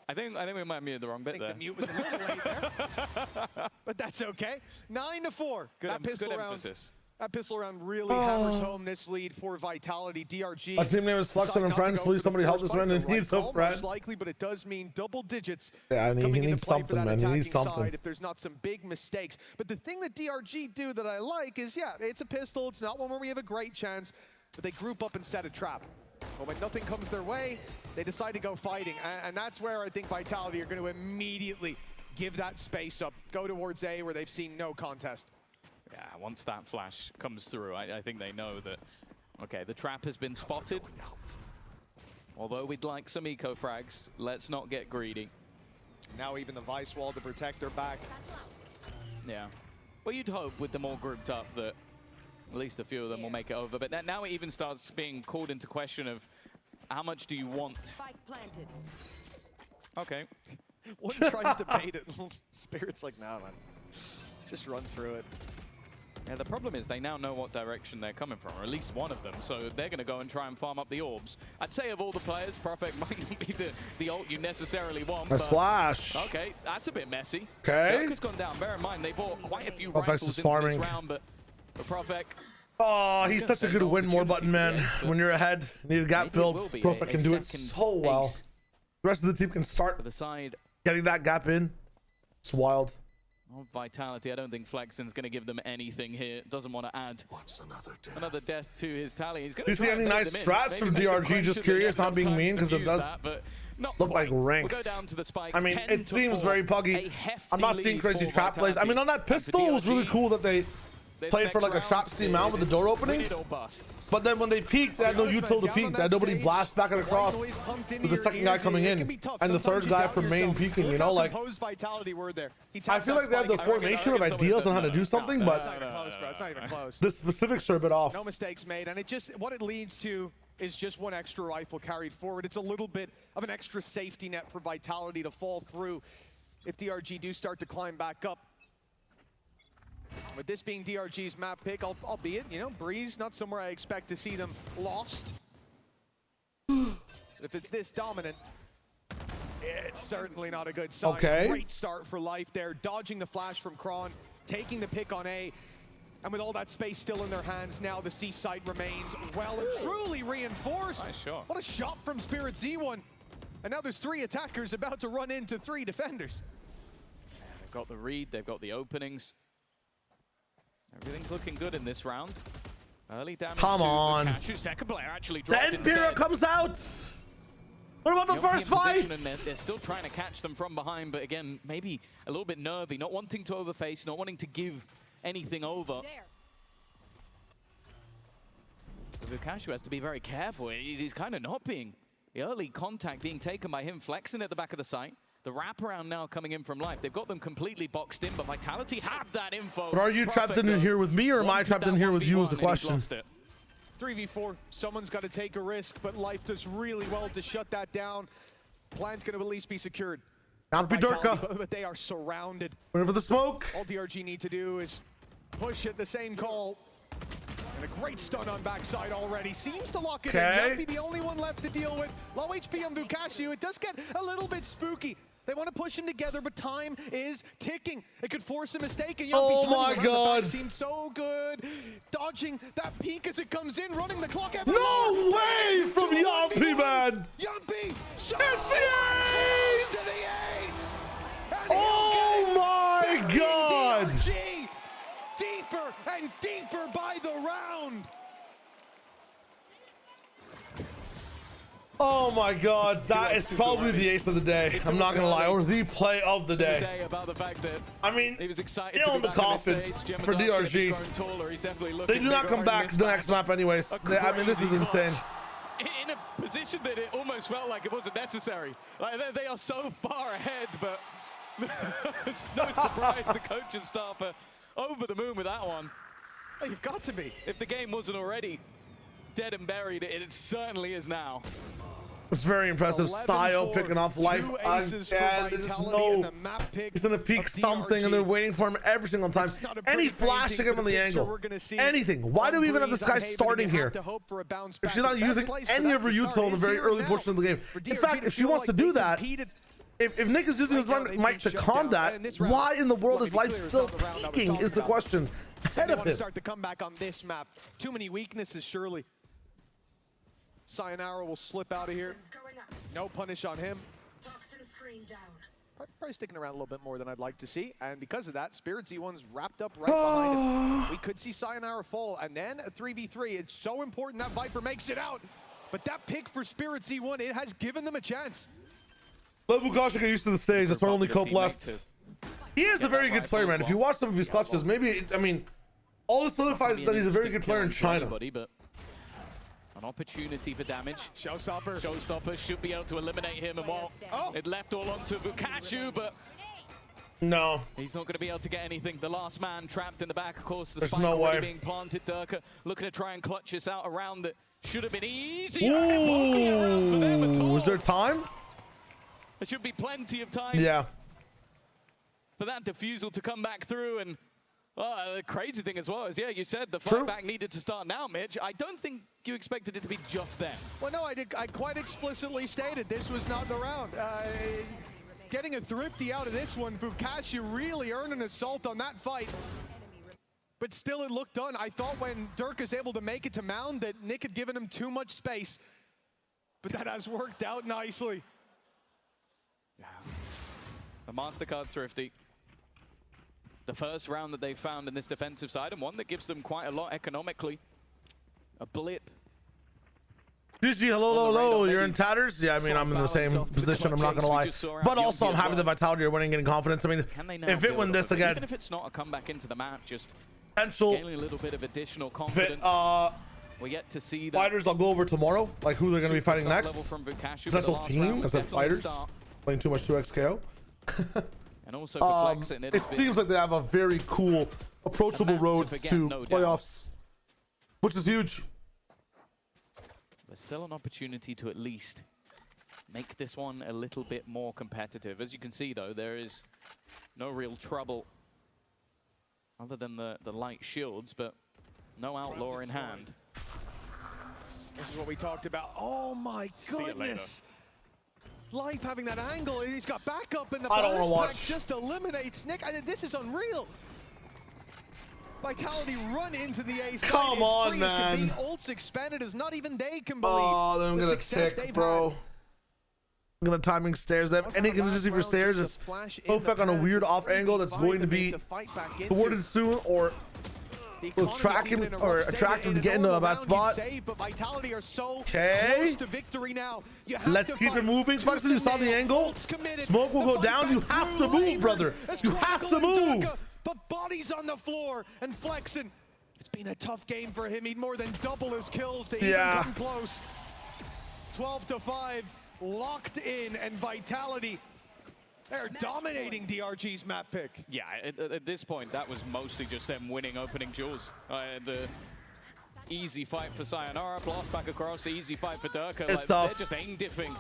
I think we might have muted the wrong bit there. The mute was a little late there, but that's okay. 9-4. That pistol round. Emphasis. That pistol round really hammers home this lead for Vitality. DRG. Our team name is Flexin and Friends. Please, somebody help this man. He needs a friend. Most likely, but it does mean double digits. Yeah, I mean, he needs something, man. He needs something. If there's not some big mistakes. But the thing that DRG do that I like is, yeah, it's a pistol. It's not one where we have a great chance. but they group up and set a trap. But when nothing comes their way, they decide to go fighting. And that's where I think Vitality are going to immediately give that space up, go towards A where they've seen no contest. Yeah, once that flash comes through, I think they know that, okay, the trap has been spotted. Although we'd like some eco frags, let's not get greedy. Now even the Vice wall to protect their back. Yeah. Well, you'd hope with them all grouped up that at least a few of them will make it over. But now it even starts being called into question of how much do you want? Spike planted. Okay. One tries to bait it. Spirit's like, nah, man. Just run through it. Yeah, the problem is they now know what direction they're coming from, or at least one of them, so they're going to go and try and farm up the orbs. I'd say of all the players, Prophet might not be the ult you necessarily want. Nice flash. Okay, that's a bit messy. Okay. Dirk has gone down. Bear in mind, they bought quite a few Prophet's rifles just into farming. this round, but Prophet... Oh, he's such a good win more button, man. When you're ahead, need a gap filled. Prophet can do it so well. The rest of the team can start the side. Getting that gap in. It's wild. Oh, Vitality, I don't think Flexen's going to give them anything here. Doesn't want to add another death to his tally. He's going Do you see any nice strats from DRG? Just curious, not being mean, because it does look like ranks. We'll go down to the spike. I mean, it seems very puggy. I'm not seeing crazy trap plays. I mean, on that pistol, it was really cool that they played for like a trap steam out with the door opening. But then when they peaked, they had no util to peak. They had nobody blast back and across with the second guy coming in and the third guy from main peaking, you know? Like, I feel like they have the formation of ideas on how to do something, but It's not even close, bro. It's not even close. the specifics are a bit off. No mistakes made, and it just, what it leads to is just one extra rifle carried forward. It's a little bit of an extra safety net for Vitality to fall through if DRG do start to climb back up. With this being DRG's map pick, albeit, you know, Breeze, not somewhere I expect to see them lost. If it's this dominant, it's certainly not a good sign. Okay. Great start for Life there, dodging the flash from Kron, taking the pick on A, and with all that space still in their hands, now the C site remains well and truly reinforced. Nice shot. What a shot from Spirit Z1. And now there's 3 attackers about to run into 3 defenders. Yeah, they've got the read, they've got the openings. Everything's looking good in this round. Early damage Come on. to second player actually dropped Then Pyrrha comes out. What about the first fight? They're still trying to catch them from behind, but again, maybe a little bit nervy, not wanting to overface, not wanting to give anything over. Vukashu has to be very careful. He's kind of not being. The early contact being taken by him, flexing at the back of the site. The wraparound now coming in from Life. They've got them completely boxed in, but Vitality have that info. But are you trapped in here with me, or am I trapped in here with you is the question. 3v4, someone's got to take a risk, but Life does really well to shut that down. Plan's going to at least be secured. Not be Durka. But they are surrounded. Whenever the smoke. All DRG need to do is push at the same call. And a great stun on backside already. Seems to lock it in. Yuppie, the only one left to deal with. Low HP on Vukashu. It does get a little bit spooky. They want to push him together, but time is ticking. It could force a mistake. And oh my God! Seems so good. Dodging that peak as it comes in, running the clock. No way from Yuppie, man! Yuppie! It's the ace! Oh my God! DRG, deeper and deeper by the round. Oh my God, that is probably the ace of the day. I'm not gonna lie, or the play of the day. About the fact that I mean, he was excited nail in the coffin for DRG. They do not come back to the next map anyways. I mean, this is insane. In a position that it almost felt like it wasn't necessary. Like they are so far ahead, but it's no surprise the coaching staff are over the moon with that one. Oh, you've got to be. If the game wasn't already dead and buried, it certainly is now. It's very impressive. Sio picking off Life again. There's no, he's gonna peek something, and they're waiting for him every single time. Any flashing him on the angle, anything. Why do we even have this guy starting here? If she's not using any of her util in the very early portion of the game. In fact, if she wants to do that, if Nick is using his mic to calm that, why in the world is Life still peeking is the question. Ahead of him. Start to come back on this map. Too many weaknesses, surely. Sayonara will slip out of here. No punish on him. probably sticking around a little bit more than I'd like to see. And because of that, Spirit Z1's wrapped up right behind him. We could see Sayonara fall, and then a 3v3. It's so important that Viper makes it out. But that pick for Spirit Z1, it has given them a chance. Let Vukash get used to the stage. That's my only cope left. He is a very good player, man. If you watch some of his clutches, maybe, I mean, all this solidifies is that he's a very good player in China. But an opportunity for damage. Showstopper. Showstopper should be able to eliminate him, and while it left all onto Vukash, but no, he's not going to be able to get anything. The last man trapped in the back, of course. The There's spike no already way. being planted. Durka looking to try and clutch this out around that should have been easy. Ooh, is there time? There should be plenty of time. Yeah. For that defusal to come back through, and the crazy thing as well is, yeah, you said the fight back needed to start now, Mitch. I don't think you expected it to be just then. Well, no, I quite explicitly stated this was not the round. Getting a thrifty out of this one, Vukash really earned an assault on that fight. But still, it looked done. I thought when Dirk is able to make it to Mound that Nick had given him too much space. But that has worked out nicely. The MasterCard thrifty. The first round that they found in this defensive side, and one that gives them quite a lot economically. A blip. GG, hello. You're in tatters? Yeah, I mean, I'm in the same position, I'm not going to lie. But also, I'm happy the Vitality are winning, getting confidence. I mean, if it win this again, even if it's not a comeback into the map, just potential gaining a little bit of additional confidence. We're yet to see that. Fighters I'll go over tomorrow, like who they're going to be fighting next. Level from Vukash, Potential team instead of fighters. Playing too much 2x KO. And also for Flexin, it seems like they have a very cool, approachable road to playoffs, which is huge. There's still an opportunity to at least make this one a little bit more competitive. As you can see, though, there is no real trouble other than the light shields, but no Outlaw in hand. This is what we talked about. Oh my goodness. Life having that angle, and he's got backup, and the burst pack just eliminates Nick. This is unreal. Vitality run into the A side. Come on, man. Can be. Ults expanded as not even they can believe the success they've bro. had. I'm gonna timing stairs. Any contingency for stairs is Kofek on a weird off angle that's going to be thwarted soon, or will attract him to get into a bad spot. Okay. Let's keep it moving. Flexin, you saw the angle. Smoke will go down. You have to move, brother. You have to move. But bodies on the floor, and Flexin, it's been a tough game for him. He'd more than double his kills to even come close. 12-5, locked in, and Vitality, they're dominating DRG's map pick. Yeah, at this point, that was mostly just them winning opening jewels. The easy fight for Sayonara, blast back across, the easy fight for Durka. It's tough. They're just aim diffing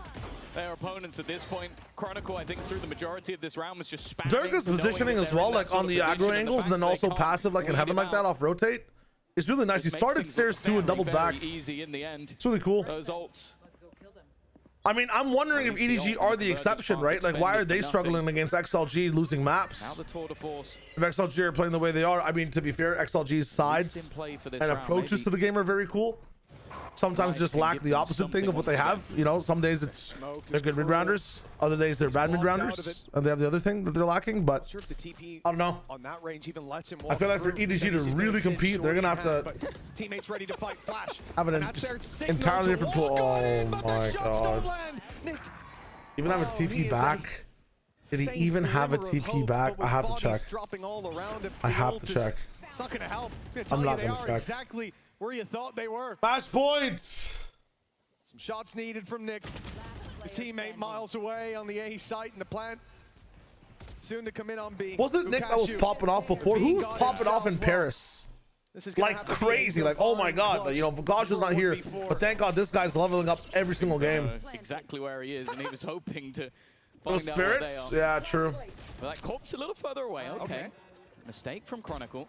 their opponents at this point. Chronicle, I think, through the majority of this round was just spamming. Durka's positioning as well, like on the aggro angles, and then also passive, like in heaven, like that off rotate. It's really nice. He started stairs too and doubled back. Easy in the end. It's really cool. Those ults. I mean, I'm wondering if EDG are the exception, right? Like, why are they struggling against XLG, losing maps? Now the tour de force. If XLG are playing the way they are, I mean, to be fair, XLG's sides and approaches to the game are very cool. Sometimes just lack the opposite thing of what they have. You know, some days they're good mid-rounders. Other days they're bad mid-rounders. And they have the other thing that they're lacking, but I don't know. On that range even lets him I feel like for EDG to really compete, they're going to have to teammates ready to fight Flash. have an entirely different pool. Oh my god. Even have a TP back? Did he even have a TP back? I have to check. I have to check. It's not going to help. I'm not going to check. Exactly where you thought they were. Match points. Some shots needed from Nick. His teammate miles away on the A site in the plant. Soon to come in on B. Wasn't Nick that was popping off before? Who was popping off in Paris? This is like crazy. Like, oh my god. You know, Vukash is not here. But thank god this guy's leveling up every single game. Exactly where he is, and he was hoping to Those find out where they spirits? are. Yeah, true. But that corpse a little further away. Okay. Mistake from Chronicle.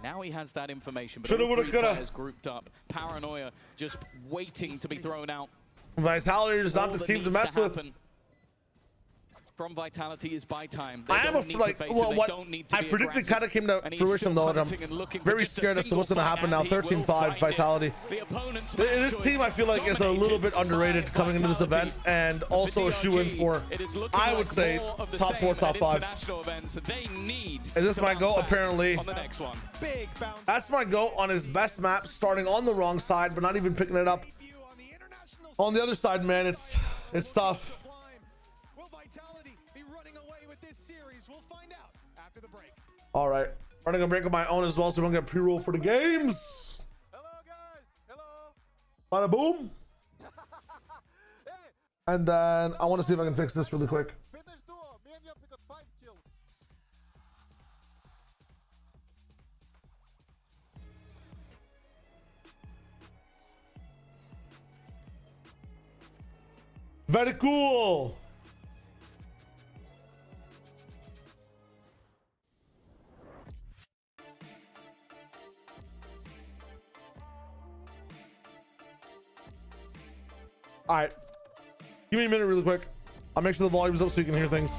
Now he has that information, but Shoulda, all woulda, three coulda. players grouped up. Paranoia just waiting to be thrown out. Vitality is not All the that team to needs mess with. happen. from Vitality is buy time. I am what I predicted kind of came to fruition though, and I'm very scared as to what's going to happen now. 13-5 Vitality. This team I feel like is a little bit underrated coming into this event, and also a shoe-in for, I would say, top 4, top 5. Is this my GOAT? Apparently. That's my GOAT on his best map, starting on the wrong side, but not even picking it up on the other side, man. It's tough. All right, running a break of my own as well, so we don't get pre-roll for the games. Hello, guys. Hello. Bada boom. And then I want to see if I can fix this really quick. Very cool. All right, give me a minute really quick. I'll make sure the volume's up so you can hear things.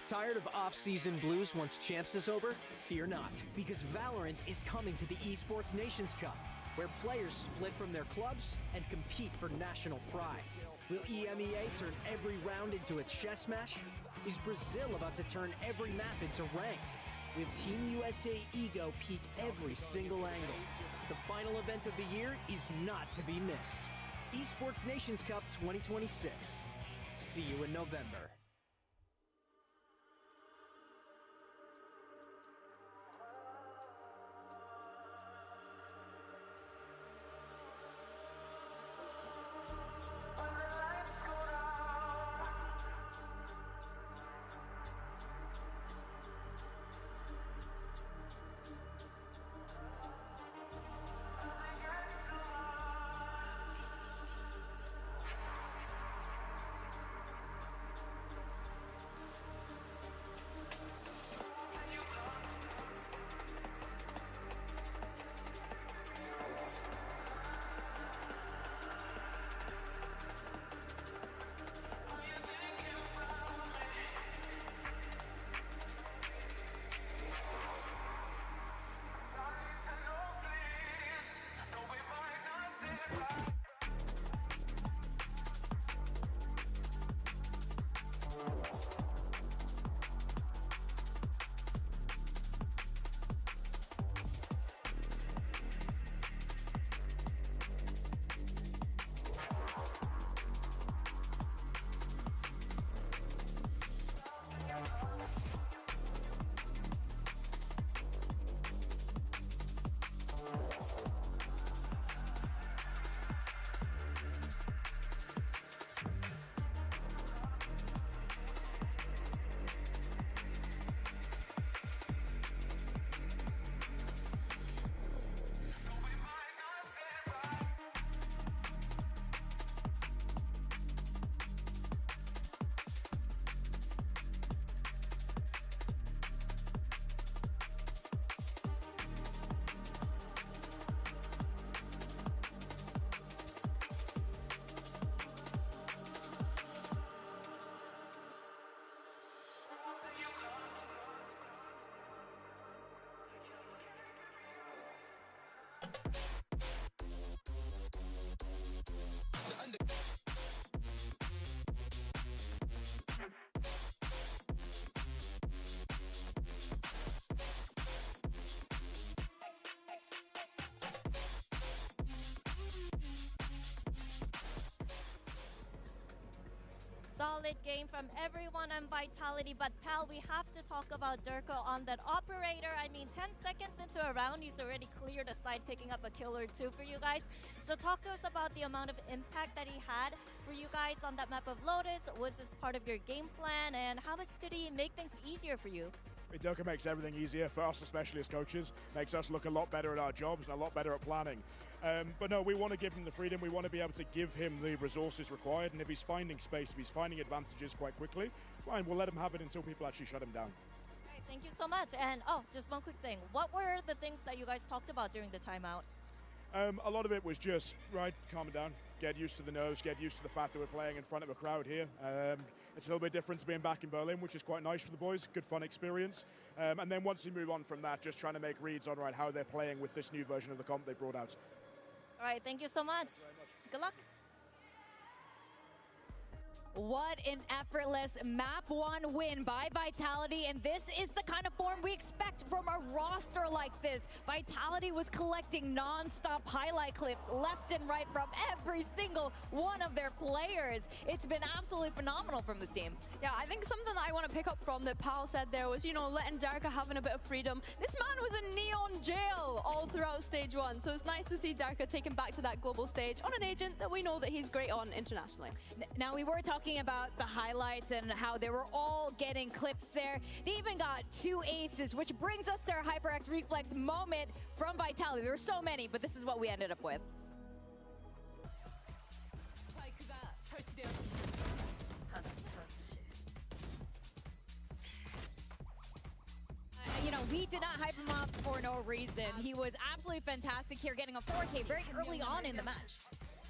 Tired of off-season blues once Champs is over? Fear not, because Valorant is coming to the Esports Nations Cup, where players split from their clubs and compete for national pride. Will EMEA turn every round into a chess match? Is Brazil about to turn every map into ranked? Will Team USA ego peak every single angle? The final event of the year is not to be missed. Esports Nations Cup 2026. See you in November. solid game from everyone on Vitality, but Pal, we have to talk about Durka on that operator. I mean, 10 seconds into a round, he's already cleared a side, picking up a kill or two for you guys. So talk to us about the amount of impact that he had for you guys on that map of Lotus. Was this part of your game plan, and how much did he make things easier for you? Durka makes everything easier for us, especially as coaches. Makes us look a lot better at our jobs and a lot better at planning. But no, we want to give him the freedom. We want to be able to give him the resources required. And if he's finding space, if he's finding advantages quite quickly, fine, we'll let him have it until people actually shut him down. All right, thank you so much. And just one quick thing. What were the things that you guys talked about during the timeout? A lot of it was just, right, calm down, get used to the nerves, get used to the fact that we're playing in front of a crowd here. It's a little bit different to being back in Berlin, which is quite nice for the boys, good fun experience. And then once we move on from that, just trying to make reads on how they're playing with this new version of the comp they brought out. All right, thank you so much. Good luck. What an effortless map 1 win by Vitality, and this is the kind of form we expect from a roster like this. Vitality was collecting non-stop highlight clips left and right from every single one of their players. It's been absolutely phenomenal from this team. Yeah, I think something that I want to pick up from that Pal said there was, letting Durka having a bit of freedom. This man was in neon jail all throughout stage 1, so it's nice to see Durka taken back to that global stage on an agent that we know that he's great on internationally. Now, we were talking about the highlights and how they were all getting clips there. They even got 2 aces, which brings us to our HyperX Reflex moment from Vitality. There were so many, but this is what we ended up with. We did not hype him up for no reason. He was absolutely fantastic here, getting a 4K very early on in the match.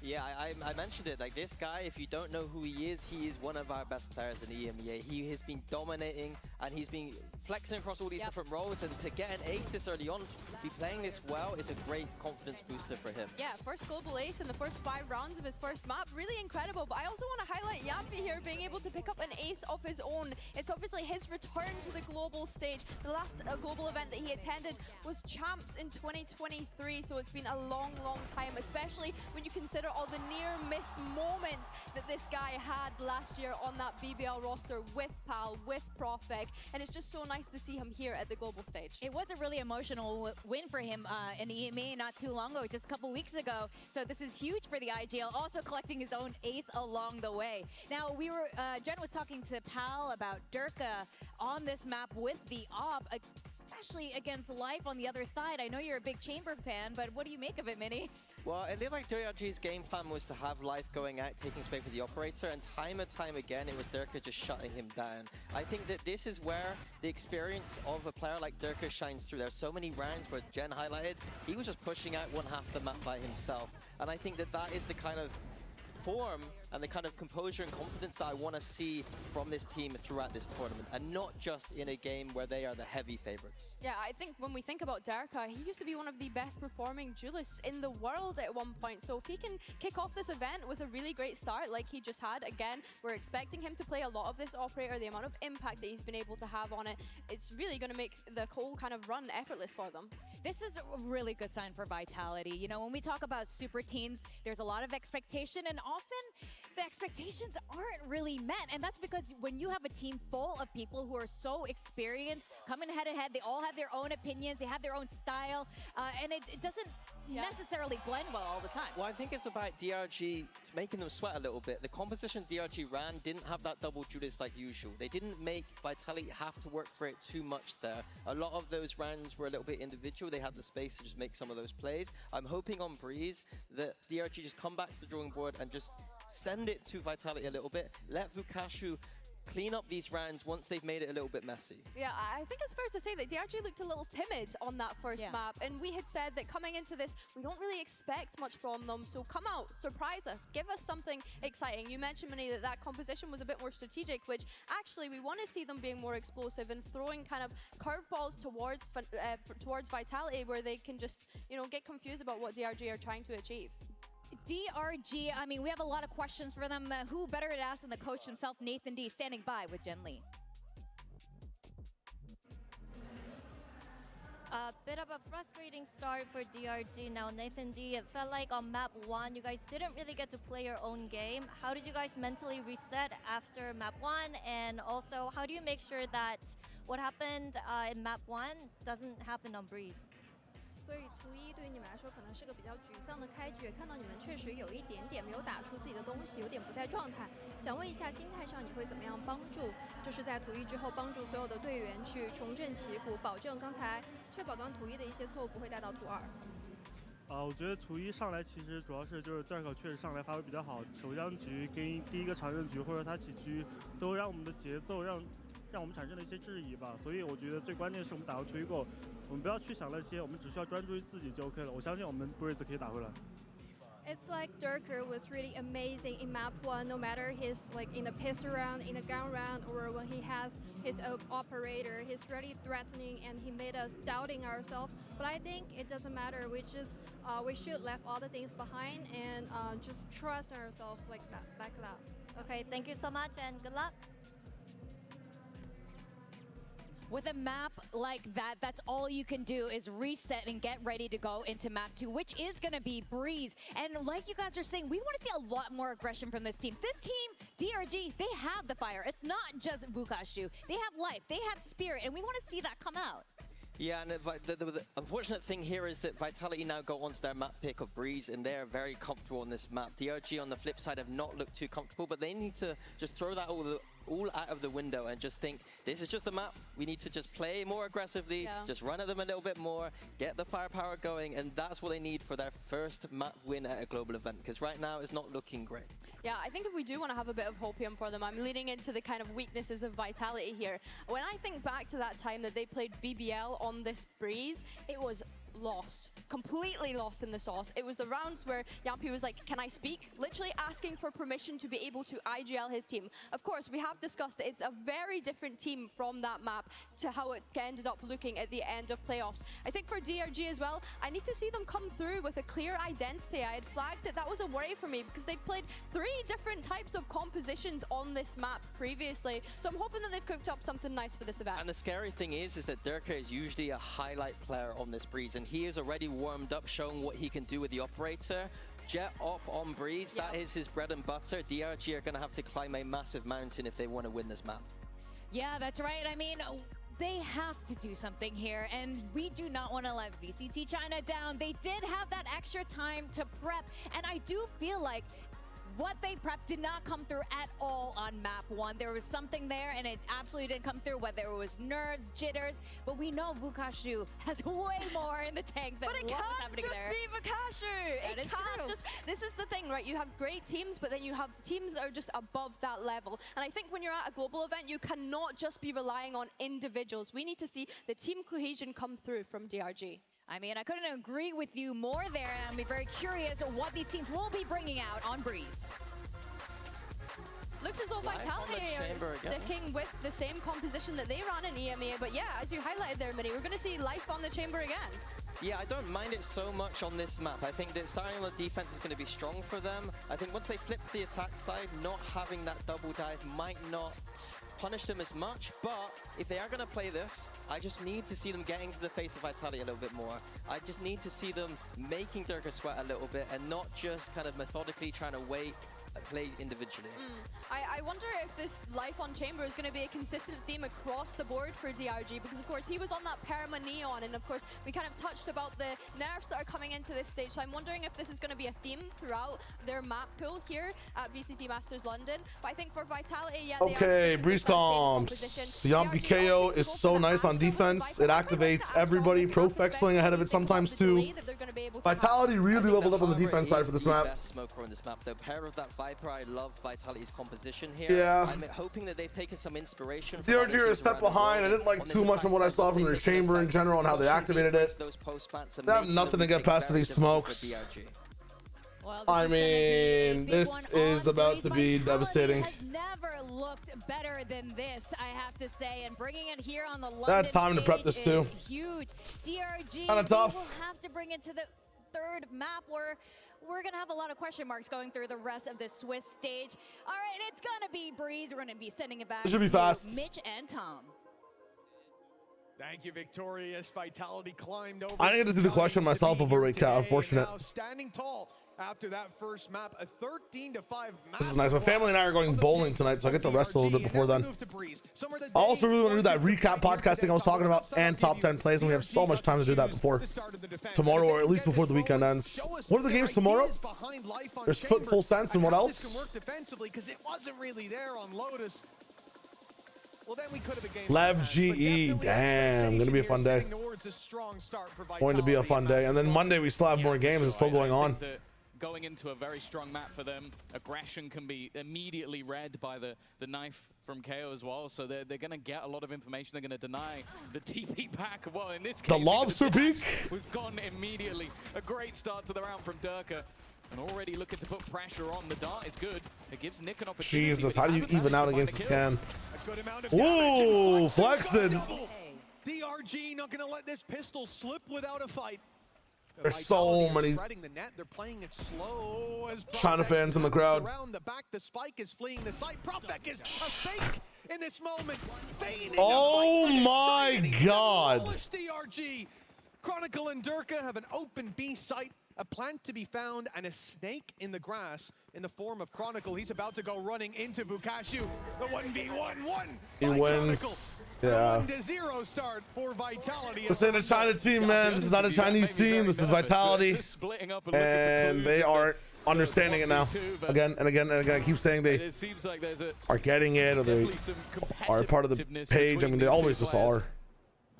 Yeah, I mentioned it. Like, this guy, if you don't know who he is one of our best players in EMEA. He has been dominating, and he's been flexing across all these different roles, and to get an ace this early on, be playing this well, is a great confidence booster for him. Yeah, first global ace in the first 5 rounds of his first map, really incredible. But I also want to highlight Yampi here being able to pick up an ace of his own. It's obviously his return to the global stage. The last global event that he attended was Champs in 2023, so it's been a long, long time, especially when you consider all the near-miss moments that this guy had last year on that BBL roster with Pal, with Profec, and it's just so nice to see him here at the global stage. It was a really emotional win for him in EMEA not too long ago, just a couple weeks ago, so this is huge for the IGL, also collecting his own ace along the way. Now, Jen was talking to Pal about Durka on this map with the op, especially against Life on the other side. I know you're a big Chamber fan, but what do you make of it, Minnie? Well, it looked like DRG's game plan was to have Life going out, taking space with the operator, and time again, it was Durka just shutting him down. I think that this is where the experience of a player like Durka shines through. There's so many rounds where Jen highlighted, he was just pushing out 1/2 the map by himself. And I think that that is the kind of form and the kind of composure and confidence that I want to see from this team throughout this tournament, and not just in a game where they are the heavy favorites. Yeah, I think when we think about Durka, he used to be one of the best performing duelists in the world at one point. So if he can kick off this event with a really great start like he just had, again, we're expecting him to play a lot of this operator, the amount of impact that he's been able to have on it, it's really going to make the whole kind of run effortless for them. This is a really good sign for Vitality. When we talk about super teams, there's a lot of expectation, and often the expectations aren't really met. And that's because when you have a team full of people who are so experienced, coming head to head, they all have their own opinions, they have their own style, and it doesn't necessarily blend well all the time. Well, I think it's about DRG making them sweat a little bit. The composition DRG ran didn't have that double duelist like usual. They didn't make Vitality have to work for it too much there. A lot of those rounds were a little bit individual. They had the space to just make some of those plays. I'm hoping on Breeze that DRG just come back to the drawing board and just send it to Vitality a little bit. Let Vukashu clean up these rounds once they've made it a little bit messy. Yeah, I think it's fair to say that DRG looked a little timid on that first map, and we had said that coming into this, we don't really expect much from them, so come out, surprise us, give us something exciting. You mentioned, Minnie, that that composition was a bit more strategic, which actually we want to see them being more explosive and throwing kind of curveballs towards Vitality, where they can just, get confused about what DRG are trying to achieve. DRG, I mean, we have a lot of questions for them. Who better to ask than the coach himself, Nathan D, standing by with Jen Lee. A bit of a frustrating start for DRG now. Nathan D, it felt like on map 1, you guys didn't really get to play your own game. How did you guys mentally reset after map 1? And also, how do you make sure that what happened in map 1 doesn't happen on Breeze? 所以图一对于你们来说可能是个比较沮丧的开局，看到你们确实有一点点没有打出自己的东西，有点不在状态。想问一下，心态上你会怎么样帮助？就是在图一之后，帮助所有的队员去重振旗鼓，保证刚才确保刚图一的一些错误不会带到图2。我觉得图一上来其实主要是就是DRG确实上来发挥比较好，首张局跟第一个常胜局或者他起局都让我们的节奏让我们产生了一些质疑吧。所以我觉得最关键是我们打完图一后，我们不要去想那些，我们只需要专注于自己就 OK 了。我相信我们 Breeze 可以打回来。It's like Durker was really amazing in map 1, no matter he's like in the pistol round, in the gun round, or when he has his operator, he's really threatening and he made us doubting ourselves. But I think it doesn't matter. We should leave all the things behind and just trust ourselves like that. Okay, thank you so much and good luck. With a map like that, that's all you can do is reset and get ready to go into map 2, which is going to be Breeze. And like you guys are saying, we want to see a lot more aggression from this team. This team, DRG, they have the fire. It's not just Vukashu. They have life, they have spirit, and we want to see that come out. Yeah, and the unfortunate thing here is that Vitality now go onto their map pick of Breeze, and they're very comfortable on this map. DRG on the flip side have not looked too comfortable, but they need to just throw that all out of the window and just think, this is just a map. We need to just play more aggressively, just run at them a little bit more, get the firepower going, and that's what they need for their first map win at a global event, because right now it's not looking great. Yeah, I think if we do want to have a bit of hopium for them, I'm leaning into the kind of weaknesses of Vitality here. When I think back to that time that they played BBL on this Breeze, it was lost, completely lost in the sauce. It was the rounds where Yampi was like, can I speak? Literally asking for permission to be able to IGL his team. Of course, we have discussed that it's a very different team from that map to how it ended up looking at the end of playoffs. I think for DRG as well, I need to see them come through with a clear identity. I had flagged that that was a worry for me because they've played 3 different types of compositions on this map previously. So I'm hoping that they've cooked up something nice for this event. And the scary thing is that Durka is usually a highlight player on this Breeze, and he is already warmed up, showing what he can do with the operator. Jet op on Breeze, that is his bread and butter. DRG are going to have to climb a massive mountain if they want to win this map. Yeah, that's right. I mean, they have to do something here, and we do not want to let VCT China down. They did have that extra time to prep, and I do feel like what they prepped did not come through at all on map 1. There was something there, and it absolutely didn't come through, whether it was nerves, jitters, but we know Vukashu has way more in the tank than but it what was can't happening just there. be Vukashu. That It is can't true. just. This is the thing, right? You have great teams, but then you have teams that are just above that level. And I think when you're at a global event, you cannot just be relying on individuals. We need to see the team cohesion come through from DRG. I mean, I couldn't agree with you more there, and I'm very curious what these teams will be bringing out on Breeze. Looks as though Vitality are sticking with the same composition that they ran in EMEA, but yeah, as you highlighted there, Minnie, we're going to see life on the chamber again. Yeah, I don't mind it so much on this map. I think that starting on the defense is going to be strong for them. I think once they flip to the attack side, not having that double dive might not punish them as much, but if they are going to play this, I just need to see them getting to the face of Vitality a little bit more. I just need to see them making Durka sweat a little bit and not just kind of methodically trying to wait play individually. I wonder if this life on chamber is going to be a consistent theme across the board for DRG, because of course he was on that perma neon, and of course we kind of touched about the nerfs that are coming into this stage, so I'm wondering if this is going to be a theme throughout their map pool here at VCT Masters London. But I think for Vitality, yeah, okay, Breeze comps. Yampi KO is so nice on defense. It activates everybody. Profex playing ahead of it sometimes too. Vitality really leveled up on the defense side for this map. Best smoker on this map. The pair of that Viper, I love Vitality's composition here. Yeah. I'm hoping that they've taken some inspiration. DRG are a step behind. I didn't like too much of what I saw from their chamber in general and how they activated it. They have nothing to get past these smokes. Well, I mean, this is about to be devastating. Has never looked better than this, I have to say, and bringing it here on the London They had time to prep this too. Huge. DRG Kinda tough. will have to bring it to the 3rd map where we're gonna have a lot of question marks going through the rest of the Swiss stage. All right, it's gonna be Breeze. We're gonna be sending it back It should be to fast. Mitch and Tom. Thank you, Victorious. Vitality climbed over. I didn't get to see the question myself over recap. Unfortunate. Now standing tall after that first map, a 13-5 map. This is nice. My family and I are going bowling tonight, so I get to rest a little bit before then. I also really want to do that recap podcasting I was talking about and top 10 plays, and we have so much time to do that before tomorrow, or at least before the weekend ends. What are the games tomorrow? There's Full Sense, and what else? Work defensively because it wasn't really there on Lotus. Well, then we could have a game. LETSGETTITTT. Damn, gonna be a fun day. Going to be a fun day, and then Monday we still have more games. It's still going on. Going into a very strong map for them, aggression can be immediately read by the knife from KO as well, so they're going to get a lot of information. They're going to deny the TP back. Well, in this case, the lobster peak was gone immediately. A great start to the round from Durka, and already looking to put pressure on. The dart is good. It gives Nick an opportunity. Jesus, how do you even out against the scan? Ooh, flexing. DRG not going to let this pistol slip without a fight. There's so many the net. They're playing it slow as China fans in the crowd. Around the back, the spike is fleeing the site. Profek is a fake in this moment. Oh my God. DRG. Chronicle and Durka have an open B site, a plant to be found, and a snake in the grass in the form of Chronicle. He's about to go running into Vukashu. The 1v1-1. He wins. Yeah. 1-0 start for Vitality. This ain't a China team, man. This is not a Chinese team. This is Vitality. And they are understanding it now. Again and again and again. I keep saying they are getting it, or they are part of the page. I mean, they always just are.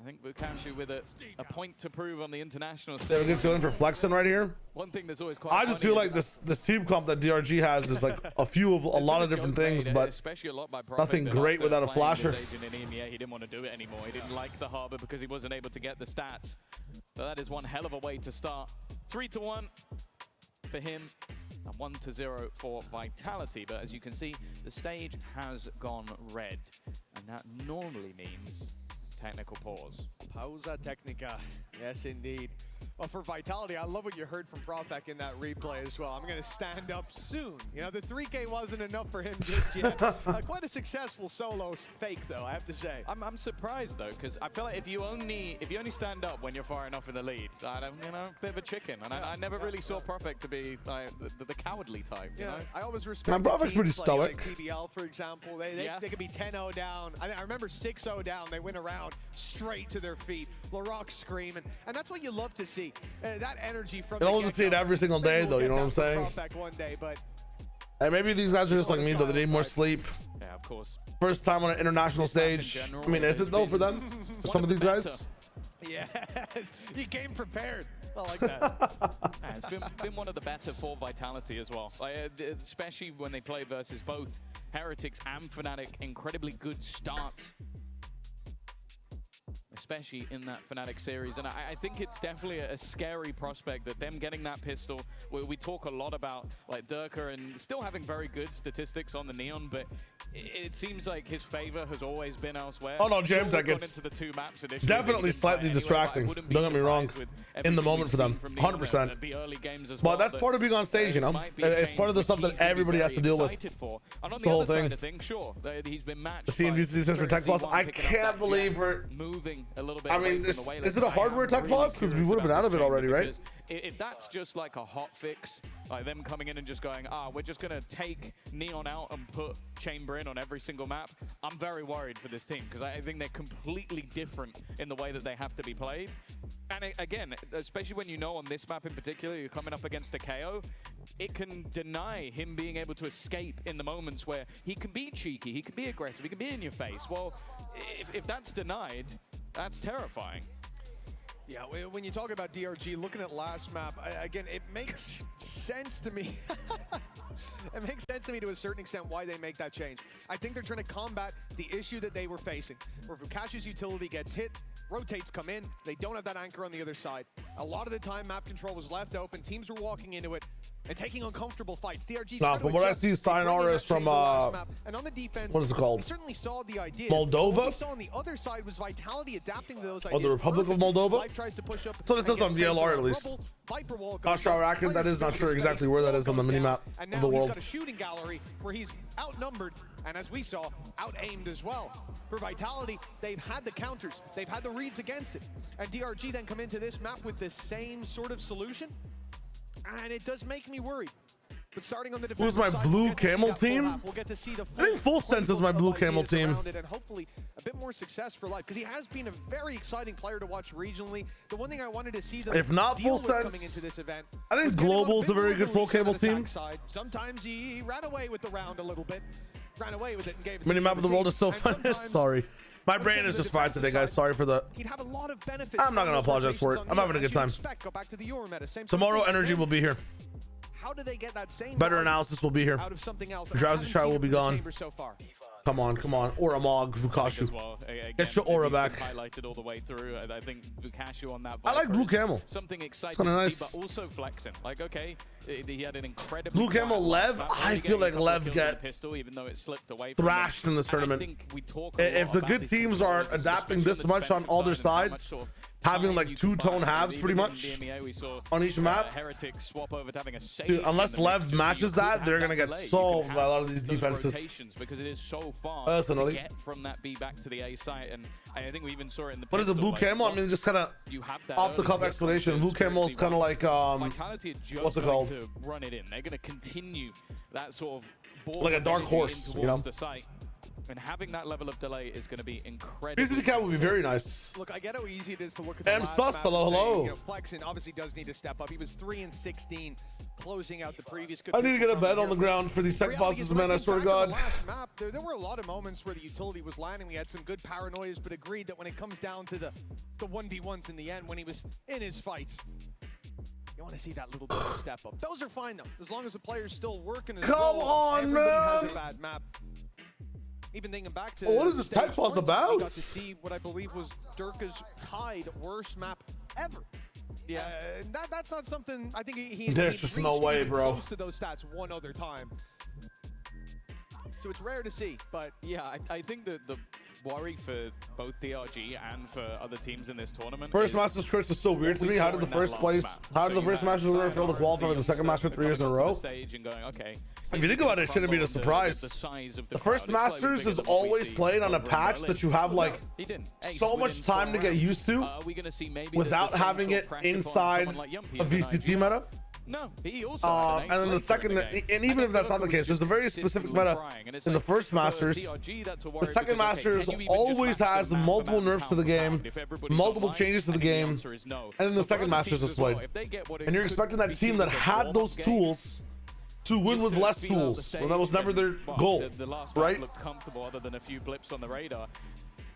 I think Vukashu with a point to prove on the international stage. They have a good feeling for flexing right here. One thing that's always quite I just feel like this team comp that DRG has is like a lot of different things, but nothing great without a flasher. He didn't want to do it anymore. He didn't like the harbor because he wasn't able to get the stats. So that is one hell of a way to start. 3-1 for him, and 1-0 for Vitality. But as you can see, the stage has gone red, and that normally means technical pause. Pausa technica. Yes, indeed. Well, for Vitality, I love what you heard from Profek in that replay as well. I'm going to stand up soon. You know, the 3K wasn't enough for him just yet. Quite a successful solo fake, though, I have to say. I'm surprised, though, because I feel like if you only stand up when you're far enough in the lead, a bit of a chicken. And I never really saw Profek to be like the cowardly type. You know? I always respect Profek's pretty stoic. Like PBL, for example. They could be 10-0 down. I remember 6-0 down. They went around straight to their feet. LaRock screaming. And that's what you love to see. That energy from you don't want to see it every single day, though. You know what I'm saying? One day, but and maybe these guys are just like me, though. They need more sleep. Yeah, of course. First time on an international stage. I mean, is it though for them? For some of these guys? Yes, he came prepared. I like that. It's been one of the better for Vitality as well. Especially when they play versus both Heretics and Fnatic. Incredibly good starts, especially in that Fnatic series. And I think it's definitely a scary prospect that them getting that pistol, we talk a lot about like Durka and still having very good statistics on the Neon, but it seems like his favor has always been elsewhere. Oh no, James, that gets definitely slightly distracting. Don't get me wrong, in the moment for them, 100%. But that's part of being on stage, you know? It's part of the stuff that everybody has to deal with. It's the whole thing. Sure, he's been matched. The CNVC says for tech boss, I can't believe we're moving a little bit. I mean, is it a hardware tech pause? Because we would have been out of it already, right? If that's just like a hot fix, like them coming in and just going, we're just going to take Neon out and put Chamber in on every single map, I'm very worried for this team because I think they're completely different in the way that they have to be played. And again, especially when you know on this map in particular, you're coming up against a KO, it can deny him being able to escape in the moments where he can be cheeky, he can be aggressive, he can be in your face. Well, if that's denied, that's terrifying. Yeah, when you talk about DRG, looking at last map, again, it makes sense to me. It makes sense to me to a certain extent why they make that change. I think they're trying to combat the issue that they were facing, where Vukashu's utility gets hit, rotates come in, they don't have that anchor on the other side. A lot of the time, map control was left open, teams were walking into it. and taking uncomfortable fights. DRG. Nah, from what I see, Sayonara is from and on the defense, what is it called? we certainly saw the ideas. Moldova. What we saw on the other side was Vitality adapting to those ideas. Oh, the Republic of Moldova. Life tries to push up. So this is on DLR at least. Not sure how accurate that is. Not sure exactly where that is on the minimap and of now the world. he's got a shooting gallery where he's outnumbered, and as we saw, out-aimed as well. For Vitality, they've had the counters, they've had the reads against it, and DRG then come into this map with the same sort of solution, and it does make me worried. But starting on the Who's my blue camel team? We'll get to see the I think Full Sense is my blue camel team. and hopefully a bit more success for Life, because he has been a very exciting player to watch regionally. The one thing I wanted to see them If not deal Full with coming Sense, into this event, I think Global's a very good full camel team. sometimes he ran away with the round a little bit, ran away with it and gave it to Minimap of the world is so and fun. Sorry. My brain is just fried today, guys. Sorry for the... He'd have a lot of benefits. I'm not going to apologize for it. I'm having a good time. Go back to the Euro meta. Same Tomorrow, NRG will be here. How do they get that same Better analysis will be here. out of something else? Drowsy Child will be gone. So far. Come on, come on. Aura Mog, Vukashu. Well, again, Get your aura back. Highlighted all the way through. I think Vukashu on that. I like Viper Blue is Camel. Something It's exciting kinda to nice. see, but also flexing. Like, okay, he had an incredible. Blue Camel Lev, I feel like Lev get pistol, even though it slipped away from thrashed in this tournament. If the good teams are adapting this much on all their sides, having like two-tone halves pretty much on each map, dude, unless Lev matches that, they're gonna get solved by a lot of these defenses. Because it is so far Personally. to get from that B back to the A site, and I think we even saw it in the. What is it, Blue Camel? I mean, just kind of off the cuff explanation. Blue Camel is kind of like what's it called? To run it in, they're going to continue that sort of ball Like a dark energy horse, in you know? towards the site. And having that level of delay is going to be incredible. VCT Cat would be very nice. Look, I get how easy it is to look at the M last Sus, map hello, and say, hello. you know, Flexen obviously does need to step up. He was 3-16, closing out the previous. I need to get a bed on the ground for these tech bosses, man. I swear to God. The last map, there were a lot of moments where the utility was landing. We had some good paranoias, but agreed that when it comes down to the 1v1s in the end, when he was in his fights, you want to see that little bit of step up. Those are fine, though, as long as the player's still working. As Come well. on, Everybody man. has a bad map. Even thinking back to what is this stage tech pause one, about? We got to see what I believe was Durka's tied worst map ever. Yeah, that's not something I think he There's he'd just no reached way, even bro. Close to those stats one other time. So it's rare to see, but yeah, I think that the worry for both DRG and for other teams in this tournament. First Masters curse is so weird to me. How did the first place? How did the first Masters winner fail to qualify for the second Master 3 years in a row? If you think about it, it shouldn't be a surprise. The first Masters is always played on a patch that you have like so much time to get used to without having it inside a VCT meta. No, he also and then the second, and even if that's not the case, there's a very specific meta in the first Masters. The second Masters always has multiple nerfs to the game, multiple changes to the game, and then the second Masters is played. And you're expecting that team that had those tools to win with less tools, when that was never their goal, right? Looked comfortable other than a few blips on the radar.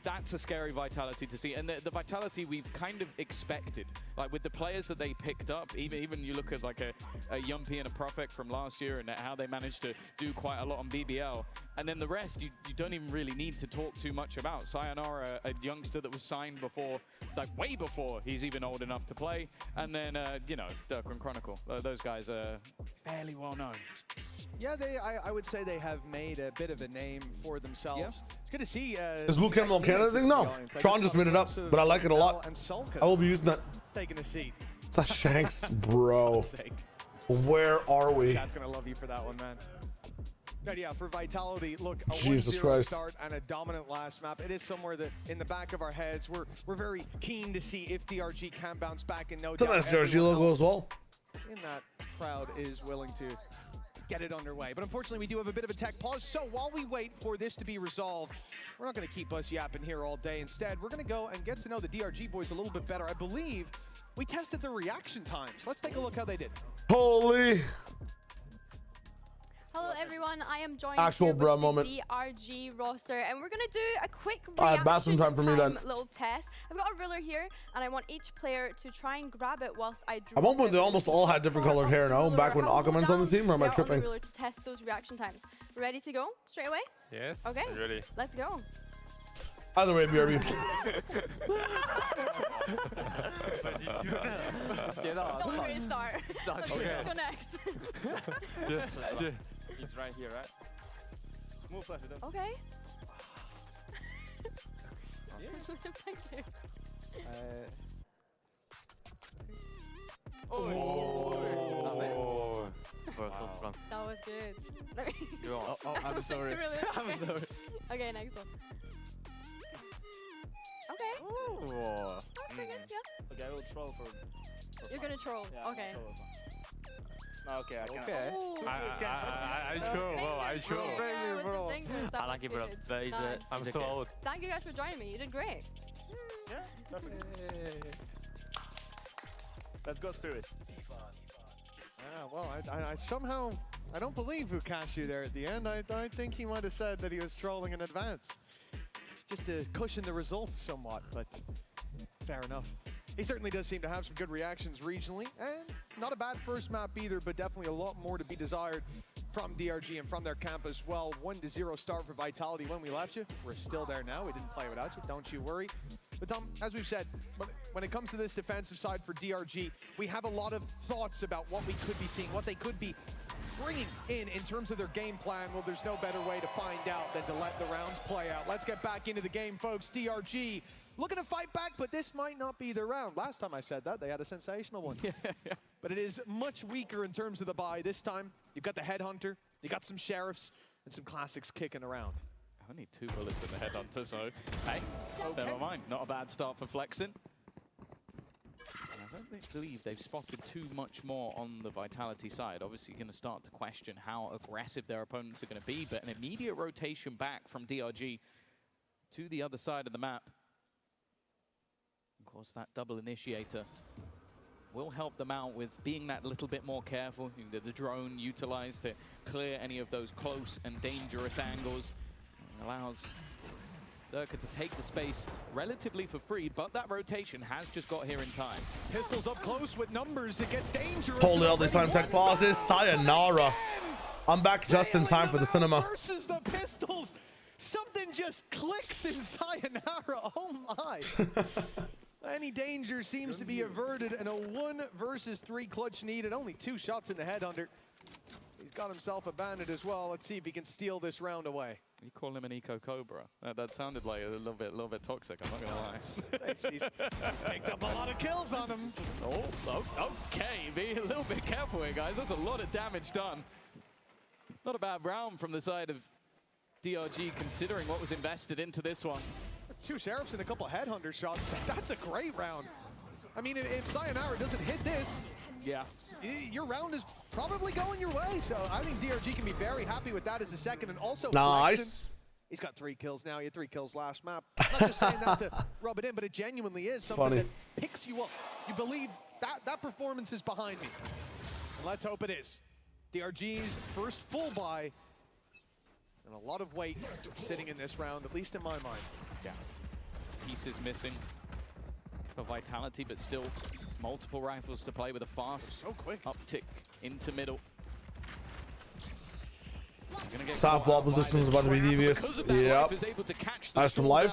That's a scary Vitality to see, and the Vitality we've kind of expected. Like with the players that they picked up, even you look at like a Yumpy and a Profek from last year and how they managed to do quite a lot on BBL. And then the rest, you don't even really need to talk too much about. Sayonara, a youngster that was signed before, like way before he's even old enough to play. And then, you know, Dirk and Chronicle. Those guys are fairly well known. yeah, I would say they have made a bit of a name for themselves. Yeah. It's good to see. Is Blue Camel Canada thing? No. Tron just made it up, but I like it a lot. I will be using that. Taking a seat. It's a Shanks, bro. Where are we? Chat's gonna love you for that one, man. But yeah, for Vitality, look, a Jesus 1-0 Christ. start and a dominant last map. It is somewhere that in the back of our heads, we're very keen to see if DRG can bounce back, and no It's a doubt nice DRG everyone logo else as well. in that crowd is willing to get it underway. But unfortunately, we do have a bit of a tech pause. So while we wait for this to be resolved, we're not going to keep us yapping here all day. Instead, we're going to go and get to know the DRG boys a little bit better. I believe we tested their reaction times. Let's take a look how they did. Holy. Hello everyone, I am joined Actual here bro with moment. the DRG roster, and we're gonna do a quick bathroom time for me then. little test. I've got a ruler here, and I want each player to try and grab it whilst I draw. At one point, they almost all had different colored hair, no? Back when Aquaman's on the team, or am I on the tripping? ruler to test those reaction times. Ready to go? Straight away? Yes. Okay. I'm ready. Let's go. Either way, BRB. Don't restart. Okay. Go next. He's right here, right? Move flash with them. Okay. Thank you. That was good. I'm sorry. Really? I'm sorry. Okay, next one. Okay. Oh. That's pretty good, yeah. Okay, I will troll for You're gonna troll. Yeah, Okay. Okay, I can't. Okay. Ooh. I sure, bro. I sure. Yeah, bro. That I like was it, bro. good. Very good. Nice. I'm so old. Thank you guys for joining me. You did great. Yeah, definitely. Let's go, Spirit. Yeah, well, I somehow, I don't believe Ukashu there at the end. I think he might have said that he was trolling in advance. Just to cushion the results somewhat, but fair enough. He certainly does seem to have some good reactions regionally, and not a bad first map either, but definitely a lot more to be desired from DRG and from their camp as well. 1-0 start for Vitality when we left you. We're still there now. We didn't play without you. Don't you worry. But Tom, as we've said, when it comes to this defensive side for DRG, we have a lot of thoughts about what we could be seeing, what they could be bringing in terms of their game plan. Well, there's no better way to find out than to let the rounds play out. Let's get back into the game, folks. DRG looking to fight back, but this might not be the round. Last time I said that, they had a sensational one. But it is much weaker in terms of the buy. This time, you've got the Headhunter, you got some Sheriffs, and some Classics kicking around. Only 2 bullets in the Headhunter, so hey, never mind. Not a bad start for Flexin. I don't believe they've spotted too much more on the Vitality side. Obviously, going to start to question how aggressive their opponents are going to be, but an immediate rotation back from DRG to the other side of the map. Of course, that double initiator will help them out with being that little bit more careful. The drone utilized to clear any of those close and dangerous angles. It allows Durka to take the space relatively for free, but that rotation has just got here in time. Pistols up close with numbers. It gets dangerous. Holy hell, these time tech pauses. Sayonara. I'm back just in time for the cinema. Versus the Pistols. Something just clicks in Sayonara. Oh my. Any danger seems to be averted, and a 1 versus 3 clutch needed. Only 2 shots in the Headhunter. He's got himself a bandit as well. Let's see if he can steal this round away. You call him an Eco Cobra. That sounded like a little bit toxic, I'm not gonna lie. he's picked up a lot of kills on him. Oh, okay, be a little bit careful here, guys. That's a lot of damage done. Not a bad round from the side of DRG, considering what was invested into this one. 2 Sheriffs and a couple Headhunter shots. That's a great round. I mean, if Sayonara doesn't hit this, yeah, your round is probably going your way. So I think DRG can be very happy with that as a second. And also, nice. Flexin, he's got 3 kills now. He had 3 kills last map. I'm not just saying that to rub it in, but it genuinely is something that picks you up. You believe that performance is behind me. And let's hope it is. DRG's first full buy. And a lot of weight sitting in this round, at least in my mind. Yeah. Pieces missing for Vitality, but still multiple rifles to play with a fast uptick into middle. Soft wall position is about to be devious. Yep. Nice from life.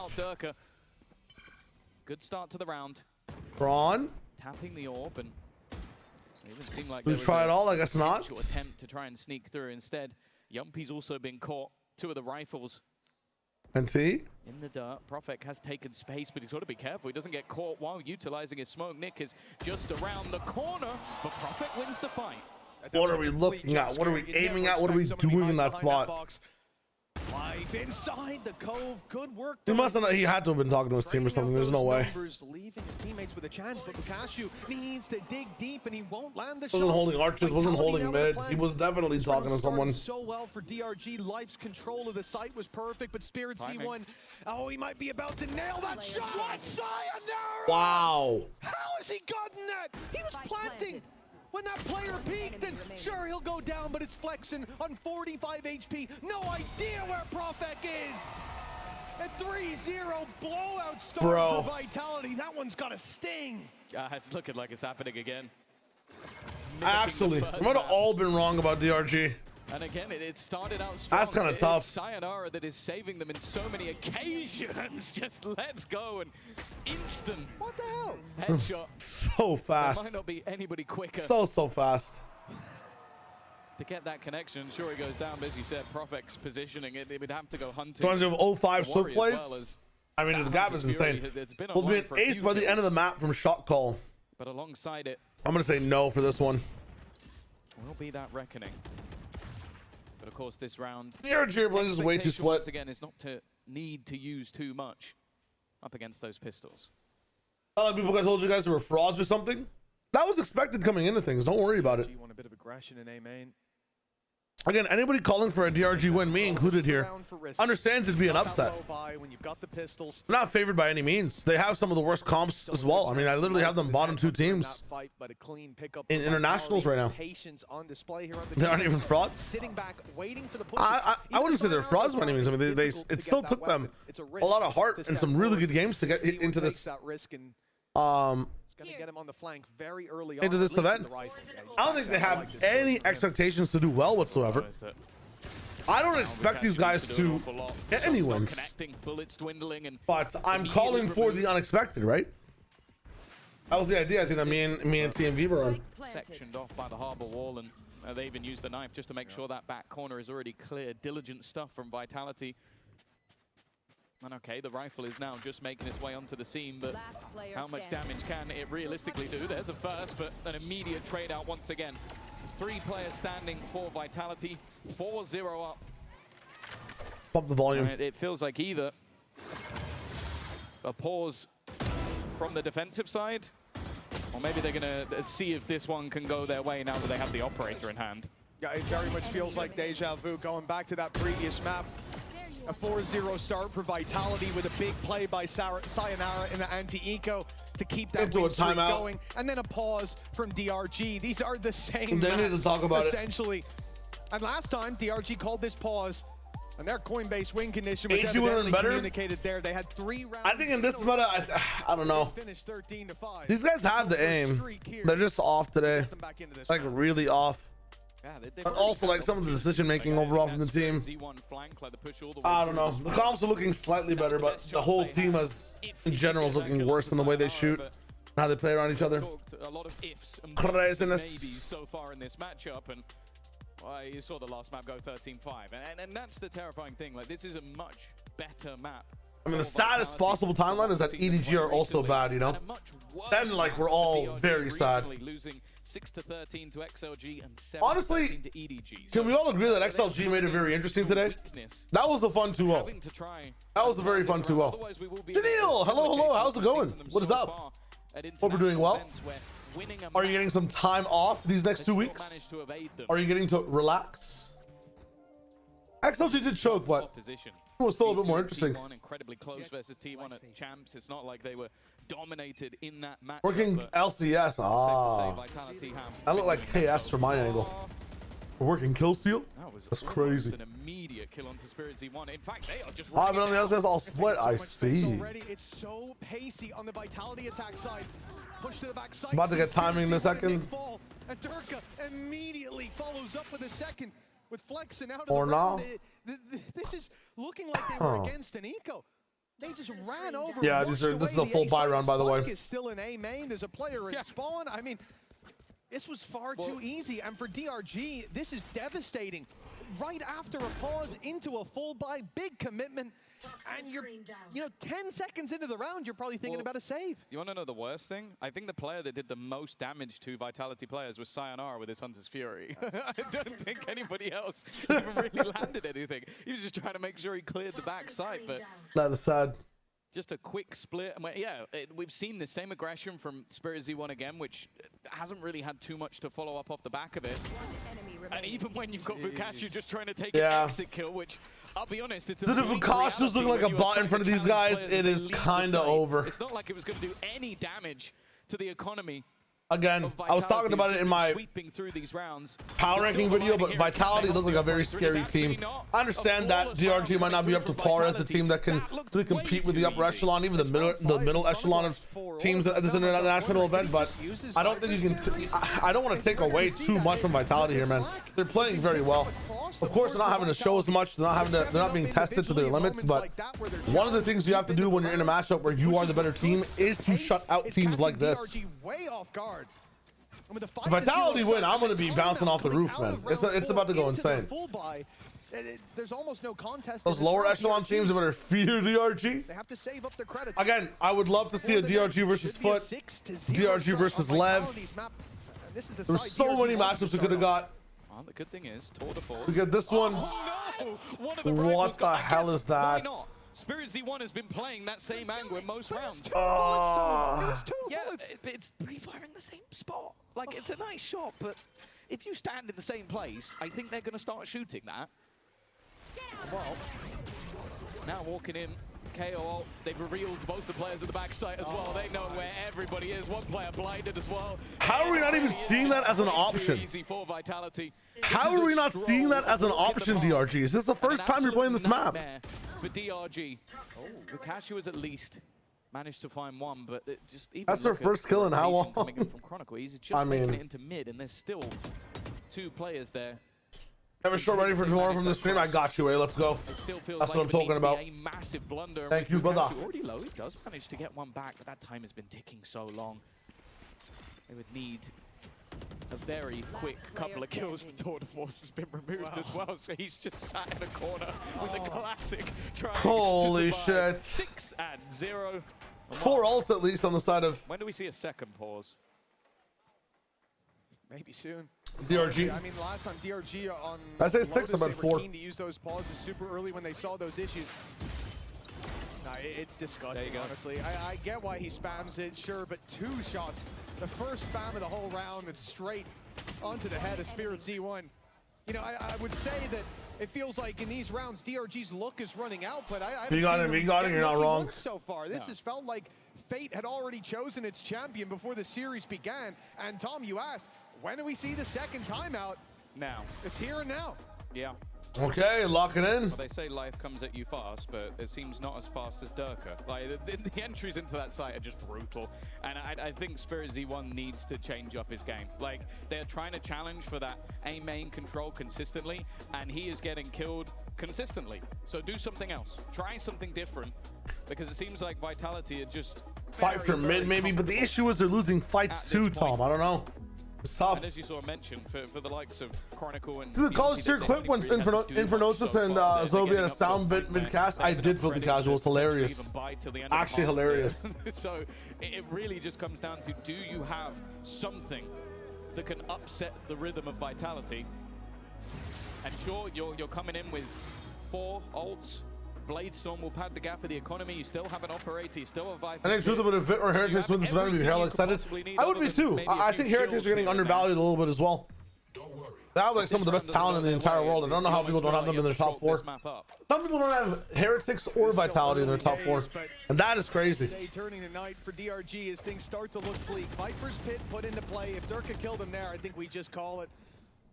Good start to the round. Braun. Tapping the orb, and it didn't seem like we try it all. I guess not. Attempt to try and sneak through. Instead, Yumpy's also been caught. 2 of the rifles. And see? In the dirt, Prophet has taken space, but he's got to be careful. He doesn't get caught while utilizing his smoke. Nick is just around the corner, but Prophet wins the fight. What are we looking at? What are we aiming at? What are we doing in that spot? Life inside the cove. Good work. He must have. He had to have been talking to his team or something. There's no way. Leaving his teammates with a chance, but Ukashu needs to dig deep, and he won't land the shot. Wasn't holding arches. Wasn't holding mid. He was definitely talking to someone. So well for DRG. Life's control of the site was perfect, but Spirit C1. Oh, he might be about to nail that shot. What? Sayonara! Wow. How has he gotten that? He was planting. When that player peaked, and sure, he'll go down, but it's Flexin on 45 HP. No idea where Profek is. A 3-0 blowout start for Vitality. That one's got a sting. It's looking like it's happening again. Actually, we might have all been wrong about DRG. And again, it started out strong. That's kind of tough. It's Sayonara that is saving them in so many occasions. Just let's go and instant. What the hell? Headshot. So fast. There might not be anybody quicker. So fast. To get that connection, sure he goes down, but as you said, Profex positioning it would have to go hunting. So of 05 The Swift Warriors plays. Well as I mean, the gap is insane. We'll be an ace by the end of the map from shot call. But alongside it, I'm gonna say no for this one. will be that reckoning. But of course, this round, DRG blends is way too split. once again, is not to need to use too much up against those pistols. A lot of people guys told you guys were frauds or something. That was expected coming into things. Don't worry about it. You want a bit of aggression in A main. Again, anybody calling for a DRG win, me included here, understands it'd be an upset. When you've got the pistols. Not favored by any means. They have some of the worst comps as well. I mean, I literally have them bottom 2 teams in internationals right now. They aren't even frauds. Sitting back, waiting for the push. I wouldn't say they're frauds by any means. I mean, it still took them a lot of heart and some really good games to get into this. It's going to get him on the flank very early on. Into this event. I don't think they have any expectations to do well whatsoever. I don't expect these guys to get any wins. But I'm calling for the unexpected, right? That was the idea. I think that me and TMV were on. Sectioned off by the harbor wall, and they even used the knife just to make sure that back corner is already clear. Diligent stuff from Vitality. And okay, the rifle is now just making its way onto the seam, but how much damage can it realistically do? There's a first, but an immediate trade out once again. 3 players standing for Vitality, 4-0 up. Pump the volume. And it feels like either a pause from the defensive side, or maybe they're gonna see if this one can go their way now that they have the operator in hand. Yeah, it very much feels like deja vu going back to that previous map. A 4-0 start for Vitality with a big play by Sayonara in the anti-eco to keep that win streak going. And then a pause from DRG. These are the same They need to talk about essentially. And last time, DRG called this pause, and their Coinbase win condition was evidently communicated there. They had 3 rounds. I think in this meta, I don't know. These guys have the aim. They're just off today. Like, really off. But also, like, some of the decision-making overall from the team. I don't know. The comps are looking slightly better, but the whole team as in general is looking worse in the way they shoot and how they play around each other. A lot of ifs and Craziness. so far in this matchup, and you saw the last map go 13-5, and that's the terrifying thing. Like, this is a much better map. I mean, the saddest possible timeline is that EDG are also bad, you know? Then, like, we're all very sad. Losing 6-13 to XLG and 7-13 Honestly, to EDG. can we all agree that XLG made it very interesting today? That was a fun 2-0. That was a very fun 2-0. Janelle, hello, how's it going? What is up? Hope you're doing well. Are you getting some time off these next 2 weeks? Are you getting to relax? XLG did choke, but it was still a bit more interesting. T1 incredibly close versus T1 at Champs. It's not like they were dominated in that match. Working LCS. I look like KS from my angle. We're working kill steal? That's crazy. An immediate kill onto Spirit Z1. In fact, they are just I've been on the LCS all split. I see. It's so pacey on the Vitality attack side. Push to the back side. About to get timing in a second. And Durka immediately follows up with a second. With flexing out of or the now. This is looking like they were against an eco. They just ran over. Yeah, this is a full buy round, by the way. Is still in A main. There's a player in spawn. I mean, this was far too easy. And for DRG, this is devastating. Right after a pause into a full buy, big commitment. And you're, 10 seconds into the round, you're probably thinking about a save. You want to know the worst thing? I think the player that did the most damage to Vitality players was Sayonara with his Hunter's Fury. I don't think anybody else even really landed anything. He was just trying to make sure he cleared the back side, but that is sad. Just a quick split. We've seen the same aggression from Spirit Z1 again, which hasn't really had too much to follow up off the back of it. And even when you've got Vukash just trying to take an exit kill, which, I'll be honest, it's a the Vukash is looking like a bot in front of these guys. It is kind of over. It's not like it was going to do any damage to the economy. Again, I was talking about it in my power ranking video, but Vitality looked like a very scary team. I understand that DRG might not be up to par as a team that can really compete with the upper echelon, even the middle echelon of teams at this international event, but I don't think you can. I don't want to take away too much from Vitality here, man. They're playing very well. Of course, they're not having to show as much. They're not being tested to their limits, but one of the things you have to do when you're in a matchup where you are the better team is to shut out teams like this. If Vitality win, I'm going to be bouncing off the roof, man. It's about to go insane. There's almost no contest. Those lower echelon teams better fear DRG. They have to save up their credits. Again, I would love to see a DRG versus Foot, DRG versus Lev. There's so many matchups we could have got. Well, the good thing is, tour de force. We get this one. What the hell is that? Spirit Z1 has been playing that same angle in most rounds. It's pre-fire in the same spot. Like, it's a nice shot, but if you stand in the same place, I think they're going to start shooting that. Well, now walking in, KO, they've revealed both the players at the backside as well. They know where everybody is. One player blinded as well. How are we not even seeing that as an option? Easy for Vitality. How are we not seeing that as an option, DRG? Is this the first time you're playing this map? For DRG, Lukaku has at least managed to find one, but just even that's their first kill in how long? Coming in from Chronicle. He's just making it into mid, and there's still two players there. Have a show ready for tomorrow from the stream. I got you, let's go. That's what I'm talking about. A massive blunder. Thank you, brother. Already low. He does manage to get one back, but that time has been ticking so long. They would need a very quick couple of kills. The tour de force has been removed as well, so he's just sat in the corner with a classic trying Holy to survive. shit. 6-0. 4 ults at least on the side of. When do we see a second pause? Maybe soon. DRG. I mean, last time DRG on I say 6, Lotus, about they 4. were keen to use those pauses super early when they saw those issues. Nah, it's disgusting, honestly. I get why he spams it, sure, but 2 shots. The first spam of the whole round, it's straight onto the head of Spirit Z1. You know, I would say that it feels like in these rounds, DRG's luck is running out, but I haven't seen them you're not wrong. so far. This has felt like Fate had already chosen its champion before the series began. And Tom, you asked, when do we see the second timeout? Now. It's here and now. Yeah. Okay, lock it in. Well, they say life comes at you fast, but it seems not as fast as Durka. Like, the entries into that site are just brutal. And I think Spirit Z1 needs to change up his game. Like, they're trying to challenge for that A main control consistently, and he is getting killed consistently. So do something else. Try something different, because it seems like Vitality are just Fight for mid, maybe, but the issue is they're losing fights too, Tom. I don't know. It's tough. And as you saw mentioned, for the likes of Chronicle and... To the college tier clip when Infernosis and Zobi had a sound bit mid-cast, I did filthy casuals. Hilarious. Actually hilarious. So it really just comes down to, do you have something that can upset the rhythm of Vitality? And sure, you're coming in with 4 ults. Bladestorm will pad the gap of the economy. You still have an operator, you still have Viper. I think Truth if VIT or Heretics win this event, I'd be hell excited. I would be too. I think Heretics are getting undervalued a little bit as well. They have like some of the best talent in the entire world. I don't know how people don't have them in their top 4. Some people don't have Heretics or Vitality in their top 4, and that is crazy. Turning tonight for DRG as things start to look bleak. Viper's Pit put into play. If Durka killed him there, I think we just call it.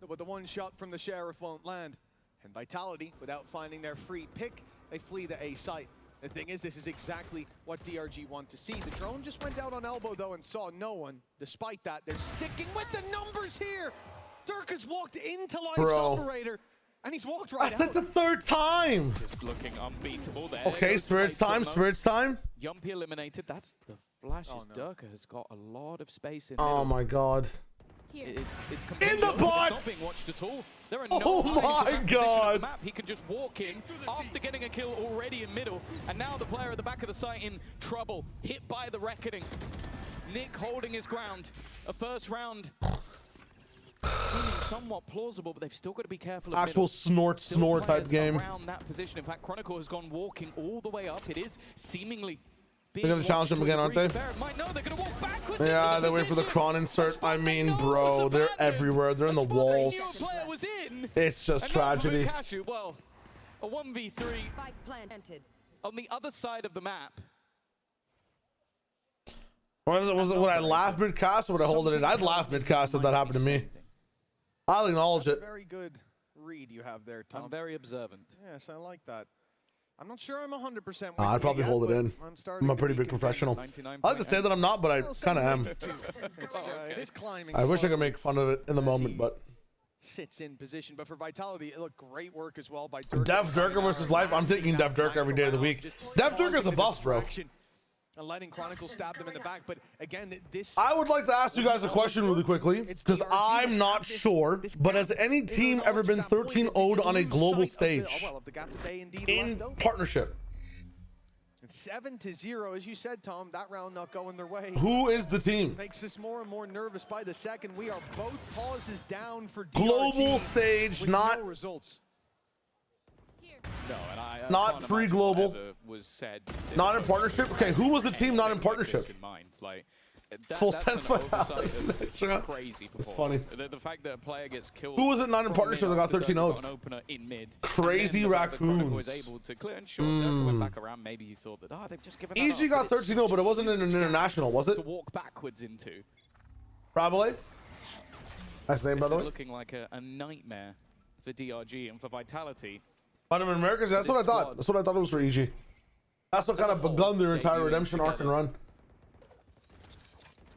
But the one shot from the Sheriff won't land. And Vitality, without finding their free pick, they flee the A site. The thing is, this is exactly what DRG want to see. The drone just went out on elbow, though, and saw no one. Despite that, they're sticking with the numbers here. Durka's walked into Life's operator, and he's walked right out. That's the 3rd time. Just looking unbeatable there. Okay, Spirit's time, Spirit's time. Yumpy eliminated. That's the flashes. Durka has got a lot of space in Oh my god. It's in the box. Not being watched at all. There are Oh my god. Map. He can just walk in after getting a kill already in middle, and now the player at the back of the site in trouble, hit by the reckoning. Nick holding his ground. A first round seeming somewhat plausible, but they've still got to be careful. Actual snore type game. Around that position. In fact, Chronicle has gone walking all the way up. It is seemingly. They're gonna challenge him again, aren't they? Yeah, they wait for the Kron insert. I mean, bro, they're everywhere. They're in the walls. It's just tragedy. Well, a 1v3 on the other side of the map. Would I laugh mid-cast or would I hold it in? I'd laugh mid-cast if that happened to me. I'll acknowledge it. Very good read you have there, Tom. I'm very observant. Yes, I like that. I'm not sure I'm 100%. I'd probably hold it in. I'm a pretty big professional. I like to say that I'm not, but I kind of am. It is climbing. I wish I could make fun of it in the moment, but. Sits in position, but for Vitality, it looked great work as well by Durka. Dev Durka versus Life. I'm taking Dev Durka every day of the week. Dev Durka's a bust, bro. And letting Chronicle stab them in the back, but again, this. I would like to ask you guys a question really quickly, because I'm not sure, but has any team ever been 13-0'd on a global stage in partnership? 7-0, as you said, Tom. That round not going their way. Who is the team? Makes us more and more nervous by the second. We are both pauses down for DRG global stage, not no results. No, and I not pre-global. Was said not in partnership. Okay, who was the team not in partnership? In mind, like full sense Vitality. Crazy. It's funny. The fact that a player gets killed. Who was it not in partnership that got 13-0'd? An opener in mid. Crazy raccoons. Was able to clear and Durka went back around. Maybe you thought that they've just given. EG got 13-0, but it wasn't in an international, was it? To walk backwards into. Probably. Nice name, by the way. Looking like a nightmare for DRG and for Vitality. But in Americas, that's what I thought. That's what I thought it was for EG. That's what kind of begun their entire redemption arc and run.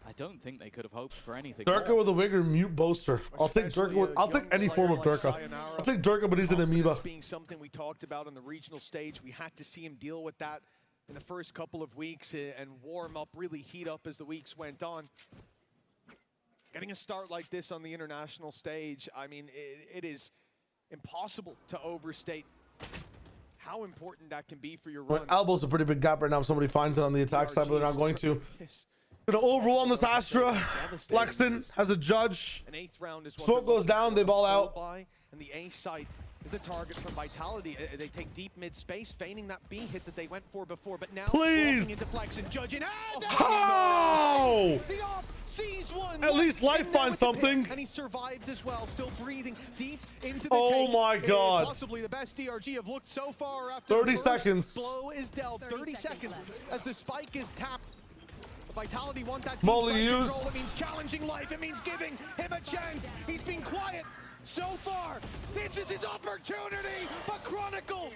I don't think they could have hoped for anything. Durka with a wig or mute boaster. I'll take Durka. I'll take any form of Durka. I'll take Durka, but he's an amoeba. Being something we talked about on the regional stage, we had to see him deal with that in the first couple of weeks and warm up, really heat up as the weeks went on. Getting a start like this on the international stage, I mean, it is impossible to overstate how important that can be for your run. Elbow's a pretty big gap right now. If somebody finds it on the attack side, but they're not going to. Gonna overwhelm this Astra. Lexon has a judge. An 8th round is Smoke goes down, they ball out. And the A site is the target from Vitality. They take deep mid space, feigning that B hit that they went for before, but now walking into flex and judging. Oh! The op sees one. At least Life finds something. And he survived as well, still breathing deep into the Oh my God. Possibly the best DRG have looked so far after 30 the first seconds. blow is dealt. 30 seconds as the spike is tapped. Vitality want that deep Molly side use. control. It means challenging Life. It means giving him a chance. He's been quiet so far. This is his opportunity. But Chronicle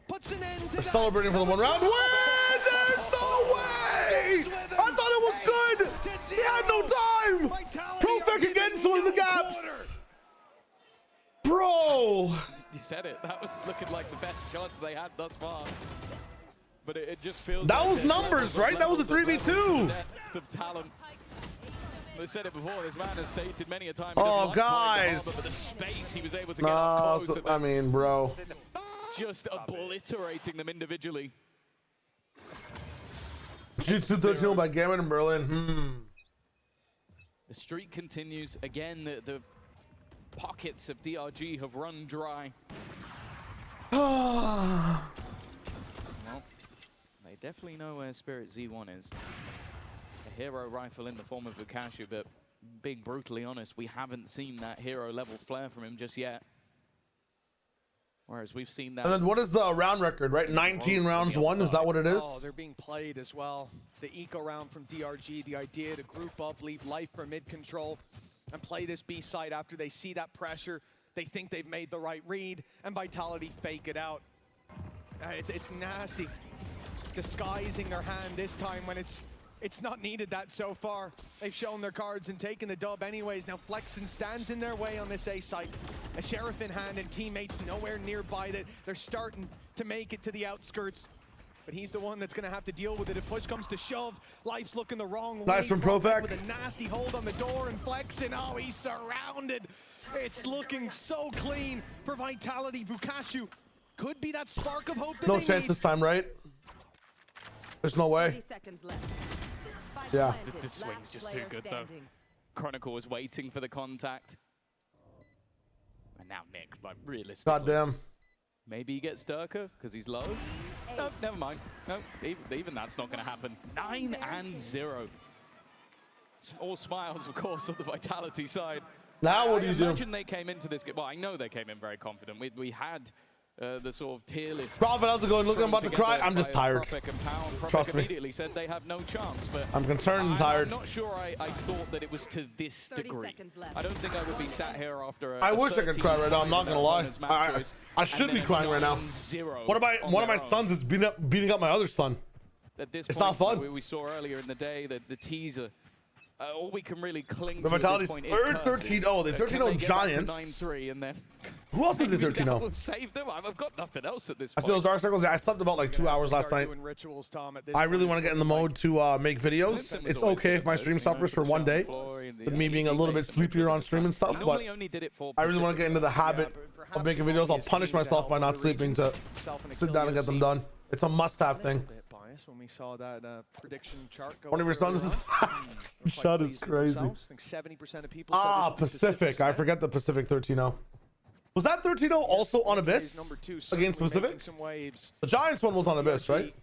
puts an end to that. Celebrating for the 1 round win. There's no way. I thought it was good. He had no time. Profec again filling the gaps. Bro. You said it. That was looking like the best shots they had thus far. But it just feels that like was numbers, right? That was a 3v2. The talent. I said it before. This man has stated many a time. Oh, guys. But the space he was able to get up close. I mean, bro. Just obliterating them individually. Jiu-Jitsu 13 by Gambit in Berlin. The streak continues. Again, the pockets of DRG have run dry. Well, they definitely know where Spirit Z1 is. A hero rifle in the form of Vukashu, but being brutally honest, we haven't seen that hero level flare from him just yet. Whereas we've seen that. And then what is the round record, right? 19 rounds won, is that what it is? Oh, they're being played as well. The eco round from DRG, the idea to group up, leave Life for mid control, and play this B side after they see that pressure. They think they've made the right read, and Vitality fake it out. It's nasty. Disguising their hand this time when it's not needed that so far. They've shown their cards and taken the dub anyways. Now Flexen stands in their way on this A site. A Sheriff in hand and teammates nowhere nearby that they're starting to make it to the outskirts. But he's the one that's gonna have to deal with it if push comes to shove. Life's looking the wrong way. Nice from Profec. With a nasty hold on the door and Flexen, oh, he's surrounded. It's looking so clean for Vitality. Vukashu could be that spark of hope that No they chance need. this time, right? There's no way. 30 seconds left. Yeah. The swing's just too good though. Chronicle was waiting for the contact. And now Nick, like realistically. Goddamn. Maybe he gets Durka because he's low. No, never mind. No, even that's not going to happen. 9-0. All smiles, of course, on the Vitality side. Now what do you do? I imagine they came into this game. Well, I know they came in very confident. We had the sort of tier list. Prophet, how's it going? Look, I'm about to cry. I'm just tired. Trust me. Immediately said they have no chance, but I'm concerned and tired. I'm not sure I thought that it was to this degree. I don't think I would be sat here after I wish I could cry right now. I'm not gonna lie. I should be crying right now. One of my sons is beating up my other son. At this it's point, not fun. We saw earlier in the day that the teaser. All we can really cling The to Vitality's at this third point is 13-0. They 13-0 Giants. 9-3 and then Who else did they 13-0? Save them. I've got nothing else at this I point. see those dark circles. Yeah, I slept about like 2 hours last night. I really want to get in the mode to make videos. It's okay if my stream suffers for one day, with me being a little bit sleepier on stream and stuff, but I really want to get into the habit of making videos. I'll punish myself by not sleeping to sit down and get them done. It's a must-have thing. When we saw that prediction chart go One of your sons is shot is crazy. 70% of people Pacific. I forget the Pacific 13-0. Was that 13-0 also on Abyss against Pacific? The Giants one was on Abyss, right?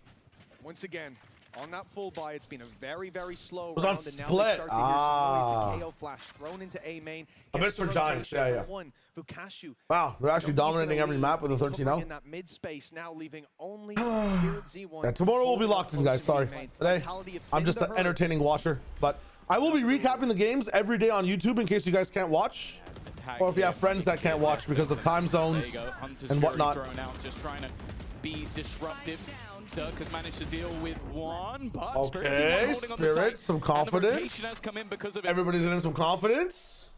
Once again, on that full buy, it's been a very, very slow It was round, on and now split. they start to hear some noise. The KO flash thrown into A main. Abyss for Giants, yeah. Vukashu. Wow, they're actually dominating every map with a 13-0. In that mid space, now leaving only Spirit Z1. Yeah, tomorrow we'll be locked in, guys. Sorry. Today, I'm just an entertaining watcher. But I will be recapping the games every day on YouTube in case you guys can't watch. Or if you have friends that can't watch because of time zones and whatnot. Just trying to be disruptive. Dirk has managed to deal with one, but okay, Spirit, some confidence. Everybody's in some confidence.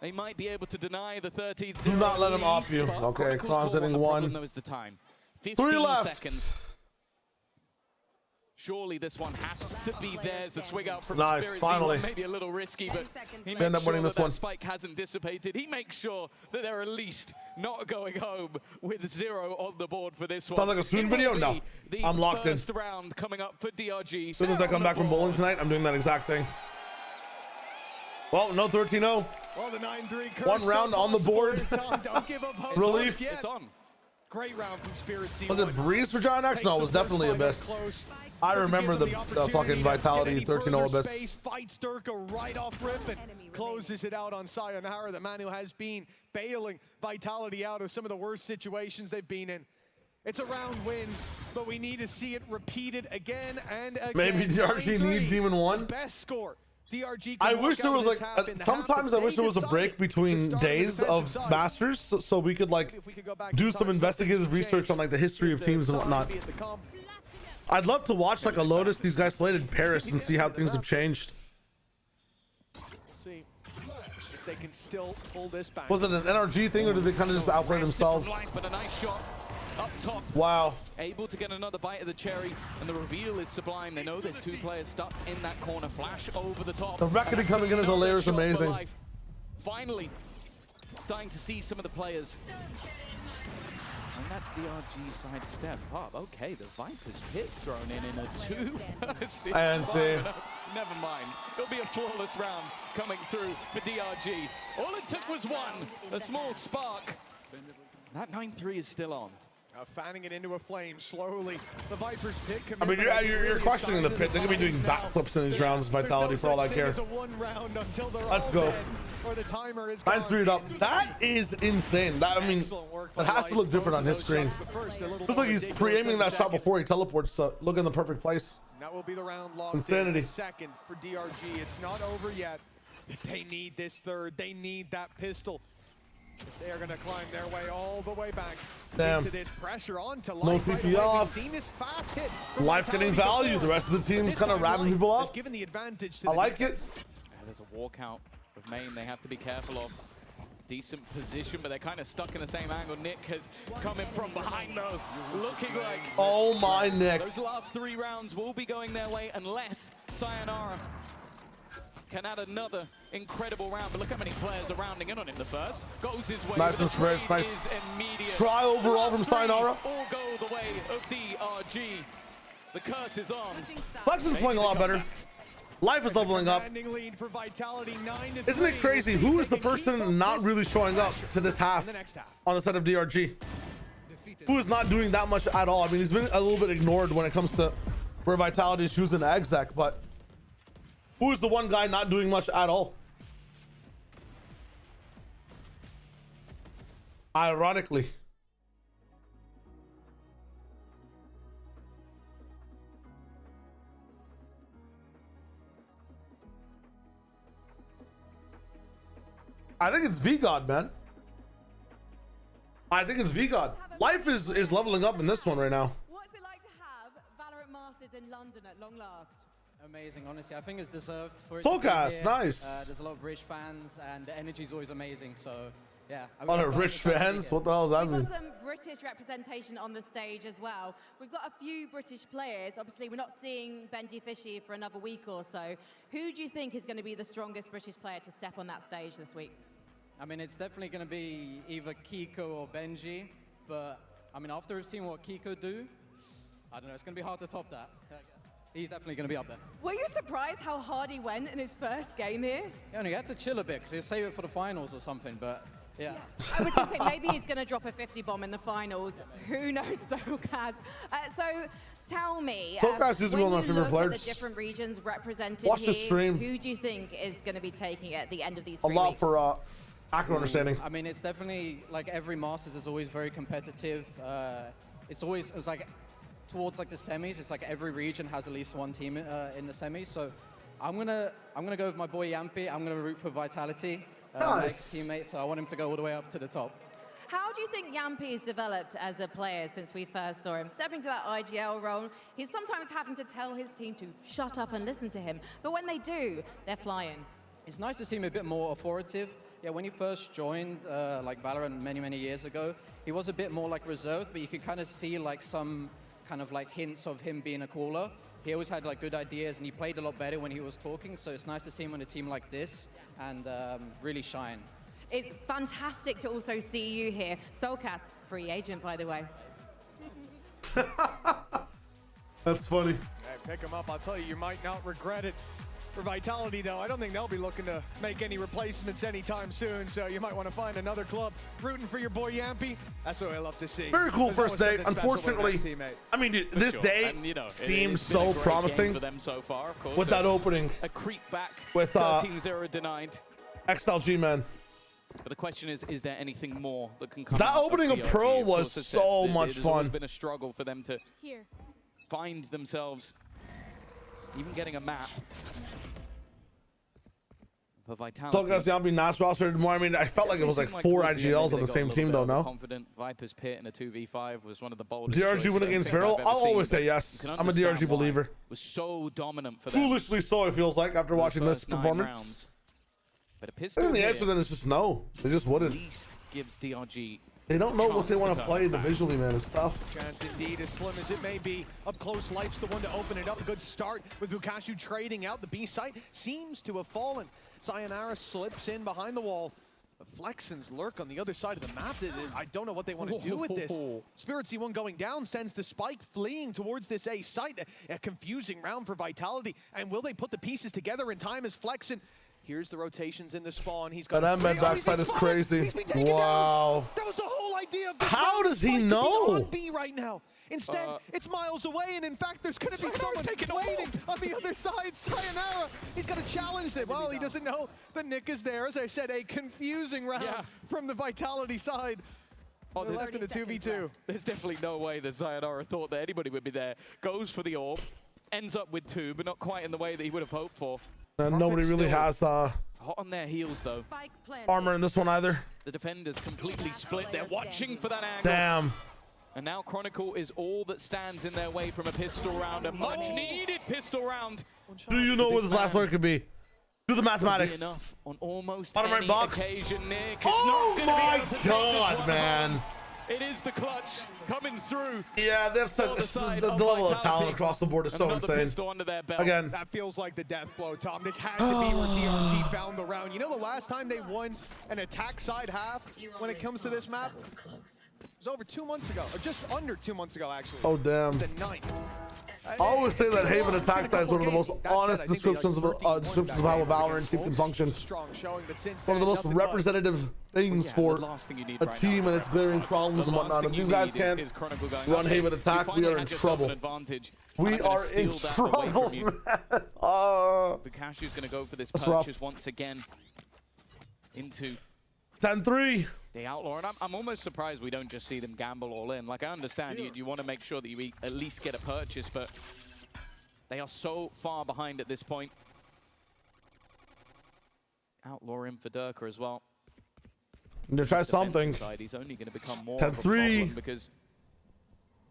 They might be able to deny the 13-0. Do not let him off you. Okay, Kron's hitting one. Though is the time. 3 left. Seconds. Surely this one has to be theirs. The swing out from nice, Spirit finally. Z1, maybe a little risky, but he end up winning this one. Spike hasn't dissipated. He makes sure that they're at least not going home with 0 on the board for this one. Sounds like a stream video? No, I'm locked in. First round coming up for DRG. As soon as I come back from bowling tonight, I'm doing that exact thing. Well, no 13-0. Well, the 9-3 one round on the board. Don't give up hope. Relief. It's on. Great round from Spirit Z1. Was it Breeze for Giant X? No, it was definitely Abyss. I remember the fucking Vitality 13-0 Abyss. Fights Durka right off rip and closes it out on Sayonara, the man who has been bailing Vitality out of some of the worst situations they've been in. It's a round win, but we need to see it repeated again and again. Maybe DRG need Demon 1. Best score. DRG I wish there was like sometimes I wish there was a break between days of Masters so we could like do some investigative research on like the history of teams and whatnot. I'd love to watch like a Lotus these guys played in Paris and see how things have changed. See if they can still pull this back. Was it an NRG thing or did they kind of just outplay themselves? But a nice shot up top. Wow. Able to get another bite of the cherry, and the reveal is sublime. They know there's 2 players stuck in that corner. Flash over the top. The reckoning coming in as a layer is amazing. Finally, starting to see some of the players. And that DRG side step up. Okay, the Viper's hit thrown in a 2 versus and never mind. It'll be a flawless round coming through for DRG. All it took was one, a small spark. That 9-3 is still on. Fanning it into a flame slowly. The Viper's pit. I mean, you're questioning the pit. They're gonna be doing backflips in these rounds. Vitality for all I care. Let's go. 9-3 up. That is insane. That I mean, that has to look different on his screen. Looks like he's pre-aiming that shot before he teleports to look in the perfect place. That will be the round locked. Insanity. Second for DRG. It's not over yet. They need this third. They need that pistol. They are going to climb their way all the way back into this pressure onto Life. No TP off. Seen this fast hit. Life getting value. The rest of the team's kind of wrapping people up. Given the advantage to I like it. There's a walkout of Main they have to be careful of. Decent position, but they're kind of stuck in the same angle. Nick has come in from behind though, looking like... Oh my Nick. Those last 3 rounds will be going their way unless Sayonara can add another incredible round, but look how many players are rounding in on him. The first goes his way. Nice from Spirit, nice. Try overall from Sayonara. All go the way of DRG. The curse is on. Flexen's playing a lot better. Life is leveling up. Isn't it crazy? Who is the person not really showing up to this half on the side of DRG? Who is not doing that much at all? I mean, he's been a little bit ignored when it comes to where Vitality is choosing exec, but who is the one guy not doing much at all? Ironically. I think it's VGod, man. I think it's VGod. Life is leveling up in this one right now. What's it like to have Valorant Masters in London at long last? Amazing, honestly. I think it's deserved for it Soulcast, to be here. nice. There's a lot of British fans, and the energy is always amazing. So, yeah. A lot of rich fans? What the hell does that mean? We've got some British representation on the stage as well. We've got a few British players. Obviously, we're not seeing Benji Fishy for another week or so. Who do you think is going to be the strongest British player to step on that stage this week? I mean, it's definitely going to be either Kiko or Benji. But, I mean, after we've seen what Kiko do, I don't know, it's going to be hard to top that. He's definitely going to be up there. Were you surprised how hard he went in his first game here? Yeah, and he had to chill a bit because he'll save it for the finals or something, but yeah. I was going to say, maybe he's going to drop a 50 bomb in the finals. Who knows, Soulcast? So tell me, Soulcast used to be one of my favorite at players. the different regions represented Watch here, the stream. who do you think is going to be taking it at the end of these A 3 lot weeks? for accurate understanding. I mean, it's definitely, like, every Masters is always very competitive. It's like, towards like the semis, it's like every region has at least one team in the semis. So I'm gonna go with my boy Yampy. I'm gonna root for Vitality, my ex-teammate. So I want him to go all the way up to the top. How do you think Yampy has developed as a player since we first saw him? Stepping to that IGL role, he's sometimes having to tell his team to shut up and listen to him. But when they do, they're flying. It's nice to see him a bit more authoritative. Yeah, when he first joined like Valorant many years ago, he was a bit more like reserved, but you could kind of see like some kind of like hints of him being a caller. He always had like good ideas, and he played a lot better when he was talking. So it's nice to see him on a team like this and really shine. It's fantastic to also see you here. Soulcast, free agent, by the way. That's funny. Hey, pick him up. I'll tell you, you might not regret it. For Vitality, though, I don't think they'll be looking to make any replacements anytime soon, so you might want to find another club. Rooting for your boy Yampy, that's what I love to see. Very cool There's first always day. something special with a Unfortunately, nice teammate. I mean, For this sure. day And, you know, seems it's been a so great promising game for them so far, of course. with that opening. A creep back With 13-0 denied. XLG, man. But the question is there anything more that can come That out opening of DRG? Pearl Of was course, as I so said, much it has always fun. been a struggle for them to Here. find themselves, even getting a map. For Vitality. Soulcast, Yampy, Nas rostered more. I mean, I felt like it was like 4 IGLs on the same team, though, no? Confident. Viper's Pit in a 2v5 was one of the boldest. DRG win against Feral? I'll always say yes. I'm a DRG believer. Was so dominant for them. Foolishly so, it feels like, after watching this performance. But a I pistol think the here answer then is just no. They just wouldn't. at least gives DRG. They don't know what they want to turn play this back. individually, man. It's tough. Chance indeed, as slim as it may be. Up close, Life's the one to open it up. A good start with Vukashu trading out. The B site seems to have fallen. Sayonara slips in behind the wall. Flexens lurk on the other side of the map. I don't know what they want to do with this. Spirit C1 going down sends the spike fleeing towards this A site. A confusing round for Vitality. And will they put the pieces together in time as Flexen? Here's the rotations in the spawn. He's got That M-Man backside is crazy. Wow. That was the whole idea of this. How does he know? On B right now. Instead, it's miles away, and in fact, there's going to be someone waiting on the other side. Sayonara, he's got to challenge it. Well, he doesn't know the Nick is there. As I said, a confusing round from the Vitality side. Oh, They're left in the 2v2. There's definitely no way that Sayonara thought that anybody would be there. Goes for the orb, ends up with 2, but not quite in the way that he would have hoped for. And nobody really has Hot on their heels, though. armor in this one either. The defenders completely split. They're watching for that angle. Damn. And now Chronicle is all that stands in their way from a pistol round, a much-needed pistol round. Do you know what this last one could be? Do the mathematics. Enough on almost Bottom right any box. occasion, Nick. Oh It's not my gonna be able to take this God, one. man. It is the clutch coming through. Yeah, they've said the level of talent across the board is so insane. Again, that feels like the death blow, Tom. This had to be where DRG found the round. You know the last time they won an attack side half when it comes to this map? It was over 2 months ago, or just under 2 months ago, actually. Oh, damn. The 9th. I always say that Haven attack side is one of the most honest descriptions of how a Valorant team can function. One of the most representative things for a team and its glaring problems and whatnot. If these guys can't run Haven attack, we are in trouble. We are in trouble, man. Vukashu's going to go for this That's rough. purchase once again into 10-3. the Outlaw. And I'm almost surprised we don't just see them gamble all in. Like, I understand you want to make sure that you at least get a purchase, but they are so far behind at this point. Outlaw in for Durka as well. to try something. He's only going to become more 10-3. of a problem because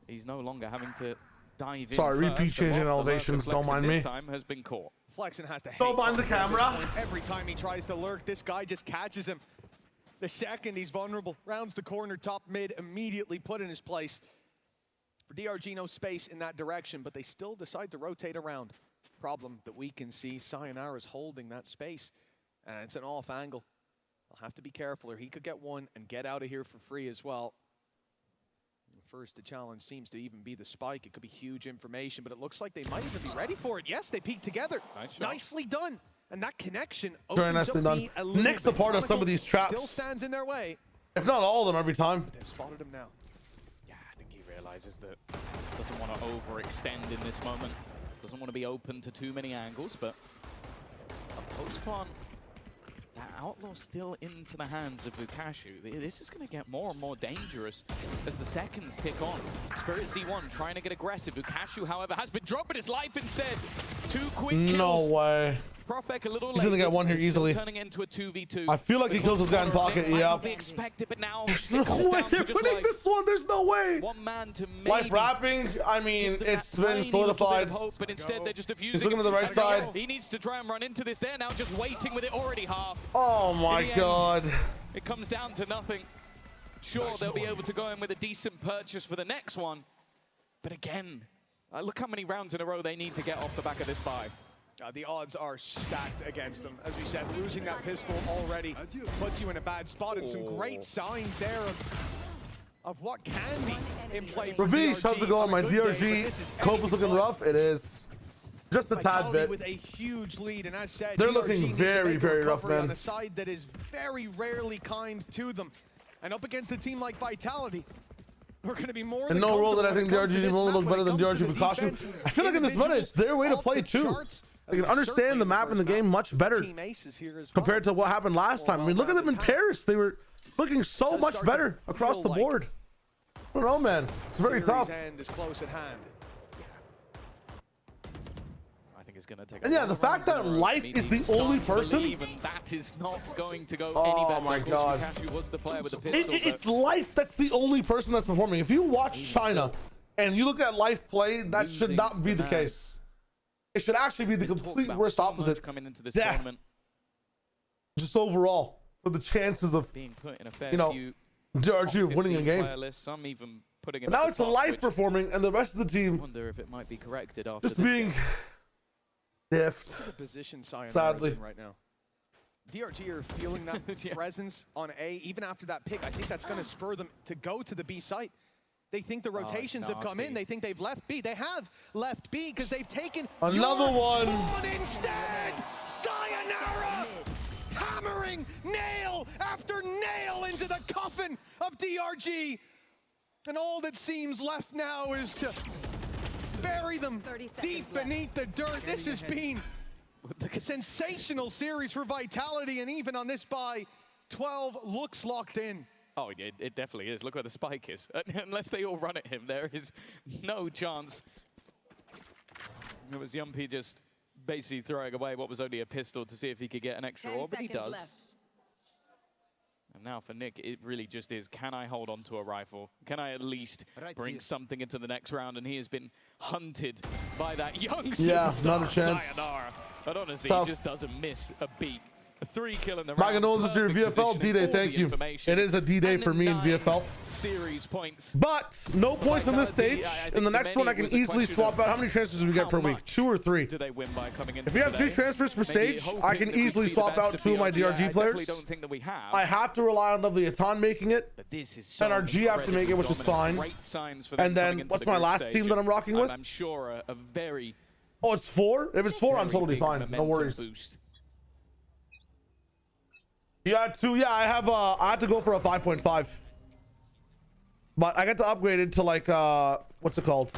he's no longer having to dive in. Sorry, first. repeat changing The elevations. Don't mind me. This time has been caught. Flexen has to Don't mind the camera. Every time he tries to lurk, this guy just catches him. The second he's vulnerable, rounds the corner, top mid, immediately put in his place. For DRG, no space in that direction, but they still decide to rotate around. Problem that we can see, Sayonara's holding that space, and it's an off angle. I'll have to be careful, or he could get one and get out of here for free as well. The first to challenge seems to even be the spike. It could be huge information, but it looks like they might even be ready for it. Yes, they peek together. Nicely done. And that connection Very nicely done. Nick's a part of some of these traps. Still stands in their way. If not all of them, every time. They've spotted him now. Yeah, I think he realizes that doesn't want to overextend in this moment. Doesn't want to be open to too many angles, but a post-plant, that outlaw still into the hands of Bukashu. This is going to get more and more dangerous as the seconds tick on. Spirit Z1 trying to get aggressive. Bukashu, however, has been dropping his life instead. 2 quick kills. No way. Profek a little He's gonna get one here easily. Turning into a 2v2. I feel like he kills this guy in pocket. Yeah. Be expected, but now There's no way they're winning this one. There's no way. One man to Life wrapping. I mean, it's been solidified. Hope, but instead they're just defusing. He's looking to the right side. He needs to try and run into this. They're now just waiting with it already halved. Oh my God. It comes down to nothing. Sure, they'll be able to go in with a decent purchase for the next one, but again, look how many rounds in a row they need to get off the back of this buy. The odds are stacked against them. As we said, losing that pistol already puts you in a bad spot, and some great signs there of what can be in play for Ravish, how's it going? My DRG cope is looking rough. It is. Just a tad bit. With a huge lead, and as said, they're DRG looking very, very rough, man. On a side that is very rarely kind to them, and up against a team like Vitality, we're going to be more. And no role that I think DRG will look better than DRG Bukashu. I feel like in this meta, it's their way to play too. They can understand the map and the game much better compared to what happened last time. I mean, look at them in Paris. They were looking so much better across the board. I don't know, man. It's very tough. End is close at hand. I think it's going to take. And yeah, the fact that Life is the only person. Even that is not going to go any better. Oh my God. Bukashu was the player with the pistol, It's Life that's the only person that's performing. If you watch China and you look at Life play, that should not be the case. It should actually be the complete worst opposite. Coming into this Death. tournament. Just overall, for the chances of being put in a fair DRG of winning a game. Some even putting But now it's a Life performing, and the rest of the team. I wonder if it might be corrected after just being diffed. Position sadly right now. DRG are feeling that presence on A. Even after that pick, I think that's going to spur them to go to the B site. They think the rotations have come in. They think they've left B. They have left B because they've taken another one. Spawn instead. Sayonara hammering nail after nail into the coffin of DRG. And all that seems left now is to bury them deep beneath the dirt. This has been a sensational series for Vitality, and even on this buy, 12 looks locked in. Oh, it definitely is. Look where the spike is. Unless they all run at him, there is no chance. It was Yumpy just basically throwing away what was only a pistol to see if he could get an extra ore, but he does. Left. And now for Nick, it really just is, can I hold on to a rifle? Can I at least bring something into the next round? And he has been hunted by that young superstar, not a chance. Sayonara. But honestly, Tough. he just doesn't miss a beat. A 3 kill in the round. Magnolia's is your VFL D-Day, thank you. It is a D-Day for me in VFL. Series points. But no points on this stage. In the next one, I can easily swap out. How many transfers do we get per week? 2 or 3? Do they win by coming in? If we have 3 transfers per stage, I can easily swap out 2 of my DRG players. Don't think that we have. I have to rely on Lovely Atan making it. But this is so NRG have to make it, which is fine. Great signs for them and then, what's my last team that I'm rocking with? I'm sure a very... Oh, it's 4? If it's 4, I'm totally fine. No worries. Boost. Yeah, 2. Yeah, I had to go for a 5.5. But I got to upgrade it to like, what's it called?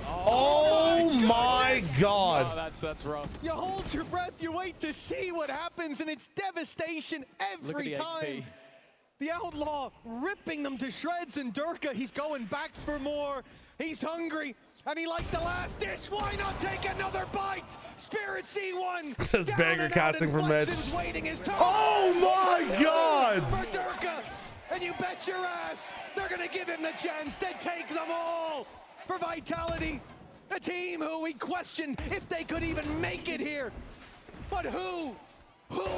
Oh my God. Oh, that's rough. You hold your breath, you wait to see what happens, and it's devastation every time. HP. The Outlaw ripping them to shreds, and Durka, he's going back for more. He's hungry, and he liked the last dish. Why not take another bite? Spirit C1. It says Bagger casting from Edge. Waiting his turn. Oh my God. For Durka. Bet your ass they're going to give him the chance to take them all for Vitality. The team who we questioned if they could even make it here. But who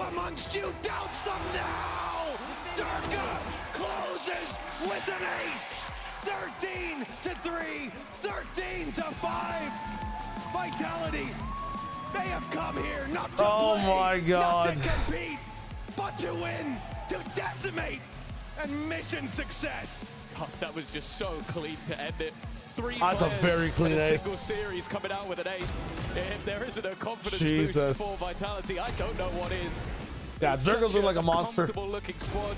amongst you doubts them now? Durka closes with an ace. 13-3, 13-5. Vitality, they have come here not to play, not to compete, but to win, to decimate, and mission success. God, that was just so clean to end it. Three That's a very clean in a ace. single series coming out with an ace. If there isn't a confidence Jesus. boost for Vitality, I don't know what is. Yeah, It's Durga's such look like a monster. comfortable looking squad.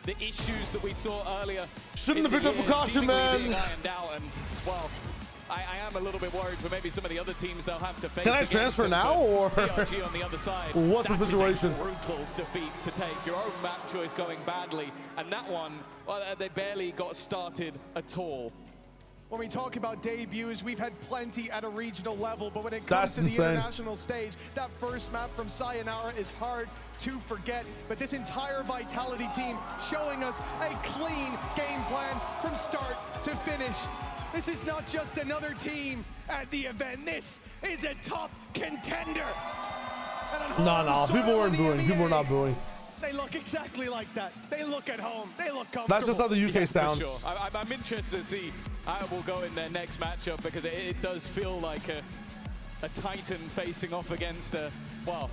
The issues that we saw earlier. Shouldn't in have the picked up year precaution, seemingly man. being ironed out, and well, I am a little bit worried for maybe some of the other teams they'll have to face. Can I against transfer them, now, but or DRG on the other side? what's the that is a situation? brutal defeat to take. Your own map choice going badly, and that one, well, they barely got started at all. When we talk about debuts, we've had plenty at a regional level, but when it That's comes to the insane. international stage, that first map from Sayonara is hard to forget. But this entire Vitality team showing us a clean game plan from start to finish. This is not just another team at the event. This is a top contender. No, people weren't booing. People were not booing. They look exactly like that. They look at home. They look comfortable. That's just how the UK sounds. For sure. I'm interested to see how it will go in their next matchup, because it does feel like a Titan facing off against well,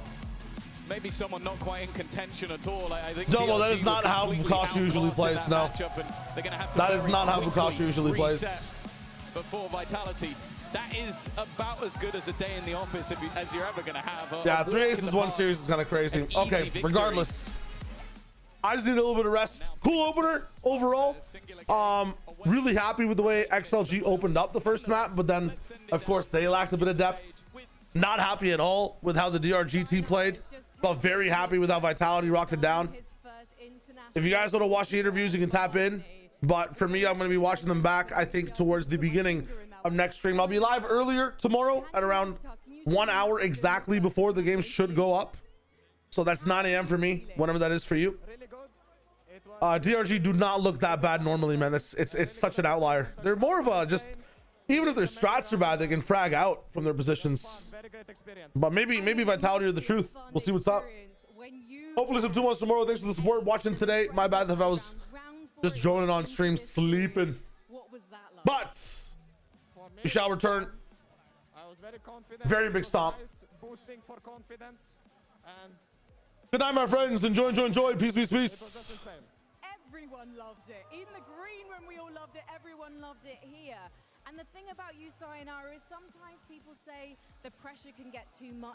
maybe someone not quite in contention at all. I think Double, that DRG is not will how completely Bukashi usually outclass plays, that no. matchup, and they're gonna have to That is very not how quickly Bukashi usually plays. reset before Vitality. That is about as good as a day in the office as you're ever gonna have. Yeah, A 3 walk in aces the one park. series is kind of crazy. An easy Okay, victory. regardless. I just need a little bit of rest. Cool opener overall. Really happy with the way XLG opened up the first map, but then, of course, they lacked a bit of depth. Not happy at all with how the DRG team played, but very happy with how Vitality rocked it down. If you guys want to watch the interviews, you can tap in. But for me, I'm going to be watching them back, I think, towards the beginning of next stream. I'll be live earlier tomorrow at around 1 hour exactly before the game should go up. So that's 9 a.m. for me, whenever that is for you. DRG do not look that bad normally, man. It's such an outlier. They're more of a just, even if their strats are bad, they can frag out from their positions. But maybe Vitality are the truth. We'll see what's up. Hopefully some 2 months tomorrow. Thanks for the support watching today. My bad if I was just joining on stream sleeping. But we shall return. Very big stomp. Good night, my friends. Enjoy. Peace. Everyone loved it. In the green room, we all loved it. Everyone loved it here. And the thing about you, Sayonara, is sometimes people say the pressure can get too much.